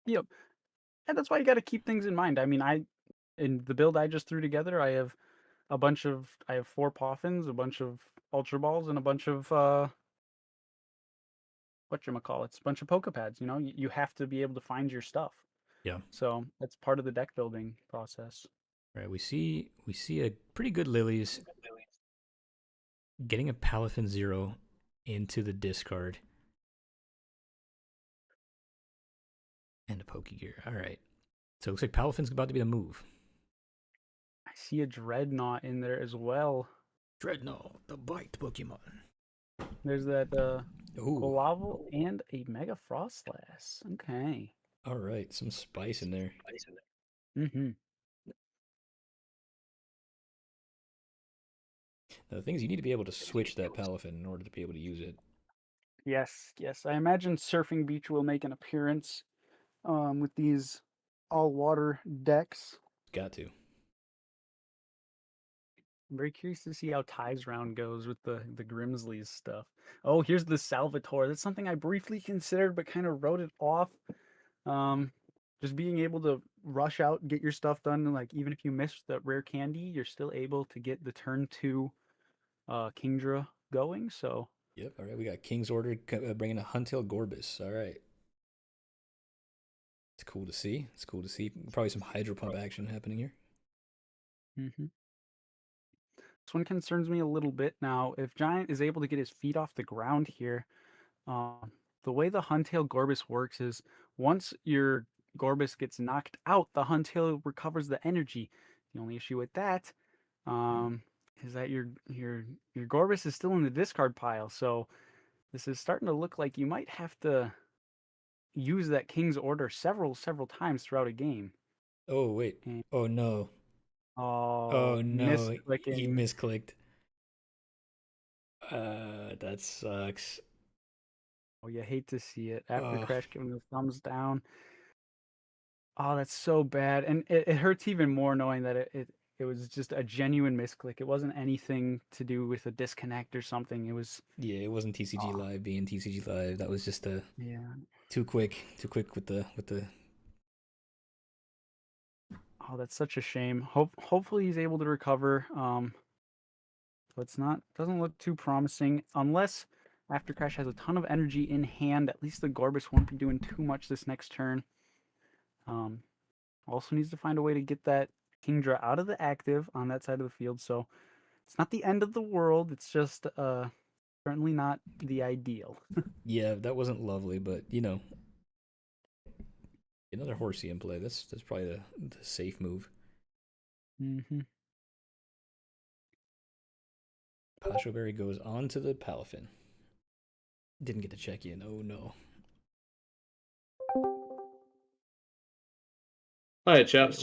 Yep. And that's why you got to keep things in mind. I mean, in the build I just threw together, I have 4 Poffins, a bunch of Ultra Balls, and a bunch of whatchamacallits, a bunch of Pokepads. You know, you have to be able to find your stuff. Yeah. So that's part of the deck building process. Right. We see a pretty good Lilies getting a Palafin 0 into the discard. And a Pokegear. All right. So it looks like Palafin's about to be the move. I see a Dreadnought in there as well. Dreadnought, the bite Pokemon. There's that Ooh. Quavel and a Mega Frostlass. Okay. All right, some spice in there. Mm-hmm. Now, the thing is, you need to be able to switch that Palafin in order to be able to use it. Yes. I imagine Surfing Beach will make an appearance with these all-water decks. Got to. I'm very curious to see how Ty's round goes with the Grimsley's stuff. Oh, here's the Salvatore. That's something I briefly considered, but kind of wrote it off. Just being able to rush out, get your stuff done, and like even if you miss the rare candy, you're still able to get the turn 2 Kingdra going. So Yep. All right, we got King's Order bringing a Huntail Gorbis. All right. It's cool to see. Probably some Hydro Pump action happening here. mm-hmm. This one concerns me a little bit now. If Giant is able to get his feet off the ground here, the way the Huntail Gorbis works is once your Gorbis gets knocked out, the Huntail recovers the energy. The only issue with that is that your Gorbis is still in the discard pile. So this is starting to look like you might have to use that King's Order several times throughout a game. Oh wait. Oh no. Oh no. He misclicking. misclicked. That sucks. Oh, you hate to see it. After Crash giving the thumbs down. Oh, that's so bad. And it hurts even more knowing that it was just a genuine misclick. It wasn't anything to do with a disconnect or something. It was it wasn't TCG Live being TCG Live. That was just too quick with the Oh, that's such a shame. Hopefully he's able to recover. But doesn't look too promising unless After Crash has a ton of energy in hand. At least the Gorbis won't be doing too much this next turn. Also needs to find a way to get that Kingdra out of the active on that side of the field. So it's not the end of the world. It's just certainly not the ideal. Yeah, that wasn't lovely, but you know, another Horsey in play. That's probably the safe move. Mm-hmm. Pasho Berry goes on to the Palafin. Didn't get to check in. Oh no. Hi, chaps.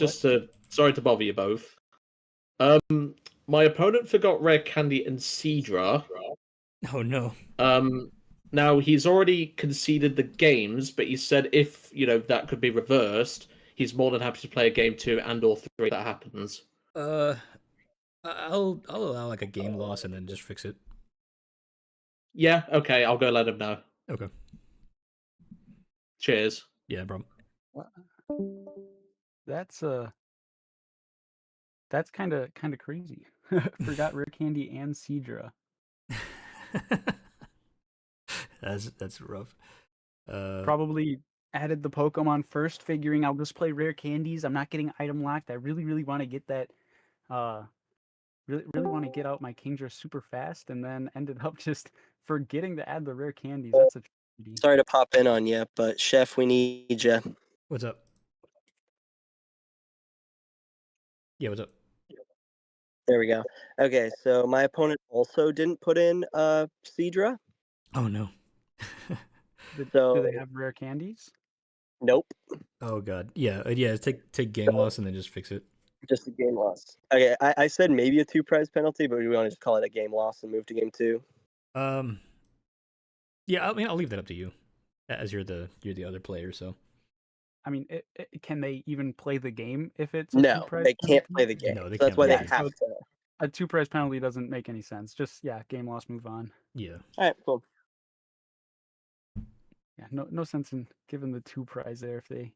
Sorry to bother you both. My opponent forgot Rare Candy and Seedra. Oh no. Now he's already conceded the games, but he said if that could be reversed, he's more than happy to play a game 2 and or 3 if that happens. I'll allow like a game loss and then just fix it. Yeah, okay, I'll go let him know. Okay. Cheers. Yeah, bro. That's kind of crazy. Forgot Rare Candy and Seedra. That's rough. Probably added the Pokemon first, figuring I'll just play rare candies. I'm not getting item locked. I really want to get that. Really want want to get out my Kingdra super fast, and then ended up just forgetting to add the rare candies. That's a tragedy. Sorry to pop in on you, but Chef, we need you. What's up? Yeah, what's up? There we go. Okay, so my opponent also didn't put in Cedra. Oh no. Do So they have rare candies? nope, Oh god. Yeah, yeah. Take game loss and then just fix it. just a game loss. Okay, I said maybe a 2 prize penalty, but we want to just call it a game loss and move to game 2. Yeah. I mean, I'll leave that up to you, as you're the other player. So I mean, can they even play the game if it's a No, 2 prize they can't penalty? play the game. No, they so that's can't why play they the have game. to. A 2 prize penalty doesn't make any sense. Just game loss, move on. yeah. All right, cool. Yeah, no sense in giving the 2 prize there if they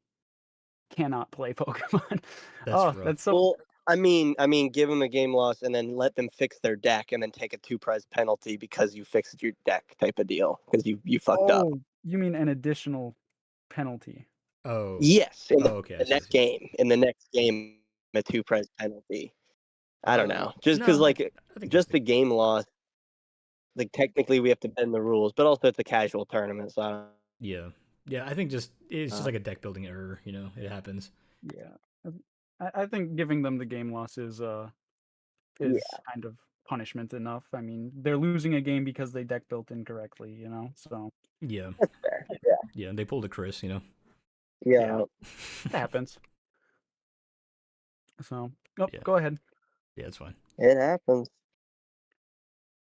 cannot play Pokemon. That's rough. That's so. Well, I mean, give them a game loss and then let them fix their deck and then take a 2 prize penalty because you fixed your deck type of deal because you fucked up. Oh, you mean an additional penalty? Oh. Yes, in okay. the next game. In the next game, a 2 prize penalty. I don't know. Just because, no, like, I think just the game loss, like, technically we have to bend the rules, but also it's a casual tournament, so I don't... Yeah. Yeah, I think it's just like a deck building error, it happens. Yeah. I think giving them the game loss is kind of punishment enough. I mean, they're losing a game because they deck built incorrectly, so. Yeah. That's fair. Yeah. Yeah, and they pulled a Chris, Yeah. It happens. So, Yeah. go ahead. Yeah, it's fine. It happens.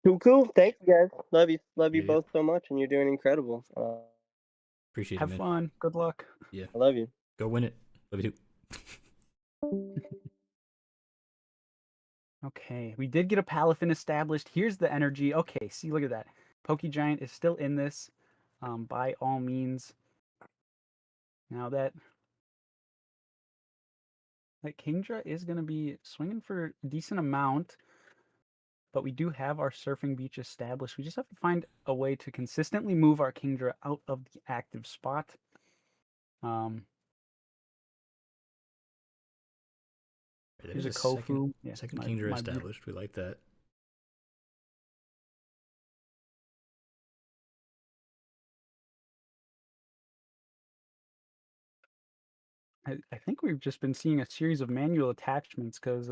Cool. Thank you, guys. Love you Yeah. both so much, and you're doing incredible. Appreciate Have it, man. fun. Good luck. Yeah. I love you. Go win it. Love you too. Okay, we did get a Palafin established. Here's the energy. Okay, see, look at that. Pokegiant is still in this, by all means. Now that Kingdra is going to be swinging for a decent amount, but we do have our Surfing Beach established. We just have to find a way to consistently move our Kingdra out of the active spot. Here's a Kofu. Second Kingdra established. We like that. I think we've just been seeing a series of manual attachments because,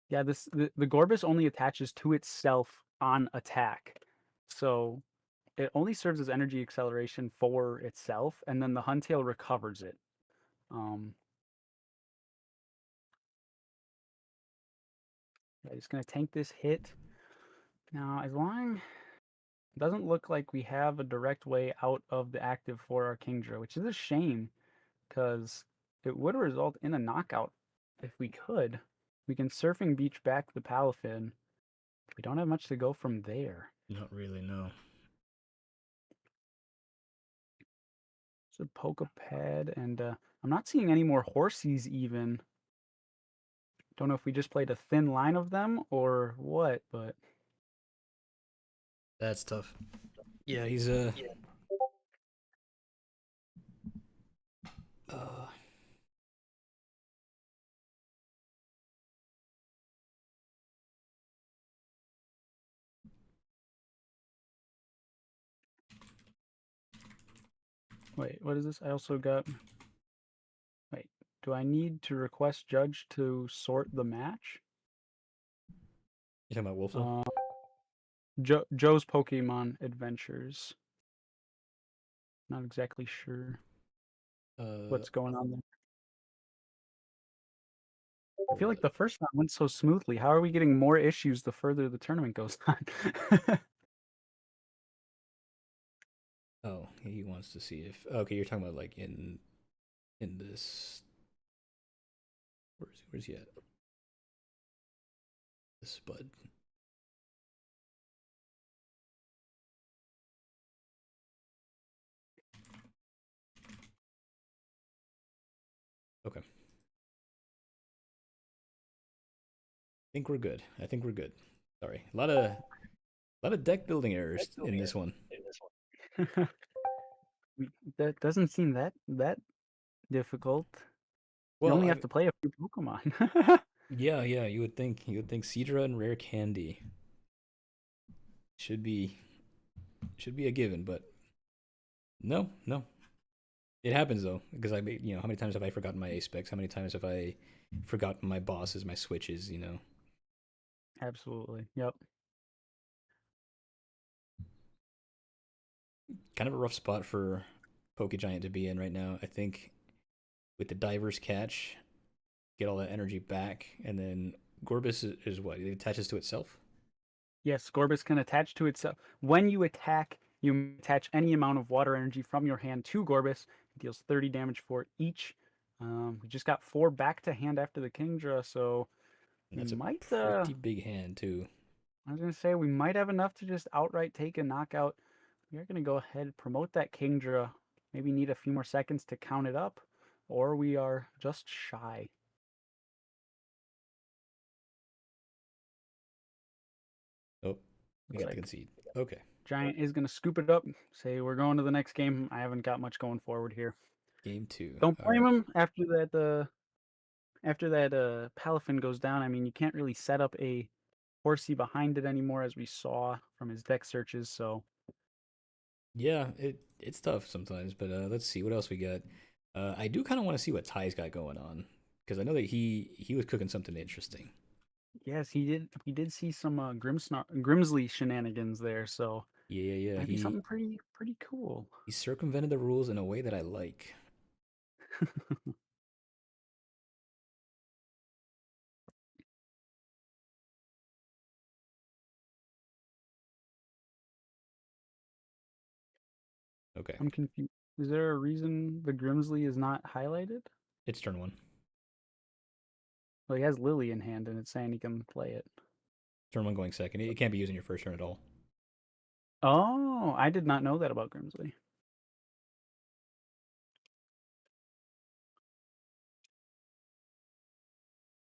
yeah, the Gorbis only attaches to itself on attack. So it only serves as energy acceleration for itself, and then the Huntail recovers it. Yeah, just going to tank this hit. Now, as long... It doesn't look like we have a direct way out of the active for our Kingdra, which is a shame, because it would result in a knockout if we could. We can Surfing Beach back the Palafin. We don't have much to go from there. Not really, no. It's a Pokepad, and I'm not seeing any more Horsies even. Don't know if we just played a thin line of them or what, but... That's tough. Yeah, he's Wait, what is this? I also got... Wait, do I need to request Judge to sort the match? You talking about Wolflow? Joe's Pokemon Adventures. Not exactly sure what's going on there. I feel like the first round went so smoothly. How are we getting more issues the further the tournament goes on? Oh, he wants to see if... Okay, you're talking about, like, in this... Where's he at? This Bud. Okay. I think we're good. Sorry. A lot of deck building errors in this one. That doesn't seem that difficult. Well, you only have to play a few Pokemon. Yeah, yeah. You would think Seadra and Rare Candy should be a given, but no, no. It happens though, because how many times have I forgotten my ace specs? How many times have I forgotten my bosses, my switches? Absolutely. Yep. Kind of a rough spot for Poke Giant to be in right now. I think with the diver's catch, get all that energy back, and then Gorbis is what? It attaches to itself? Yes, Gorbis can attach to itself. When you attack, you attach any amount of water energy from your hand to Gorbis. It deals 30 damage for each. We just got 4 back to hand after the Kingdra, so And we that's a might. pretty big hand, too. I was gonna say we might have enough to just outright take a knockout. We are gonna go ahead and promote that Kingdra. Maybe need a few more seconds to count it up, or we are just shy. Oh, we Looks got the like concede. Okay. Giant is gonna scoop it up. Say we're going to the next game. I haven't got much going forward here. Game 2. Don't All blame right. him after that. Palafin goes down. I mean, you can't really set up a horsey behind it anymore, as we saw from his deck searches. So Yeah, it's tough sometimes, but let's see what else we got. I do kind of want to see what Ty's got going on, because I know that he was cooking something interesting. yes, he did. We did see some Grimsley shenanigans there. So Yeah, yeah, yeah. might be something pretty cool. He circumvented the rules in a way that I like. Okay, I'm confused. Is there a reason the Grimsley is not highlighted? it's turn 1. Well, he has Lily in hand, and it's saying he can play it. Turn 1 going second. It can't be using your first turn at all. Oh, I did not know that about Grimsley.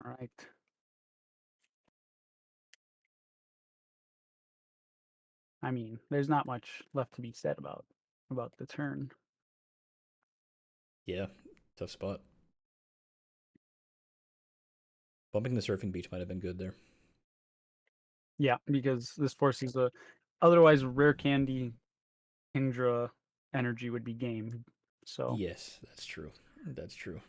All right. I mean, there's not much left to be said about the turn. Yeah, tough spot. Bumping the surfing beach might have been good there. Yeah, because this forces the otherwise rare candy Kingdra energy would be game. So Yes, that's true. That's true.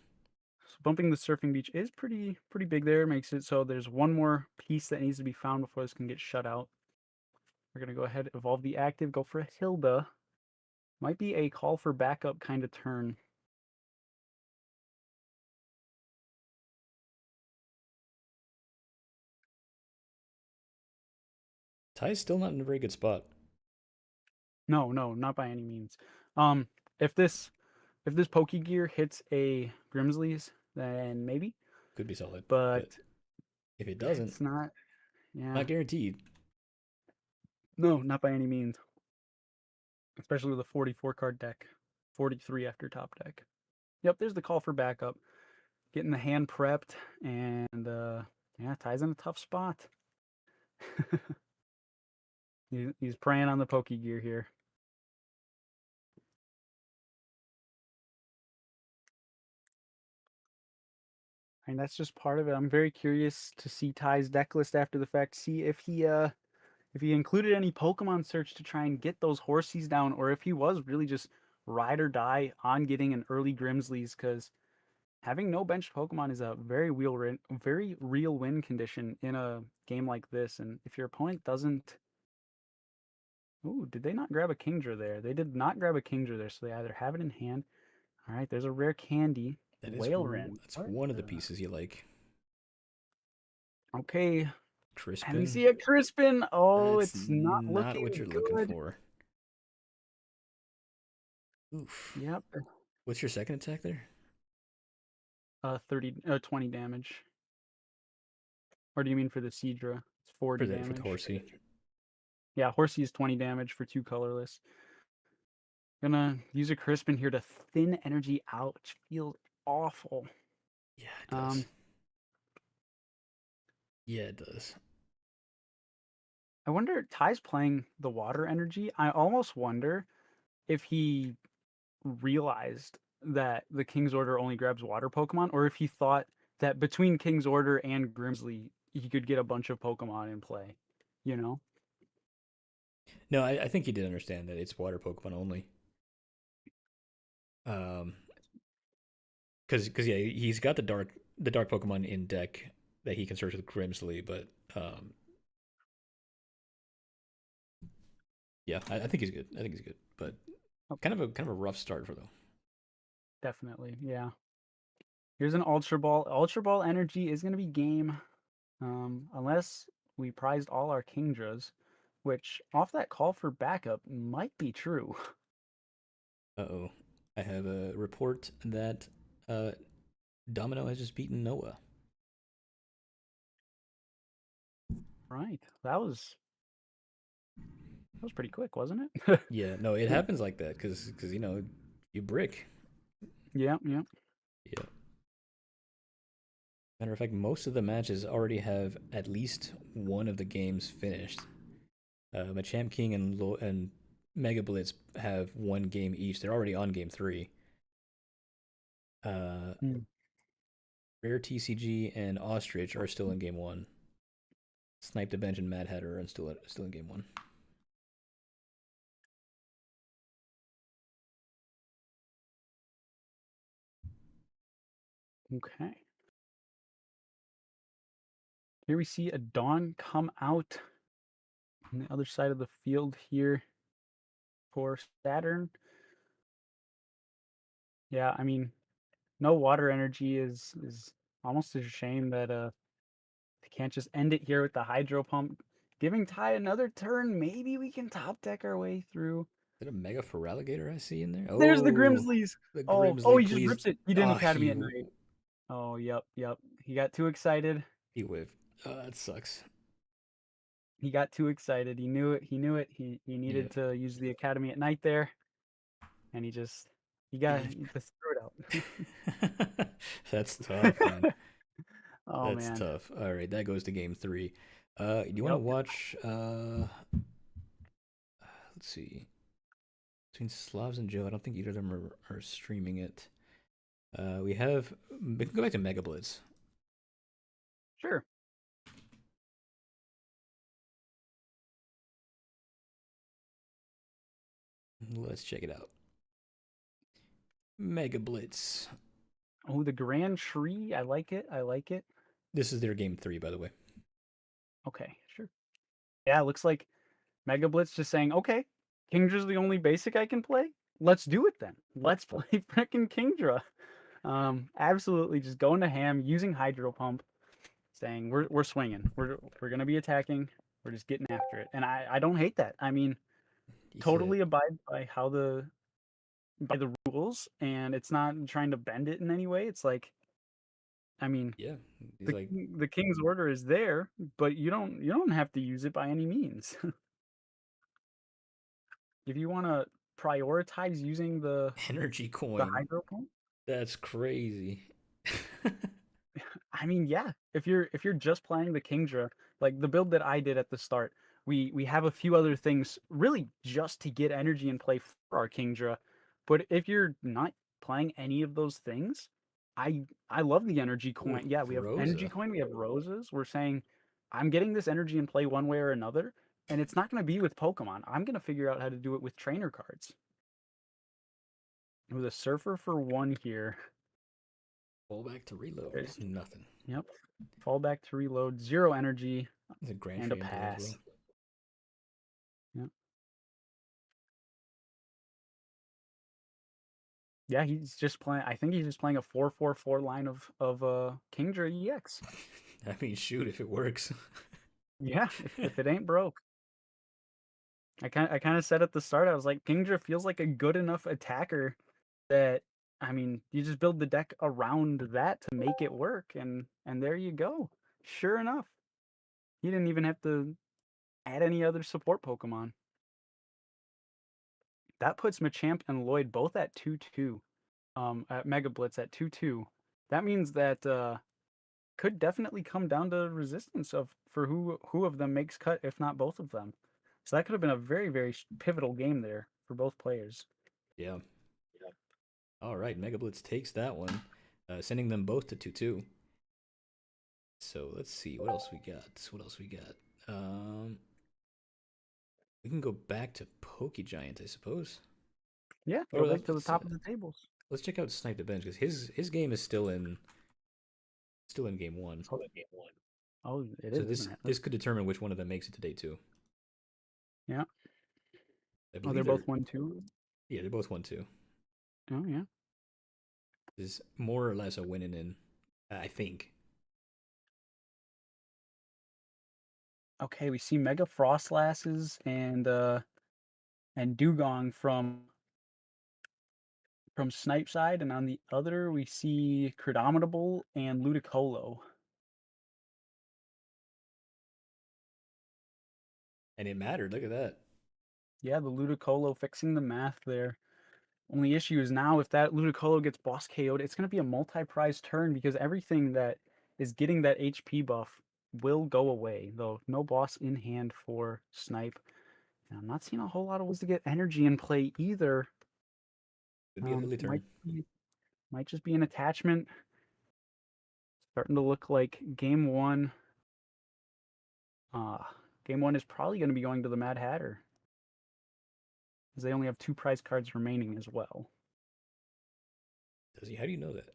So bumping the surfing beach is pretty big there. Makes it so there's one more piece that needs to be found before this can get shut out. We're gonna go ahead, evolve the active, go for a Hilda. Might be a call for backup kind of turn. Ty's still not in a very good spot. No, not by any means. If this Pokegear hits a Grimsley's, then maybe. Could be solid, But if it doesn't, it's not. Yeah. not guaranteed. No, not by any means. Especially with a 44 card deck. 43 after top deck. Yep, there's the call for backup. Getting the hand prepped, and yeah, Ty's in a tough spot. He's preying on the Pokegear here. I mean, that's just part of it. I'm very curious to see Ty's deck list after the fact, see if he included any Pokemon search to try and get those Horsies down, or if he was really just ride or die on getting an early Grimsleys, because having no benched Pokemon is a very real win condition in a game like this. And if your opponent doesn't, ooh, did they not grab a Kingdra there? They did not grab a Kingdra there, so they either have it in hand. All right, there's a rare candy. That is Whaleren. that's one of the pieces you like. Okay, and Crispin. we see a Crispin. Oh, That's it's not looking what you're good. looking for. Oof. Yep. What's your second attack there? 20 damage. Or do you mean for the Seadra? It's 40 For damage. the Horsey. Yeah, Horsey is 20 damage for 2 colorless. Gonna use a Crispin here to thin energy out, which feels awful. Yeah, it does. Yeah, it does. I wonder, Ty's playing the water energy. I almost wonder if he realized that the King's Order only grabs water Pokemon, or if he thought that between King's Order and Grimsley, he could get a bunch of Pokemon in play. You know? No, I think he did understand that it's water Pokemon only. Because yeah, he's got the dark Pokemon in deck that he can search with Grimsley, but yeah, I think he's good. I think he's good, but kind of a rough start for though. Definitely, yeah. Here's an Ultra Ball. Ultra Ball energy is going to be game, unless we prized all our Kingdras, which off that call for backup might be true. Uh-oh. I have a report that Domino has just beaten Noah. Right. That was pretty quick, wasn't it? Yeah, no, it happens like that because you know you brick. Yeah. Yeah. Matter of fact, most of the matches already have at least one of the games finished. Machamp King and Mega Blitz have one game each. They're already on game 3. Rare TCG and Ostrich are still in game 1. Snipe the Bench and Mad Hatter are still in game 1. Okay. Here we see a Dawn come out on the other side of the field here for Saturn. Yeah, I mean, no water energy is almost a shame that they can't just end it here with the Hydro Pump. Giving Ty another turn, maybe we can top deck our way through. Is it a Mega Feraligatr I see in there? There's the Oh, Grimsleys. the Oh, Grimsley, he just please. rips it. He didn't Ah, Academy at night. Oh, yep. He got too excited. He whiffed. Oh, that sucks. He got too excited. He knew it. He needed to use the Academy at night there, and he just threw it out. That's tough, man. Oh, That's man. tough. All right, that goes to game 3. Do you want to watch? Let's see. Between Slavs and Joe, I don't think either of them are streaming it. We can go back to Mega Blitz. Sure. Let's check it out. Mega Blitz. Oh, the Grand Tree. I like it. This is their game 3, by the way. Okay, sure. Yeah, it looks like Mega Blitz just saying, okay, Kingdra's the only basic I can play. Let's do it then. Let's play frickin' Kingdra. Absolutely just going to ham, using Hydro Pump, saying we're swinging. We're gonna be attacking. We're just getting after it, and I don't hate that. I mean, totally abide by the rules, and it's not trying to bend it in any way. It's like, I mean, yeah, the King's Order is there, but you don't have to use it by any means. If you want to prioritize using the energy coin, the Hydro Pump, that's crazy. I mean, yeah. If you're just playing the Kingdra, like the build that I did at the start, we have a few other things really just to get energy in play for our Kingdra. But if you're not playing any of those things, I love the energy coin. Ooh, yeah, we have energy Rosa. coin, we have roses. We're saying I'm getting this energy in play one way or another, and it's not going to be with Pokemon. I'm going to figure out how to do it with trainer cards. With a Surfer for 1 here. Fall back to reload. Nothing. Yep. Fall back to reload. 0 energy. There's a Grand and a Tree in there as pass. well. Yep. Yeah, he's just playing. I think he's just playing a 4-4-4 line of Kingdra EX. I mean, shoot, if it works. Yeah, if it ain't broke. I kind of said at the start, I was like, Kingdra feels like a good enough attacker that, I mean, you just build the deck around that to make it work, and there you go. Sure enough, he didn't even have to add any other support Pokemon. That puts Machamp and Lloyd both at 2-2. At Mega Blitz at 2-2. That means that could definitely come down to resistance for who of them makes cut, if not both of them. So that could have been a very, very pivotal game there for both players. Yeah. All right, Mega Blitz takes that one, sending them both to 2-2. So let's see what else we got. We can go back to Pokegiant, I suppose. Yeah, Or go back to the top of the tables. let's check out Snipe the Bench because his game is still in game one. Oh, it So is, this isn't it? this could determine which one of them makes it to day 2. Yeah. I Oh, believe they're both 1-2. Yeah, they're both 1-2. Oh yeah. Is more or less a win in, I think. Okay, we see Mega Frostlasses and Dugong from Snipe side, and on the other we see Credomitable and Ludicolo. And it mattered. Look at that. Yeah, the Ludicolo fixing the math there. Only issue is now if that Ludicolo gets boss KO'd, it's going to be a multi-prize turn because everything that is getting that HP buff will go away, though no boss in hand for Snipe. And I'm not seeing a whole lot of ways to get energy in play either. Could be a Lily turn. Might just be an attachment. Starting to look like game one. Game one is probably going to be going to the Mad Hatter, as they only have 2 prize cards remaining as well. Does he? How do you know that?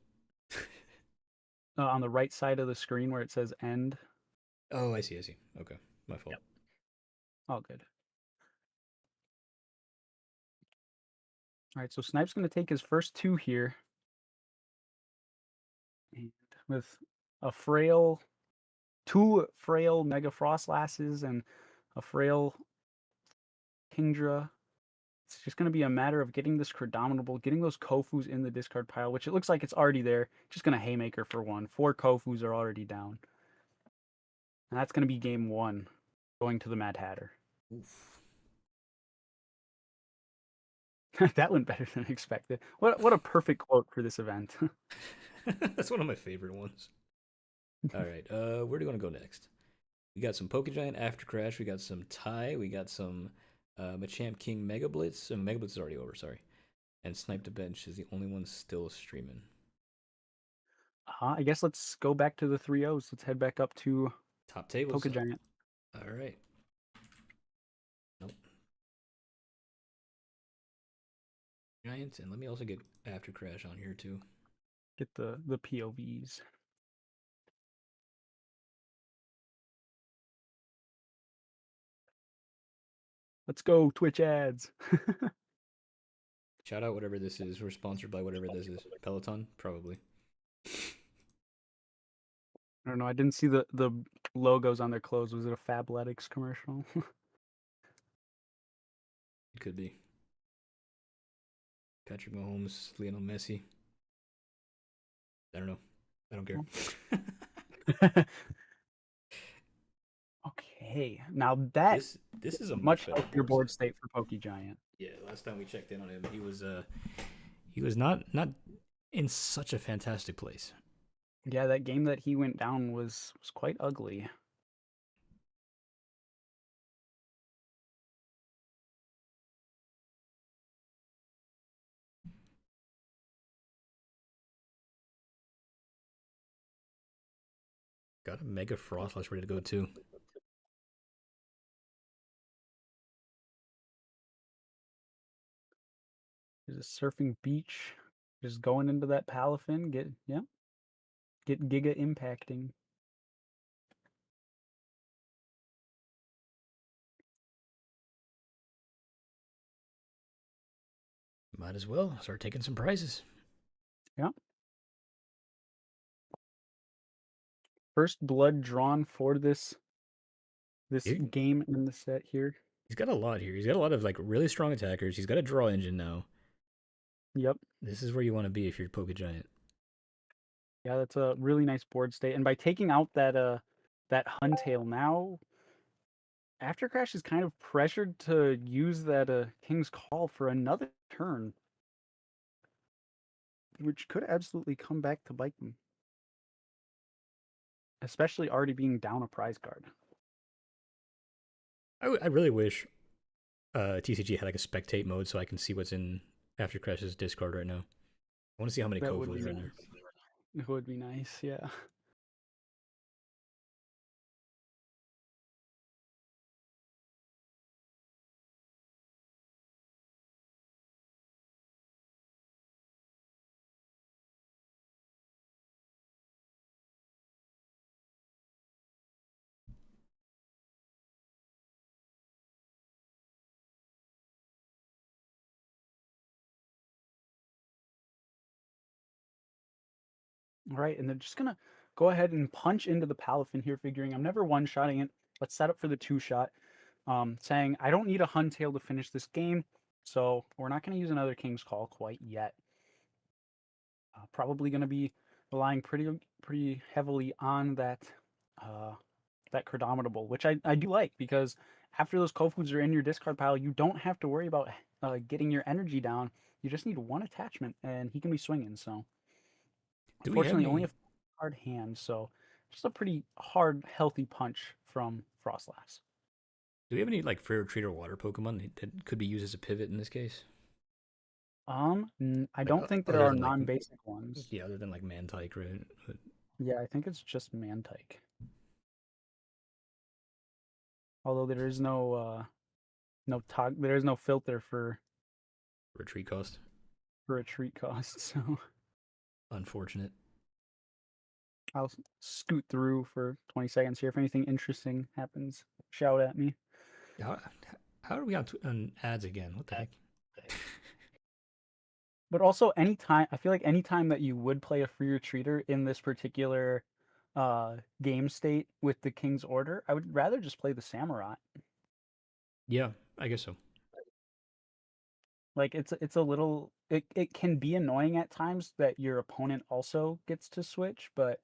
On the right side of the screen where it says end. Oh, I see. Okay, my fault. Yep. All good. All right, so Snipe's going to take his first 2 here. And with a frail, 2 frail Mega Frostlasses and a frail Kingdra. It's just going to be a matter of getting this Credomitable, getting those Kofus in the discard pile, which it looks like it's already there. Just going to Haymaker for 1. 4 Kofus are already down. And that's going to be game 1, going to the Mad Hatter. Oof. That went better than expected. What a perfect quote for this event. That's one of my favorite ones. All right, where do you want to go next? We got some Pokegiant After Crash. We got some Tai. We got some Machamp King Mega Blitz. Mega Blitz is already over, sorry. And Snipe the Bench is the only one still streaming. I guess let's go back to the 3-0s. Let's head back up to top tables. Pokegiant. All right. Nope. Giant, and let me also get After Crash on here too. Get the POVs. Let's go, Twitch ads. Shout out whatever this is. We're sponsored by whatever this is. Peloton? Probably. I don't know. I didn't see the logos on their clothes. Was it a Fabletics commercial? It could be. Patrick Mahomes, Lionel Messi. I don't know. I don't care. Okay, now that this is a much better healthier board state for Pokegiant. Yeah, last time we checked in on him, he was not in such a fantastic place. Yeah, that game that he went down was quite ugly. Got a Mega Frostlass ready to go too. There's a surfing beach. Just going into that Palafin. Get Giga impacting. Might as well start taking some prizes. Yeah. First blood drawn for this game in the set here. He's got a lot here. He's got a lot of like really strong attackers. He's got a draw engine now. Yep. This is where you want to be if you're Pokegiant. Yeah, that's a really nice board state. And by taking out that Huntail now, After Crash is kind of pressured to use that King's Call for another turn, which could absolutely come back to bite them. Especially already being down a prize card. I really wish TCG had like a spectate mode so I can see what's in After Crash's discard right now. I want to see how many Kofos are in there. It would be nice, yeah. All right, and they're just gonna go ahead and punch into the Palafin here, figuring I'm never one-shotting it. Let's set up for the two-shot. Saying I don't need a Huntail to finish this game, so we're not going to use another King's Call quite yet. Probably going to be relying pretty heavily on that that Chronometable, which I do like, because after those Kofus are in your discard pile, you don't have to worry about getting your energy down. You just need one attachment, and he can be swinging. So, Do we have unfortunately, only any? a hard hand. So, just a pretty hard, healthy punch from Frostlass. Do we have any like Free Retreat or Water Pokemon that could be used as a pivot in this case? I Like, don't think there other are than like non-basic ones. yeah, other than like Mantike, right? But Yeah, I think it's just Mantike. Although there is there is no filter for retreat cost. retreat cost, so Unfortunate. I'll scoot through for 20 seconds here. If anything interesting happens, shout at me. How are we on ads again? What the heck? But also, anytime I feel like anytime that you would play a free retreater in this particular game state with the King's Order, I would rather just play the Samurai. Yeah, I guess so. Like it's a little it can be annoying at times that your opponent also gets to switch, but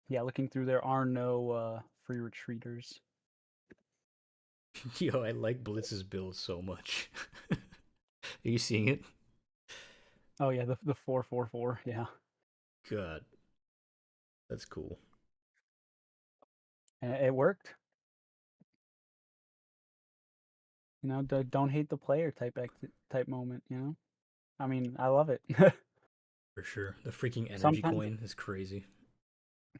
yeah, looking through there are no free retreaters. Yo, I like Blitz's build so much. Are you seeing it? Oh yeah, the 444, yeah. God. That's cool. And it worked. You know, don't hate the player type moment, you know? I mean, I love it. For sure. The freaking energy Sometimes coin is crazy.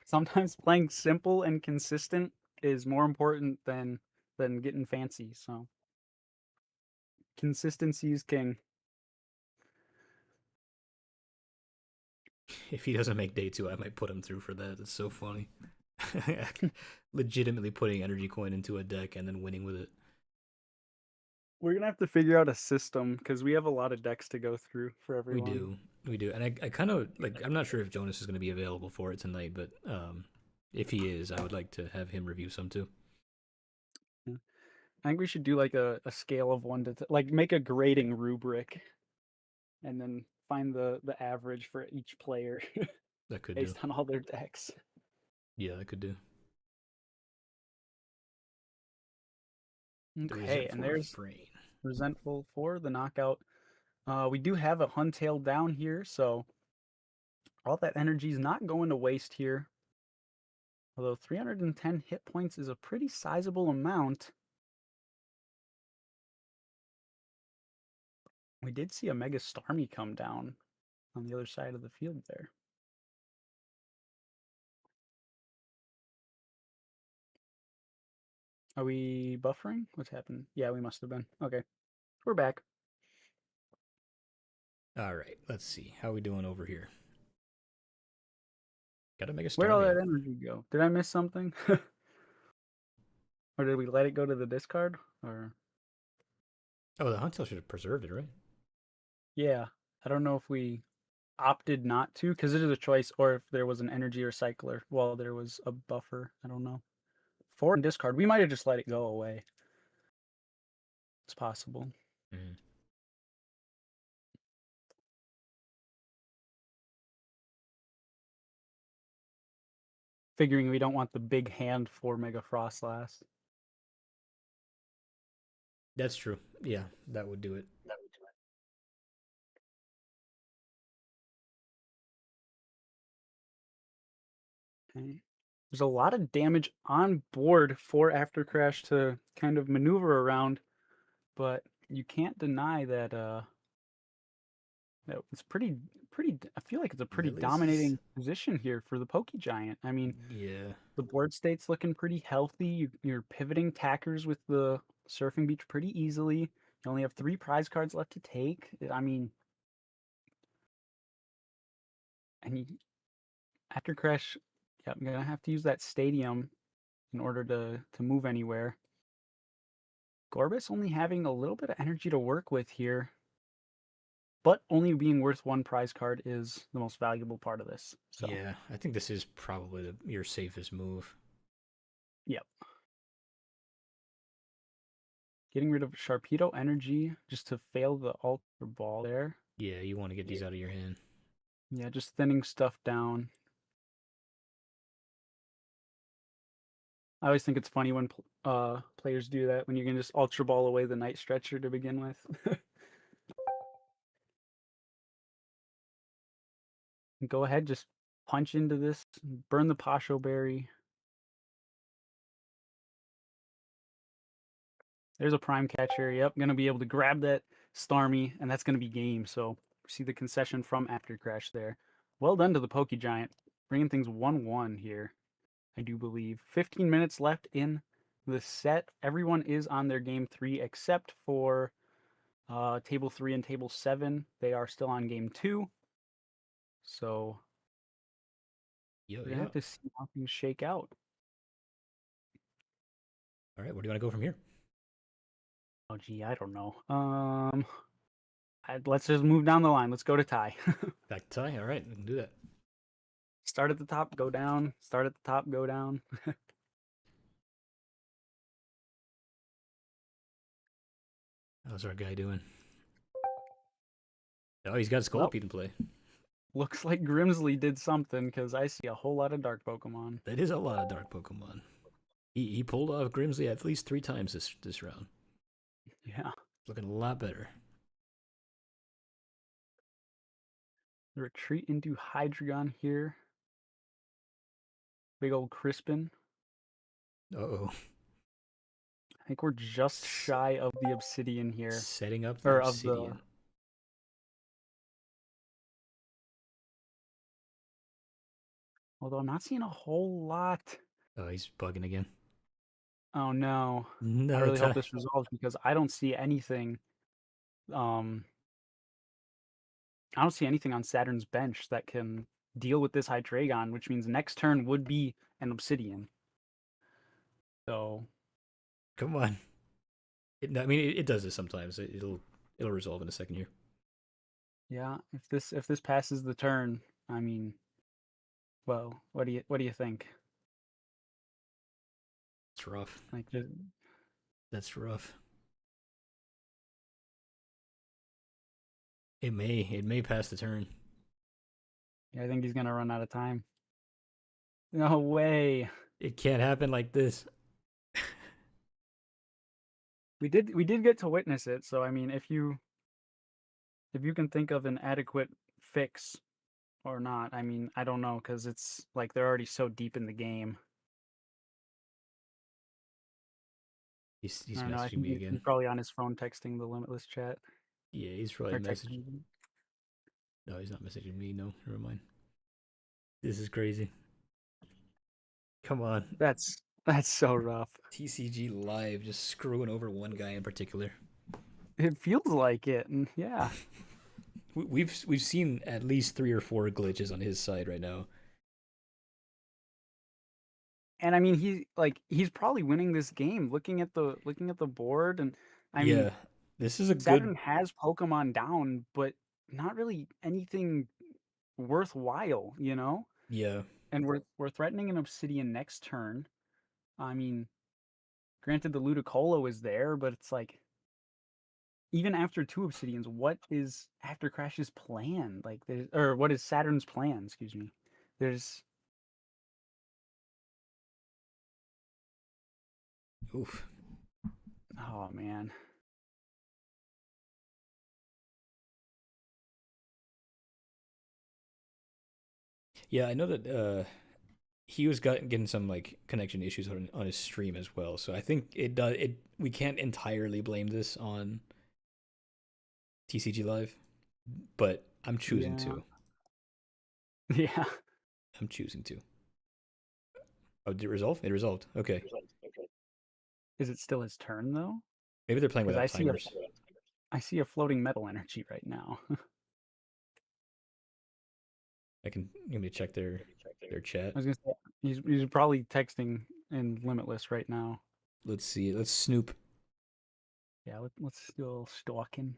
sometimes playing simple and consistent is more important than getting fancy, so consistency is king. If he doesn't make day 2, I might put him through for that. It's so funny. Legitimately putting energy coin into a deck and then winning with it. We're gonna have to figure out a system because we have a lot of decks to go through for everyone. We do. And I kind of like, I'm not sure if Jonas is going to be available for it tonight, but if he is, I would like to have him review some too. Yeah. I think we should do like a scale of 1 to like make a grading rubric, and then find the average for each player That could based do. on all their decks. Yeah, that could do. Okay, and there's Resentful for the knockout. We do have a Huntail down here, so all that energy is not going to waste here. Although 310 hit points is a pretty sizable amount. We did see a Mega Starmie come down on the other side of the field there. Are we buffering? What's happened? Yeah, we must have been. Okay, we're back. All right, let's see. How are we doing over here? Gotta make a Where'd all Starmie. that energy go? Did I miss something? Or did we let it go to the discard? Or Oh, the Huntail should have preserved it, right? yeah, I don't know if we opted not to because it is a choice, or if there was an energy recycler while there was a buffer. I don't know. For discard, we might have just let it go away. It's possible. Mm-hmm. Figuring we don't want the big hand for Mega Frostlass. That's true. Yeah, that would do it. Okay. There's a lot of damage on board for After Crash to kind of maneuver around, but you can't deny that that it's pretty. I feel like it's a pretty dominating position here for the Pokegiant. I mean, yeah, the board state's looking pretty healthy. You're pivoting tackers with the Surfing Beach pretty easily. You only have 3 prize cards left to take. I mean, and After Crash, yeah, I'm gonna have to use that stadium in order to move anywhere. Gorbis only having a little bit of energy to work with here. but only being worth 1 prize card is the most valuable part of this. So Yeah, I think this is probably your safest move. yep. Getting rid of Sharpedo Energy just to fail the Ultra Ball there. Yeah, you want to get these out of your hand. Yeah, just thinning stuff down. I always think it's funny when players do that, when you can just Ultra Ball away the Night Stretcher to begin with. Go ahead, just punch into this, burn the Pasho Berry. There's a Prime Catcher. Yep, going to be able to grab that Starmie, and that's going to be game. So see the concession from After Crash there. Well done to the Poke Giant, bringing things 1-1 here, I do believe. 15 minutes left in the set. Everyone is on their game 3 except for Table 3 and Table 7. They are still on game 2. So we're going to have to see how things shake out. All right, where do you want to go from here? Oh, gee, I don't know. Let's just move down the line. Let's go to tie. Back to tie? All right, we can do that. Start at the top, go down. Start at the top, go down. How's our guy doing? Oh, he's got Scolipede in play. Looks like Grimsley did something because I see a whole lot of dark Pokemon. That is a lot of dark Pokemon. He pulled off Grimsley at least 3 times this round. Yeah. Looking a lot better. Retreat into Hydreigon here. Big old Crispin. Uh-oh. I think we're just shy of the Obsidian here. Setting up the Obsidian. Although I'm not seeing a whole lot. Oh, he's bugging again. Oh no. No, I really hope this resolves because I don't see anything. I don't see anything on Saturn's bench that can deal with this Hydreigon, which means next turn would be an Obsidian. So come on. It does this sometimes. It'll resolve in a second here. yeah, if this passes the turn, I mean, well, what do you think? It's rough. Like that's rough. It may pass the turn. Yeah, I think he's gonna run out of time. No way. It can't happen like this. We did get to witness it, so I mean, if you can think of an adequate fix or not, I mean, I don't know, because it's like they're already so deep in the game. He's I don't know, I messaging think me again. He's probably on his phone texting the Limitless chat. Yeah, he's probably Or messaging. texting. No, he's not messaging me. No, never mind. This is crazy. Come on. That's so rough. TCG Live just screwing over one guy in particular. It feels like it, and yeah. We've seen at least 3 or 4 glitches on his side right now. And I mean, he's probably winning this game. Looking at the board, and I mean, this is a Saturn good. has Pokemon down, but not really anything worthwhile, you know. Yeah. And we're threatening an Obsidian next turn. I mean, granted the Ludicolo is there, but it's like, even after 2 Obsidians, what is After Crash's plan? Like, what is Saturn's plan? Excuse me. There's. Oof. Oh man. Yeah, I know that he was getting some like connection issues on his stream as well. So I think we can't entirely blame this on TCG Live, but I'm choosing to. Yeah. I'm choosing to. Oh, did it resolve? It resolved. Okay. Is it still his turn though? Maybe they're playing without I timers. I see a floating metal energy right now. Let me check their chat. I was gonna say he's probably texting in Limitless right now. Let's see. Let's snoop. Yeah, let's do a little stalking.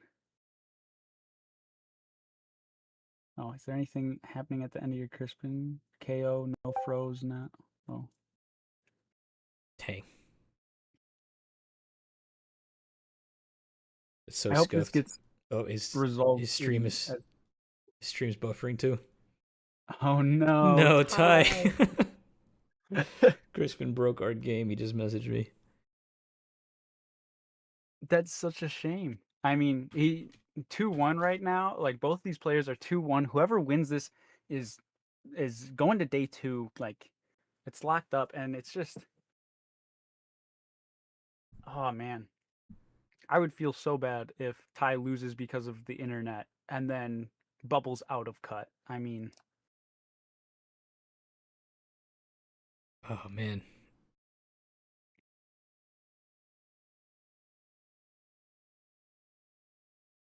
Oh, is there anything happening at the end of your Crispin? KO, no froze, not. Oh. Dang. It's so I hope this scuffed. gets Oh, his resolved. stream in- is his stream's buffering too. Oh no. No, Ty. Ty. Crispin broke our game. He just messaged me. That's such a shame. I mean, he 2-1 right now. Like both these players are 2-1. Whoever wins this is going to day 2. Like it's locked up, and it's just, oh man. I would feel so bad if Ty loses because of the internet and then bubbles out of cut. I mean, Oh man.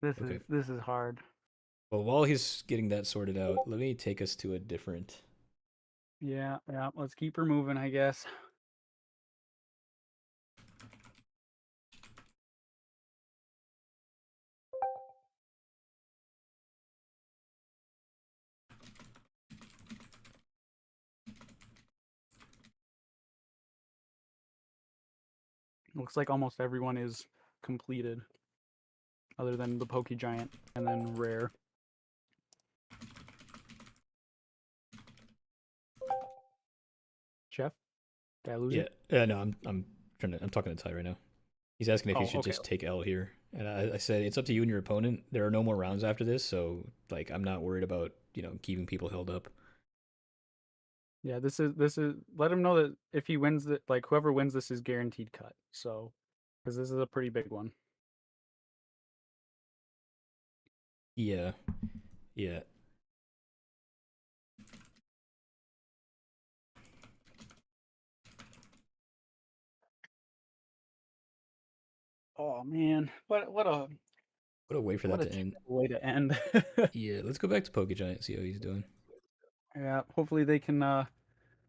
Okay. this is hard. Well, while he's getting that sorted out, let me take us to a different. Yeah, let's keep her moving, I guess. Looks like almost everyone is completed, other than the Poke Giant and then Rare. Jeff, did I lose Yeah. you? No, I'm talking to Ty right now. He's asking if Oh, you should okay. just take L here, and I said it's up to you and your opponent. There are no more rounds after this, so like I'm not worried about keeping people held up. Yeah, this is let him know that if he wins that, like whoever wins this is guaranteed cut. So, because this is a pretty big one. Yeah. Yeah. Oh man, what a way for that to end. terrible way to end. Yeah, let's go back to Poke Giant, see how he's doing. Yeah, hopefully they can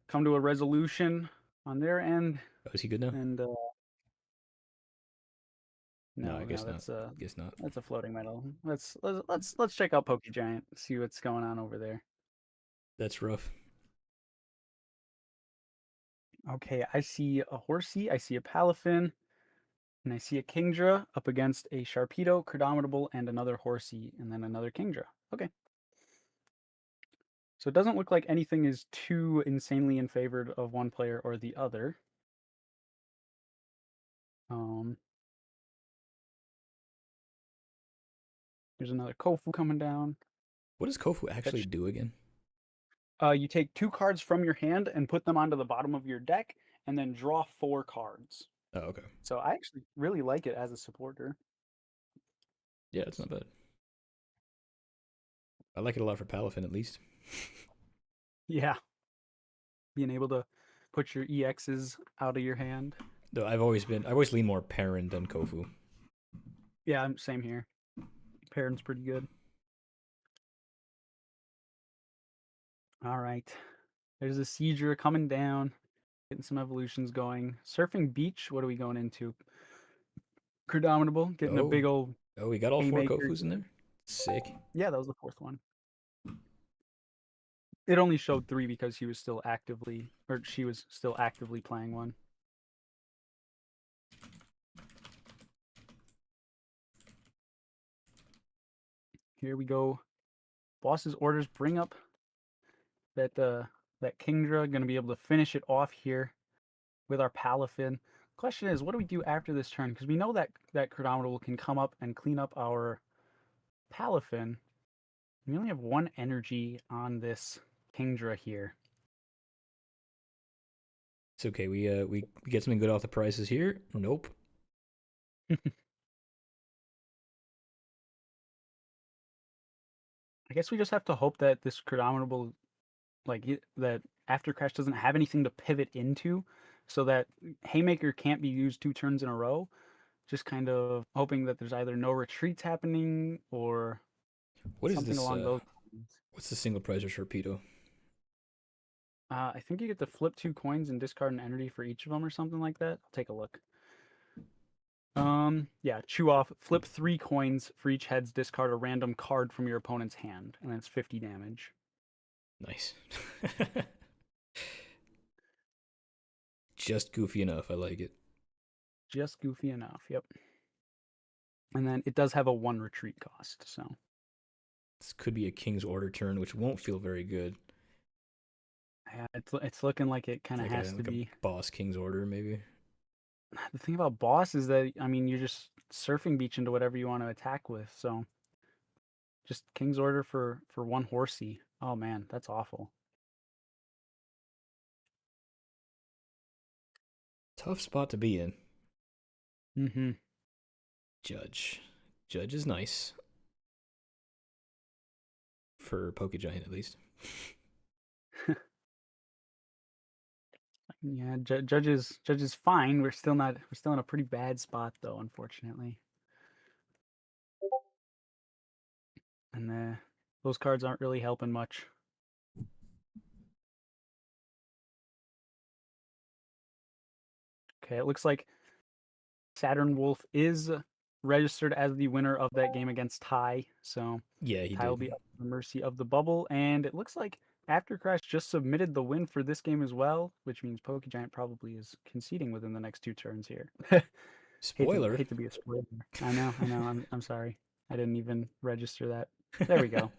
come to a resolution on their end. Oh, is he good now? And No, I guess not. that's Guess not. that's a floating metal. Let's check out Poke Giant, see what's going on over there. That's rough. Okay, I see a Horsey, I see a Palafin, and I see a Kingdra up against a Sharpedo, Cradominable, and another Horsey, and then another Kingdra. Okay. So it doesn't look like anything is too insanely in favor of one player or the other. There's another Kofu coming down. What does Kofu actually do again? You take 2 cards from your hand and put them onto the bottom of your deck, and then draw 4 cards. Oh, okay. So I actually really like it as a supporter. Yeah, it's not bad. I like it a lot for Palafin, at least. Yeah. Being able to put your EXs out of your hand. Though I always lean more Perrin than Kofu. Yeah, same here. Perrin's pretty good. All right. There's a Seedra coming down. Getting some evolutions going. Surfing Beach, what are we going into? Cradominable, getting a big old... Oh, we got all 4 haymaker. Kofus in there? Sick. Yeah, that was the 4th one. It only showed 3 because he was still actively, or she was still actively playing one. Here we go. Boss's orders bring up that that Kingdra, going to be able to finish it off here with our Palafin. Question is, what do we do after this turn? Because we know that Cradominable can come up and clean up our Palafin. We only have 1 energy on this Kingdra here. It's okay. We get something good off the prices here. Nope. I guess we just have to hope that this Cradominable, that After Crash doesn't have anything to pivot into, so that Haymaker can't be used 2 turns in a row. Just kind of hoping that there's either no retreats happening or what is something this? along those lines. What's the single price of Sharpedo? I think you get to flip 2 coins and discard an entity for each of them or something like that. I'll take a look. Yeah, chew off. Flip 3 coins for each heads. Discard a random card from your opponent's hand, and that's 50 damage. Nice. Just goofy enough. I like it. Just goofy enough. Yep. And then it does have a 1 retreat cost. So This could be a King's Order turn, which won't feel very good. yeah, it's looking like it kind of has to be a boss King's Order, maybe. The thing about boss is that you're just surfing beach into whatever you want to attack with. So just King's Order for 1 horsey. Oh man, that's awful. Tough spot to be in. Mm-hmm. Judge is nice. For Pokegiant, at least. Yeah, Judge is fine. We're still in a pretty bad spot though, unfortunately. And those cards aren't really helping much. Okay, it looks like Saturn Wolf is registered as the winner of that game against Ty. So yeah, he Ty will be at the mercy of the bubble. And it looks like After Crash just submitted the win for this game as well, which means Pokegiant probably is conceding within the next 2 turns here. Spoiler. Hate to be a spoiler. I know. I'm sorry. I didn't even register that. There we go.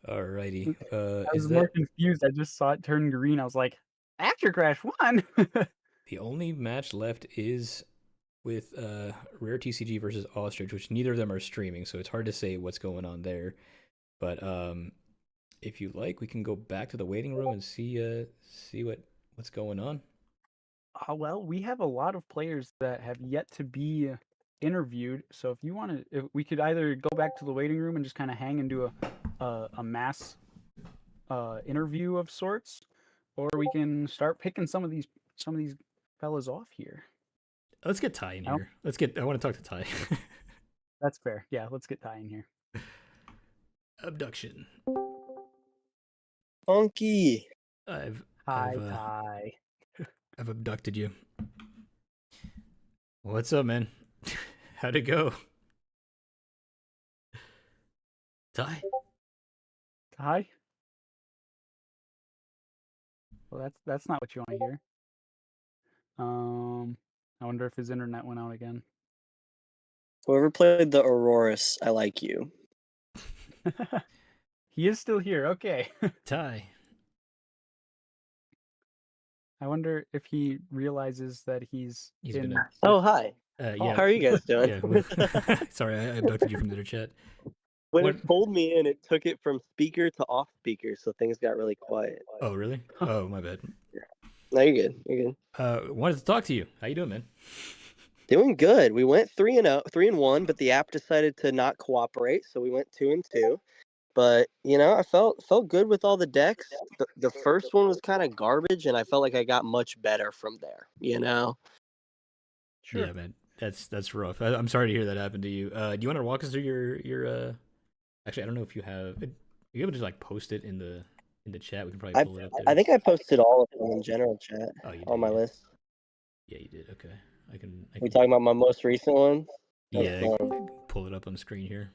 Alrighty. I was more confused. I just saw it turn green. I was like, After Crash won. The only match left is with Rare TCG versus Ostrich, which neither of them are streaming, so it's hard to say what's going on there. But if you like, we can go back to the waiting room and see what's going on. Well, we have a lot of players that have yet to be interviewed. So if you want to, we could either go back to the waiting room and just kind of hang and do a mass interview of sorts, or we can start picking some of these fellas off here. Let's get Ty in here. I want to talk to Ty. That's fair. Yeah, let's get Ty in here. Abduction. Funky. Ty. I've abducted you. What's up, man? How'd it go? Ty? Well, that's not what you want to hear. I wonder if his internet went out again. Whoever played the Aurorus, I like you. He is still here. Okay. Ty. I wonder if he realizes that he's in. Oh, hi. Yeah. How are you guys doing? Yeah, sorry, I abducted you from the chat. When it pulled me in, it took it from speaker to off speaker, so things got really quiet. Oh, really? Oh, my bad. No, you're good. You're good. Wanted to talk to you. How you doing, man? Doing good. We went 3-1, but the app decided to not cooperate, so we went 2-2. But I felt good with all the decks. The first one was kind of garbage, and I felt like I got much better from there. Sure. Yeah, man. That's rough. I'm sorry to hear that happened to you. Do you want to walk us through your Actually, I don't know if you have. Are you able to just post it in the chat? We can probably pull it up there. I think I posted all of them in general chat on my list. Yeah, you did. Okay, I can. We talking about my most recent one? Yeah, pull it up on the screen here.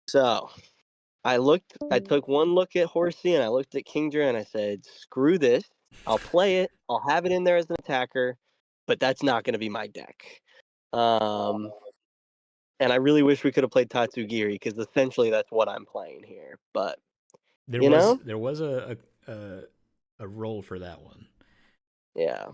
So, I took one look at Horsey and I looked at Kingdra and I said, "Screw this! I'll play it. I'll have it in there as an attacker, but that's not going to be my deck." And I really wish we could have played Tatsugiri because essentially that's what I'm playing here. But there was a role for that one. Yeah,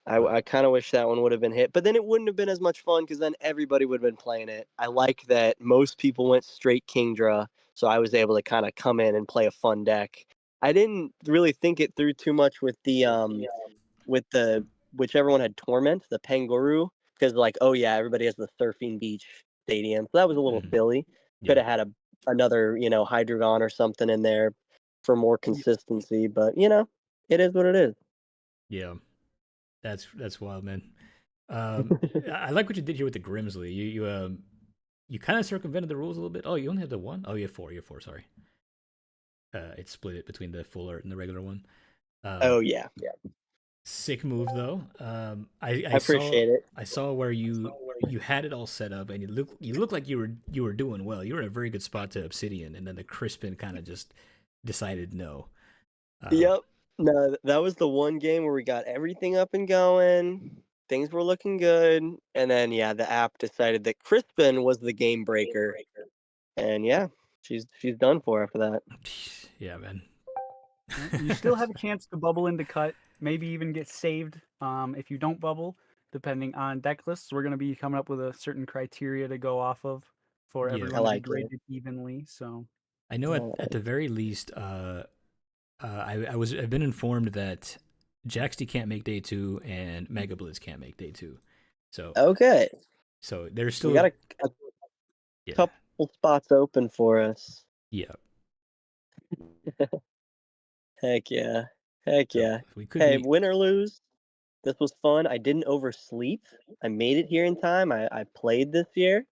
I kind of wish that one would have been hit, but then it wouldn't have been as much fun because then everybody would have been playing it. I like that most people went straight Kingdra, so I was able to kind of come in and play a fun deck. I didn't really think it through too much with the whichever one had Torment, the Panguru, because oh yeah, everybody has the Surfing Beach Stadium, so that was a little silly. Could have had another Hydreigon or something in there for more consistency, but it is what it is. Yeah, that's wild, man. I like what you did here with the Grimsley. You kind of circumvented the rules a little bit. Oh, you only have the one? Oh, you have four. Sorry. It split it between the full art and the regular one. Oh yeah. Sick move though. I I appreciate it. I saw where you had it all set up, and you look like you were doing well. You were in a very good spot to Obsidian, and then the Crispin kind of just decided no. Yep. No, that was the one game where we got everything up and going. Things were looking good, and then yeah, the app decided that Crispin was the game breaker, and yeah, she's done for after that. Yeah, man. You still have a chance to bubble into cut, maybe even get saved. If you don't bubble, depending on deck lists, we're going to be coming up with a certain criteria to go off of for Yeah. everyone I to be like it. graded evenly. So I know at the very least, I've been informed that Jaxty can't make day 2 and Mega Blitz can't make day 2. So Okay, so there's we still got a yeah, couple spots open for us. yeah. Heck yeah, heck So yeah. we could Hey, be win or lose, this was fun. I didn't oversleep. I made it here in time. I played this year.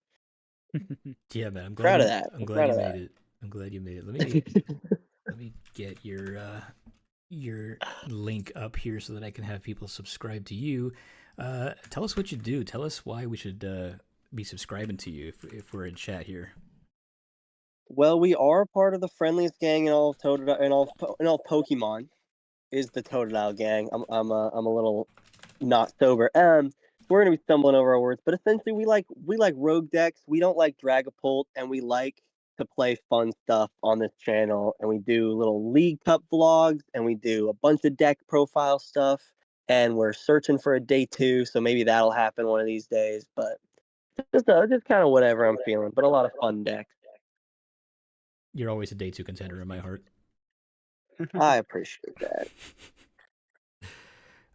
yeah, man. I'm glad Proud you, of that. I'm glad Proud you of made that. it. I'm glad you made it. Let me get your link up here so that I can have people subscribe to you. Tell us what you do. Tell us why we should be subscribing to you if we're in chat here. Well, we are part of the friendliest gang in all of Pokemon. Is the Totodile gang? I'm a little not sober. We're gonna be stumbling over our words, but essentially we like rogue decks. We don't like Dragapult, and we like to play fun stuff on this channel. And we do little League Cup vlogs, and we do a bunch of deck profile stuff. And we're searching for a day 2, so maybe that'll happen one of these days. But just kind of whatever I'm feeling, but a lot of fun decks. You're always a day 2 contender in my heart. I appreciate that.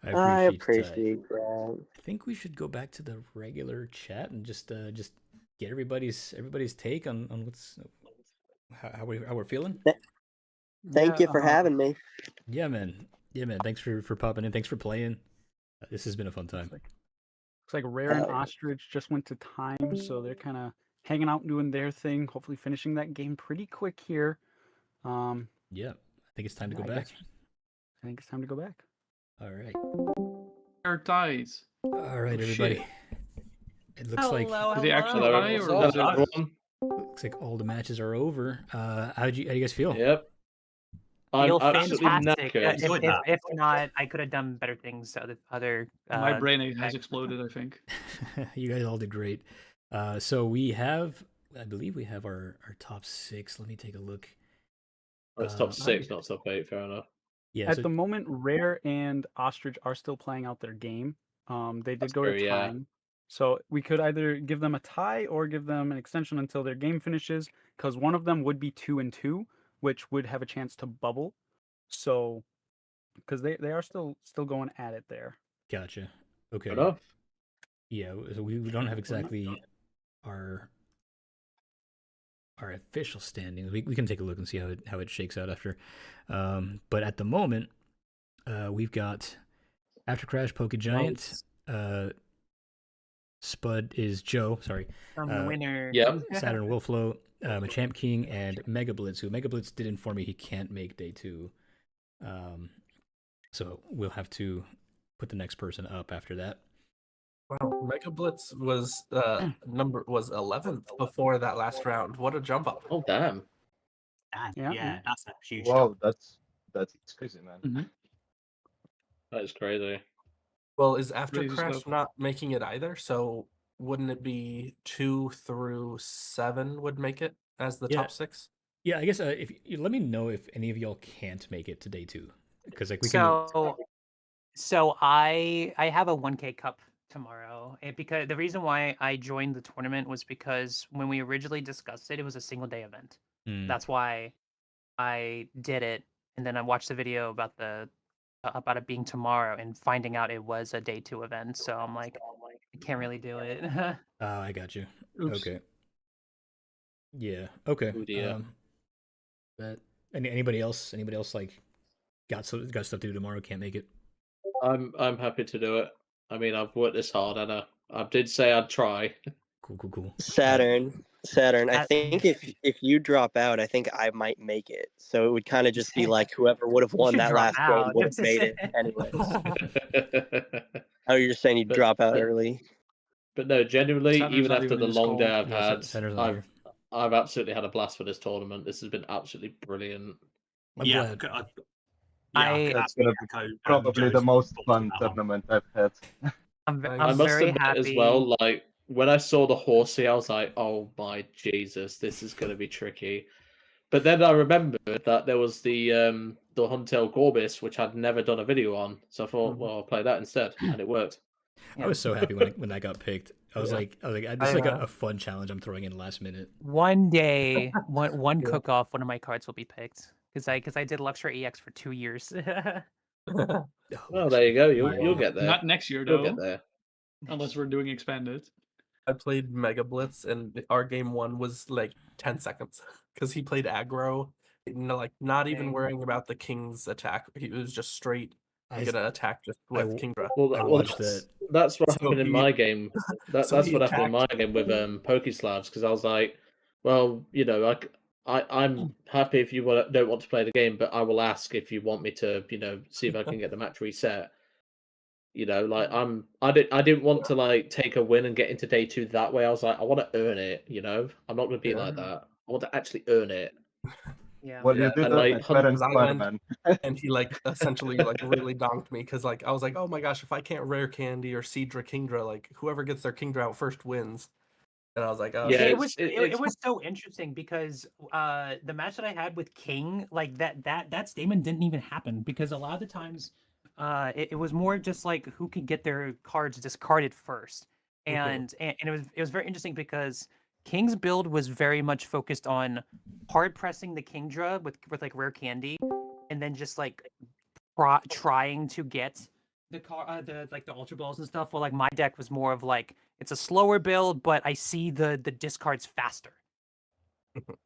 I appreciate that. I think we should go back to the regular chat and just get everybody's take on what's how we're feeling. Thank you for having me. Yeah, man. Yeah, man. Thanks for popping in. Thanks for playing. This has been a fun time. looks like Rare and Ostrich just went to time, so they're kind of hanging out and doing their thing. Hopefully, finishing that game pretty quick here. Yeah, I think it's time to go back. I think it's time to go back. All right. Our ties. All right, everybody. It looks like Did he actually tie, or was it everyone? looks like all the matches are over. How do you guys feel? Yep. Feel I'm absolutely fantastic. knackered. If not, I could have done better things to other My brain has exploded, I think. You guys all did great. So we have, I believe we have our top 6. Let me take a look. Oh, it's top 6, not top 8. Fair enough. Yeah. At the moment, Rare and Ostrich are still playing out their game. They did go to time. So we could either give them a tie or give them an extension until their game finishes, because one of them would be 2-2, which would have a chance to bubble. So, because they are still going at it there. Gotcha. Okay. Enough. Yeah, so we don't have exactly our official standings. We can take a look and see how it shakes out after. But at the moment, we've got After Crash, Poke Giant. Spud is Joe. Sorry. I'm the winner. Yep. Saturn Wolflow, Machamp King, and Mega Blitz. Who Mega Blitz did inform me he can't make day 2. So we'll have to put the next person up after that. Wow, Mega Blitz was 11th before that last round. What a jump up! Oh damn! Yeah, that's a huge. Wow, that's crazy, man. Mm-hmm. That is crazy. Well, is After Crazy Crash stuff. not making it either? So wouldn't it be 2 through 7 would make it as the top 6? Yeah, I guess if you let me know if any of y'all can't make it to day 2, because like we So I have a 1K cup tomorrow, because the reason why I joined the tournament was because when we originally discussed it, it was a single day event. That's why I did it, and then I watched the video about about it being tomorrow and finding out it was a day 2 event. So I'm like, I can't really do it. I got you. Oops. Okay. Yeah. Okay. Oh, dear. But anybody else like got stuff to do tomorrow? Can't make it. I'm happy to do it. I mean, I've worked this hard, and I did say I'd try. Cool. Saturn, Saturn, I That- think if you drop out, I think I might make it. So it would kind of just be like whoever would have won should that drop last game out. would have made it anyways. Oh, you're saying you'd But- drop out but- early? But no, genuinely, Saturn's even not after even the in long day Discord. I've Yeah, had, Saturn's not here. I've absolutely had a blast for this tournament. This has been absolutely brilliant. I'm Yeah, glad. That's gonna be probably the most fun tournament I've had. I must very admit happy. as well, like when I saw the horsey, I was like, "Oh my Jesus, this is going to be tricky." But then I remembered that there was the Huntail Gorbis, which I'd never done a video on, so I thought, well, I'll play that instead, and it worked. I was so happy when I got picked. I was Yeah. like, this is like a fun challenge I'm throwing in last minute. One day, one cook-off, one of my cards will be picked because I did Luxury EX for 2 years. Well, there you go. You'll get there. Not next year You'll though. get there. Unless we're doing expanded. I played Mega Blitz, and our game 1 was like 10 seconds because he played aggro, like not even Dang. worrying about the king's attack. He was just straight I- gonna attack just with Kingdra. I watched that. That's what So happened in he- my game. That's so what he happened in my attacked- game with Pokeslavs, because I was like, well, you know, I'm happy if you don't want to play the game, but I will ask if you want me to, you know, see if I can get the match reset. You know, like I didn't want to like take a win and get into day 2 that way. I was like, I want to earn it. You know, I'm not going to be like that. I want to actually earn it. Yeah. Well, you did and, that like, like fair and Because I square, went, man. and he like essentially like really donked me because like I was like, oh my gosh, if I can't rare candy or Seedra Kingdra, like whoever gets their Kingdra out first wins. And I was like, oh, Yeah, it was it was so interesting because the match that I had with King, like that statement didn't even happen because a lot of the times it was more just like who could get their cards discarded first. And it was very interesting because King's build was very much focused on hard pressing the Kingdra with like rare candy and then just like trying to get the like the ultra balls and stuff. Well, like my deck was more of like it's a slower build, but I see the discards faster.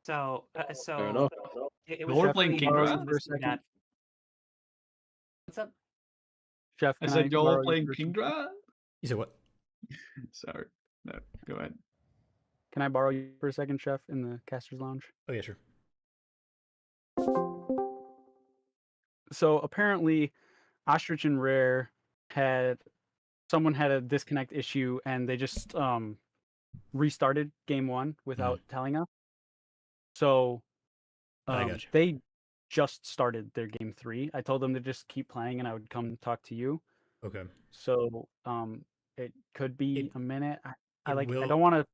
So Fair enough. it was You're playing definitely Kingdra? interesting to see that. What's up? Chef, I can said you're borrow all playing your first- Kingdra? You said what? Sorry. No, go ahead. Can I borrow you for a second, Chef, in the caster's lounge? Oh yeah, sure. So apparently, Ostrich and Rare someone had a disconnect issue, and they just restarted game 1 without telling us. So I gotcha. they just started their game 3. I told them to just keep playing, and I would come talk to you. Okay. So it could be a minute. I will- don't want to.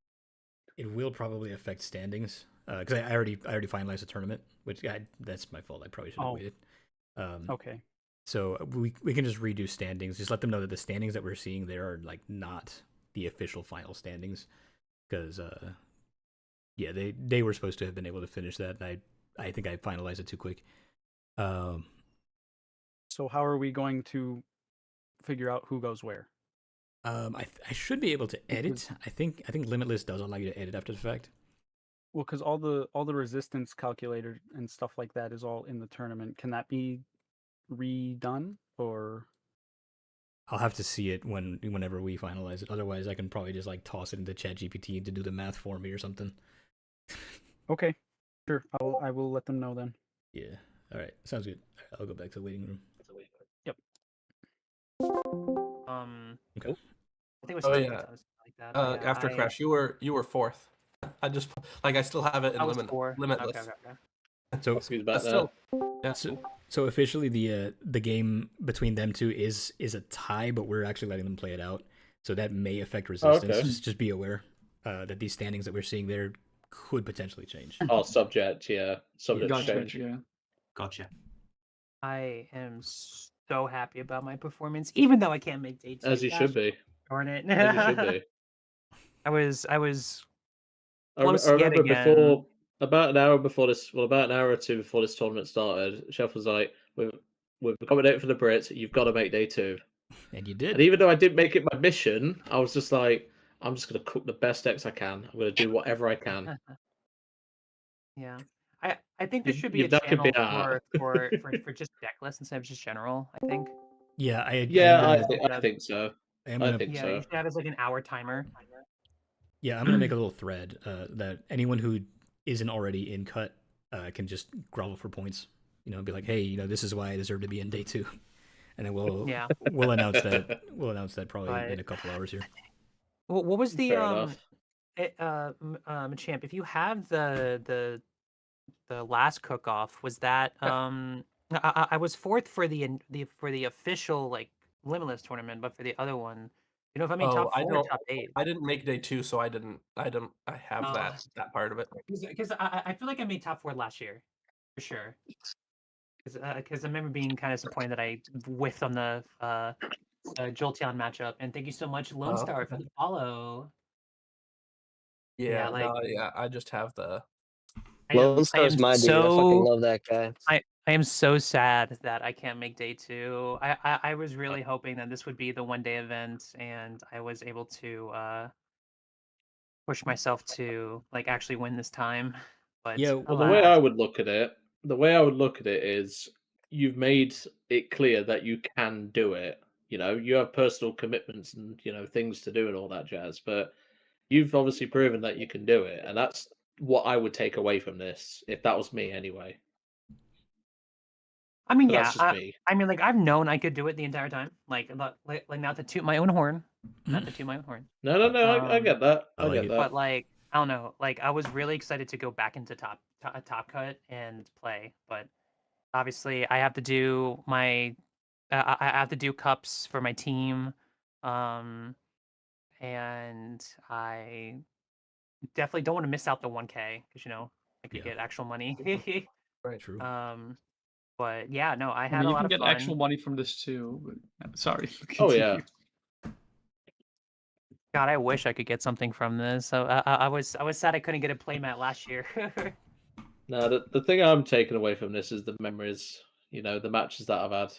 It will probably affect standings because I already finalized the tournament, which that's my fault. I probably should have waited. Okay. So we can just redo standings. Just let them know that the standings that we're seeing there are like not the official final standings, because yeah, they were supposed to have been able to finish that, and I think I finalized it too quick. So how are we going to figure out who goes where? I should be able to edit. I think Limitless does allow you to edit after the fact. Well, because all the resistance calculator and stuff like that is all in the tournament. Can that be redone, or I'll have to see it whenever we finalize it. Otherwise, I can probably just like toss it into ChatGPT to do the math for me or something. okay, sure. I will let them know then. Yeah. All right. Sounds good. I'll go back to the waiting room. Yep. Okay. I think it was Oh something yeah. like that. but yeah, After Crash, you were 4th. I just like I still have it in I was 4. Limitless. Okay. So about still, yeah. So officially, the game between them two is a tie, but we're actually letting them play it out. So that may affect resistance. okay. Just be aware that these standings that we're seeing there could potentially change. Oh, subject, yeah. Subject Gotcha, change. yeah. Gotcha. I am so happy about my performance, even though I can't make day 2. As you should be. Darn it. As you should be. I was I close I yet remember again. before, about an hour or two before this tournament started, Chef was like, we've accommodated for the Brits, you've got to make day 2. And you did. And even though I didn't make it my mission, I was just like, I'm just going to cook the best decks I can. I'm going to do whatever I can. Yeah. I think there You- should be you- a that could channel be art. for just deck lists instead of just general, I think. Yeah, Yeah, I I think so. am I gonna- think Yeah, so. you should have as like an hour timer. Yeah, I'm gonna make a little thread that anyone who isn't already in cut can just grovel for points. Be like, hey, this is why I deserve to be in day 2, and then we'll announce that probably in a couple hours here. What was the Fair enough. Champ? If you have the last cook-off, was that I was 4th for the official like limitless tournament, but for the other one, if I made top 4 or top 8. I didn't make day 2, so I have that part of it. Because I feel like I made top 4 last year, for sure. Because I remember being kind of disappointed that I whiffed on the Jolteon matchup. And thank you so much, Lone Star, for the follow. Yeah, I just have the. Lone Star's my dude. I fucking love that guy. I am so sad that I can't make day 2. I was really hoping that this would be the one-day event, and I was able to push myself to like actually win this time. But yeah, well, the way I would look at it is you've made it clear that you can do it. You have personal commitments and things to do and all that jazz, but you've obviously proven that you can do it, and that's what I would take away from this if that was me anyway. I mean, But yeah, that's just me. I mean, like I've known I could do it the entire time. Like not to toot my own horn, not to toot my own horn. No, I get that. I get that. But like, I don't know. Like, I was really excited to go back into top cut and play, but obviously, I have to do my, I have to do cups for my team, and I definitely don't want to miss out the 1K because I could get actual money. Right. True. But yeah, no, I had mean, a you lot can of get fun. actual money from this too. But, sorry. Oh yeah. God, I wish I could get something from this. So I was sad I couldn't get a playmat last year. No, the thing I'm taking away from this is the memories. The matches that I've had.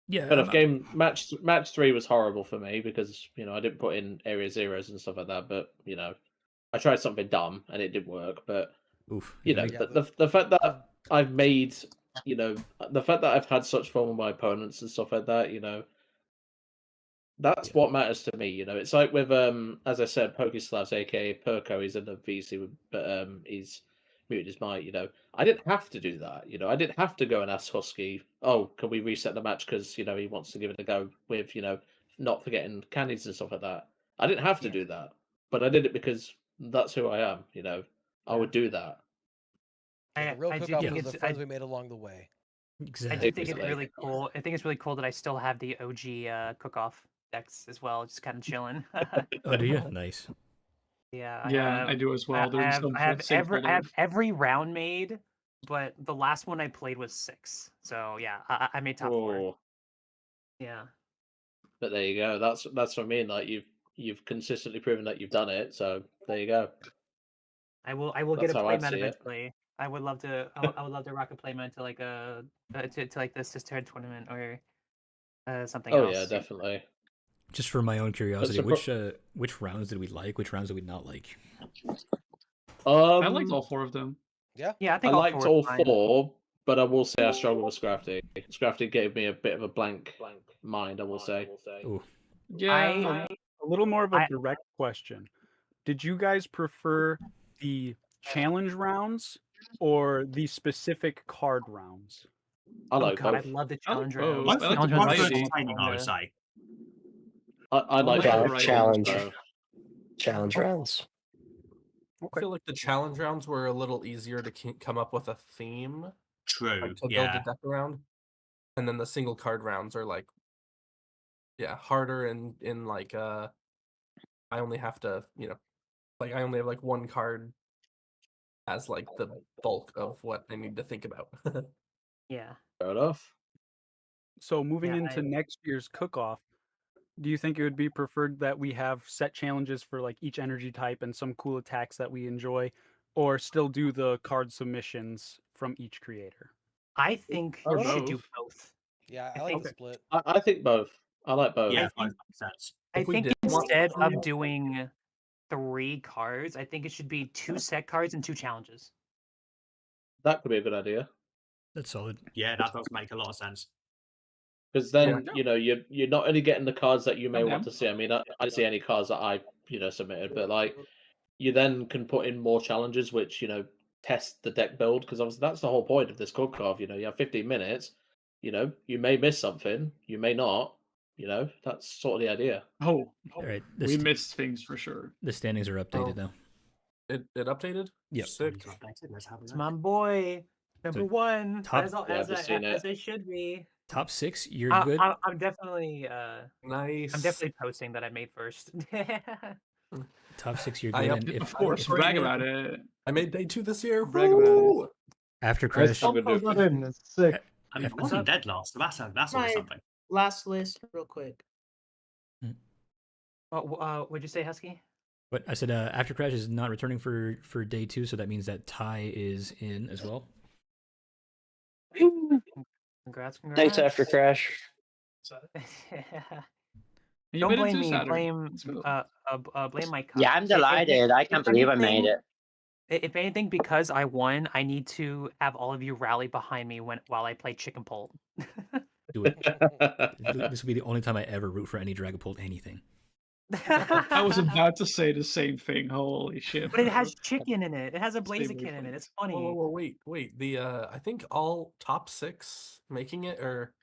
Yeah. But match 3 was horrible for me because I didn't put in area zeros and stuff like that. But I tried something dumb and it didn't work. But oof, the fact that I've made the fact that I've had such fun with my opponents and stuff like that. That's what matters to me. It's like with as I said, Pokeslavs, aka Perko, he's in the VC, but he's muted his mic. I didn't have to do that. I didn't have to go and ask Husky, oh, can we reset the match because he wants to give it a go with not forgetting candies and stuff like that. I didn't have to do that, but I did it because that's who I am. I would do that. The real Cookoff was the friends we made along the way. Exactly. I do think it's really cool. I think it's really cool that I still have the OG Cookoff decks as well, just kind of chilling. Oh, do you? Nice. Yeah, I do as well. I have every round made, but the last one I played was 6. So yeah, I made top 4. Yeah. But there you go. That's what I mean. Like you've consistently proven that you've done it. So there you go. I will get a playmat eventually. I would love to. I would love to rock a playmat to like to like the sister tournament or something else. Oh yeah, definitely. Just for my own curiosity, which rounds did we like? Which rounds did we not like? I liked all 4 of them. Yeah, I think I liked all 4, but I will say I struggled with Scrafty. Scrafty gave me a bit of a blank mind. I will say. Ooh. Yeah. A little more of a direct question. Did you guys prefer the challenge rounds or the specific card rounds? I like God, both. I love the challenge rounds. I like challenge rounds. I feel like the challenge rounds were a little easier to come up with a theme. True. Like, to build the deck around, and then the single card rounds are like, harder in like I only have to like I only have like one card as like the bulk of what I need to think about. Yeah. Fair enough. So moving into next year's Cookoff, do you think it would be preferred that we have set challenges for like each energy type and some cool attacks that we enjoy, or still do the card submissions from each creator? I think you should do both. Yeah, I like the split. I think both. I like both. Yeah, I think instead of doing 3 cards, I think it should be 2 set cards and 2 challenges. That could be a good idea. That's solid. Yeah, that does make a lot of sense. Because then you're not only getting the cards that you may want to see. I mean, I didn't see any cards that I submitted. But like, you then can put in more challenges, which test the deck build, because obviously that's the whole point of this Cookoff. You have 15 minutes. You may miss something, you may not. That's sort of the idea. Oh, All right. we missed things for sure. The standings are updated now. It updated? Yep. Sick. It's my boy, number one, top- as I should be. Top 6, you're I, good. I'm definitely nice. I'm definitely posting that I made first. Top 6, you're I good. upped And it, if Of course, brag about it. I made day 2 this year. Brag about Woo! after I Crash, still put that in. It's sick. I mean, I wasn't dead last, so that's always My something. last list, real quick. What'd you say, Husky? but I said after Crash is not returning for day 2, so that means that Ty is in as well. Congrats. Thanks, After Crash. You Don't made it blame to me. Saturday. Blame Let's go. blame my cup. Yeah, I'm delighted. I can't believe I made it. If anything, because I won, I need to have all of you rally behind me while I play chicken pole. Do it. This will be the only time I ever root for any Dragapult anything. I was about to say the same thing. Holy shit! But it has chicken in it. It has a Stay away Blaziken in from it. it. It's funny. Whoa, wait. The I think all top 6 making it are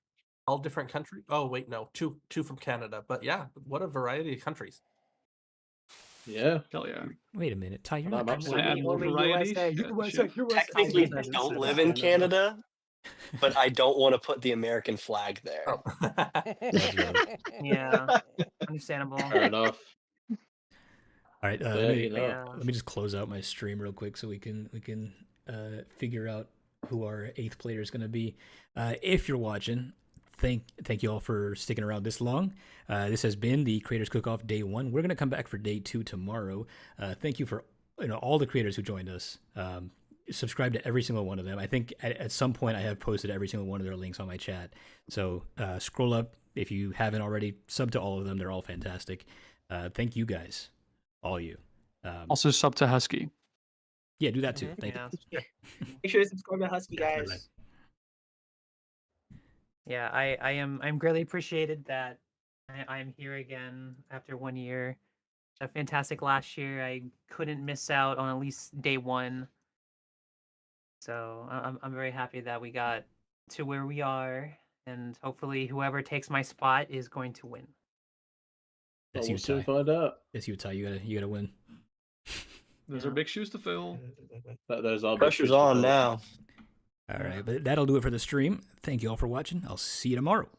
all different countries. Oh wait, no, two from Canada. But yeah, what a variety of countries. Yeah. Hell yeah. Wait a minute, Ty, you're Not not. much. Want to add more variety? Technically, I don't live in Canada, but I don't want to put the American flag there. Yeah, understandable. Fair enough. All right, Yeah, let me just close out my stream real quick so we can figure out who our 8th player is going to be. If you're watching, thank you all for sticking around this long. This has been the Creators Cook-Off Day 1. We're going to come back for Day 2 tomorrow. Thank you for all the creators who joined us. Subscribe to every single one of them. I think at some point I have posted every single one of their links on my chat. So scroll up if you haven't already. Sub to all of them. They're all fantastic. Thank you guys, all you. Also sub to Husky. Yeah, do that too. Thank you. Make sure to subscribe to Husky, guys. Yeah, I'm greatly appreciated that I'm here again after 1 year. A fantastic last year. I couldn't miss out on at least day 1. So I'm very happy that we got to where we are, and hopefully whoever takes my spot is going to win. That's we'll you, soon Ty. find out. That's you, Ty. You gotta win. Those are big shoes to fill. Those are big Pressure's shoes to on fill. now. All right, but that'll do it for the stream. Thank you all for watching. I'll see you tomorrow.